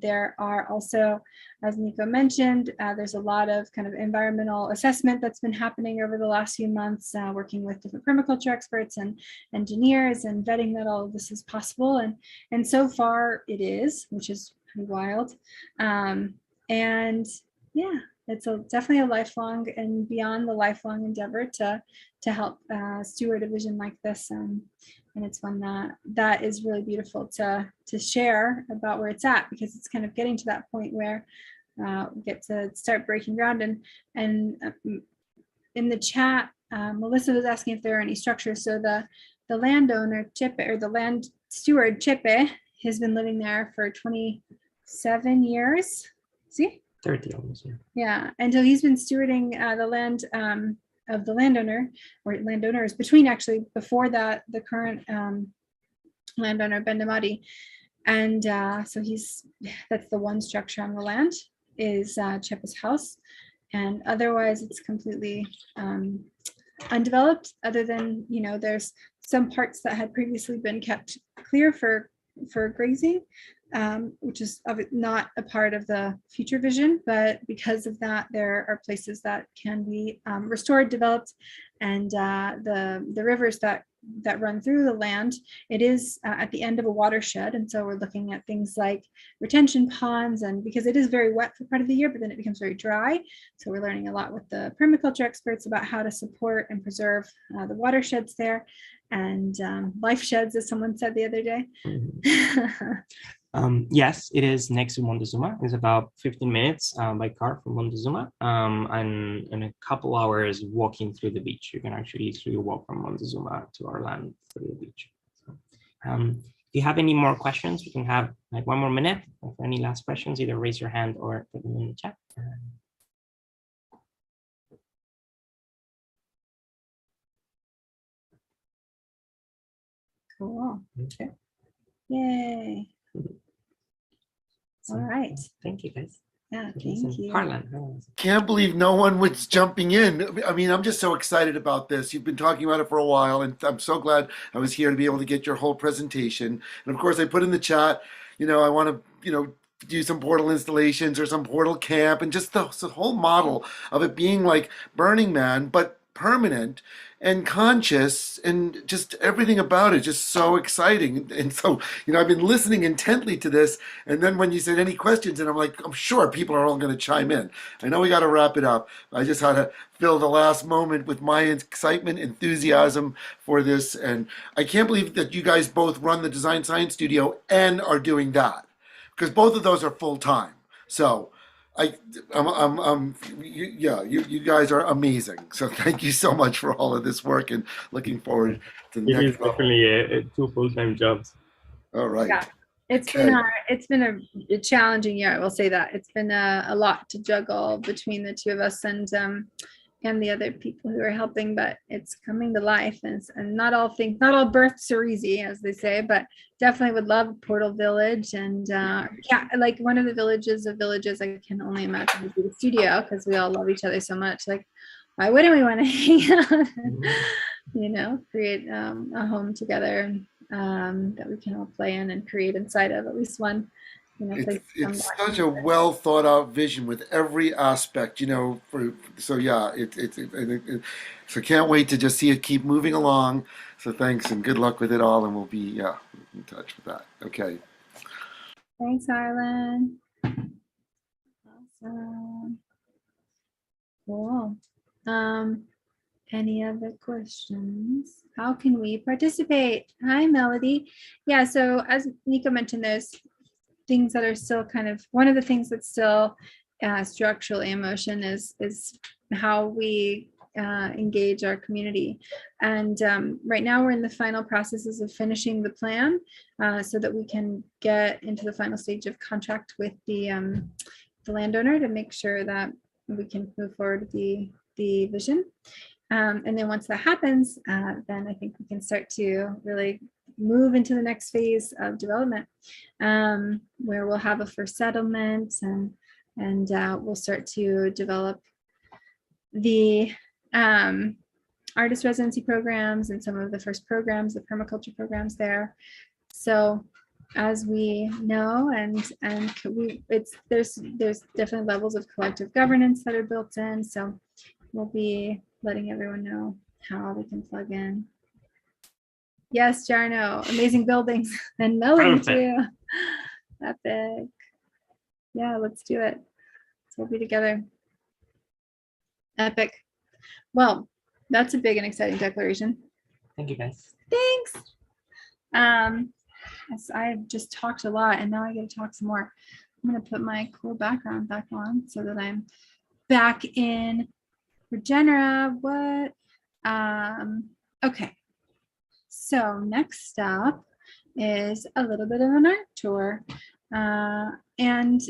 There are also, as Nico mentioned, there's a lot of kind of environmental assessment that's been happening over the last few months, working with different permaculture experts and engineers and vetting that all of this is possible. And so far it is, which is pretty wild. And yeah, it's definitely a lifelong and beyond the lifelong endeavor to help steward a vision like this. And it's one that is really beautiful to share about where it's at, because it's kind of getting to that point where we get to start breaking ground. And in the chat, Melissa was asking if there are any structures. So the landowner Chipe, or the land steward Chipe, has been living there for 27 years. See? 30 almost, yeah. Yeah, and so he's been stewarding the land of the landowner, or landowners, before that, the current landowner, Bendamati. And so that's the one structure on the land. is Chepa's house. And otherwise it's completely undeveloped, other than, there's some parts that had previously been kept clear for grazing, which is not a part of the future vision, but because of that, there are places that can be restored, developed, and the rivers that run through the land, it is at the end of a watershed, and so we're looking at things like retention ponds, and because it is very wet for part of the year, but then it becomes very dry, so we're learning a lot with the permaculture experts about how to support and preserve the watersheds there, and life sheds, as someone said the other day. Yes, it is next to Montezuma. It's about 15 minutes by car from Montezuma, and in a couple hours walking through the beach. You can actually easily walk from Montezuma to our land through the beach. So, if you have any more questions, we can have like 1 more minute. If any last questions, either raise your hand or put them in the chat. Cool. Okay. Yay. All right. Thank you, guys. Yeah, thank you. Harlan. Can't believe no one was jumping in. I mean, I'm just so excited about this. You've been talking about it for a while, and I'm so glad I was here to be able to get your whole presentation. And of course, I put in the chat, I want to, do some portal installations or some portal camp, and just the whole model of it being like Burning Man, but permanent and conscious, and just everything about it just so exciting. And so, I've been listening intently to this, and then when you said any questions, and I'm like, I'm sure people are all going to chime in. I know we got to wrap it up. I just had to fill the last moment with my excitement, enthusiasm for this, and I can't believe that you guys both run the Design Science Studio and are doing that, because both of those are full time. So you guys are amazing. So thank you so much for all of this work, and looking forward to the It next is definitely 2 full-time jobs. All right. Yeah, it's been a challenging year. I will say that it's been a lot to juggle between the two of us and the other people who are helping, but it's coming to life, and not all births are easy, as they say, but definitely would love Portal Village, and like one of the villages I can only imagine would be the studio, because we all love each other so much. Like, why wouldn't we want to hang out, create a home together that we can all play in and create inside of, at least one. It's such a well thought out vision with every aspect, so can't wait to just see it keep moving along. So thanks and good luck with it all, and we'll be in touch with that. Okay. Thanks, Harlan. Awesome. Cool. Any other questions? How can we participate? Hi, Melody. Yeah, so as Nico mentioned, there's things that are still one of the things that's still structurally in motion is how we engage our community. And right now we're in the final processes of finishing the plan so that we can get into the final stage of contract with the landowner to make sure that we can move forward with the vision. And then once that happens, then I think we can start to really move into the next phase of development, where we'll have a first settlement, and we'll start to develop the artist residency programs and some of the first programs, the permaculture programs there. So as we know, there's definitely levels of collective governance that are built in. So we'll be letting everyone know how they can plug in. Yes, Jarno, amazing buildings, and Melody too. Epic. Yeah, let's do it. We'll be together. Epic. Well, that's a big and exciting declaration. Thank you, guys. Thanks. I've just talked a lot, and now I get to talk some more. I'm going to put my cool background back on so that I'm back in Regenera. What? Okay. So next up is a little bit of an art tour. And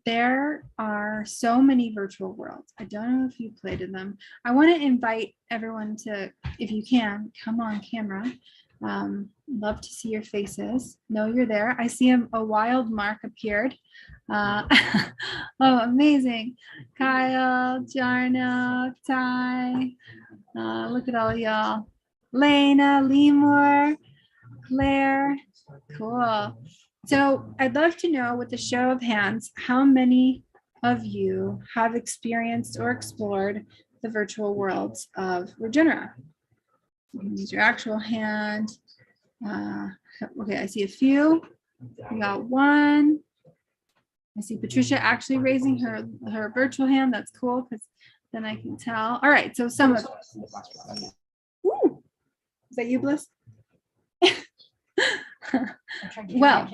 there are so many virtual worlds. I don't know if you played in them. I want to invite everyone to, if you can, come on camera. Love to see your faces. Know you're there. I see a wild Mark appeared. Oh, amazing. Kyle, Jarno, Ty. Look at all y'all. Lena, Lemur, Claire. Cool. So I'd love to know, with a show of hands, how many of you have experienced or explored the virtual worlds of Regenera? Use your actual hand. Okay, I see a few. We got one. I see Patricia actually raising her virtual hand. That's cool, because then I can tell. All right, so some of Ooh, is that you, Bliss? Well,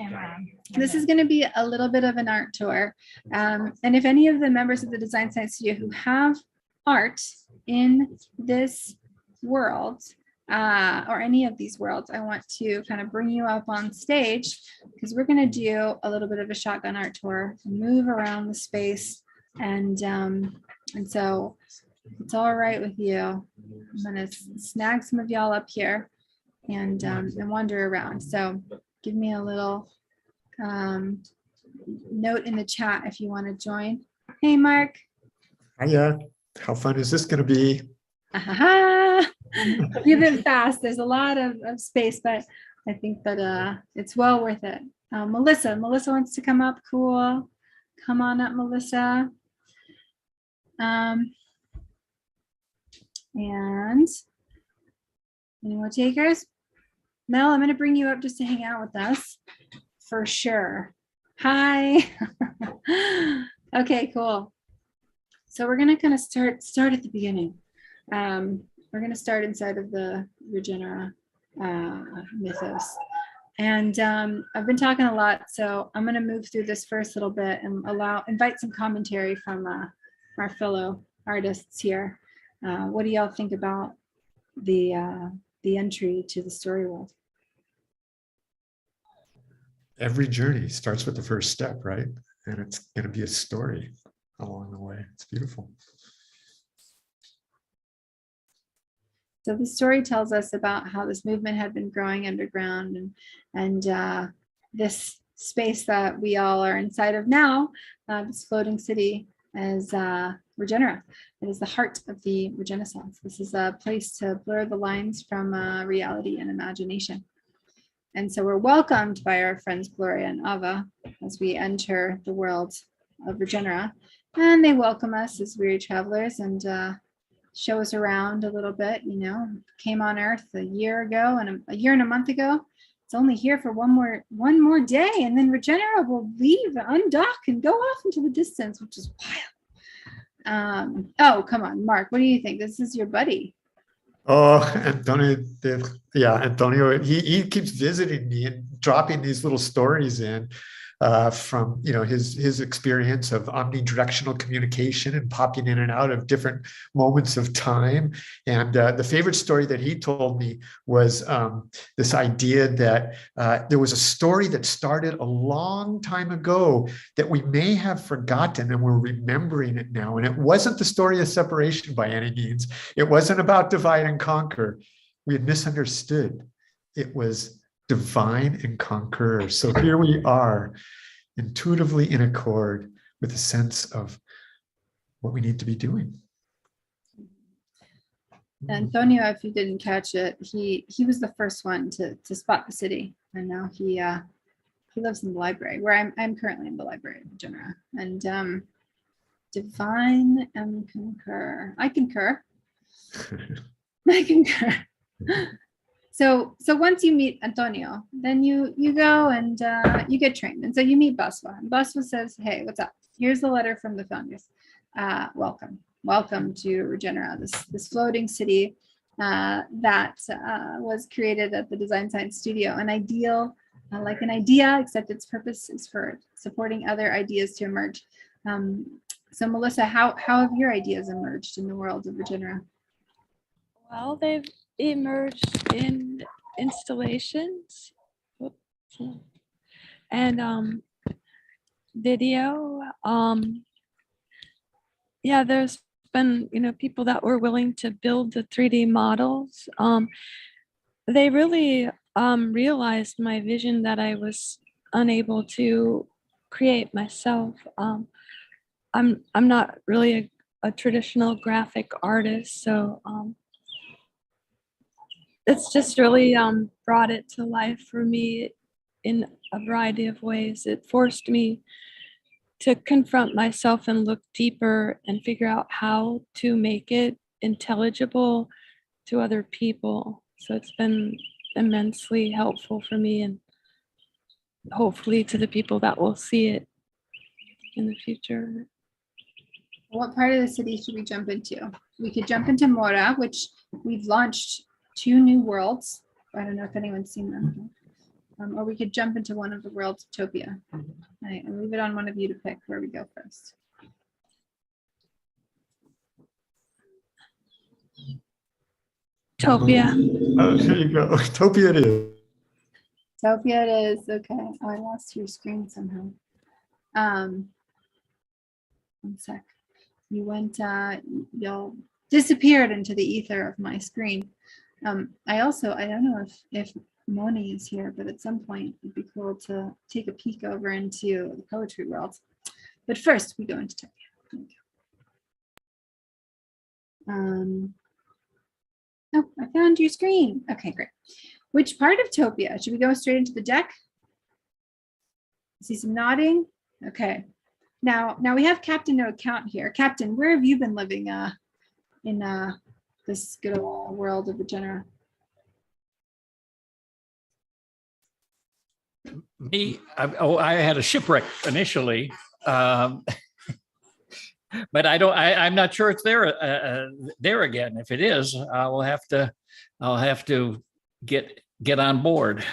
this is going to be a little bit of an art tour. And if any of the members of the Design Science Studio who have art in this world, or any of these worlds, I want to kind of bring you up on stage, because we're going to do a little bit of a shotgun art tour, move around the space, and so it's all right with you, I'm going to snag some of y'all up here and wander around. So give me a little note in the chat if you want to join. Hey, Mark. Hiya. How fun is this going to be? Give it fast. There's a lot of space, but I think that it's well worth it. Melissa wants to come up. Cool. Come on up, Melissa. And any more takers? Mel, I'm going to bring you up just to hang out with us for sure. Hi. Okay, cool. So we're going to kind of start at the beginning. We're going to start inside of the Regenera mythos. And I've been talking a lot, so I'm going to move through this first little bit and invite some commentary from our fellow artists here. What do y'all think about the entry to the story world? Every journey starts with the first step, right? And it's going to be a story along the way. It's beautiful. So the story tells us about how this movement had been growing underground, and this space that we all are inside of now, this floating city, is Regenera. It is the heart of the Regenaissance. This is a place to blur the lines from reality and imagination. And so we're welcomed by our friends Gloria and Ava as we enter the world of Regenera. And they welcome us as weary travelers and show us around a little bit. You know, came on Earth a year ago and a year and a month ago. It's only here for one more day, and then Regenera will leave, undock, and go off into the distance, which is wild. Oh, come on, Mark, what do you think? This is your buddy. Oh, Antonio, Antonio, he keeps visiting me and dropping these little stories in from, you know, his experience of omnidirectional communication and popping in and out of different moments of time. And the favorite story that he told me was this idea that there was a story that started a long time ago that we may have forgotten, and we're remembering it now. And it wasn't the story of separation by any means. It wasn't about divide and conquer. We had misunderstood. It was divine and conqueror. So here we are, intuitively in accord with a sense of what we need to be doing. Antonio, if you didn't catch it, he was the first one to spot the city, and now he lives in the library, where I'm currently in the library of Regenera. And divine and concur. I concur. I concur. So once you meet Antonio, then you go and you get trained. And so you meet Baswa. And Baswa says, hey, what's up? Here's the letter from the founders. Welcome to Regenera, this floating city that was created at the Design Science Studio. An ideal, like an idea, except its purpose is for supporting other ideas to emerge. So Melissa, how have your ideas emerged in the world of Regenera? Well, they've emerged in installations and video. Yeah, there's been, you know, people that were willing to build the 3D models. they really realized my vision that I was unable to create myself. I'm not really a traditional graphic artist, so it's just really brought it to life for me in a variety of ways. It forced me to confront myself and look deeper and figure out how to make it intelligible to other people. So it's been immensely helpful for me and hopefully to the people that will see it in the future. What part of the city should we jump into? We could jump into Mora, which we've launched 2 new worlds. I don't know if anyone's seen them. Or we could jump into one of the worlds, Utopia. Right, and leave it on one of you to pick where we go first. Utopia. Oh, there you go. Utopia it is. Utopia it is. Okay. Oh, I lost your screen somehow. One sec. You went, y'all disappeared into the ether of my screen. I don't know if Moni is here, but at some point it'd be cool to take a peek over into the poetry world. But first we go into Utopia. Oh, I found your screen. Okay, great. Which part of Utopia? Should we go straight into the deck? I see some nodding. Okay. Now we have Captain No Account here. Captain, where have you been living in this good old world of Regenera? I had a shipwreck initially, but I'm not sure it's there again. If it is, I'll have to get on board.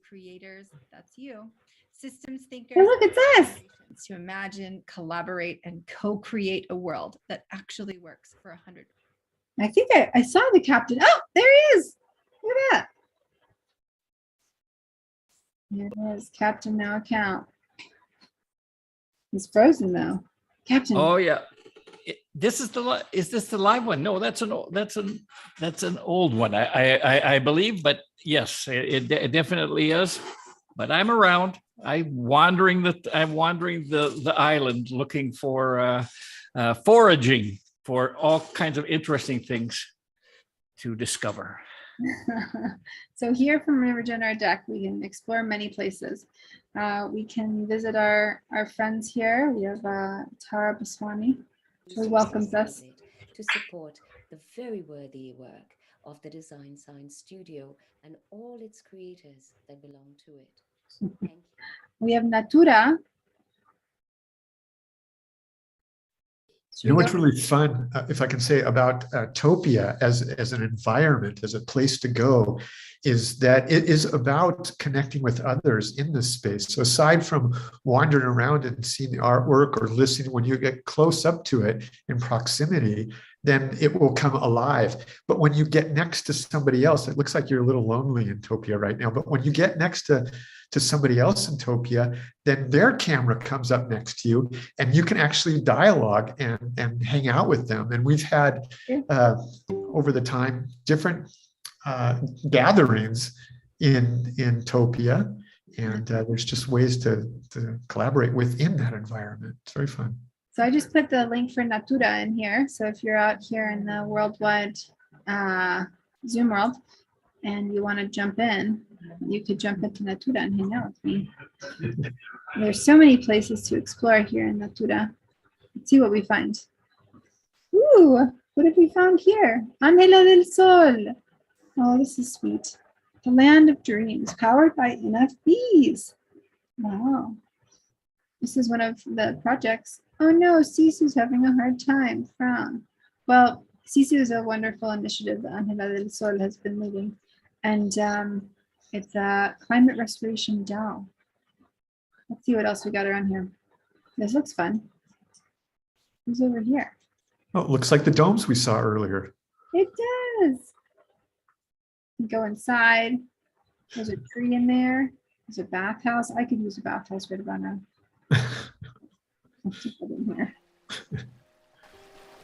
Creators, that's you. Systems thinkers. Oh, look, it's us. To imagine, collaborate, and co-create a world that actually works for 100. I think I saw the captain. Oh, there he is. Look at that. There it is, Captain No Account. He's frozen though. Captain. Oh yeah. Is this the live one? No, that's an old one. I believe, but yes, it definitely is. But I'm around. I'm wandering the island looking for foraging for all kinds of interesting things to discover. So here from the Regenera deck, we can explore many places. We can visit our friends here. We have Tara Baswani, who welcomes us. To support the very worthy work of the Design Science Studio and all its creators that belong to it. Thank you. We have Natura. You know what's really fun, if I can say, about Utopia as an environment, as a place to go, is that it is about connecting with others in this space. So aside from wandering around and seeing the artwork or listening, when you get close up to it in proximity, then it will come alive. But when you get next to somebody else, it looks like you're a little lonely in Utopia right now. But when you get next to somebody else in Utopia, then their camera comes up next to you and you can actually dialogue and hang out with them. And we've had over the time different gatherings in Utopia, and there's just ways to collaborate within that environment. It's very fun. So I just put the link for Natura in here. So if you're out here in the worldwide Zoom world and you want to jump in, you could jump into Natura and hang out with me. There's so many places to explore here in Natura. Let's see what we find. Ooh, what have we found here? Ángela del Sol. Oh, this is sweet. The land of dreams, powered by NFBs. Wow. This is one of the projects. Oh no, Sisu's having a hard time. Frown. Well, Sisu is a wonderful initiative that Ángela del Sol has been leading. And it's a climate restoration DAO. Let's see what else we got around here. This looks fun. Who's over here? Oh, it looks like the domes we saw earlier. It does. You go inside. There's a tree in there. There's a bathhouse. I could use a bathhouse right about now. Let's just put it in here.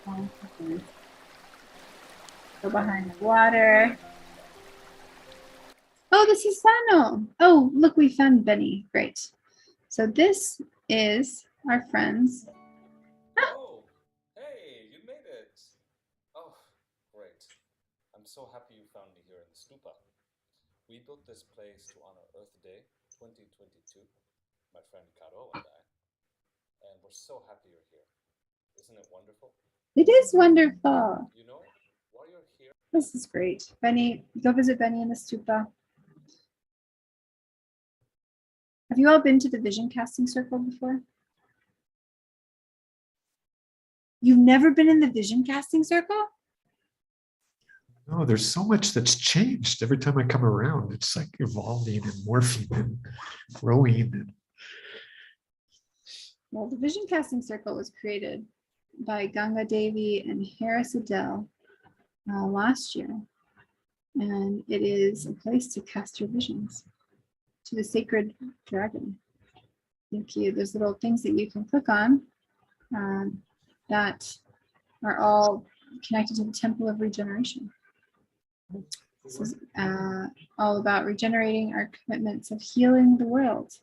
Oh, okay. Go behind the water. Oh, this is Sano. Oh, look, we found Benny. Great. So this is our friends. Oh, hey, you made it. Oh, great. I'm so happy you found me here in the stupa. We built this place to honor Earth Day 2022, my friend Caro and I, and we're so happy you're here. Isn't it wonderful? It is wonderful. You know, while you're here, This is great. Benny, go visit Benny in the stupa. Have you all been to the vision casting circle before? You've never been in the vision casting circle? No, there's so much that's changed every time I come around. It's like evolving and morphing and growing. Well, the vision casting circle was created by Ganga Devi and Harris Adele last year. And it is a place to cast your visions to the sacred dragon. Thank you. There's little things that you can click on that are all connected to the temple of regeneration. This is all about regenerating our commitments of healing the world.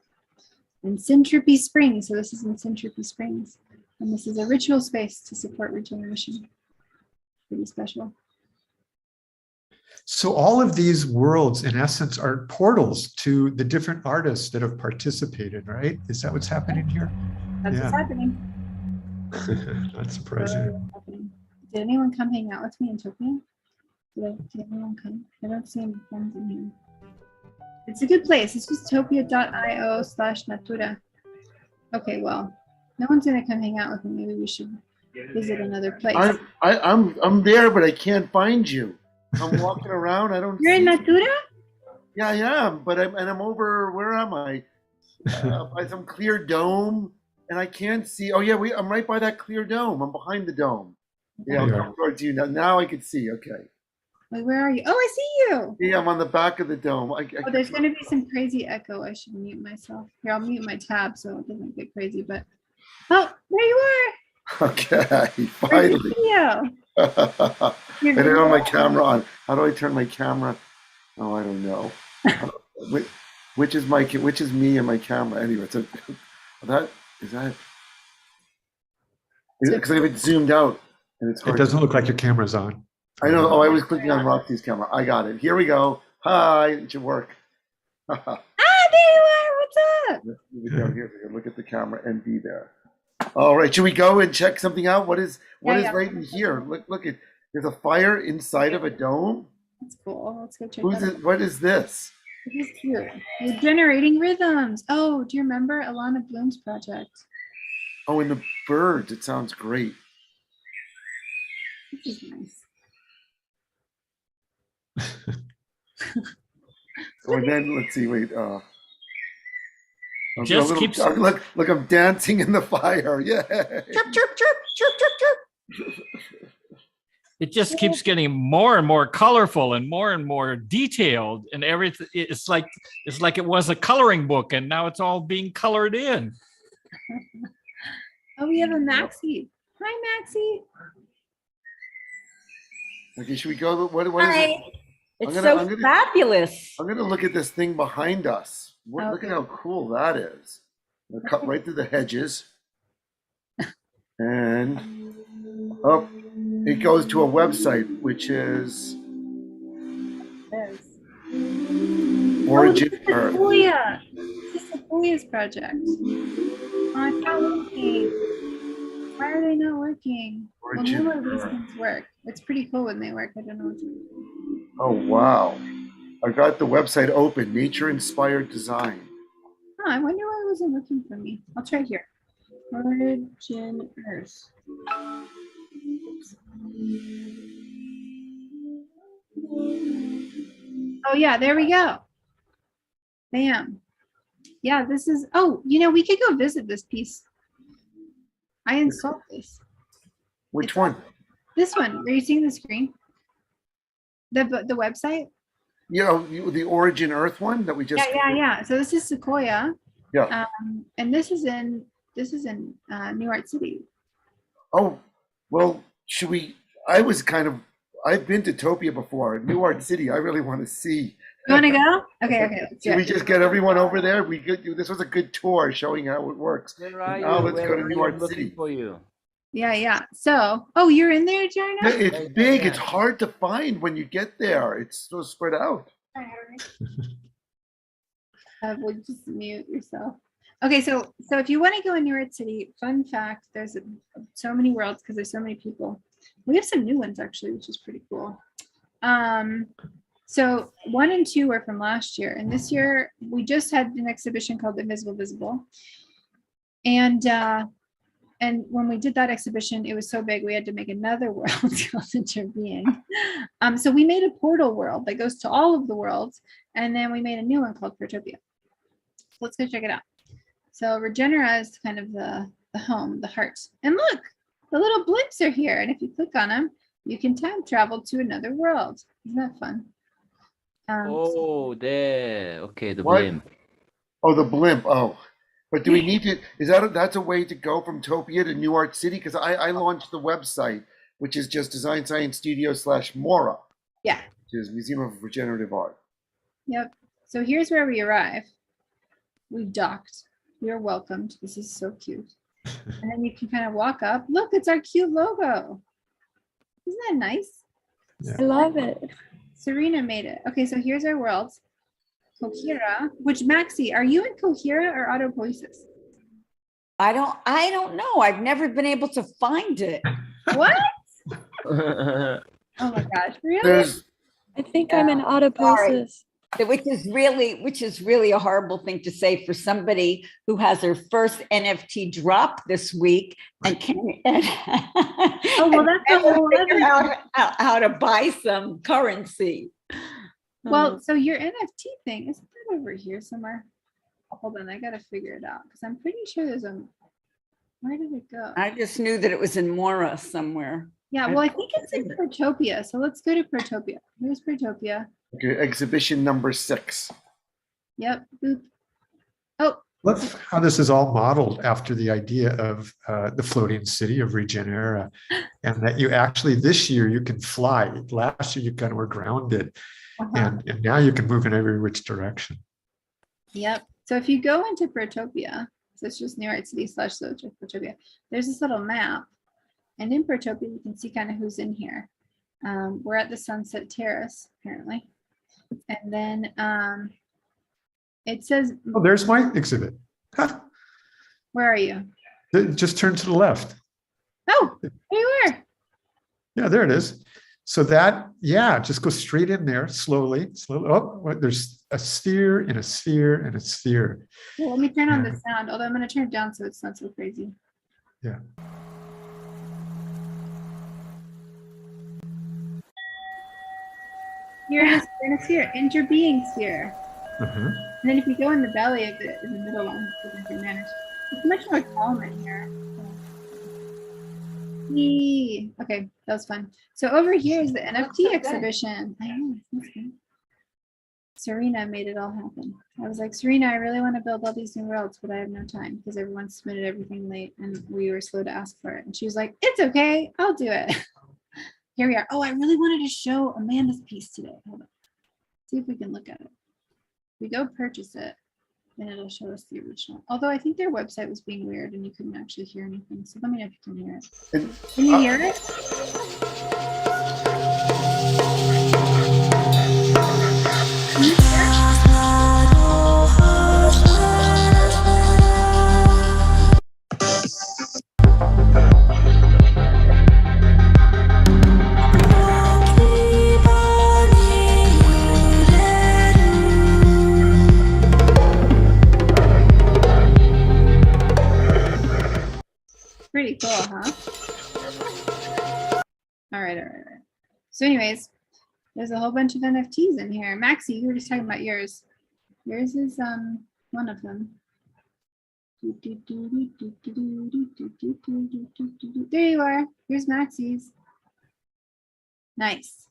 And Syntropy Springs, so this is in Syntropy Springs. And this is a ritual space to support regeneration. Pretty special. So all of these worlds, in essence, are portals to the different artists that have participated, right? Is that what's happening here? That's what's happening. Not surprising. Did anyone come hang out with me in Tokyo? Did anyone come? I don't see any friends in here. It's a good place. This was topia.io/Natura. Okay, well, no one's gonna come hang out with me. Maybe we should visit another place. I'm there, but I can't find you. I'm walking around. I don't. You're in Natura? Yeah, I am. But I'm over. Where am I? By some clear dome, and I can't see. Oh yeah, I'm right by that clear dome. I'm behind the dome. Yeah, I'm coming towards you now. Now I can see. Okay. Wait, where are you? Oh, I see you. Yeah, I'm on the back of the dome. Oh, there's going to be some crazy echo. I should mute myself. Here, I'll mute my tab so it doesn't get crazy. But oh, there you are. Okay, finally. Yeah. I didn't have my camera on. How do I turn my camera? Oh, I don't know. Which is me and my camera? Anyway, it's because I have it zoomed out and it's hard. It doesn't look like your camera's on. I know. Oh, I was clicking on Roxy's camera. I got it. Here we go. Hi, it should work. There you are. What's up? We go here. Look at the camera and be there. All right, should we go and check something out? What is right in here? Look at. There's a fire inside of a dome. That's cool. Let's go check Who's that it? What is this? This is cute. We're generating rhythms. Oh, do you remember Alana Bloom's project? Oh, and the birds. It sounds great. This is nice. And then let's see. Wait. Just keeps look. I'm dancing in the fire. Yeah. Chirp, chirp, chirp, chirp, chirp, chirp. It just keeps getting more and more colorful and more detailed, and everything. It's like it was a coloring book, and now it's all being colored in. Oh, we have a Maxie. Hi, Maxie. Okay, should we go? What is it? It's fabulous. I'm gonna look at this thing behind us. Look at how cool that is. I'm gonna cut right through the hedges, and up it goes to a website, which is Origin Earth. Sequoia. This is Sequoia's project. Oh, it's not working. Why are they not working? Well, none of these things work. It's pretty cool when they work. I don't know what to do. Oh, wow. I got the website open, Nature Inspired Design. Oh, I wonder why it wasn't looking for me. I'll try here. Origin Earth. Oops. Oh, yeah, there we go. Bam. Yeah, this is, we could go visit this piece. I installed this. Which one? This one. Are you seeing the screen? The website? Yeah, the Origin Earth one that we just. Yeah. So this is Sequoia. Yeah. And this is in New Art City. Oh, well, should we? I've been to Topia before. New Art City. I really want to see You want to go? Okay, let's do Should we it. just get everyone over there? This was a good tour showing how it works. Where are Now you? let's go to New I'm York looking City. for you. Yeah. So, oh, you're in there, Jarna? Yeah, it's big. It's hard to find when you get there. It's so spread out. We'll just mute yourself. Okay, so if you want to go in New York City, fun fact, there's so many worlds because there's so many people. We have some new ones actually, which is pretty cool. So 1 and 2 are from last year, and this year we just had an exhibition called Invisible Visible. And when we did that exhibition, it was so big we had to make another world called interbeing. So we made a portal world that goes to all of the worlds, and then we made a new one called Protopia. Let's go check it out. So Regenera is kind of the home, the heart. And look, the little blimps are here. And if you click on them, you can time travel to another world. Isn't that fun? Oh, there. Okay, the What? blimp. Oh, the blimp. Oh, but do we need to? That's a way to go from Topia to New Art City? Because I launched the website, which is just Design Science Studio /Mora. Yeah. Which is Museum of Regenerative Art. Yep. So here's where we arrive. We've docked. We are welcomed. This is so cute. And then you can kind of walk up. Look, it's our cute logo. Isn't that nice? Yeah. I love it. Serena made it. Okay, so here's our world. Cohera, which Maxie, are you in Cohera or Autopoiesis? I don't know. I've never been able to find it. What? Oh my gosh, really? I think I'm in Autopoiesis. Which is really a horrible thing to say for somebody who has their first NFT drop this week and can't oh well, that's a whole figure out how to buy some currency. Well, so your NFT thing, isn't that over here somewhere? Hold on, I gotta figure it out because I'm pretty sure there's a. Where did it go? I just knew that it was in Mora somewhere. Yeah, well, I think it's in Protopia. So let's go to Protopia. Here's Protopia. Okay, exhibition number 6. Yep. Boop. Oh. Look how this is all modeled after the idea of the floating city of Regenera, and that you actually this year you can fly. Last year you kind of were grounded, and now you can move in every which direction. Yep. So if you go into Protopia, so it's just New York City /Protopia. There's this little map, and in Protopia you can see kind of who's in here. We're at the Sunset Terrace apparently. And then it says, oh, there's my exhibit. Where are you? Just turn to the left. Oh, there you are. Yeah, there it is. So that, yeah, just go straight in there slowly. Oh, there's a sphere and a sphere and a sphere. Well, let me turn on the sound, although I'm going to turn it down so it's not so crazy. Yeah. You're in a sphere, interbeing sphere. And then if you go in the belly of it, in the middle one, it's much more calm in here. Yee. Okay, that was fun. So over here is the NFT exhibition. I know, that's good. Serena made it all happen. I was like, Serena, I really want to build all these new worlds, but I have no time because everyone submitted everything late and we were slow to ask for it. And she was like, it's okay, I'll do it. Here we are. Oh, I really wanted to show Amanda's piece today. Hold on. See if we can look at it. We go purchase it, and it'll show us the original. Although I think their website was being weird and you couldn't actually hear anything. So let me know if you can hear it. Can you hear it? Can you hear it? Pretty cool, huh? All right. So anyways, there's a whole bunch of NFTs in here. Maxie, you were just talking about yours. Yours is one of them. There you are. Here's Maxie's. Nice.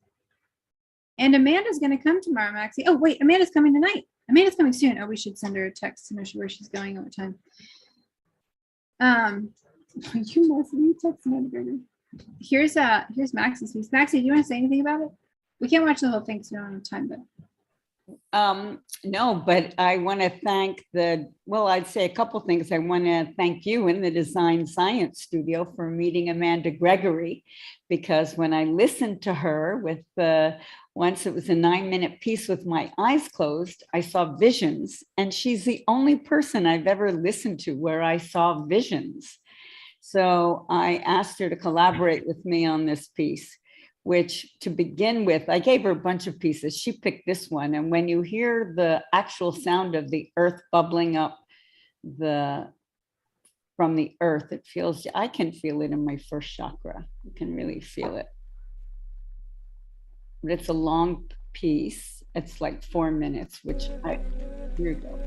And Amanda's going to come tomorrow, Maxie. Oh, wait, Amanda's coming tonight. Amanda's coming soon. Oh, we should send her a text to know where she's going at what time. You must text Amanda. Here's Maxie's piece. Maxie, do you want to say anything about it? We can't watch the whole thing because we don't have time, but No, but I want to thank I'd say a couple things. I want to thank you in the Design Science Studio for meeting Amanda Gregory, because when I listened to her once it was a 9-minute piece with my eyes closed, I saw visions, and she's the only person I've ever listened to where I saw visions. So I asked her to collaborate with me on this piece, which to begin with, I gave her a bunch of pieces. She picked this one. And when you hear the actual sound of the earth bubbling up from the earth, I can feel it in my first chakra. You can really feel it. But it's a long piece. It's like 4 minutes, here you go.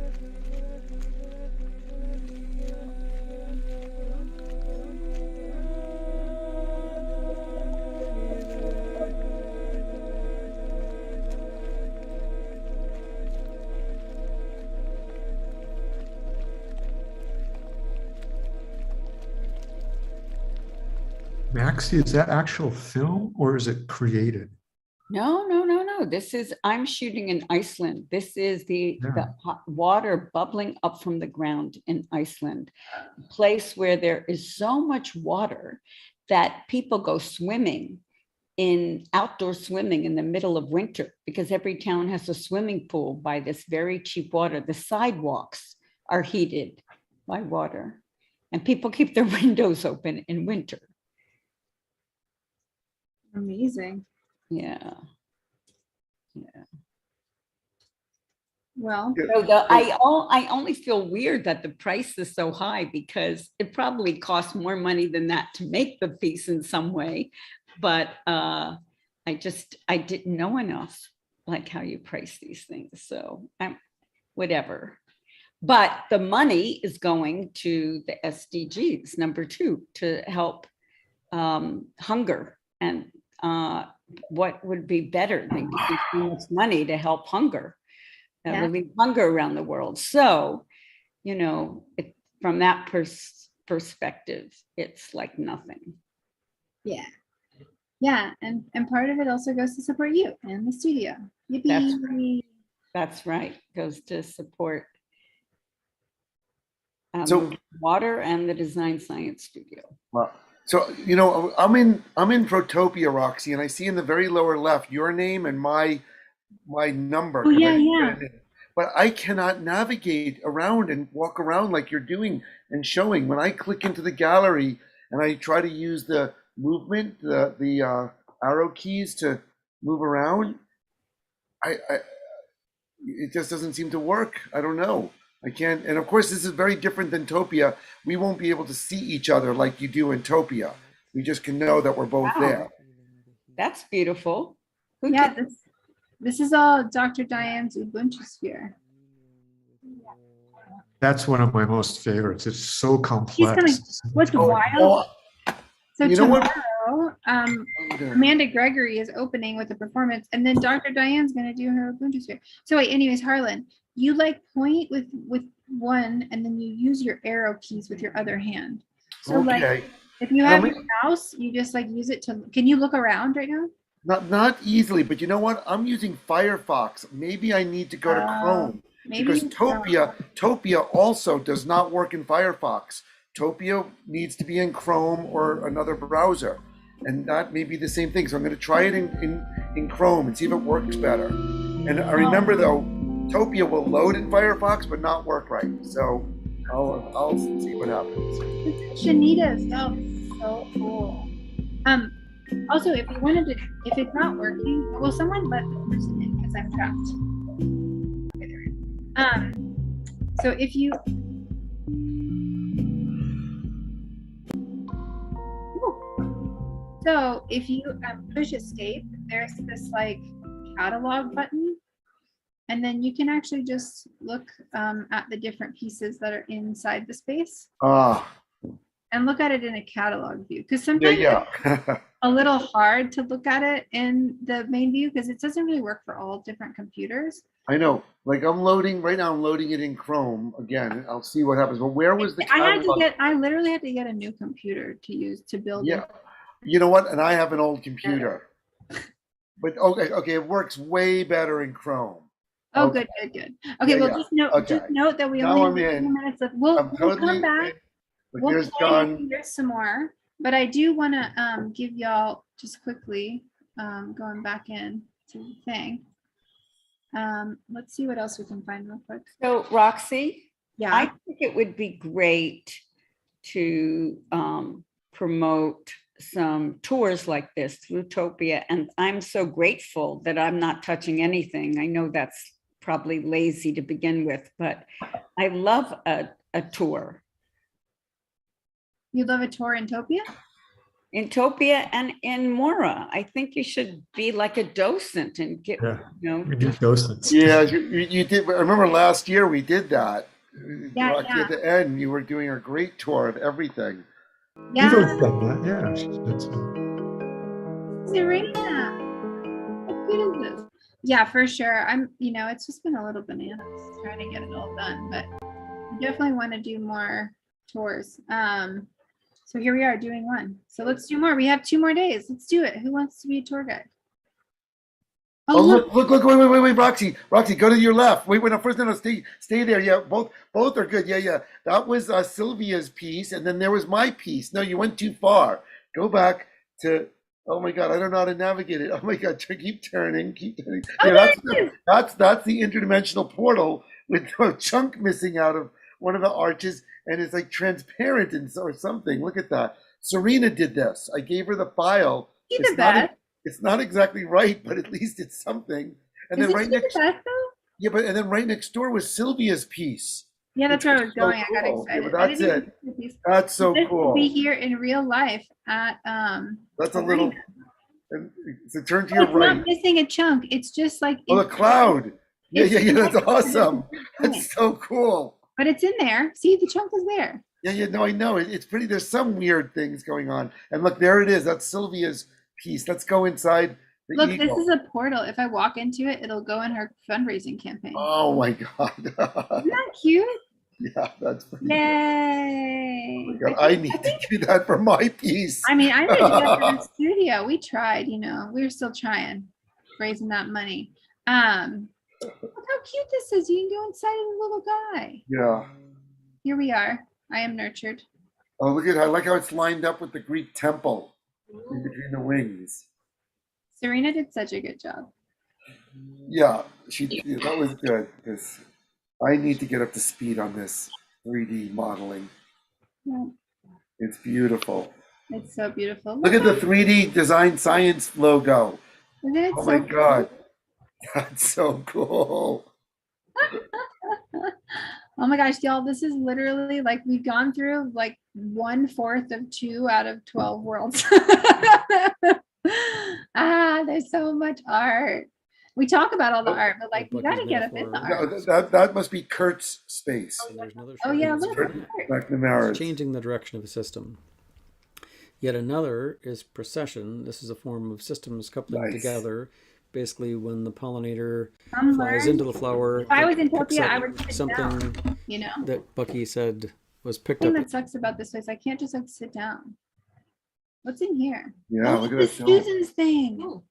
Maxie, is that actual film or is it created? No. I'm shooting in Iceland. This is the hot water bubbling up from the ground in Iceland, a place where there is so much water that people go outdoor swimming in the middle of winter, because every town has a swimming pool by this very cheap water. The sidewalks are heated by water, and people keep their windows open in winter. Amazing. Yeah. Well, I only feel weird that the price is so high, because it probably costs more money than that to make the piece in some way. But I didn't know enough, like how you price these things. So whatever. But the money is going to the SDGs, number 2, to help hunger. And what would be better than giving so much money to help hunger, relieve hunger around the world? So, from that perspective, it's like nothing. Yeah, and part of it also goes to support you and the studio. Yippee! That's right. Goes to support So water and the Design Science Studio. Well, so I'm in Protopia, Roxy, and I see in the very lower left your name and my number. Oh yeah. But I cannot navigate around and walk around like you're doing and showing. When I click into the gallery and I try to use the movement, the arrow keys to move around, it just doesn't seem to work. I don't know. I can't. And of course, this is very different than Topia. We won't be able to see each other like you do in Topia. We just can know that we're both there. That's beautiful. This is all Dr. Diane's Ubuntu sphere. That's one of my most favorites. It's so complex. What's wild? So tomorrow, Amanda Gregory is opening with a performance, and then Dr. Diane's going to do her Ubuntu sphere. So wait, anyways, Harlan, you point with one, and then you use your arrow keys with your other hand. So if you have your mouse, you just use it to. Can you look around right now? Not easily, but you know what? I'm using Firefox. Maybe I need to go to Chrome, because Topia also does not work in Firefox. Topia needs to be in Chrome or another browser, and that may be the same thing. So I'm going to try it in Chrome and see if it works better. And I remember though, Topia will load in Firefox but not work right. So I'll see what happens. Shanita's so cool. Also, if it's not working, well, someone let the person in because I'm trapped. So if you. So if you push escape, there's this catalog button, and then you can actually just look at the different pieces that are inside the space. And look at it in a catalog view, because sometimes it's a little hard to look at it in the main view because it doesn't really work for all different computers. I know. I'm loading right now. I'm loading it in Chrome again. I'll see what happens. But where was the catalog? I literally had to get a new computer to use to build it. You know what? And I have an old computer. But okay, it works way better in Chrome. Oh, Okay. good. Okay, Yeah, well, yeah. just Okay. note that we Now only have I'm 2 in. minutes left. I'm We'll come totally back. in. Look, We'll there's play John. here some more, but I do want to give y'all just quickly going back in to the thing. Let's see what else we can find real quick. So Roxy, Yeah. I think it would be great to promote some tours like this through Topia. And I'm so grateful that I'm not touching anything. I know that's probably lazy to begin with, but I love a tour. You love a tour in Topia? In Topia and in Mora. I think you should be like a docent and get, We do docents. Yeah, you did. I remember last year we did that. Yeah, Rocky, yeah. at the end, you were doing a great tour of everything. Yeah. We've always done that. Yeah. That's Serena, how good is this? Yeah, for sure. It's just been a little bananas trying to get it all done, but I definitely want to do more tours. So here we are doing one. So let's do more. We have 2 more days. Let's do it. Who wants to be a tour guide? Oh, look, wait, Roxy, go to your left. Wait, no, first, no, stay there. Yeah, both are good. Yeah. That was Sylvia's piece, and then there was my piece. No, you went too far. Go back to, oh my God, I don't know how to navigate it. Oh my God, keep turning. Yeah, that's the interdimensional portal with a chunk missing out of one of the arches, and it's like transparent or something. Look at that. Serena did this. I gave her the file. It's not exactly right, but at least it's something. And then right next, and then right next door was Sylvia's piece. Yeah, that's where I was going. So I got cool. excited. Yeah, but that's it. That's so cool. To be here in real life at That's a little. So turn to your right. Not missing a chunk. It's just like the cloud. Yeah. That's awesome. That's so cool. But it's in there. See, the chunk is there. Yeah. No, I know. It's pretty. There's some weird things going on. And look, there it is. That's Sylvia's piece. Let's go inside the Look, eagle. this is a portal. If I walk into it, it'll go in her fundraising campaign. Oh my God. Isn't that cute? Yeah, that's pretty. Yay. Oh my God, I need to do that for my piece. I mean, I need to do that for the studio. We tried, we're still trying, raising that money. Look how cute this is. You can go inside of the little guy. Yeah. Here we are. I am nurtured. Oh, look at I like how it's lined up with the Greek temple in between the wings. Serena did such a good job. Yeah, that was good because I need to get up to speed on this 3D modeling. Yeah. It's beautiful. It's so beautiful. Look at the 3D design science logo. Isn't it Oh so my God. That's so cool. Oh my gosh, y'all, this is literally like we've gone through like 1/4 of 2 out of 12 worlds. There's so much art. We talk about all the art, but like we gotta get up in the art. That must be Kurt's space. Oh yeah, look. McNamara's. Changing the direction of the system. Yet another is precession. This is a form of systems coupling together. Basically, when the pollinator flies into the flower, if I was in Topia, I would sit something down, that Bucky said was picked The up. thing that sucks about this place, I can't just like sit down. What's in here? Yeah, Oh, look at this that. is Susan's thing.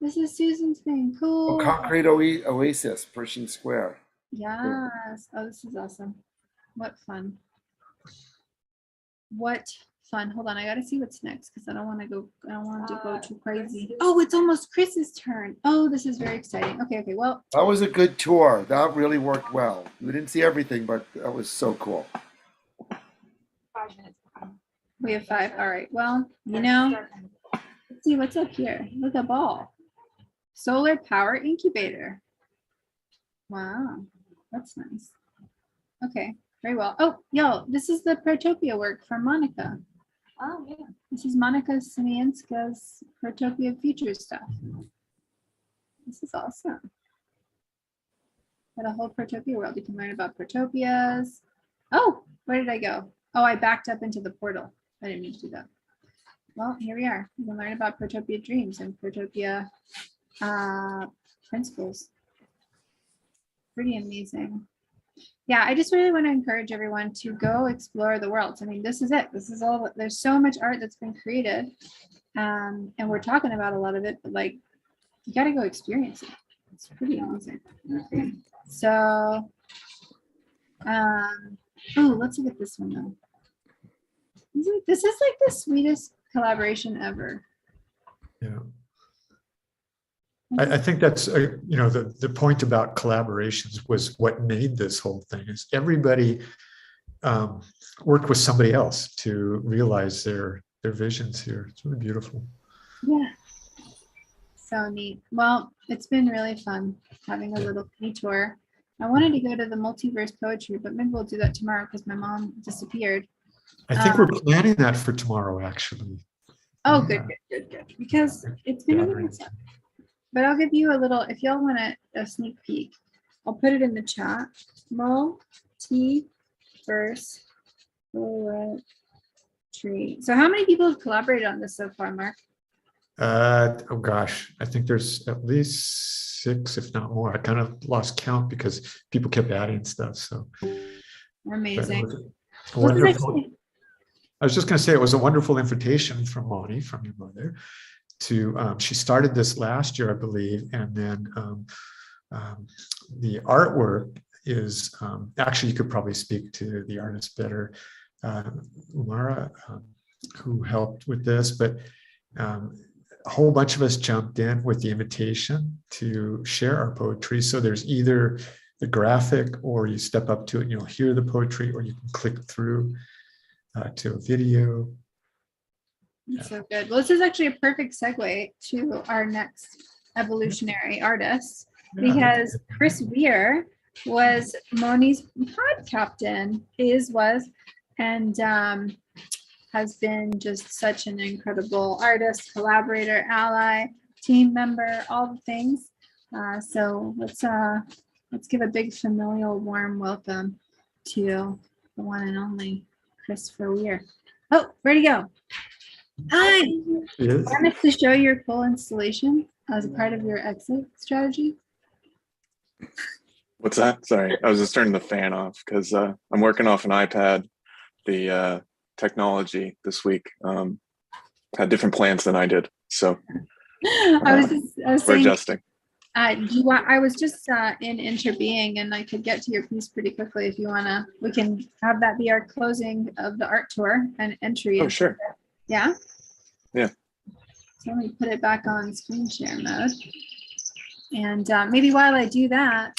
This is Susan's thing. Cool. Concrete Oasis, Pershing Square. Yes. Oh, this is awesome. What fun. What fun. Hold on, I gotta see what's next because I don't want to go too crazy. Oh, it's almost Chris's turn. Oh, this is very exciting. Okay, well. That was a good tour. That really worked well. We didn't see everything, but that was so cool. 5 minutes. We have 5. All right. Well, let's see what's up here. Look at ball. Solar power incubator. Wow, that's nice. Okay, very well. Oh, yo, this is the Protopia work from Monica. Oh, yeah. This is Monica Simienska's Protopia future stuff. This is awesome. Got a whole Protopia world. You can learn about Protopias. Oh, where did I go? Oh, I backed up into the portal. I didn't mean to do that. Well, here we are. You can learn about Protopia dreams and Protopia principles. Pretty amazing. Yeah, I just really want to encourage everyone to go explore the world. I mean, this is it. This is all. There's so much art that's been created, and we're talking about a lot of it. But like, you got to go experience it. It's pretty amazing. Okay. So, oh, let's look at this one though. This is like the sweetest collaboration ever. Yeah. I think that's, the point about collaborations was what made this whole thing is everybody worked with somebody else to realize their visions here. It's really beautiful. Yeah. So neat. Well, it's been really fun having a little mini tour. I wanted to go to the multiverse poetry, but maybe we'll do that tomorrow because my mom disappeared. I think we're planning that for tomorrow, actually. Oh, good. Because it's been really fun. But I'll give you a little, if y'all want a sneak peek, I'll put it in the chat. Multiverse poetry. So how many people have collaborated on this so far, Mark? Oh gosh, I think there's at least 6, if not more. I kind of lost count because people kept adding stuff. So amazing. Wonderful. I was just going to say it was a wonderful invitation from Moni, from your mother, to she started this last year, I believe, and then the artwork is actually you could probably speak to the artist better, Umara, who helped with this, but a whole bunch of us jumped in with the invitation to share our poetry. So there's either the graphic, or you step up to it and you'll hear the poetry, or you can click through to a video. So good. Well, this is actually a perfect segue to our next evolutionary artist, because Chris Weir was Moni's pod captain, and has been just such an incredible artist, collaborator, ally, team member, all the things. So let's give a big familial warm welcome to the one and only Christopher Weir. Oh, where'd he go? Hi. Wanted to show your cool installation as a part of your exit strategy. What's that? Sorry, I was just turning the fan off because I'm working off an iPad. The technology this week had different plans than I did, so I was we're saying, adjusting. I was just in interbeing, and I could get to your piece pretty quickly if you wanna. We can have that be our closing of the art tour and entry. Oh, sure. Yeah. Yeah. So let me put it back on screen share mode. And maybe while I do that,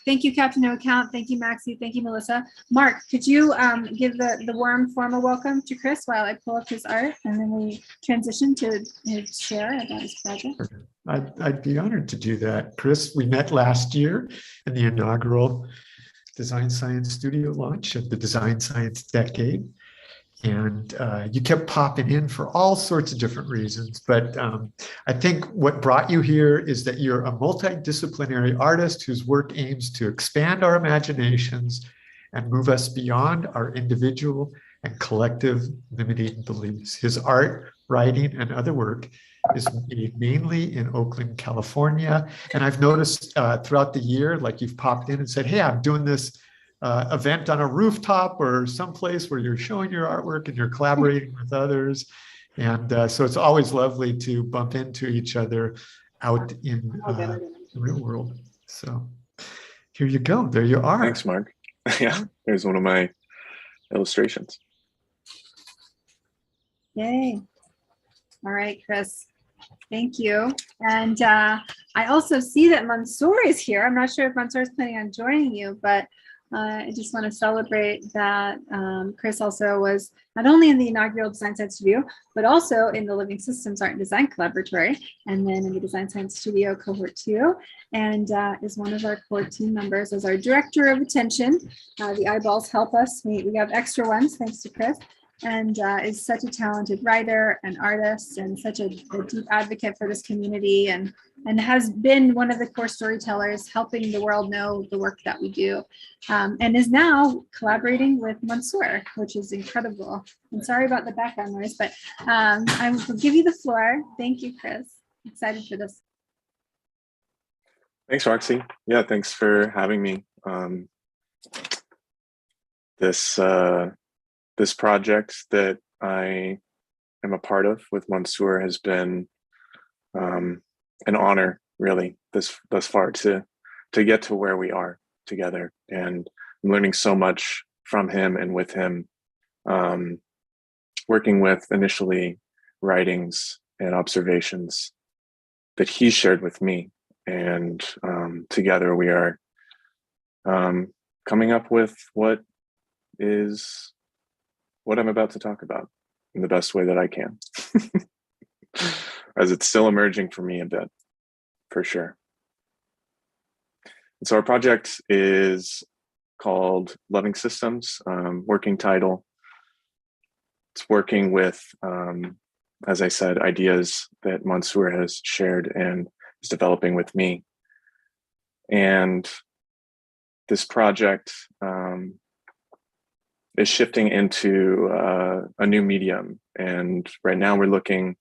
thank you, Captain No Account. Thank you, Maxie. Thank you, Melissa. Mark, could you give the warm formal welcome to Chris while I pull up his art, and then we transition to his share about his project? I'd be honored to do that. Chris, we met last year in the inaugural Design Science Studio launch of the Design Science Decade. And you kept popping in for all sorts of different reasons. But I think what brought you here is that you're a multidisciplinary artist whose work aims to expand our imaginations and move us beyond our individual and collective limiting beliefs. His art, writing, and other work is made mainly in Oakland, California. And I've noticed throughout the year, like you've popped in and said, hey, I'm doing this event on a rooftop or someplace where you're showing your artwork and you're collaborating with others. And so it's always lovely to bump into each other out in the real world. So here you go. There you are. Thanks, Mark. Yeah, there's one of my illustrations. Yay. All right, Chris. Thank you. And I also see that Mansoor is here. I'm not sure if Mansoor is planning on joining you, but I just want to celebrate that Chris also was not only in the inaugural Design Science Studio, but also in the Living Systems Art and Design Collaboratory, and then in the Design Science Studio Cohort 2, and is one of our core team members as our Director of Attention. The eyeballs help us. We have extra ones, thanks to Chris, and is such a talented writer and artist, and such a deep advocate for this community, and has been one of the core storytellers, helping the world know the work that we do, and is now collaborating with Mansoor, which is incredible. I'm sorry about the background noise, but I will give you the floor. Thank you, Chris. Excited for this. Thanks, Roxy. Yeah, thanks for having me. This project that I am a part of with Mansoor has been an honor really thus far to get to where we are together. And I'm learning so much from him and with him, working with initially writings and observations that he shared with me. And together we are coming up with what I'm about to talk about in the best way that I can, as it's still emerging for me a bit, for sure. And so our project is called Loving Systems, working title. It's working with, as I said, ideas that Mansour has shared and is developing with me. And this project is shifting into a new medium. And right now we're looking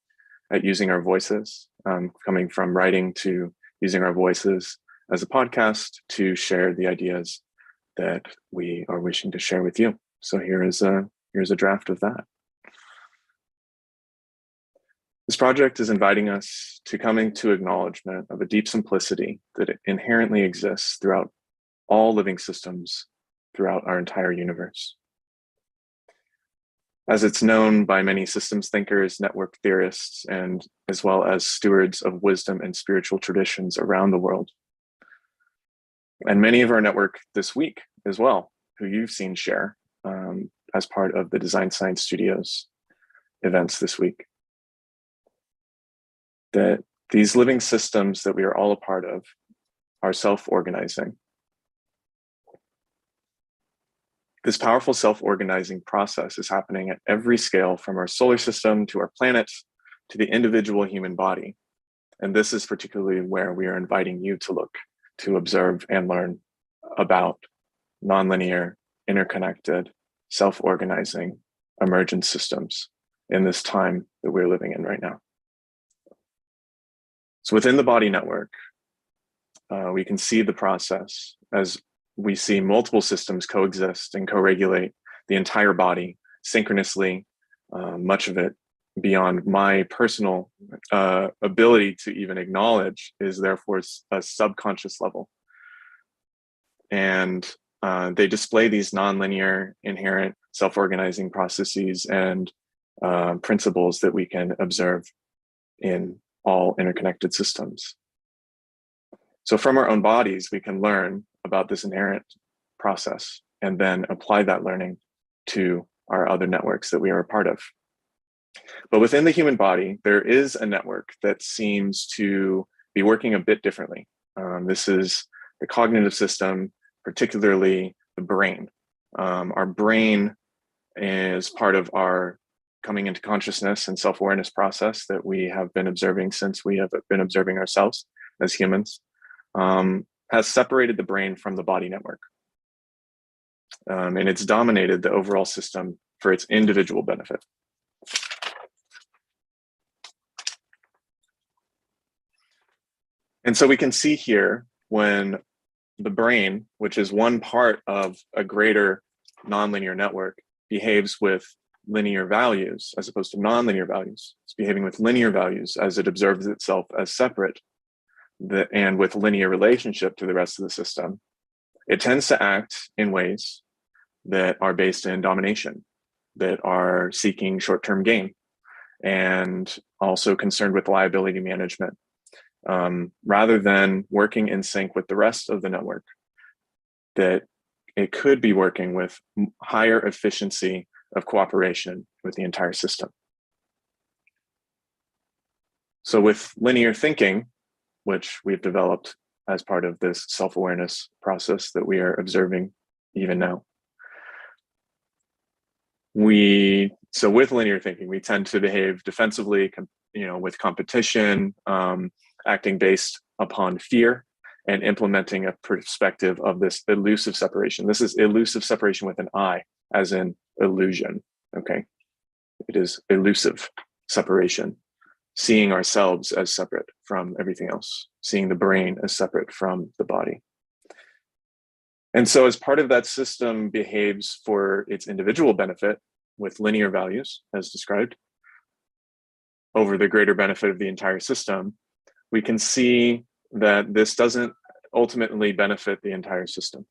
at using our voices, coming from writing to using our voices as a podcast to share the ideas that we are wishing to share with you. So here's a draft of that. This project is inviting us to come into acknowledgement of a deep simplicity that inherently exists throughout all living systems throughout our entire universe. As it's known by many systems thinkers, network theorists, and as well as stewards of wisdom and spiritual traditions around the world. And many of our network this week as well, who you've seen share as part of the Design Science Studios events this week. That these living systems that we are all a part of are self-organizing. This powerful self-organizing process is happening at every scale, from our solar system to our planet to the individual human body. And this is particularly where we are inviting you to look, to observe and learn about nonlinear, interconnected, self-organizing emergent systems in this time that we're living in right now. So within the body network, we can see the process as we see multiple systems coexist and co-regulate the entire body synchronously, much of it beyond my personal ability to even acknowledge is therefore a subconscious level. And they display these nonlinear, inherent self-organizing processes and principles that we can observe in all interconnected systems. So from our own bodies, we can learn about this inherent process and then apply that learning to our other networks that we are a part of. But within the human body, there is a network that seems to be working a bit differently. This is the cognitive system, particularly the brain. Our brain is part of our coming into consciousness and self-awareness process that we have been observing since we have been observing ourselves as humans, has separated the brain from the body network. And it's dominated the overall system for its individual benefit. And so we can see here when the brain, which is one part of a greater nonlinear network, behaves with linear values as opposed to nonlinear values. It's behaving with linear values as it observes itself as separate and with linear relationship to the rest of the system. It tends to act in ways that are based in domination, that are seeking short-term gain, and also concerned with liability management, rather than working in sync with the rest of the network, that it could be working with higher efficiency of cooperation with the entire system. So with linear thinking, which we've developed as part of this self-awareness process that we are observing even now, so with linear thinking, we tend to behave defensively, with competition, acting based upon fear, and implementing a perspective of this elusive separation. This is elusive separation with an I, as in illusion, okay? It is elusive separation, seeing ourselves as separate from everything else, seeing the brain as separate from the body. And so as part of that system behaves for its individual benefit with linear values, as described, over the greater benefit of the entire system, we can see that this doesn't ultimately benefit the entire system.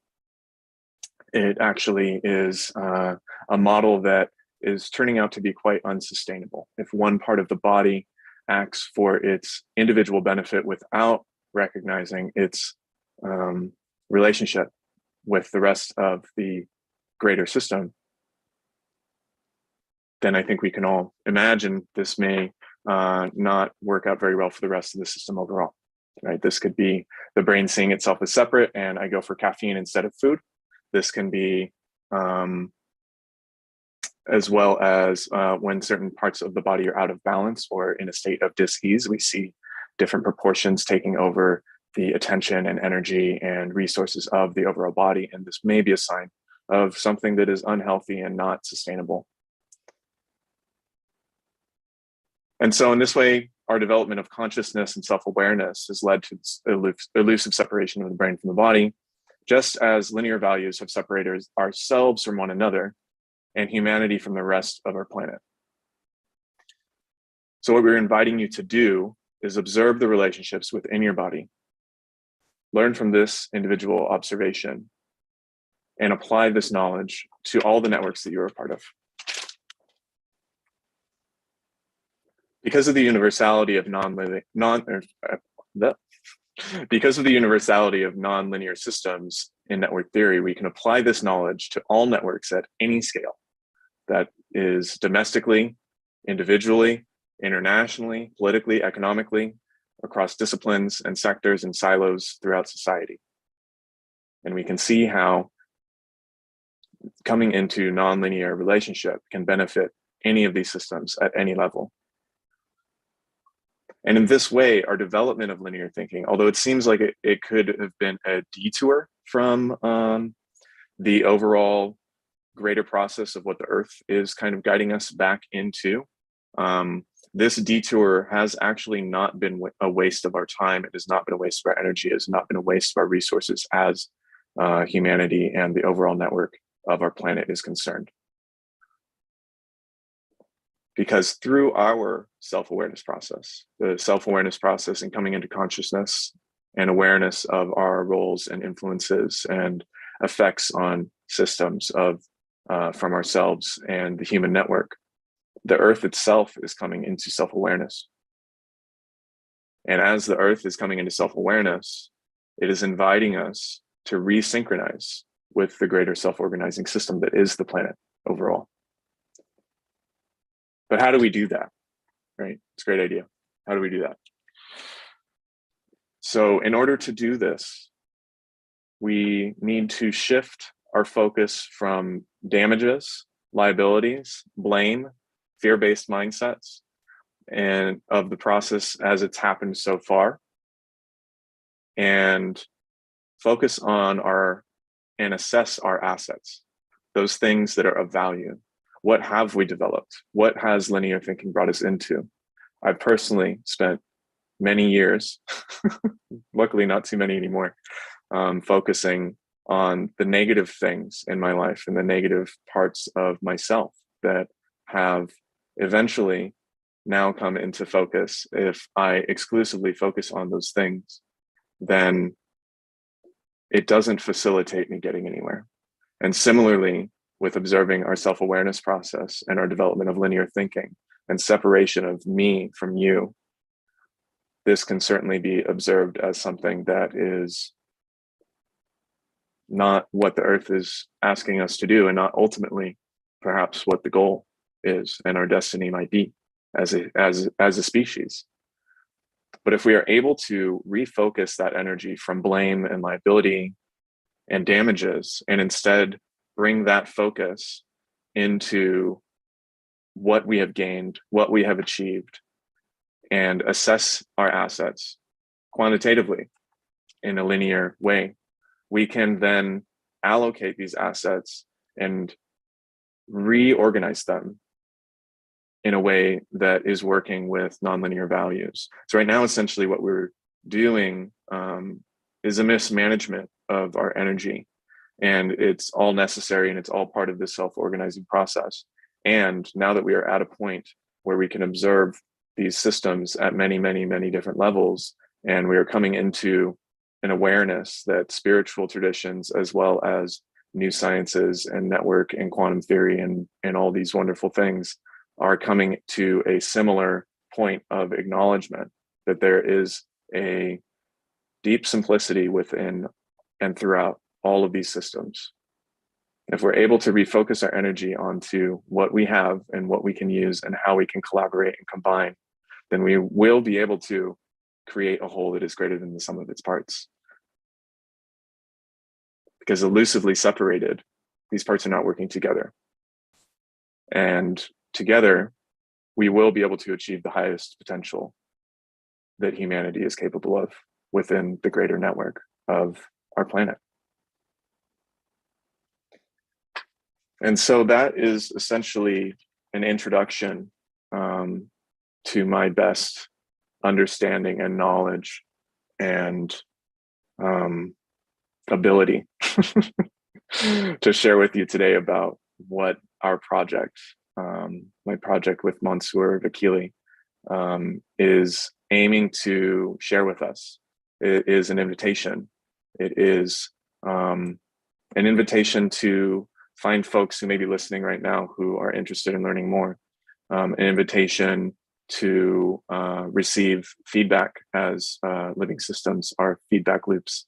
It actually is a model that is turning out to be quite unsustainable. If one part of the body acts for its individual benefit without recognizing its relationship with the rest of the greater system, then I think we can all imagine this may not work out very well for the rest of the system overall, right? This could be the brain seeing itself as separate and I go for caffeine instead of food. This can be as well as when certain parts of the body are out of balance or in a state of dis-ease, we see different proportions taking over the attention and energy and resources of the overall body. And this may be a sign of something that is unhealthy and not sustainable. And so in this way, our development of consciousness and self-awareness has led to elusive separation of the brain from the body, just as linear values have separated ourselves from one another and humanity from the rest of our planet. So what we're inviting you to do is observe the relationships within your body, learn from this individual observation, and apply this knowledge to all the networks that you're a part of. Because of the universality of non-linear systems in network theory, we can apply this knowledge to all networks at any scale. That is domestically, individually, internationally, politically, economically, across disciplines and sectors and silos throughout society. And we can see how coming into non-linear relationship can benefit any of these systems at any level. And in this way, our development of linear thinking, although it seems like it could have been a detour from the overall greater process of what the Earth is kind of guiding us back into, this detour has actually not been a waste of our time. It has not been a waste of our energy. It has not been a waste of our resources as humanity and the overall network of our planet is concerned. Because through our self-awareness process, the self-awareness process and coming into consciousness and awareness of our roles and influences and effects on systems of from ourselves and the human network, the Earth itself is coming into self-awareness. And as the Earth is coming into self-awareness, it is inviting us to resynchronize with the greater self-organizing system that is the planet overall. But how do we do that, right? It's a great idea. How do we do that? So in order to do this, we need to shift our focus from damages, liabilities, blame, fear-based mindsets, and of the process as it's happened so far, and focus on and assess our assets, those things that are of value. What have we developed? What has linear thinking brought us into? I've personally spent many years, luckily not too many anymore, focusing on the negative things in my life and the negative parts of myself that have eventually now come into focus. If I exclusively focus on those things, then it doesn't facilitate me getting anywhere. And similarly, with observing our self-awareness process and our development of linear thinking and separation of me from you, this can certainly be observed as something that is not what the Earth is asking us to do, and not ultimately perhaps what the goal is and our destiny might be as a species. But if we are able to refocus that energy from blame and liability and damages, and instead bring that focus into what we have gained, what we have achieved, and assess our assets quantitatively in a linear way, we can then allocate these assets and reorganize them in a way that is working with nonlinear values. So right now, essentially what we're doing is a mismanagement of our energy. And it's all necessary and it's all part of the self-organizing process. And now that we are at a point where we can observe these systems at many, many, many different levels, And we are coming into an awareness that spiritual traditions, as well as new sciences and network and quantum theory and all these wonderful things, are coming to a similar point of acknowledgement that there is a deep simplicity within and throughout all of these systems. If we're able to refocus our energy onto what we have and what we can use and how we can collaborate and combine, then we will be able to create a whole that is greater than the sum of its parts. Because elusively separated, these parts are not working together. And together, we will be able to achieve the highest potential that humanity is capable of within the greater network of our planet. And so that is essentially an introduction to my best understanding and knowledge and ability to share with you today about what our project, my project with Mansour Vakili, is aiming to share with us. It is an invitation. It is an invitation to find folks who may be listening right now who are interested in learning more. An invitation to receive feedback, as living systems are feedback loops.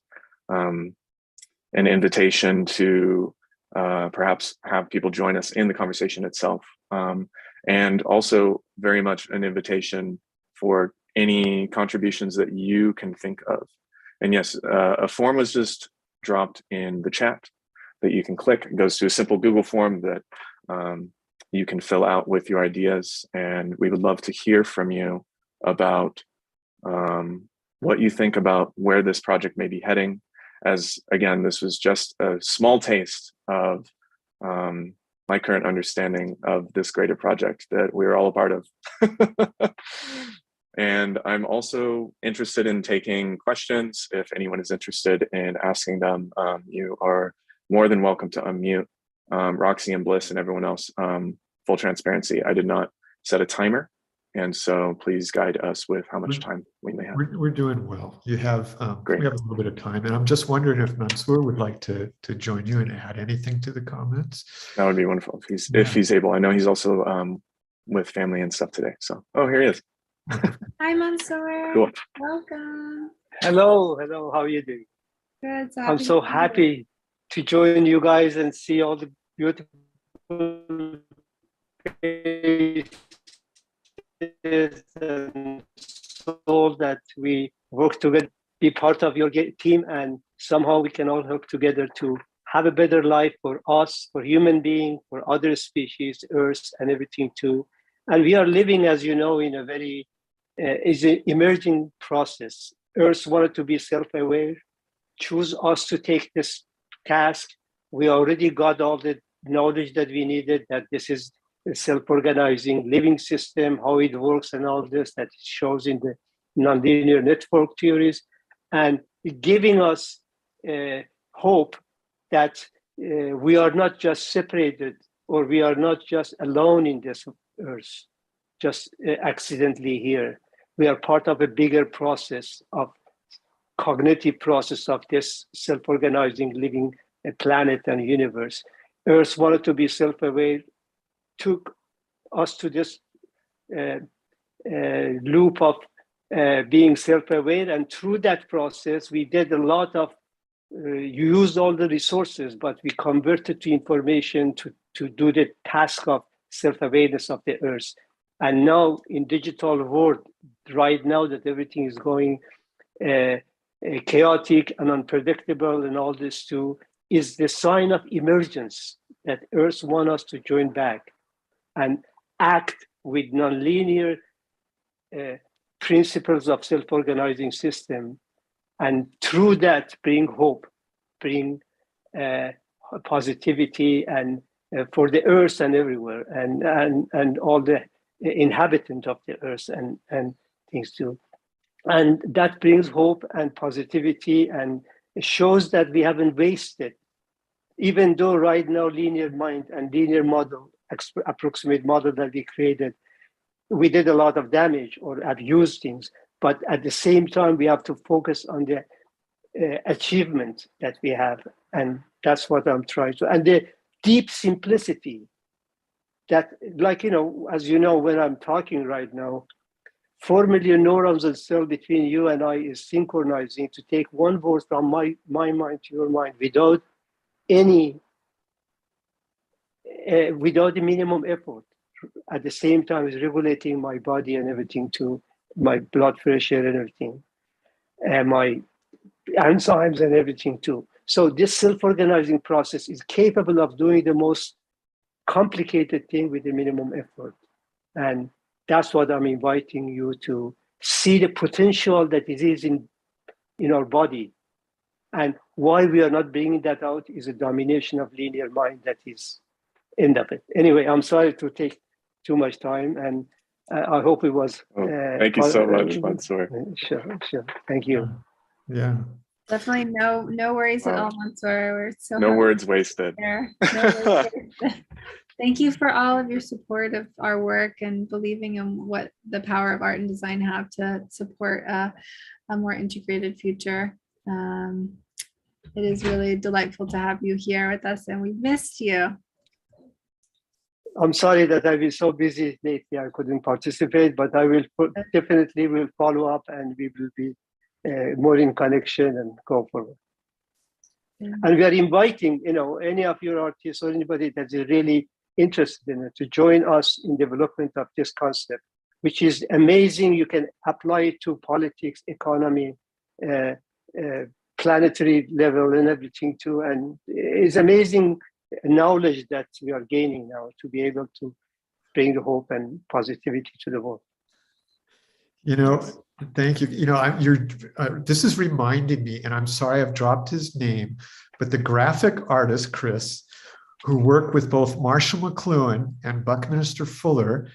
An invitation to perhaps have people join us in the conversation itself. And also very much an invitation for any contributions that you can think of. And yes, a form was just dropped in the chat that you can click. It goes to a simple Google form that you can fill out with your ideas. And we would love to hear from you about what you think about where this project may be heading. As again, this was just a small taste of my current understanding of this greater project that we're all a part of. And I'm also interested in taking questions. If anyone is interested in asking them, you are more than welcome to unmute. Roxy and Bliss and everyone else, full transparency, I did not set a timer. And so please guide us with how much time we may have. We're doing well. You have, Great. we have a little bit of time. And I'm just wondering if Mansour would like to join you and add anything to the comments. That would be wonderful if he's able. I know he's also with family and stuff today. So, oh, here he is. Hi, Mansour. Cool. Welcome. Hello, how are you doing? Good. I'm so happy to join you guys and see all the beautiful faces and soul that we work together, be part of your team, and somehow we can all work together to have a better life for us, for human beings, for other species, Earth, and everything too. And we are living, as you know, in a very is an emerging process. Earth wanted to be self-aware, choose us to take this task. We already got all the knowledge that we needed, that this is a self-organizing living system, how it works and all this that shows in the nonlinear network theories, and giving us hope that we are not just separated, or we are not just alone in this Earth, just accidentally here. We are part of a bigger process of cognitive process of this self-organizing living planet and universe. Earth wanted to be self-aware, took us to this loop of being self-aware, and through that process we did a lot of used all the resources, but we converted to information to do the task of self-awareness of the Earth. And now in digital world, right now that everything is going chaotic and unpredictable and all this too, is the sign of emergence that Earth wants us to join back and act with nonlinear principles of self-organizing system. And through that, bring hope, bring positivity and for the Earth and everywhere, and all the inhabitants of the Earth and things too. And that brings hope and positivity and shows that we haven't wasted, even though right now linear mind and linear model, approximate model that we created, we did a lot of damage or abused things, but at the same time, we have to focus on the achievement that we have. And that's what I'm trying to, and the deep simplicity that, like, as you know, when I'm talking right now, 4 million neurons and cell between you and I is synchronizing to take one word from my mind to your mind without any, without the minimum effort. At the same time, is regulating my body and everything too, my blood pressure and everything, and my enzymes and everything too. So this self-organizing process is capable of doing the most complicated thing with the minimum effort. And that's what I'm inviting you to see, the potential that it is in our body. And why we are not bringing that out is a domination of linear mind that is end of it. Anyway, I'm sorry to take too much time, and I hope it was. Thank you so much, Mansoor. Sure. Thank you. Yeah. Definitely no worries at all, Mansoor. We're so no happy words wasted. there. No words wasted. Thank you for all of your support of our work and believing in what the power of art and design have to support a more integrated future. It is really delightful to have you here with us, and we missed you. I'm sorry that I've been so busy lately I couldn't participate, but I will definitely will follow up, and we will be more in connection and go forward. And we are inviting, any of your artists or anybody that is really interested in it to join us in development of this concept, which is amazing. You can apply it to politics, economy, planetary level and everything too. And it's amazing knowledge that we are gaining now to be able to bring the hope and positivity to the world. Thank you. This is reminding me, and I'm sorry I've dropped his name, but the graphic artist, Chris, who worked with both Marshall McLuhan and Buckminster Fuller.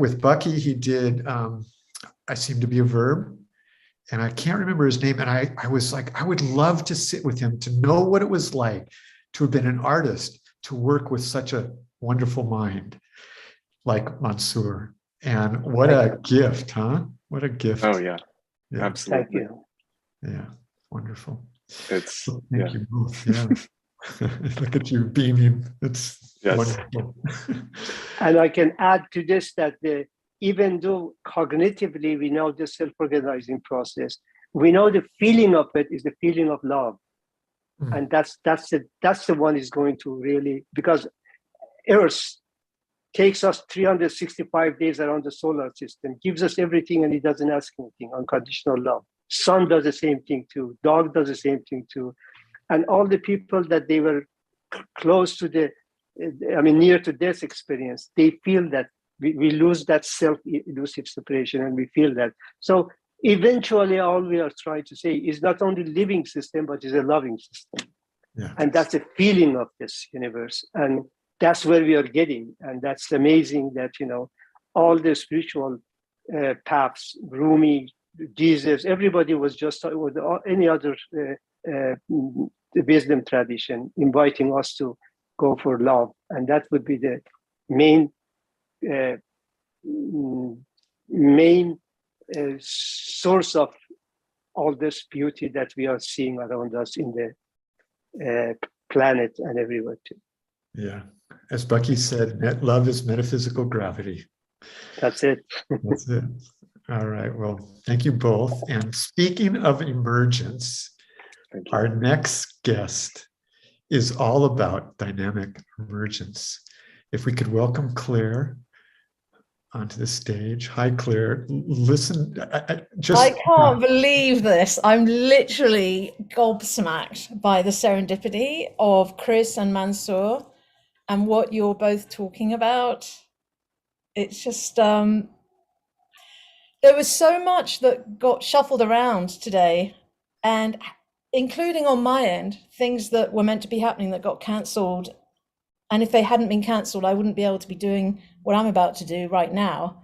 With Bucky, he did I Seem to Be a Verb, and I can't remember his name. And I was like, I would love to sit with him to know what it was like to have been an artist, to work with such a wonderful mind like Mansoor. And what a gift, huh? What a gift. Oh, yeah. Absolutely. Thank you. Yeah, wonderful. Thank you both. Yeah. Look at you beaming. It's wonderful. And I can add to this that even though cognitively we know the self-organizing process, we know the feeling of it is the feeling of love. And that's the one is going to really, because Earth takes us 365 days around the solar system, gives us everything, and it doesn't ask anything, unconditional love. Sun does the same thing too. Dog does the same thing too. And all the people that they were close to near to death experience, they feel that we lose that self-elusive separation, and we feel that. So eventually all we are trying to say is not only living system, but is a loving system. Yeah. And that's a feeling of this universe. And that's where we are getting. And that's amazing that, all the spiritual paths, Rumi, Jesus, everybody was just with any other wisdom tradition inviting us to go for love. And that would be the main source of all this beauty that we are seeing around us in the planet and everywhere too. Yeah. As Bucky said, love is metaphysical gravity. That's it. That's it. All right. Well, thank you both. And speaking of emergence, our next guest is all about dynamic emergence. If we could welcome Claire onto the stage. Hi, Claire. Listen, I can't believe this. I'm literally gobsmacked by the serendipity of Chris and Mansoor and what you're both talking about. It's just, there was so much that got shuffled around today, and including on my end, things that were meant to be happening that got cancelled. And if they hadn't been cancelled, I wouldn't be able to be doing what I'm about to do right now.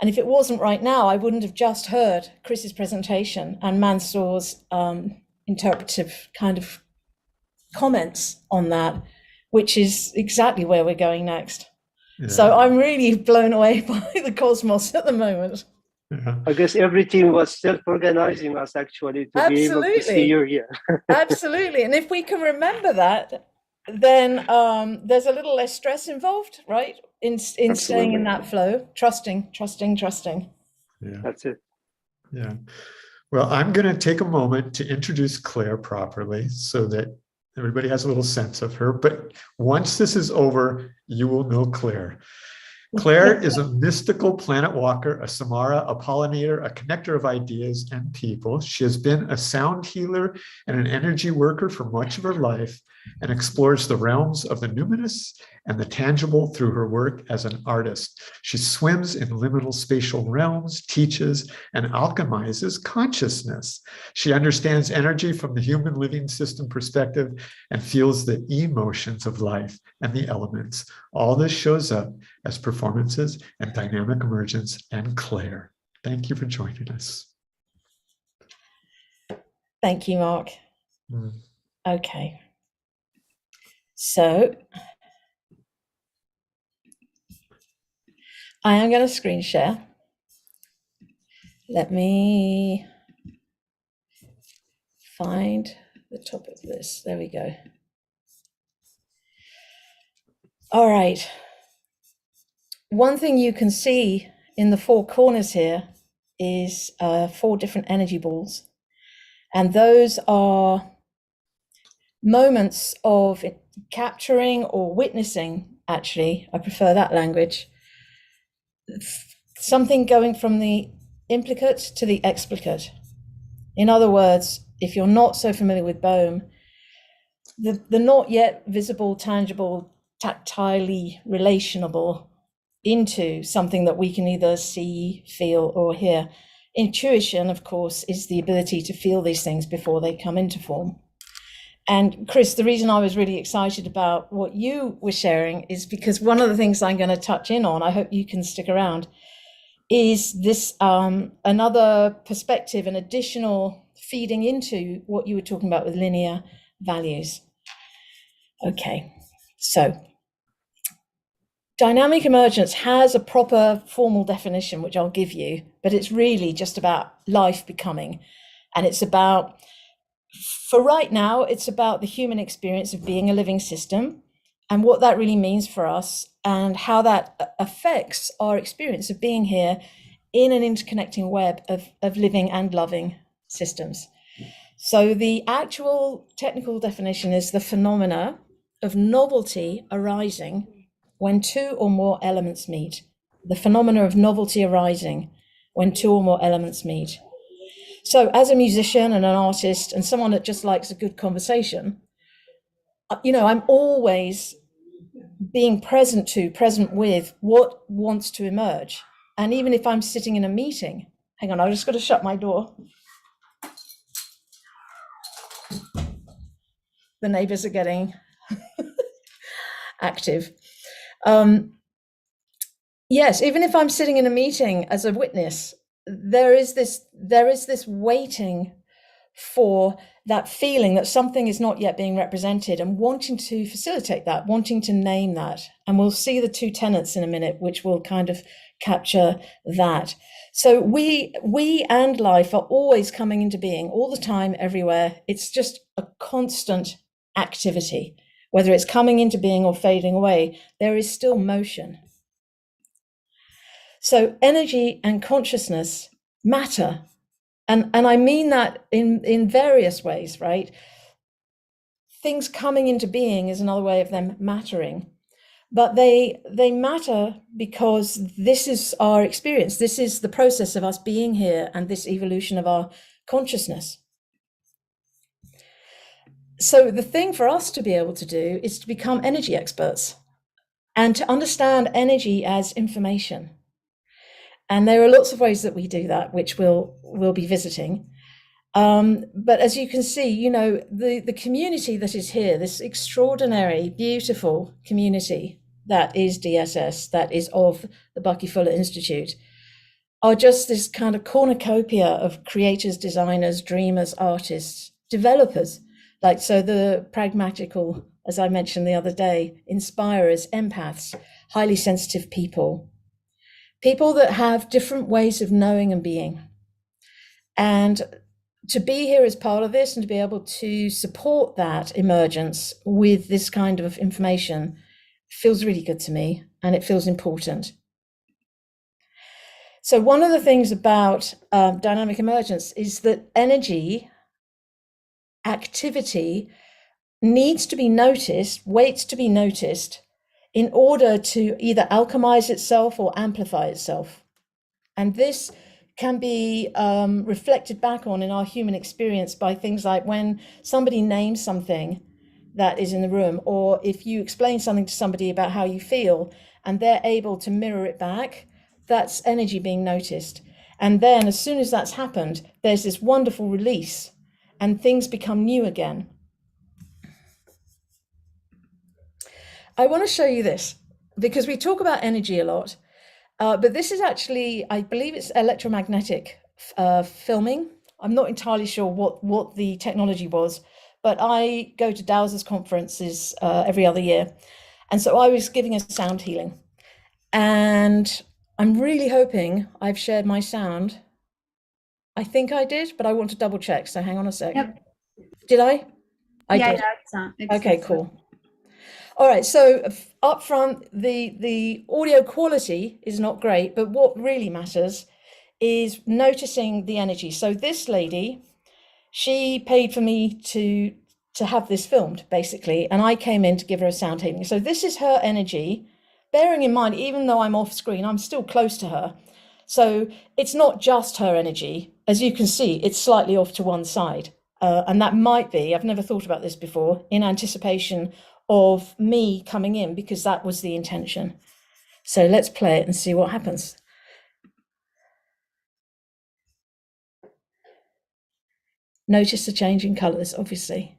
And if it wasn't right now, I wouldn't have just heard Chris's presentation and Mansoor's interpretive kind of comments on that, which is exactly where we're going next. Yeah. So I'm really blown away by the cosmos at the moment. Yeah. I guess every team was self-organizing us actually to be able to see you here. Absolutely. And if we can remember that, then there's a little less stress involved, right? In staying in that flow, trusting. Yeah. That's it. Yeah. Well, I'm going to take a moment to introduce Claire properly so that everybody has a little sense of her. But once this is over, you will know Claire. Claire is a mystical planet walker, a Samara, a pollinator, a connector of ideas and people. She has been a sound healer and an energy worker for much of her life and explores the realms of the numinous and the tangible through her work as an artist. She swims in liminal spatial realms, teaches, and alchemizes consciousness. She understands energy from the human living system perspective and feels the emotions of life and the elements. All this shows up as performances and dynamic emergence and Claire. Thank you for joining us. Thank you, Mark. Okay. So I am going to screen share. Let me find the top of this. There we go. All right. One thing you can see in the four corners here is 4 different energy balls. And those are moments of capturing or witnessing, actually, I prefer that language, something going from the implicate to the explicate. In other words, if you're not so familiar with Bohm, the not yet visible, tangible, tactilely relationable into something that we can either see, feel, or hear. Intuition, of course, is the ability to feel these things before they come into form. And Chris, the reason I was really excited about what you were sharing is because one of the things I'm going to touch in on, I hope you can stick around, is this another perspective, an additional feeding into what you were talking about with linear values. Okay, so dynamic emergence has a proper formal definition, which I'll give you, but it's really just about life becoming. And it's about, for right now, it's about the human experience of being a living system and what that really means for us and how that affects our experience of being here in an interconnecting web of living and loving systems. So the actual technical definition is the phenomena of novelty arising when 2 or more elements meet. The phenomena of novelty arising when 2 or more elements meet. So as a musician and an artist and someone that just likes a good conversation, you know, I'm always being present with what wants to emerge. And even if I'm sitting in a meeting, hang on, I've just got to shut my door. The neighbors are getting active. Yes, even if I'm sitting in a meeting as a witness, there is this waiting for that feeling that something is not yet being represented and wanting to facilitate that, wanting to name that. And we'll see the 2 tenets in a minute, which will kind of capture that. So we and life are always coming into being all the time, everywhere. It's just a constant activity. Whether it's coming into being or fading away, there is still motion. So energy and consciousness matter. And I mean that in various ways, right? Things coming into being is another way of them mattering. But they matter because this is our experience. This is the process of us being here and this evolution of our consciousness. So the thing for us to be able to do is to become energy experts and to understand energy as information. And there are lots of ways that we do that, which we'll be visiting. But as you can see, you know, the community that is here, this extraordinary, beautiful community that is DSS, that is of the Bucky Fuller Institute, are just this kind of cornucopia of creators, designers, dreamers, artists, developers. Like, so the pragmatical, as I mentioned the other day, inspirers, empaths, highly sensitive people people that have different ways of knowing and being. And to be here as part of this and to be able to support that emergence with this kind of information feels really good to me, and it feels important. So one of the things about dynamic emergence is that energy, activity needs to be noticed, waits to be noticed in order to either alchemize itself or amplify itself. And this can be reflected back on in our human experience by things like when somebody names something that is in the room, or if you explain something to somebody about how you feel and they're able to mirror it back, that's energy being noticed. And then as soon as that's happened, there's this wonderful release and things become new again. I want to show you this because we talk about energy a lot, but this is actually, I believe it's electromagnetic filming. I'm not entirely sure what the technology was, but I go to Dowser's conferences every other year. And so I was giving a sound healing. And I'm really hoping I've shared my sound. I think I did, but I want to double check. So hang on a sec. Yep. Did I? I Yeah, did. yeah, it's Okay, good. cool. All right, so up front, the audio quality is not great, but what really matters is noticing the energy. So this lady, she paid for me to have this filmed, basically, and I came in to give her a sound healing. So this is her energy, bearing in mind, even though I'm off screen, I'm still close to her. So it's not just her energy. As you can see, it's slightly off to one side. And that might be, I've never thought about this before, in anticipation of me coming in, because that was the intention. So let's play it and see what happens. Notice the change in colours, obviously.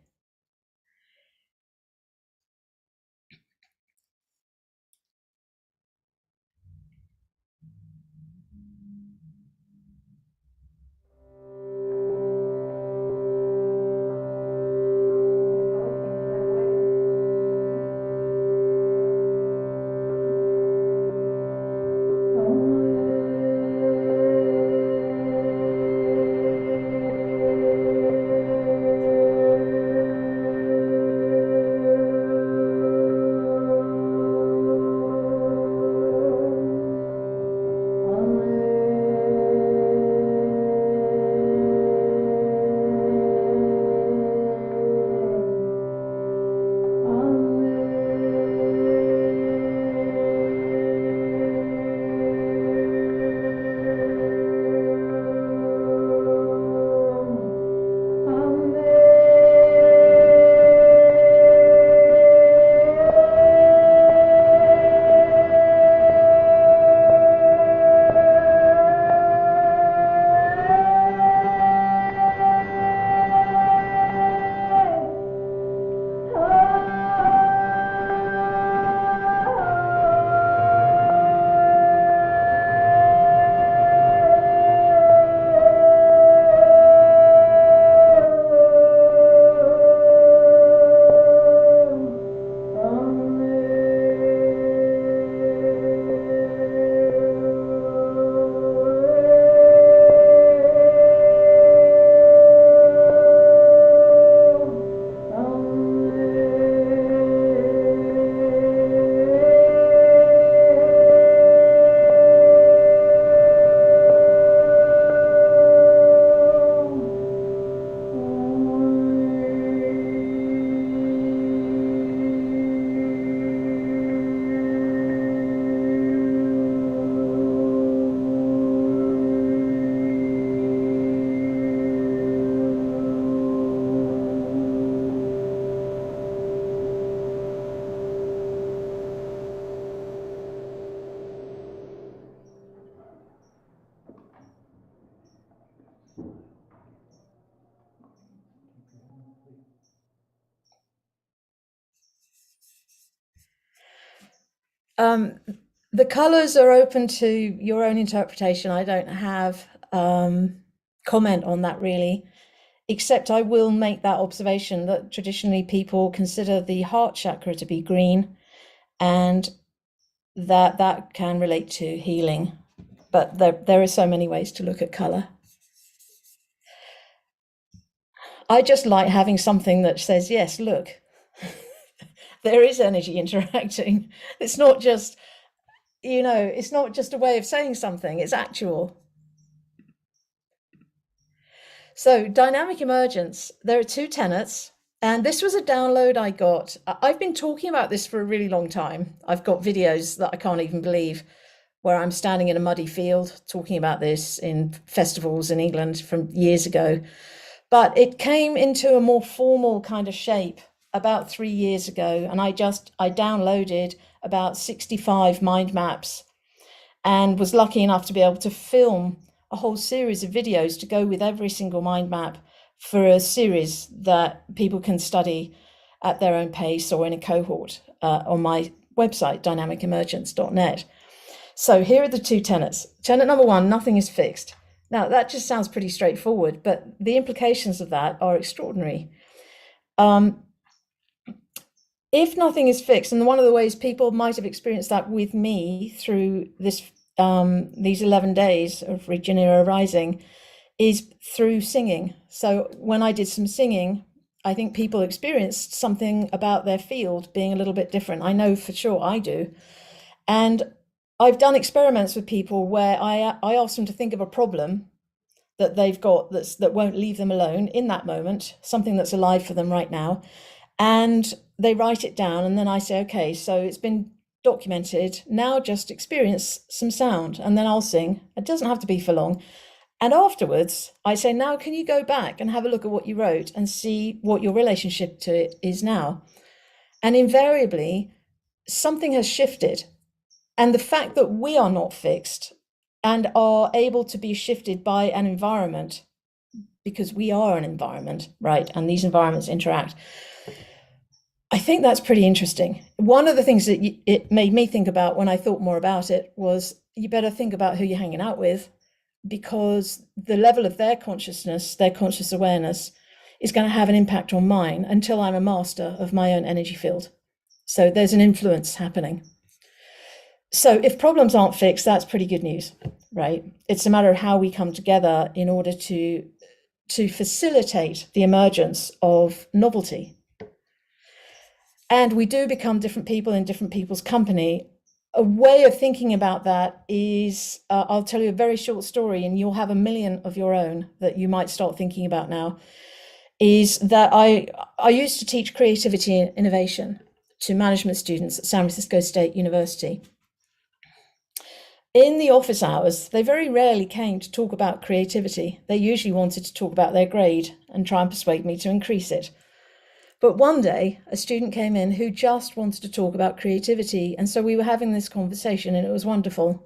The colors are open to your own interpretation. I don't have comment on that really, except I will make that observation that traditionally people consider the heart chakra to be green, and that can relate to healing. but there are so many ways to look at color. I just like having something that says, yes, look, there is energy interacting. It's not just, it's not just a way of saying something, it's actual. So dynamic emergence, there are two tenets, and this was a download I got. I've been talking about this for a really long time. I've got videos that I can't even believe where I'm standing in a muddy field talking about this in festivals in England from years ago. But it came into a more formal kind of shape about 3 years ago, and I downloaded about 65 mind maps and was lucky enough to be able to film a whole series of videos to go with every single mind map for a series that people can study at their own pace or in a cohort on my website, dynamicemergence.net. So here are the two tenets. Tenet number one, nothing is fixed. Now, that just sounds pretty straightforward, but the implications of that are extraordinary. If nothing is fixed, and one of the ways people might have experienced that with me through these 11 days of Regenaissance Rising is through singing. So when I did some singing, I think people experienced something about their field being a little bit different. I know for sure I do. And I've done experiments with people where I ask them to think of a problem that they've got that won't leave them alone in that moment, something that's alive for them right now. And they write it down, and then I say, okay, so it's been documented, now just experience some sound, and then I'll sing. It doesn't have to be for long. And afterwards, I say, now can you go back and have a look at what you wrote and see what your relationship to it is now? And invariably, something has shifted. And the fact that we are not fixed and are able to be shifted by an environment, because we are an environment, right? And these environments interact. I think that's pretty interesting. One of the things that it made me think about when I thought more about it was you better think about who you're hanging out with, because the level of their consciousness, their conscious awareness, is going to have an impact on mine until I'm a master of my own energy field. So there's an influence happening. So if problems aren't fixed, that's pretty good news, right? It's a matter of how we come together in order to facilitate the emergence of novelty. And we do become different people in different people's company. A way of thinking about that is, I'll tell you a very short story, and you'll have a million of your own that you might start thinking about now, is that I used to teach creativity and innovation to management students at San Francisco State University. In the office hours, they very rarely came to talk about creativity. They usually wanted to talk about their grade and try and persuade me to increase it. But one day, a student came in who just wanted to talk about creativity. And so we were having this conversation, and it was wonderful.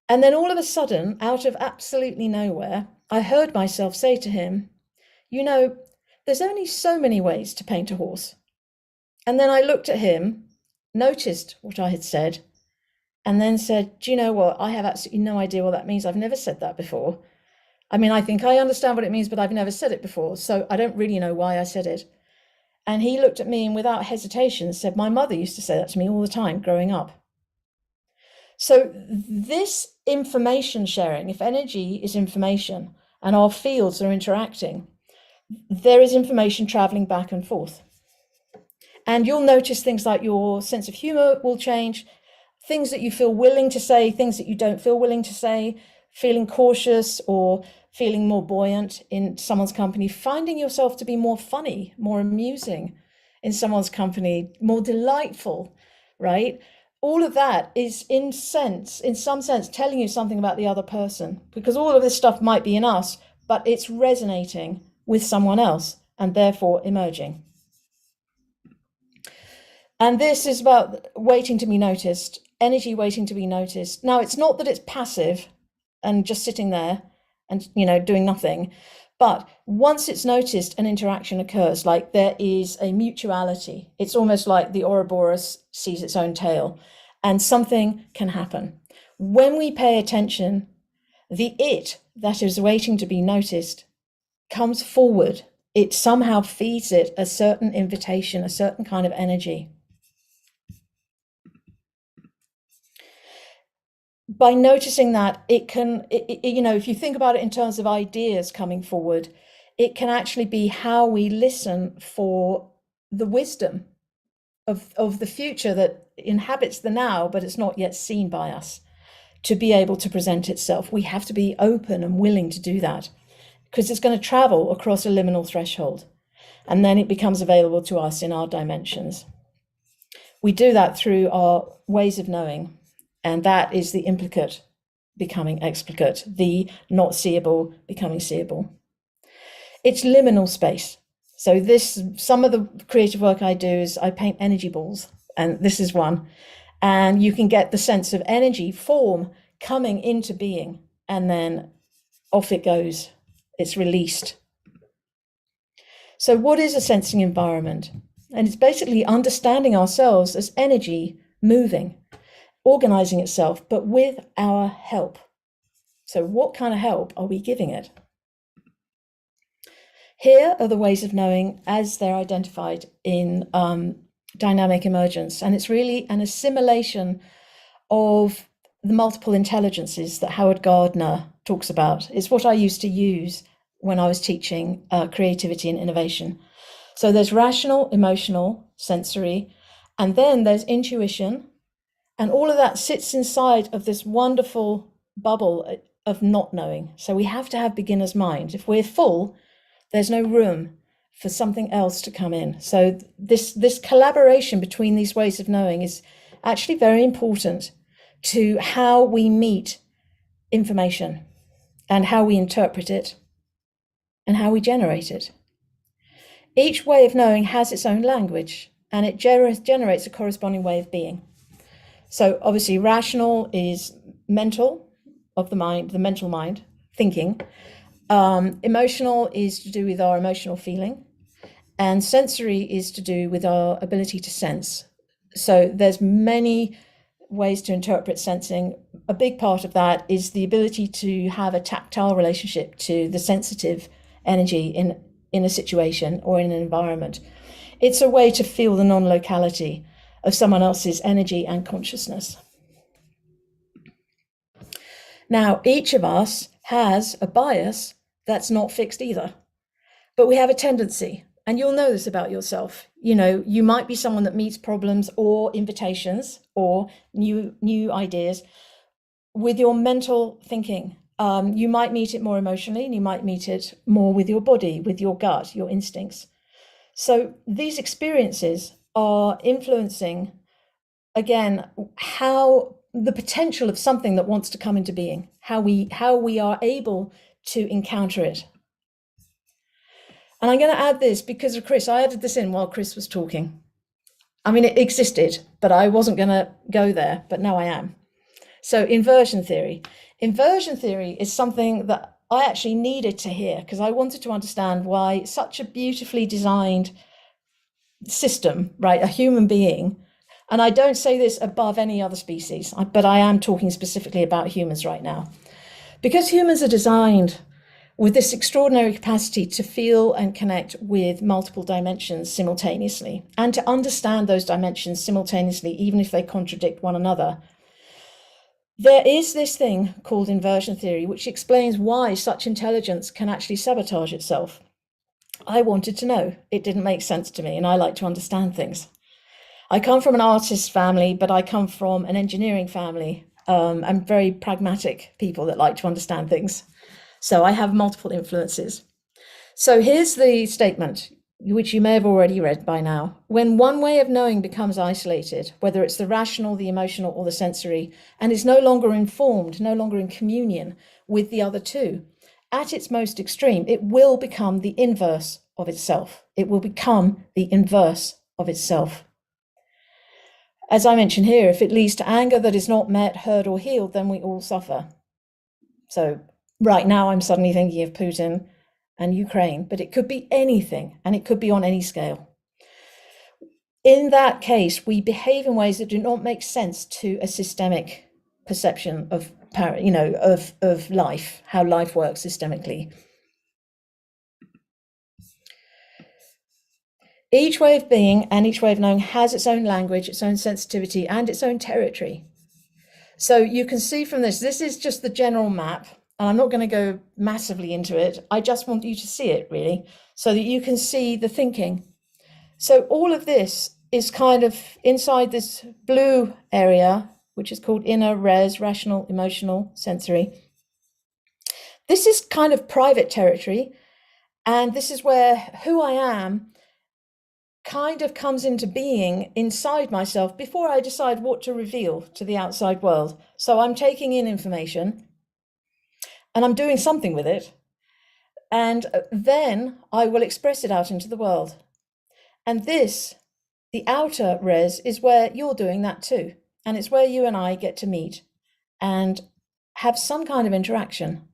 And then all of a sudden, out of absolutely nowhere, I heard myself say to him, you know, there's only so many ways to paint a horse. And then I looked at him, noticed what I had said, and then said, do you know what? I have absolutely no idea what that means. I've never said that before. I mean, I think I understand what it means, but I've never said it before. So I don't really know why I said it. And he looked at me and without hesitation said, my mother used to say that to me all the time growing up. So this information sharing, if energy is information and our fields are interacting, there is information traveling back and forth. And you'll notice things like your sense of humor will change, things that you feel willing to say, things that you don't feel willing to say, feeling cautious or feeling more buoyant in someone's company, finding yourself to be more funny, more amusing in someone's company, more delightful, right? All of that is in some sense, telling you something about the other person, because all of this stuff might be in us, but it's resonating with someone else and therefore emerging. And this is about waiting to be noticed, energy waiting to be noticed. Now, it's not that it's passive and just sitting there and, you know, doing nothing. But once it's noticed, an interaction occurs, like there is a mutuality. It's almost like the Ouroboros sees its own tail, and something can happen. When we pay attention, the it that is waiting to be noticed comes forward. It somehow feeds it a certain invitation, a certain kind of energy. by noticing that it can, you know, if you think about it in terms of ideas coming forward, it can actually be how we listen for the wisdom of the future that inhabits the now, but it's not yet seen by us, to be able to present itself. We have to be open and willing to do that, because it's going to travel across a liminal threshold, and then it becomes available to us in our dimensions. We do that through our ways of knowing, and that is the implicate becoming explicate, the not seeable becoming seeable. It's liminal space. So some of the creative work I do is I paint energy balls, and this is one. And you can get the sense of energy, form coming into being, and then off it goes. It's released. So what is a sensing environment? And it's basically understanding ourselves as energy moving, organizing itself, but with our help. So what kind of help are we giving it? Here are the ways of knowing as they're identified in dynamic emergence. And it's really an assimilation of the multiple intelligences that Howard Gardner talks about. It's what I used to use when I was teaching creativity and innovation. So there's rational, emotional, sensory, and then there's intuition. And all of that sits inside of this wonderful bubble of not knowing. So we have to have beginner's mind. If we're full, there's no room for something else to come in. So this collaboration between these ways of knowing is actually very important to how we meet information and how we interpret it and how we generate it. Each way of knowing has its own language, and it generates a corresponding way of being. So obviously rational is mental, of the mind, the mental mind, thinking. Emotional is to do with our emotional feeling, and sensory is to do with our ability to sense. So there's many ways to interpret sensing. A big part of that is the ability to have a tactile relationship to the sensitive energy in a situation or in an environment. It's a way to feel the non-locality of someone else's energy and consciousness. Now, each of us has a bias that's not fixed either, but we have a tendency, and you'll know this about yourself. You know, you might be someone that meets problems or invitations or new ideas with your mental thinking. You might meet it more emotionally, and you might meet it more with your body, with your gut, your instincts. So these experiences are influencing, again, how the potential of something that wants to come into being, how we are able to encounter it. And I'm going to add this because of Chris. I added this in while Chris was talking. I mean, it existed, but I wasn't going to go there, but now I am. So inversion theory. Inversion theory is something that I actually needed to hear because I wanted to understand why such a beautifully designed system, right, a human being, and I don't say this above any other species, but I am talking specifically about humans right now, because humans are designed with this extraordinary capacity to feel and connect with multiple dimensions simultaneously, and to understand those dimensions simultaneously, even if they contradict one another. There is this thing called inversion theory, which explains why such intelligence can actually sabotage itself. I wanted to know. It didn't make sense to me, and I like to understand things. I come from an artist family, but I come from an engineering family. I'm very pragmatic people that like to understand things. So I have multiple influences. So here's the statement, which you may have already read by now. When one way of knowing becomes isolated, whether it's the rational, the emotional, or the sensory, and is no longer informed, no longer in communion with the other two, at its most extreme, it will become the inverse of itself. It will become the inverse of itself. As I mentioned here, if it leads to anger that is not met, heard, or healed, then we all suffer. So right now I'm suddenly thinking of Putin and Ukraine, but it could be anything, and it could be on any scale. In that case, we behave in ways that do not make sense to a systemic perception of, of life, how life works systemically. Each way of being and each way of knowing has its own language, its own sensitivity, and its own territory. So you can see from this is just the general map. And I'm not going to go massively into it. I just want you to see it really, so that you can see the thinking. So all of this is kind of inside this blue area, which is called inner res, rational, emotional, sensory. This is kind of private territory. And this is where who I am kind of comes into being inside myself before I decide what to reveal to the outside world. So I'm taking in information and I'm doing something with it. And then I will express it out into the world. And this, the outer res, is where you're doing that too. And it's where you and I get to meet and have some kind of interaction.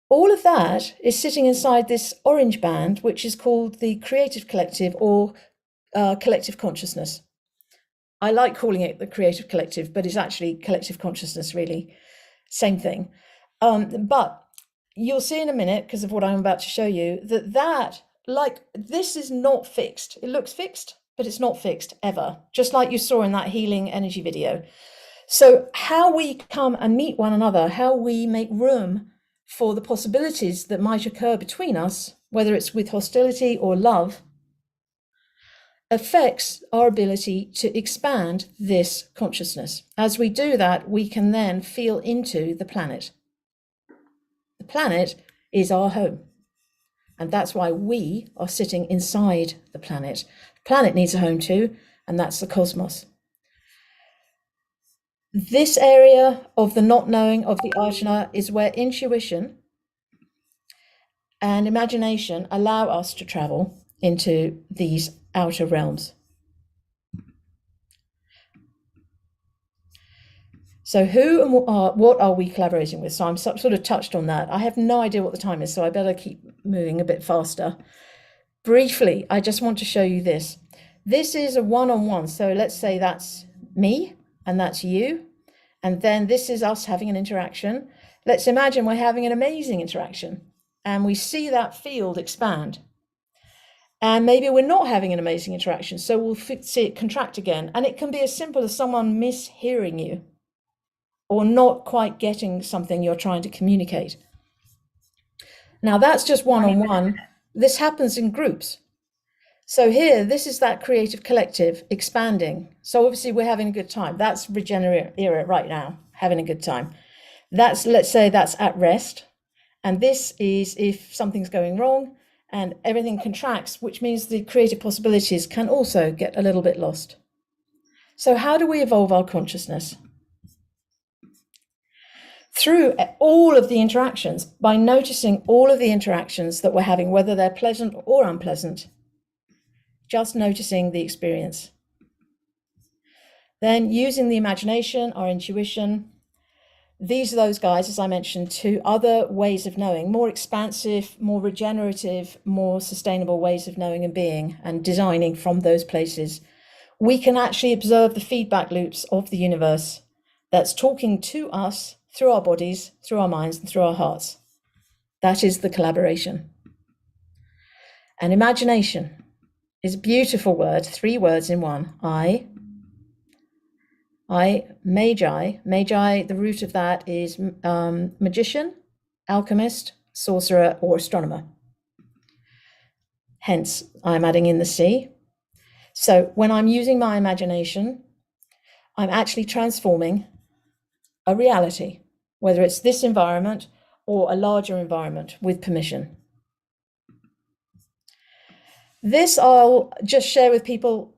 All of that is sitting inside this orange band, which is called the creative collective or collective consciousness. I like calling it the creative collective, but it's actually collective consciousness, really. Same thing. But you'll see in a minute, because of what I'm about to show you, that like this is not fixed. It looks fixed, but it's not fixed ever, just like you saw in that healing energy video. So how we come and meet one another, how we make room for the possibilities that might occur between us, whether it's with hostility or love, affects our ability to expand this consciousness. As we do that, we can then feel into the planet. The planet is our home. And that's why we are sitting inside the planet. The planet needs a home too, and that's the cosmos. This area of the not knowing of the ajna is where intuition and imagination allow us to travel into these outer realms. So who and what are we collaborating with? So I'm sort of touched on that. I have no idea what the time is, so I better keep moving a bit faster. Briefly, I just want to show you this. This is a one-on-one. So let's say that's me and that's you. And then this is us having an interaction. Let's imagine we're having an amazing interaction and we see that field expand. And maybe we're not having an amazing interaction, so we'll see it contract again. And it can be as simple as someone mishearing you or not quite getting something you're trying to communicate. Now that's just one-on-one. This happens in groups. So here, this is that creative collective expanding. So obviously we're having a good time. That's regenerative era right now, having a good time. That's, let's say that's at rest. And this is if something's going wrong and everything contracts, which means the creative possibilities can also get a little bit lost. So how do we evolve our consciousness? Through all of the interactions, by noticing all of the interactions that we're having, whether they're pleasant or unpleasant, just noticing the experience. Then using the imagination, our intuition. These are those guys, as I mentioned, to other ways of knowing, more expansive, more regenerative, more sustainable ways of knowing and being and designing from those places. We can actually observe the feedback loops of the universe that's talking to us through our bodies, through our minds, and through our hearts. That is the collaboration. And imagination is a beautiful word, 3 words in one. Magi, the root of that is magician, alchemist, sorcerer, or astronomer. Hence, I'm adding in the C. So when I'm using my imagination, I'm actually transforming a reality, whether it's this environment or a larger environment with permission. This I'll just share with people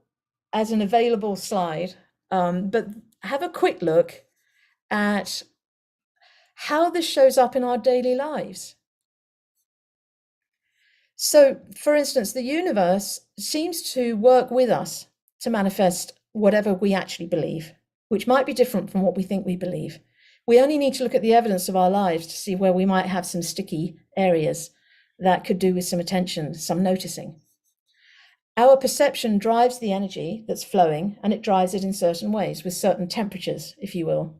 as an available slide, but have a quick look at how this shows up in our daily lives. So, for instance, the universe seems to work with us to manifest whatever we actually believe, which might be different from what we think we believe. We only need to look at the evidence of our lives to see where we might have some sticky areas that could do with some attention, some noticing. Our perception drives the energy that's flowing, and it drives it in certain ways with certain temperatures, if you will.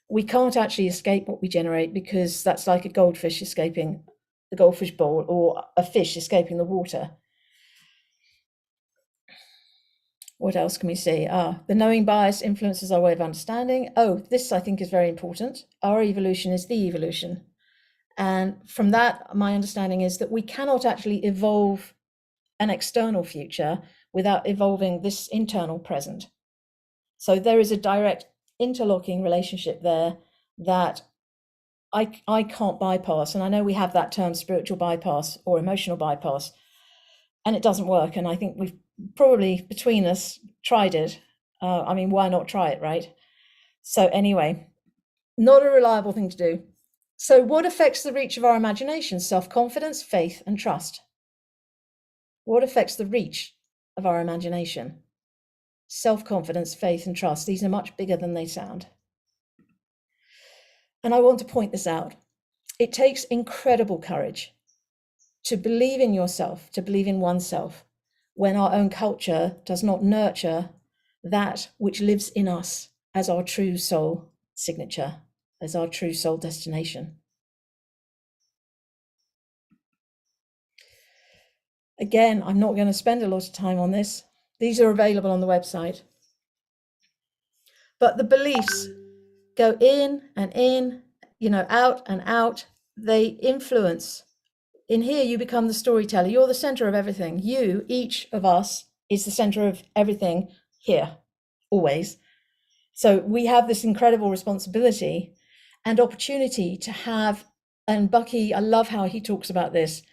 We can't actually escape what we generate because that's like a goldfish escaping the goldfish bowl or a fish escaping the water. What else can we see? The knowing bias influences our way of understanding. Oh, this I think is very important. Our evolution is the evolution. And from that, my understanding is that we cannot actually evolve an external future without evolving this internal present. So there is a direct interlocking relationship there that I can't bypass. And I know we have that term spiritual bypass or emotional bypass, and it doesn't work. And I think we've probably between us tried it. I mean, why not try it, right? So anyway, not a reliable thing to do. So what affects the reach of our imagination? Self-confidence, faith, and trust. What affects the reach of our imagination? Self-confidence, faith, and trust. These are much bigger than they sound. And I want to point this out. It takes incredible courage to believe in yourself, to believe in oneself, when our own culture does not nurture that which lives in us as our true soul signature, as our true soul destination. Again, I'm not going to spend a lot of time on this. These are available on the website. But the beliefs go in, out and out. They influence. In here, you become the storyteller. You're the center of everything. You, each of us, is the center of everything here, always. So we have this incredible responsibility and opportunity to have, and Bucky, I love how he talks about this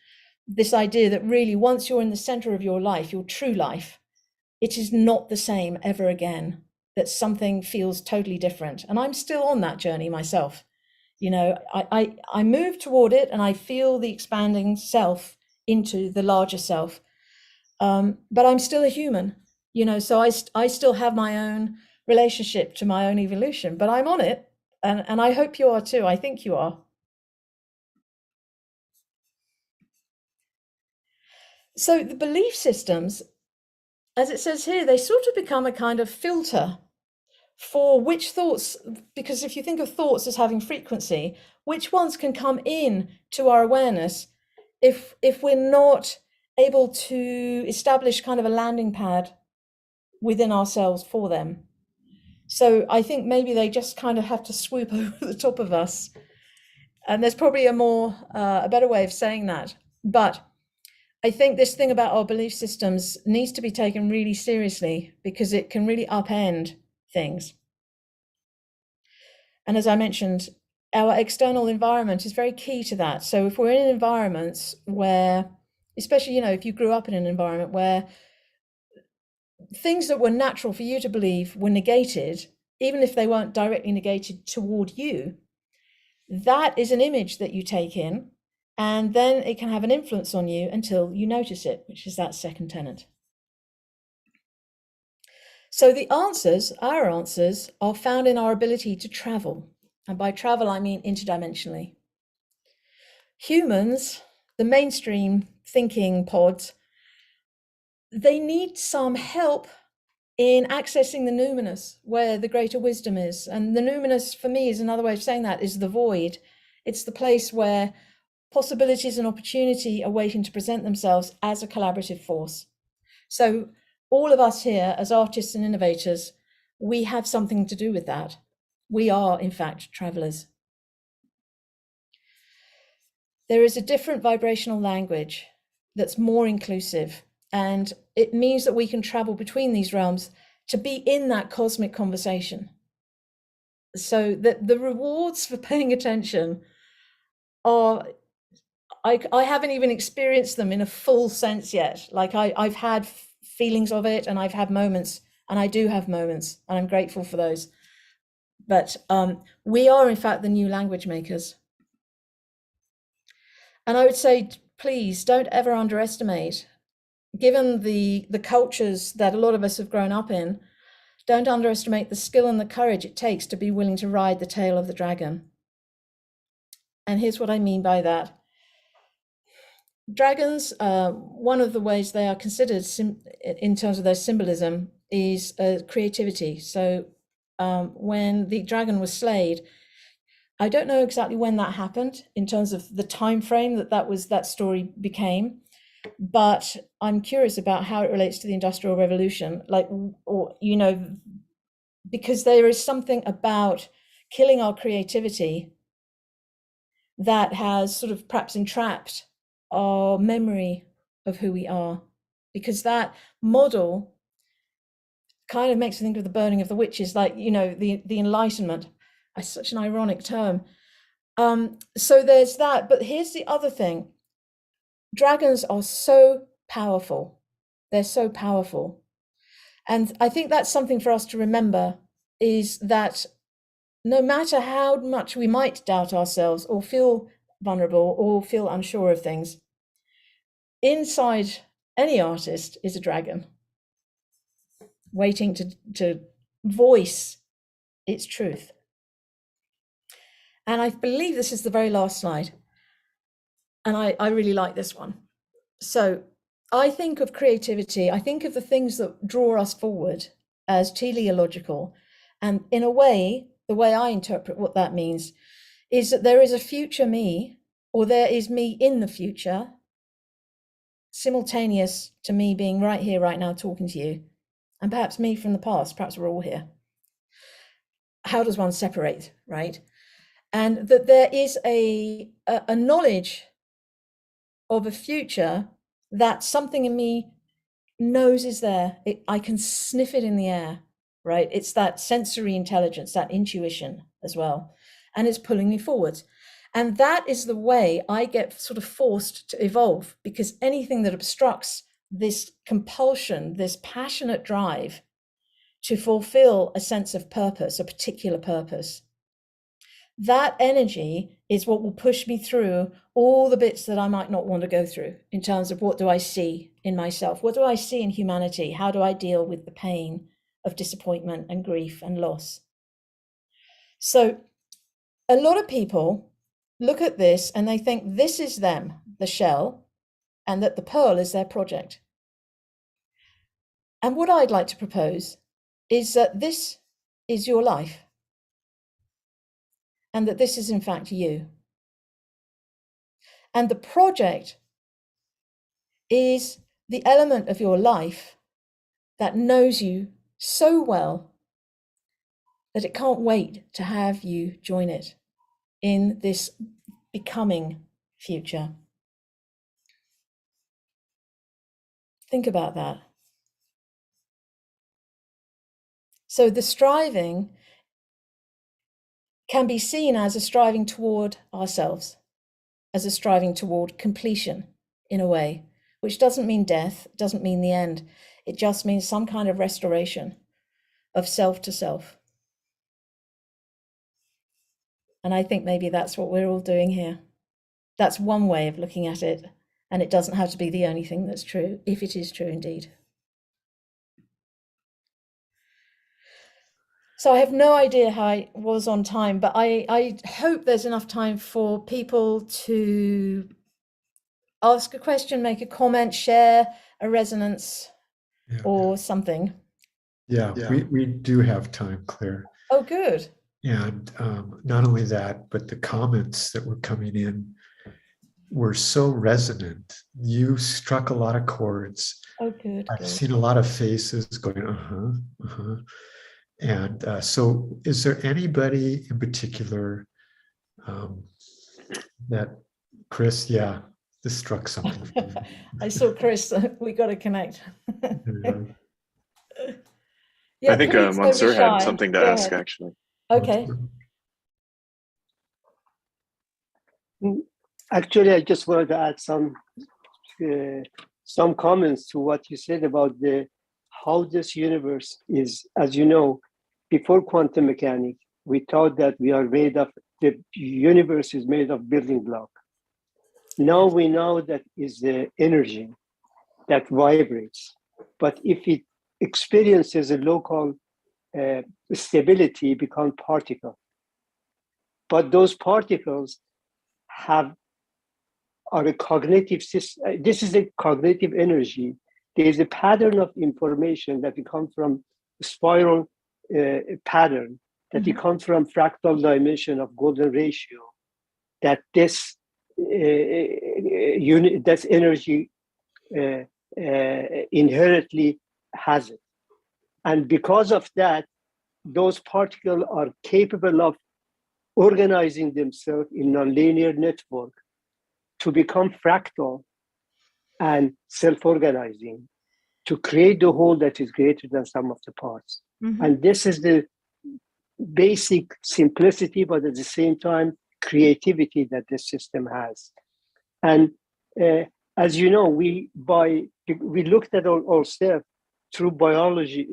idea that really once you're in the center of your life, your true life, it is not the same ever again, that something feels totally different. And I'm still on that journey myself. I move toward it and I feel the expanding self into the larger self. But I'm still a human, so I still have my own relationship to my own evolution, but I'm on it. And I hope you are too. I think you are. So the belief systems, as it says here, they sort of become a kind of filter for which thoughts, because if you think of thoughts as having frequency, which ones can come in to our awareness if we're not able to establish kind of a landing pad within ourselves for them. So I think maybe they just kind of have to swoop over the top of us. And there's probably a better way of saying that. But I think this thing about our belief systems needs to be taken really seriously because it can really upend things. And as I mentioned, our external environment is very key to that. So if we're in environments where, especially, if you grew up in an environment where things that were natural for you to believe were negated, even if they weren't directly negated toward you, that is an image that you take in, and then it can have an influence on you until you notice it, which is that second tenet. So the answers, our answers, are found in our ability to travel. And by travel, I mean interdimensionally. Humans, the mainstream thinking pods, they need some help in accessing the numinous, where the greater wisdom is. And the numinous, for me, is another way of saying that, is the void. It's the place where possibilities and opportunity are waiting to present themselves as a collaborative force. So all of us here as artists and innovators, we have something to do with that. We are, in fact, travelers. There is a different vibrational language that's more inclusive, and it means that we can travel between these realms to be in that cosmic conversation. So that the rewards for paying attention are, I haven't even experienced them in a full sense yet. Like I've had feelings of it, and I've had moments, and I do have moments, and I'm grateful for those. But we are, in fact, the new language makers. And I would say, please don't ever underestimate, given the cultures that a lot of us have grown up in, don't underestimate the skill and the courage it takes to be willing to ride the tail of the dragon. And here's what I mean by that. Dragons, one of the ways they are considered in terms of their symbolism is creativity. So when the dragon was slayed, I don't know exactly when that happened in terms of the time frame that story became, but I'm curious about how it relates to the Industrial Revolution, like, or, you know, because there is something about killing our creativity that has sort of perhaps entrapped our memory of who we are, because that model kind of makes me think of the burning of the witches, like, you know, the Enlightenment. It's such an ironic term. So there's that, but here's the other thing. Dragons are so powerful. They're so powerful. And I think that's something for us to remember, is that no matter how much we might doubt ourselves or feel vulnerable or feel unsure of things, inside any artist is a dragon waiting to voice its truth. And I believe this is the very last slide. And I really like this one. So I think of creativity, I think of the things that draw us forward as teleological. And in a way, the way I interpret what that means is that there is a future me, or there is me in the future, simultaneous to me being right here, right now, talking to you, and perhaps me from the past, perhaps we're all here. How does one separate, right? And that there is a knowledge of a future that something in me knows is there. I can sniff it in the air, right? It's that sensory intelligence, that intuition as well. And it's pulling me forward. And that is the way I get sort of forced to evolve, because anything that obstructs this compulsion, this passionate drive to fulfill a sense of purpose, a particular purpose, that energy is what will push me through all the bits that I might not want to go through in terms of what do I see in myself? What do I see in humanity? How do I deal with the pain of disappointment and grief and loss? So a lot of people look at this and they think this is them, the shell, and that the pearl is their project. And what I'd like to propose is that this is your life, and that this is in fact you. And the project is the element of your life that knows you so well that it can't wait to have you join it in this becoming future. Think about that. So the striving can be seen as a striving toward ourselves, as a striving toward completion in a way, which doesn't mean death, doesn't mean the end. It just means some kind of restoration of self to self. And I think maybe that's what we're all doing here. That's one way of looking at it. And it doesn't have to be the only thing that's true, if it is true indeed. So I have no idea how I was on time, but I hope there's enough time for people to ask a question, make a comment, share a resonance or something. Yeah, we do have time, Claire. Oh, good. And not only that, but the comments that were coming in were so resonant. You struck a lot of chords. Oh, good. I've seen a lot of faces going, And so is there anybody in particular that, Chris, this struck something for me. I saw Chris, we got to connect. I think Mansour had something to ask, actually. Okay. Actually, I just wanted to add some comments to what you said about how this universe is. As you know, before quantum mechanics, we thought that the universe is made of building blocks. Now we know that is the energy that vibrates. But if it experiences a local stability, it becomes particle. But those particles are a cognitive system. This is a cognitive energy. There is a pattern of information that comes from spiral pattern, that it comes from fractal dimension of golden ratio, that this that's energy inherently has it. And because of that, those particles are capable of organizing themselves in a linear network to become fractal and self-organizing to create the whole that is greater than sum of the parts. Mhm. And this is the basic simplicity, but at the same time, creativity that this system has. And as you know, we looked at ourselves through biology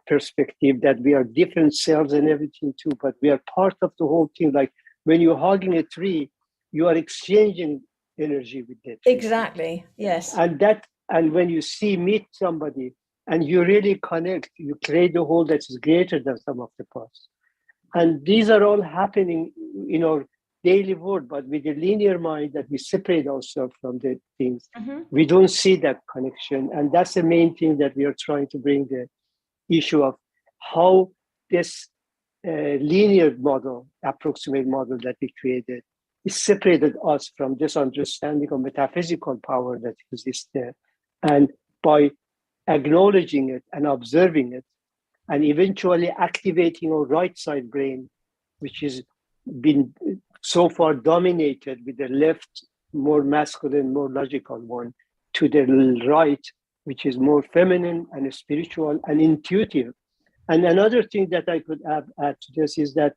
perspective, that we are different cells and everything too, but we are part of the whole thing. Like when you're hugging a tree, you are exchanging energy with that tree. Exactly. Yes. And when you meet somebody and you really connect, you create a whole that is greater than sum of the parts. And these are all happening in our daily world, but with a linear mind that we separate ourselves from the things, we don't see that connection. And that's the main thing that we are trying to bring, the issue of how this linear model, approximate model that we created, is separated us from this understanding of metaphysical power that exists there. And by acknowledging it and observing it, and eventually activating our right side brain, which has been so far dominated with the left, more masculine, more logical one, to the right, which is more feminine and spiritual and intuitive. And another thing that I could add to this is that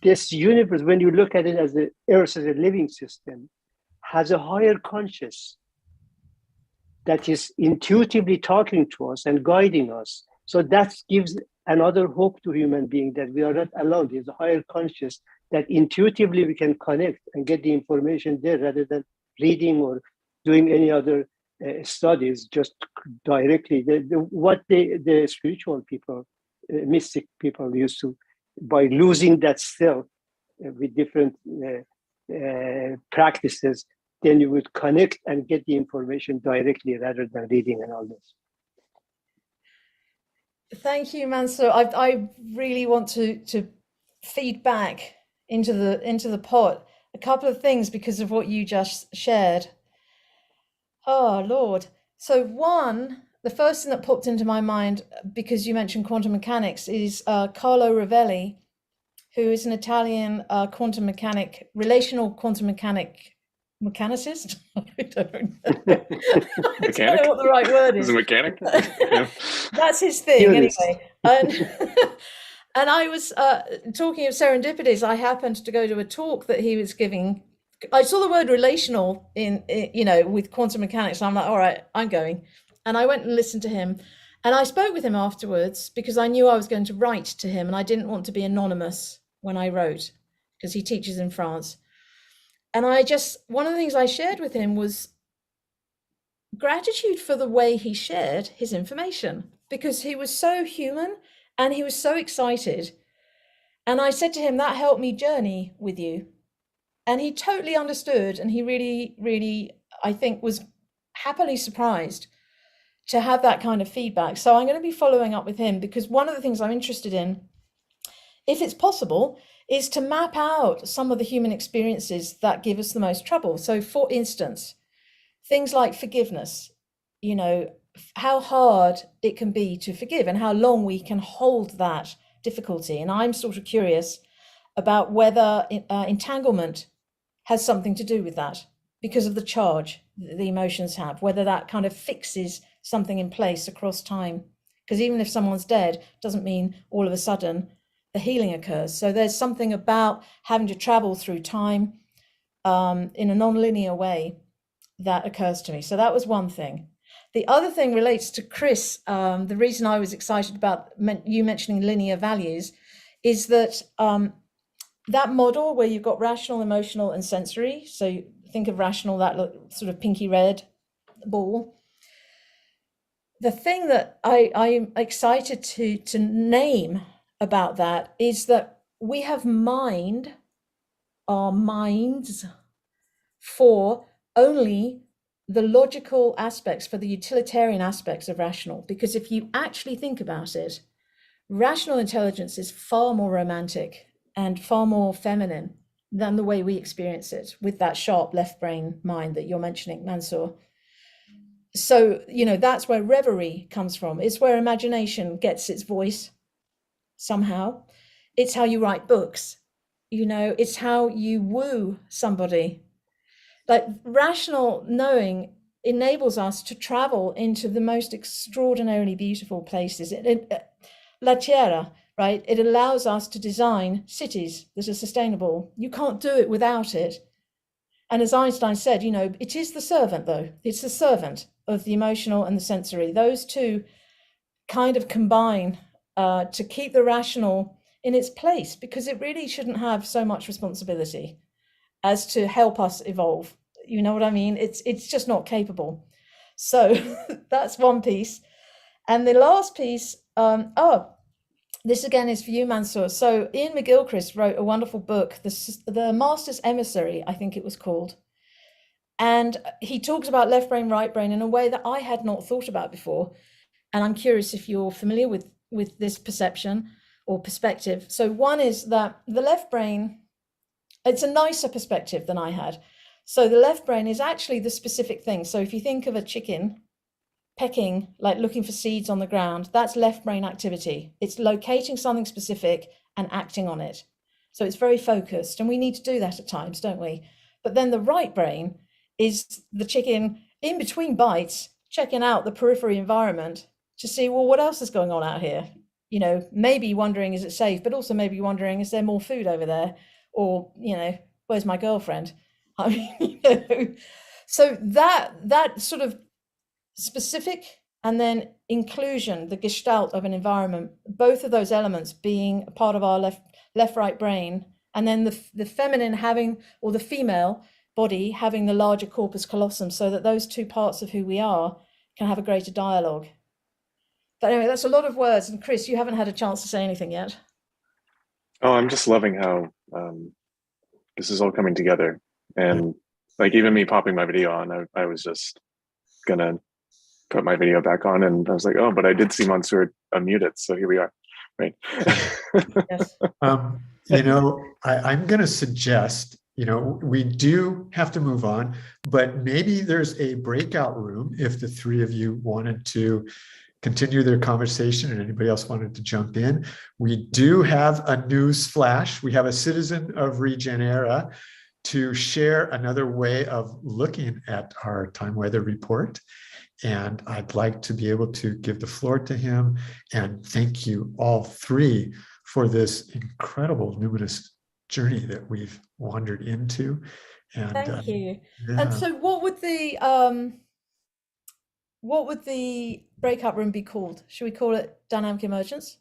this universe, when you look at it as the Earth as a living system, has a higher conscious that is intuitively talking to us and guiding us. So that gives another hope to human being, that we are not alone. There's a higher conscious that intuitively we can connect and get the information there, rather than reading or doing any other studies just directly. What the spiritual people, mystic people used to, by losing that self with different practices, then you would connect and get the information directly rather than reading and all this. Thank you, Mansoor. I really want to feed back into the pot a couple of things because of what you just shared. Oh Lord. So one, the first thing that popped into my mind, because you mentioned quantum mechanics, is Carlo Rovelli, who is an Italian quantum mechanic, relational quantum mechanicist. I don't know. I don't know what the right word is. Is a mechanic? Yeah. That's his thing, anyway. And I was talking of serendipities. I happened to go to a talk that he was giving. I saw the word relational in with quantum mechanics. And I'm like, all right, I'm going. And I went and listened to him. And I spoke with him afterwards because I knew I was going to write to him, and I didn't want to be anonymous when I wrote, because he teaches in France. And one of the things I shared with him was gratitude for the way he shared his information, because he was so human and he was so excited. And I said to him, that helped me journey with you. And he totally understood. And he really, really, I think, was happily surprised to have that kind of feedback. So I'm going to be following up with him, because one of the things I'm interested in, if it's possible, is to map out some of the human experiences that give us the most trouble. So for instance, things like forgiveness, how hard it can be to forgive and how long we can hold that difficulty. And I'm sort of curious about whether entanglement has something to do with that, because of the charge that the emotions have, whether that kind of fixes something in place across time. Because even if someone's dead, doesn't mean all of a sudden the healing occurs. So there's something about having to travel through time in a non-linear way that occurs to me. So that was one thing. The other thing relates to Chris. The reason I was excited about you mentioning linear values is that that model where you've got rational, emotional, and sensory. So think of rational, that sort of pinky red ball. The thing that I'm excited to name about that is that we have our minds for only the logical aspects, for the utilitarian aspects of rational. Because if you actually think about it, rational intelligence is far more romantic and far more feminine than the way we experience it with that sharp left brain mind that you're mentioning, Mansoor. So, you know, that's where reverie comes from. It's where imagination gets its voice somehow. It's how you write books. You know, it's how you woo somebody. Like rational knowing enables us to travel into the most extraordinarily beautiful places. La Tierra, right? It allows us to design cities that are sustainable. You can't do it without it. And as Einstein said, you know, it is the servant, though. It's the servant of the emotional and the sensory. Those two kind of combine to keep the rational in its place, because it really shouldn't have so much responsibility as to help us evolve. You know what I mean? It's just not capable. So that's one piece. And the last piece, this again is for you, Mansour. So Ian McGilchrist wrote a wonderful book, The Master's Emissary, I think it was called. And he talks about left brain, right brain in a way that I had not thought about before. And I'm curious if you're familiar with this perception or perspective. So one is that the left brain, it's a nicer perspective than I had. So the left brain is actually the specific thing. So if you think of a chicken pecking, like looking for seeds on the ground, that's left brain activity. It's locating something specific and acting on it. So it's very focused, and we need to do that at times, don't we? But then the right brain is the chicken in between bites, checking out the periphery environment to see, well, what else is going on out here? You know, maybe wondering, is it safe? But also maybe wondering, is there more food over there? Or, you know, where's my girlfriend? I mean, you know, so that sort of specific and then inclusion, the gestalt of an environment, both of those elements being a part of our left right brain, and then the feminine having, or the female body having the larger corpus callosum, so that those two parts of who we are can have a greater dialogue. But anyway, that's a lot of words. And Chris, you haven't had a chance to say anything yet. Oh, I'm just loving how this is all coming together. And like even me popping my video on, I was just gonna put my video back on, and I was like, oh, but I did see Mansour unmuted, so here we are, right? Yes. You know, I'm going to suggest, you know, we do have to move on, but maybe there's a breakout room if the three of you wanted to continue their conversation and anybody else wanted to jump in. We do have a news flash. We have a citizen of Regenera to share another way of looking at our time weather report. And I'd like to be able to give the floor to him and thank you all three for this incredible numinous journey that we've wandered into. And thank you. Yeah. And so what would the breakout room be called? Should we call it dynamic emergence?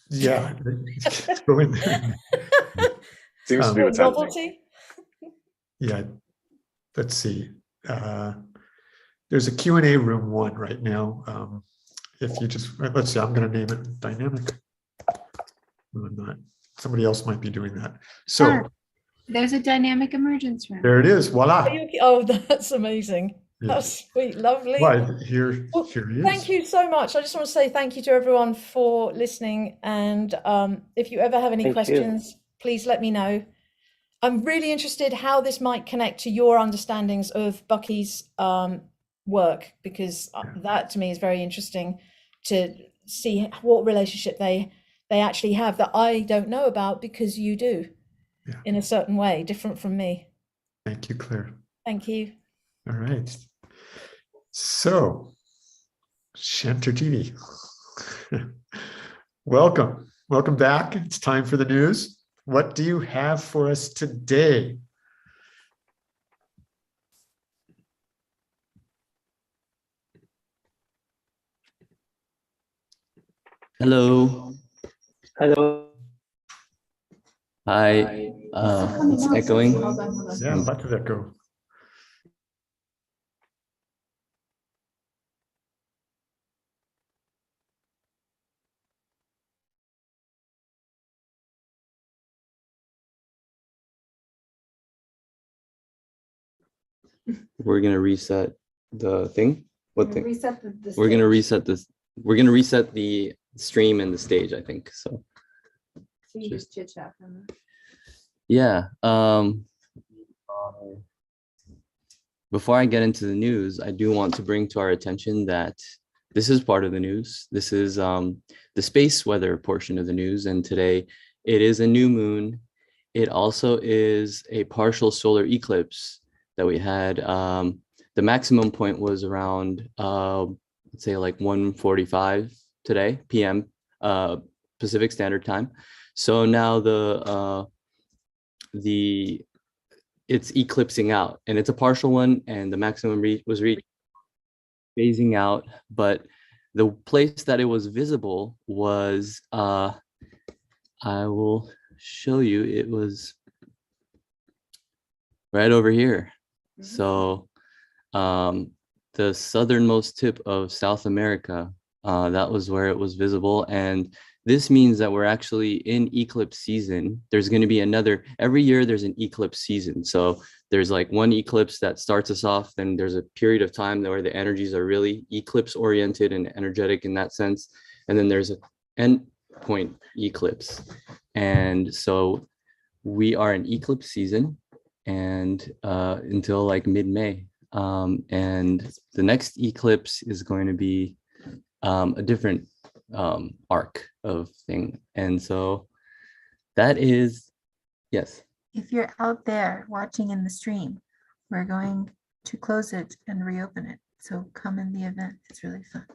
Yeah. Go in there. Seems to be what's novelty. Yeah. Let's see. There's a Q&A room 1 right now. If you just, let's see, I'm going to name it dynamic. No, I'm not. Somebody else might be doing that. So there's a dynamic emergence room. there it is. Voila. Oh, that's amazing. Yeah. That's sweet. Lovely. Well, here he is. Thank you so much. I just want to say thank you to everyone for listening. And if you ever have any questions, please let me know. I'm really interested how this might connect to your understandings of Bucky's work, because that to me is very interesting to see what relationship they actually have that I don't know about, because you do in a certain way, different from me. Thank you, Claire. Thank you. All right. So, Shantar TV, welcome. Welcome back. It's time for the news. What do you have for us today? Hello. Hello. Hi. It's echoing. Yeah, lots of echo. We're gonna reset the thing. What thing? Reset the We're gonna stage. reset this. We're gonna reset the stream and the stage, I think. So So you just chit chat from there. yeah. before I get into the news, I do want to bring to our attention that this is part of the news. This is the space weather portion of the news. And today it is a new moon. It also is a partial solar eclipse that we had. The maximum point was around, let's say like 1:45 today, PM, Pacific Standard Time. So now it's eclipsing out, and it's a partial one, and the maximum was reached, phasing out. But the place that it was visible was, I will show you, it was right over here. So the southernmost tip of South America, that was where it was visible. And this means that we're actually in eclipse season. There's going to be every year there's an eclipse season. So there's like one eclipse that starts us off, then there's a period of time where the energies are really eclipse oriented and energetic in that sense. And then there's an end point eclipse. And so we are in eclipse season and until like mid-May. And the next eclipse is going to be a different arc of thing. And so that is, yes. If you're out there watching in the stream, we're going to close it and reopen it. So come in the event. It's really fun.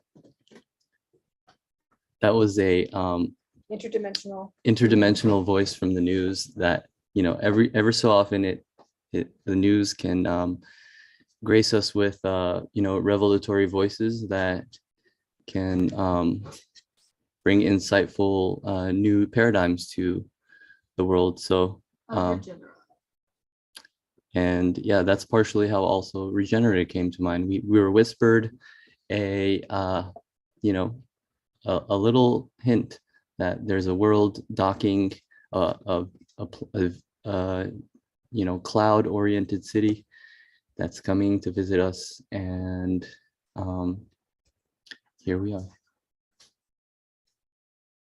That was a Interdimensional voice from the news that, you know, ever so often the news can grace us with you know, revelatory voices that can bring insightful new paradigms to the world. So and yeah, that's partially how also regenerative came to mind. We were whispered a you know, a little hint that there's a world docking of you know, cloud oriented city that's coming to visit us. And here we are.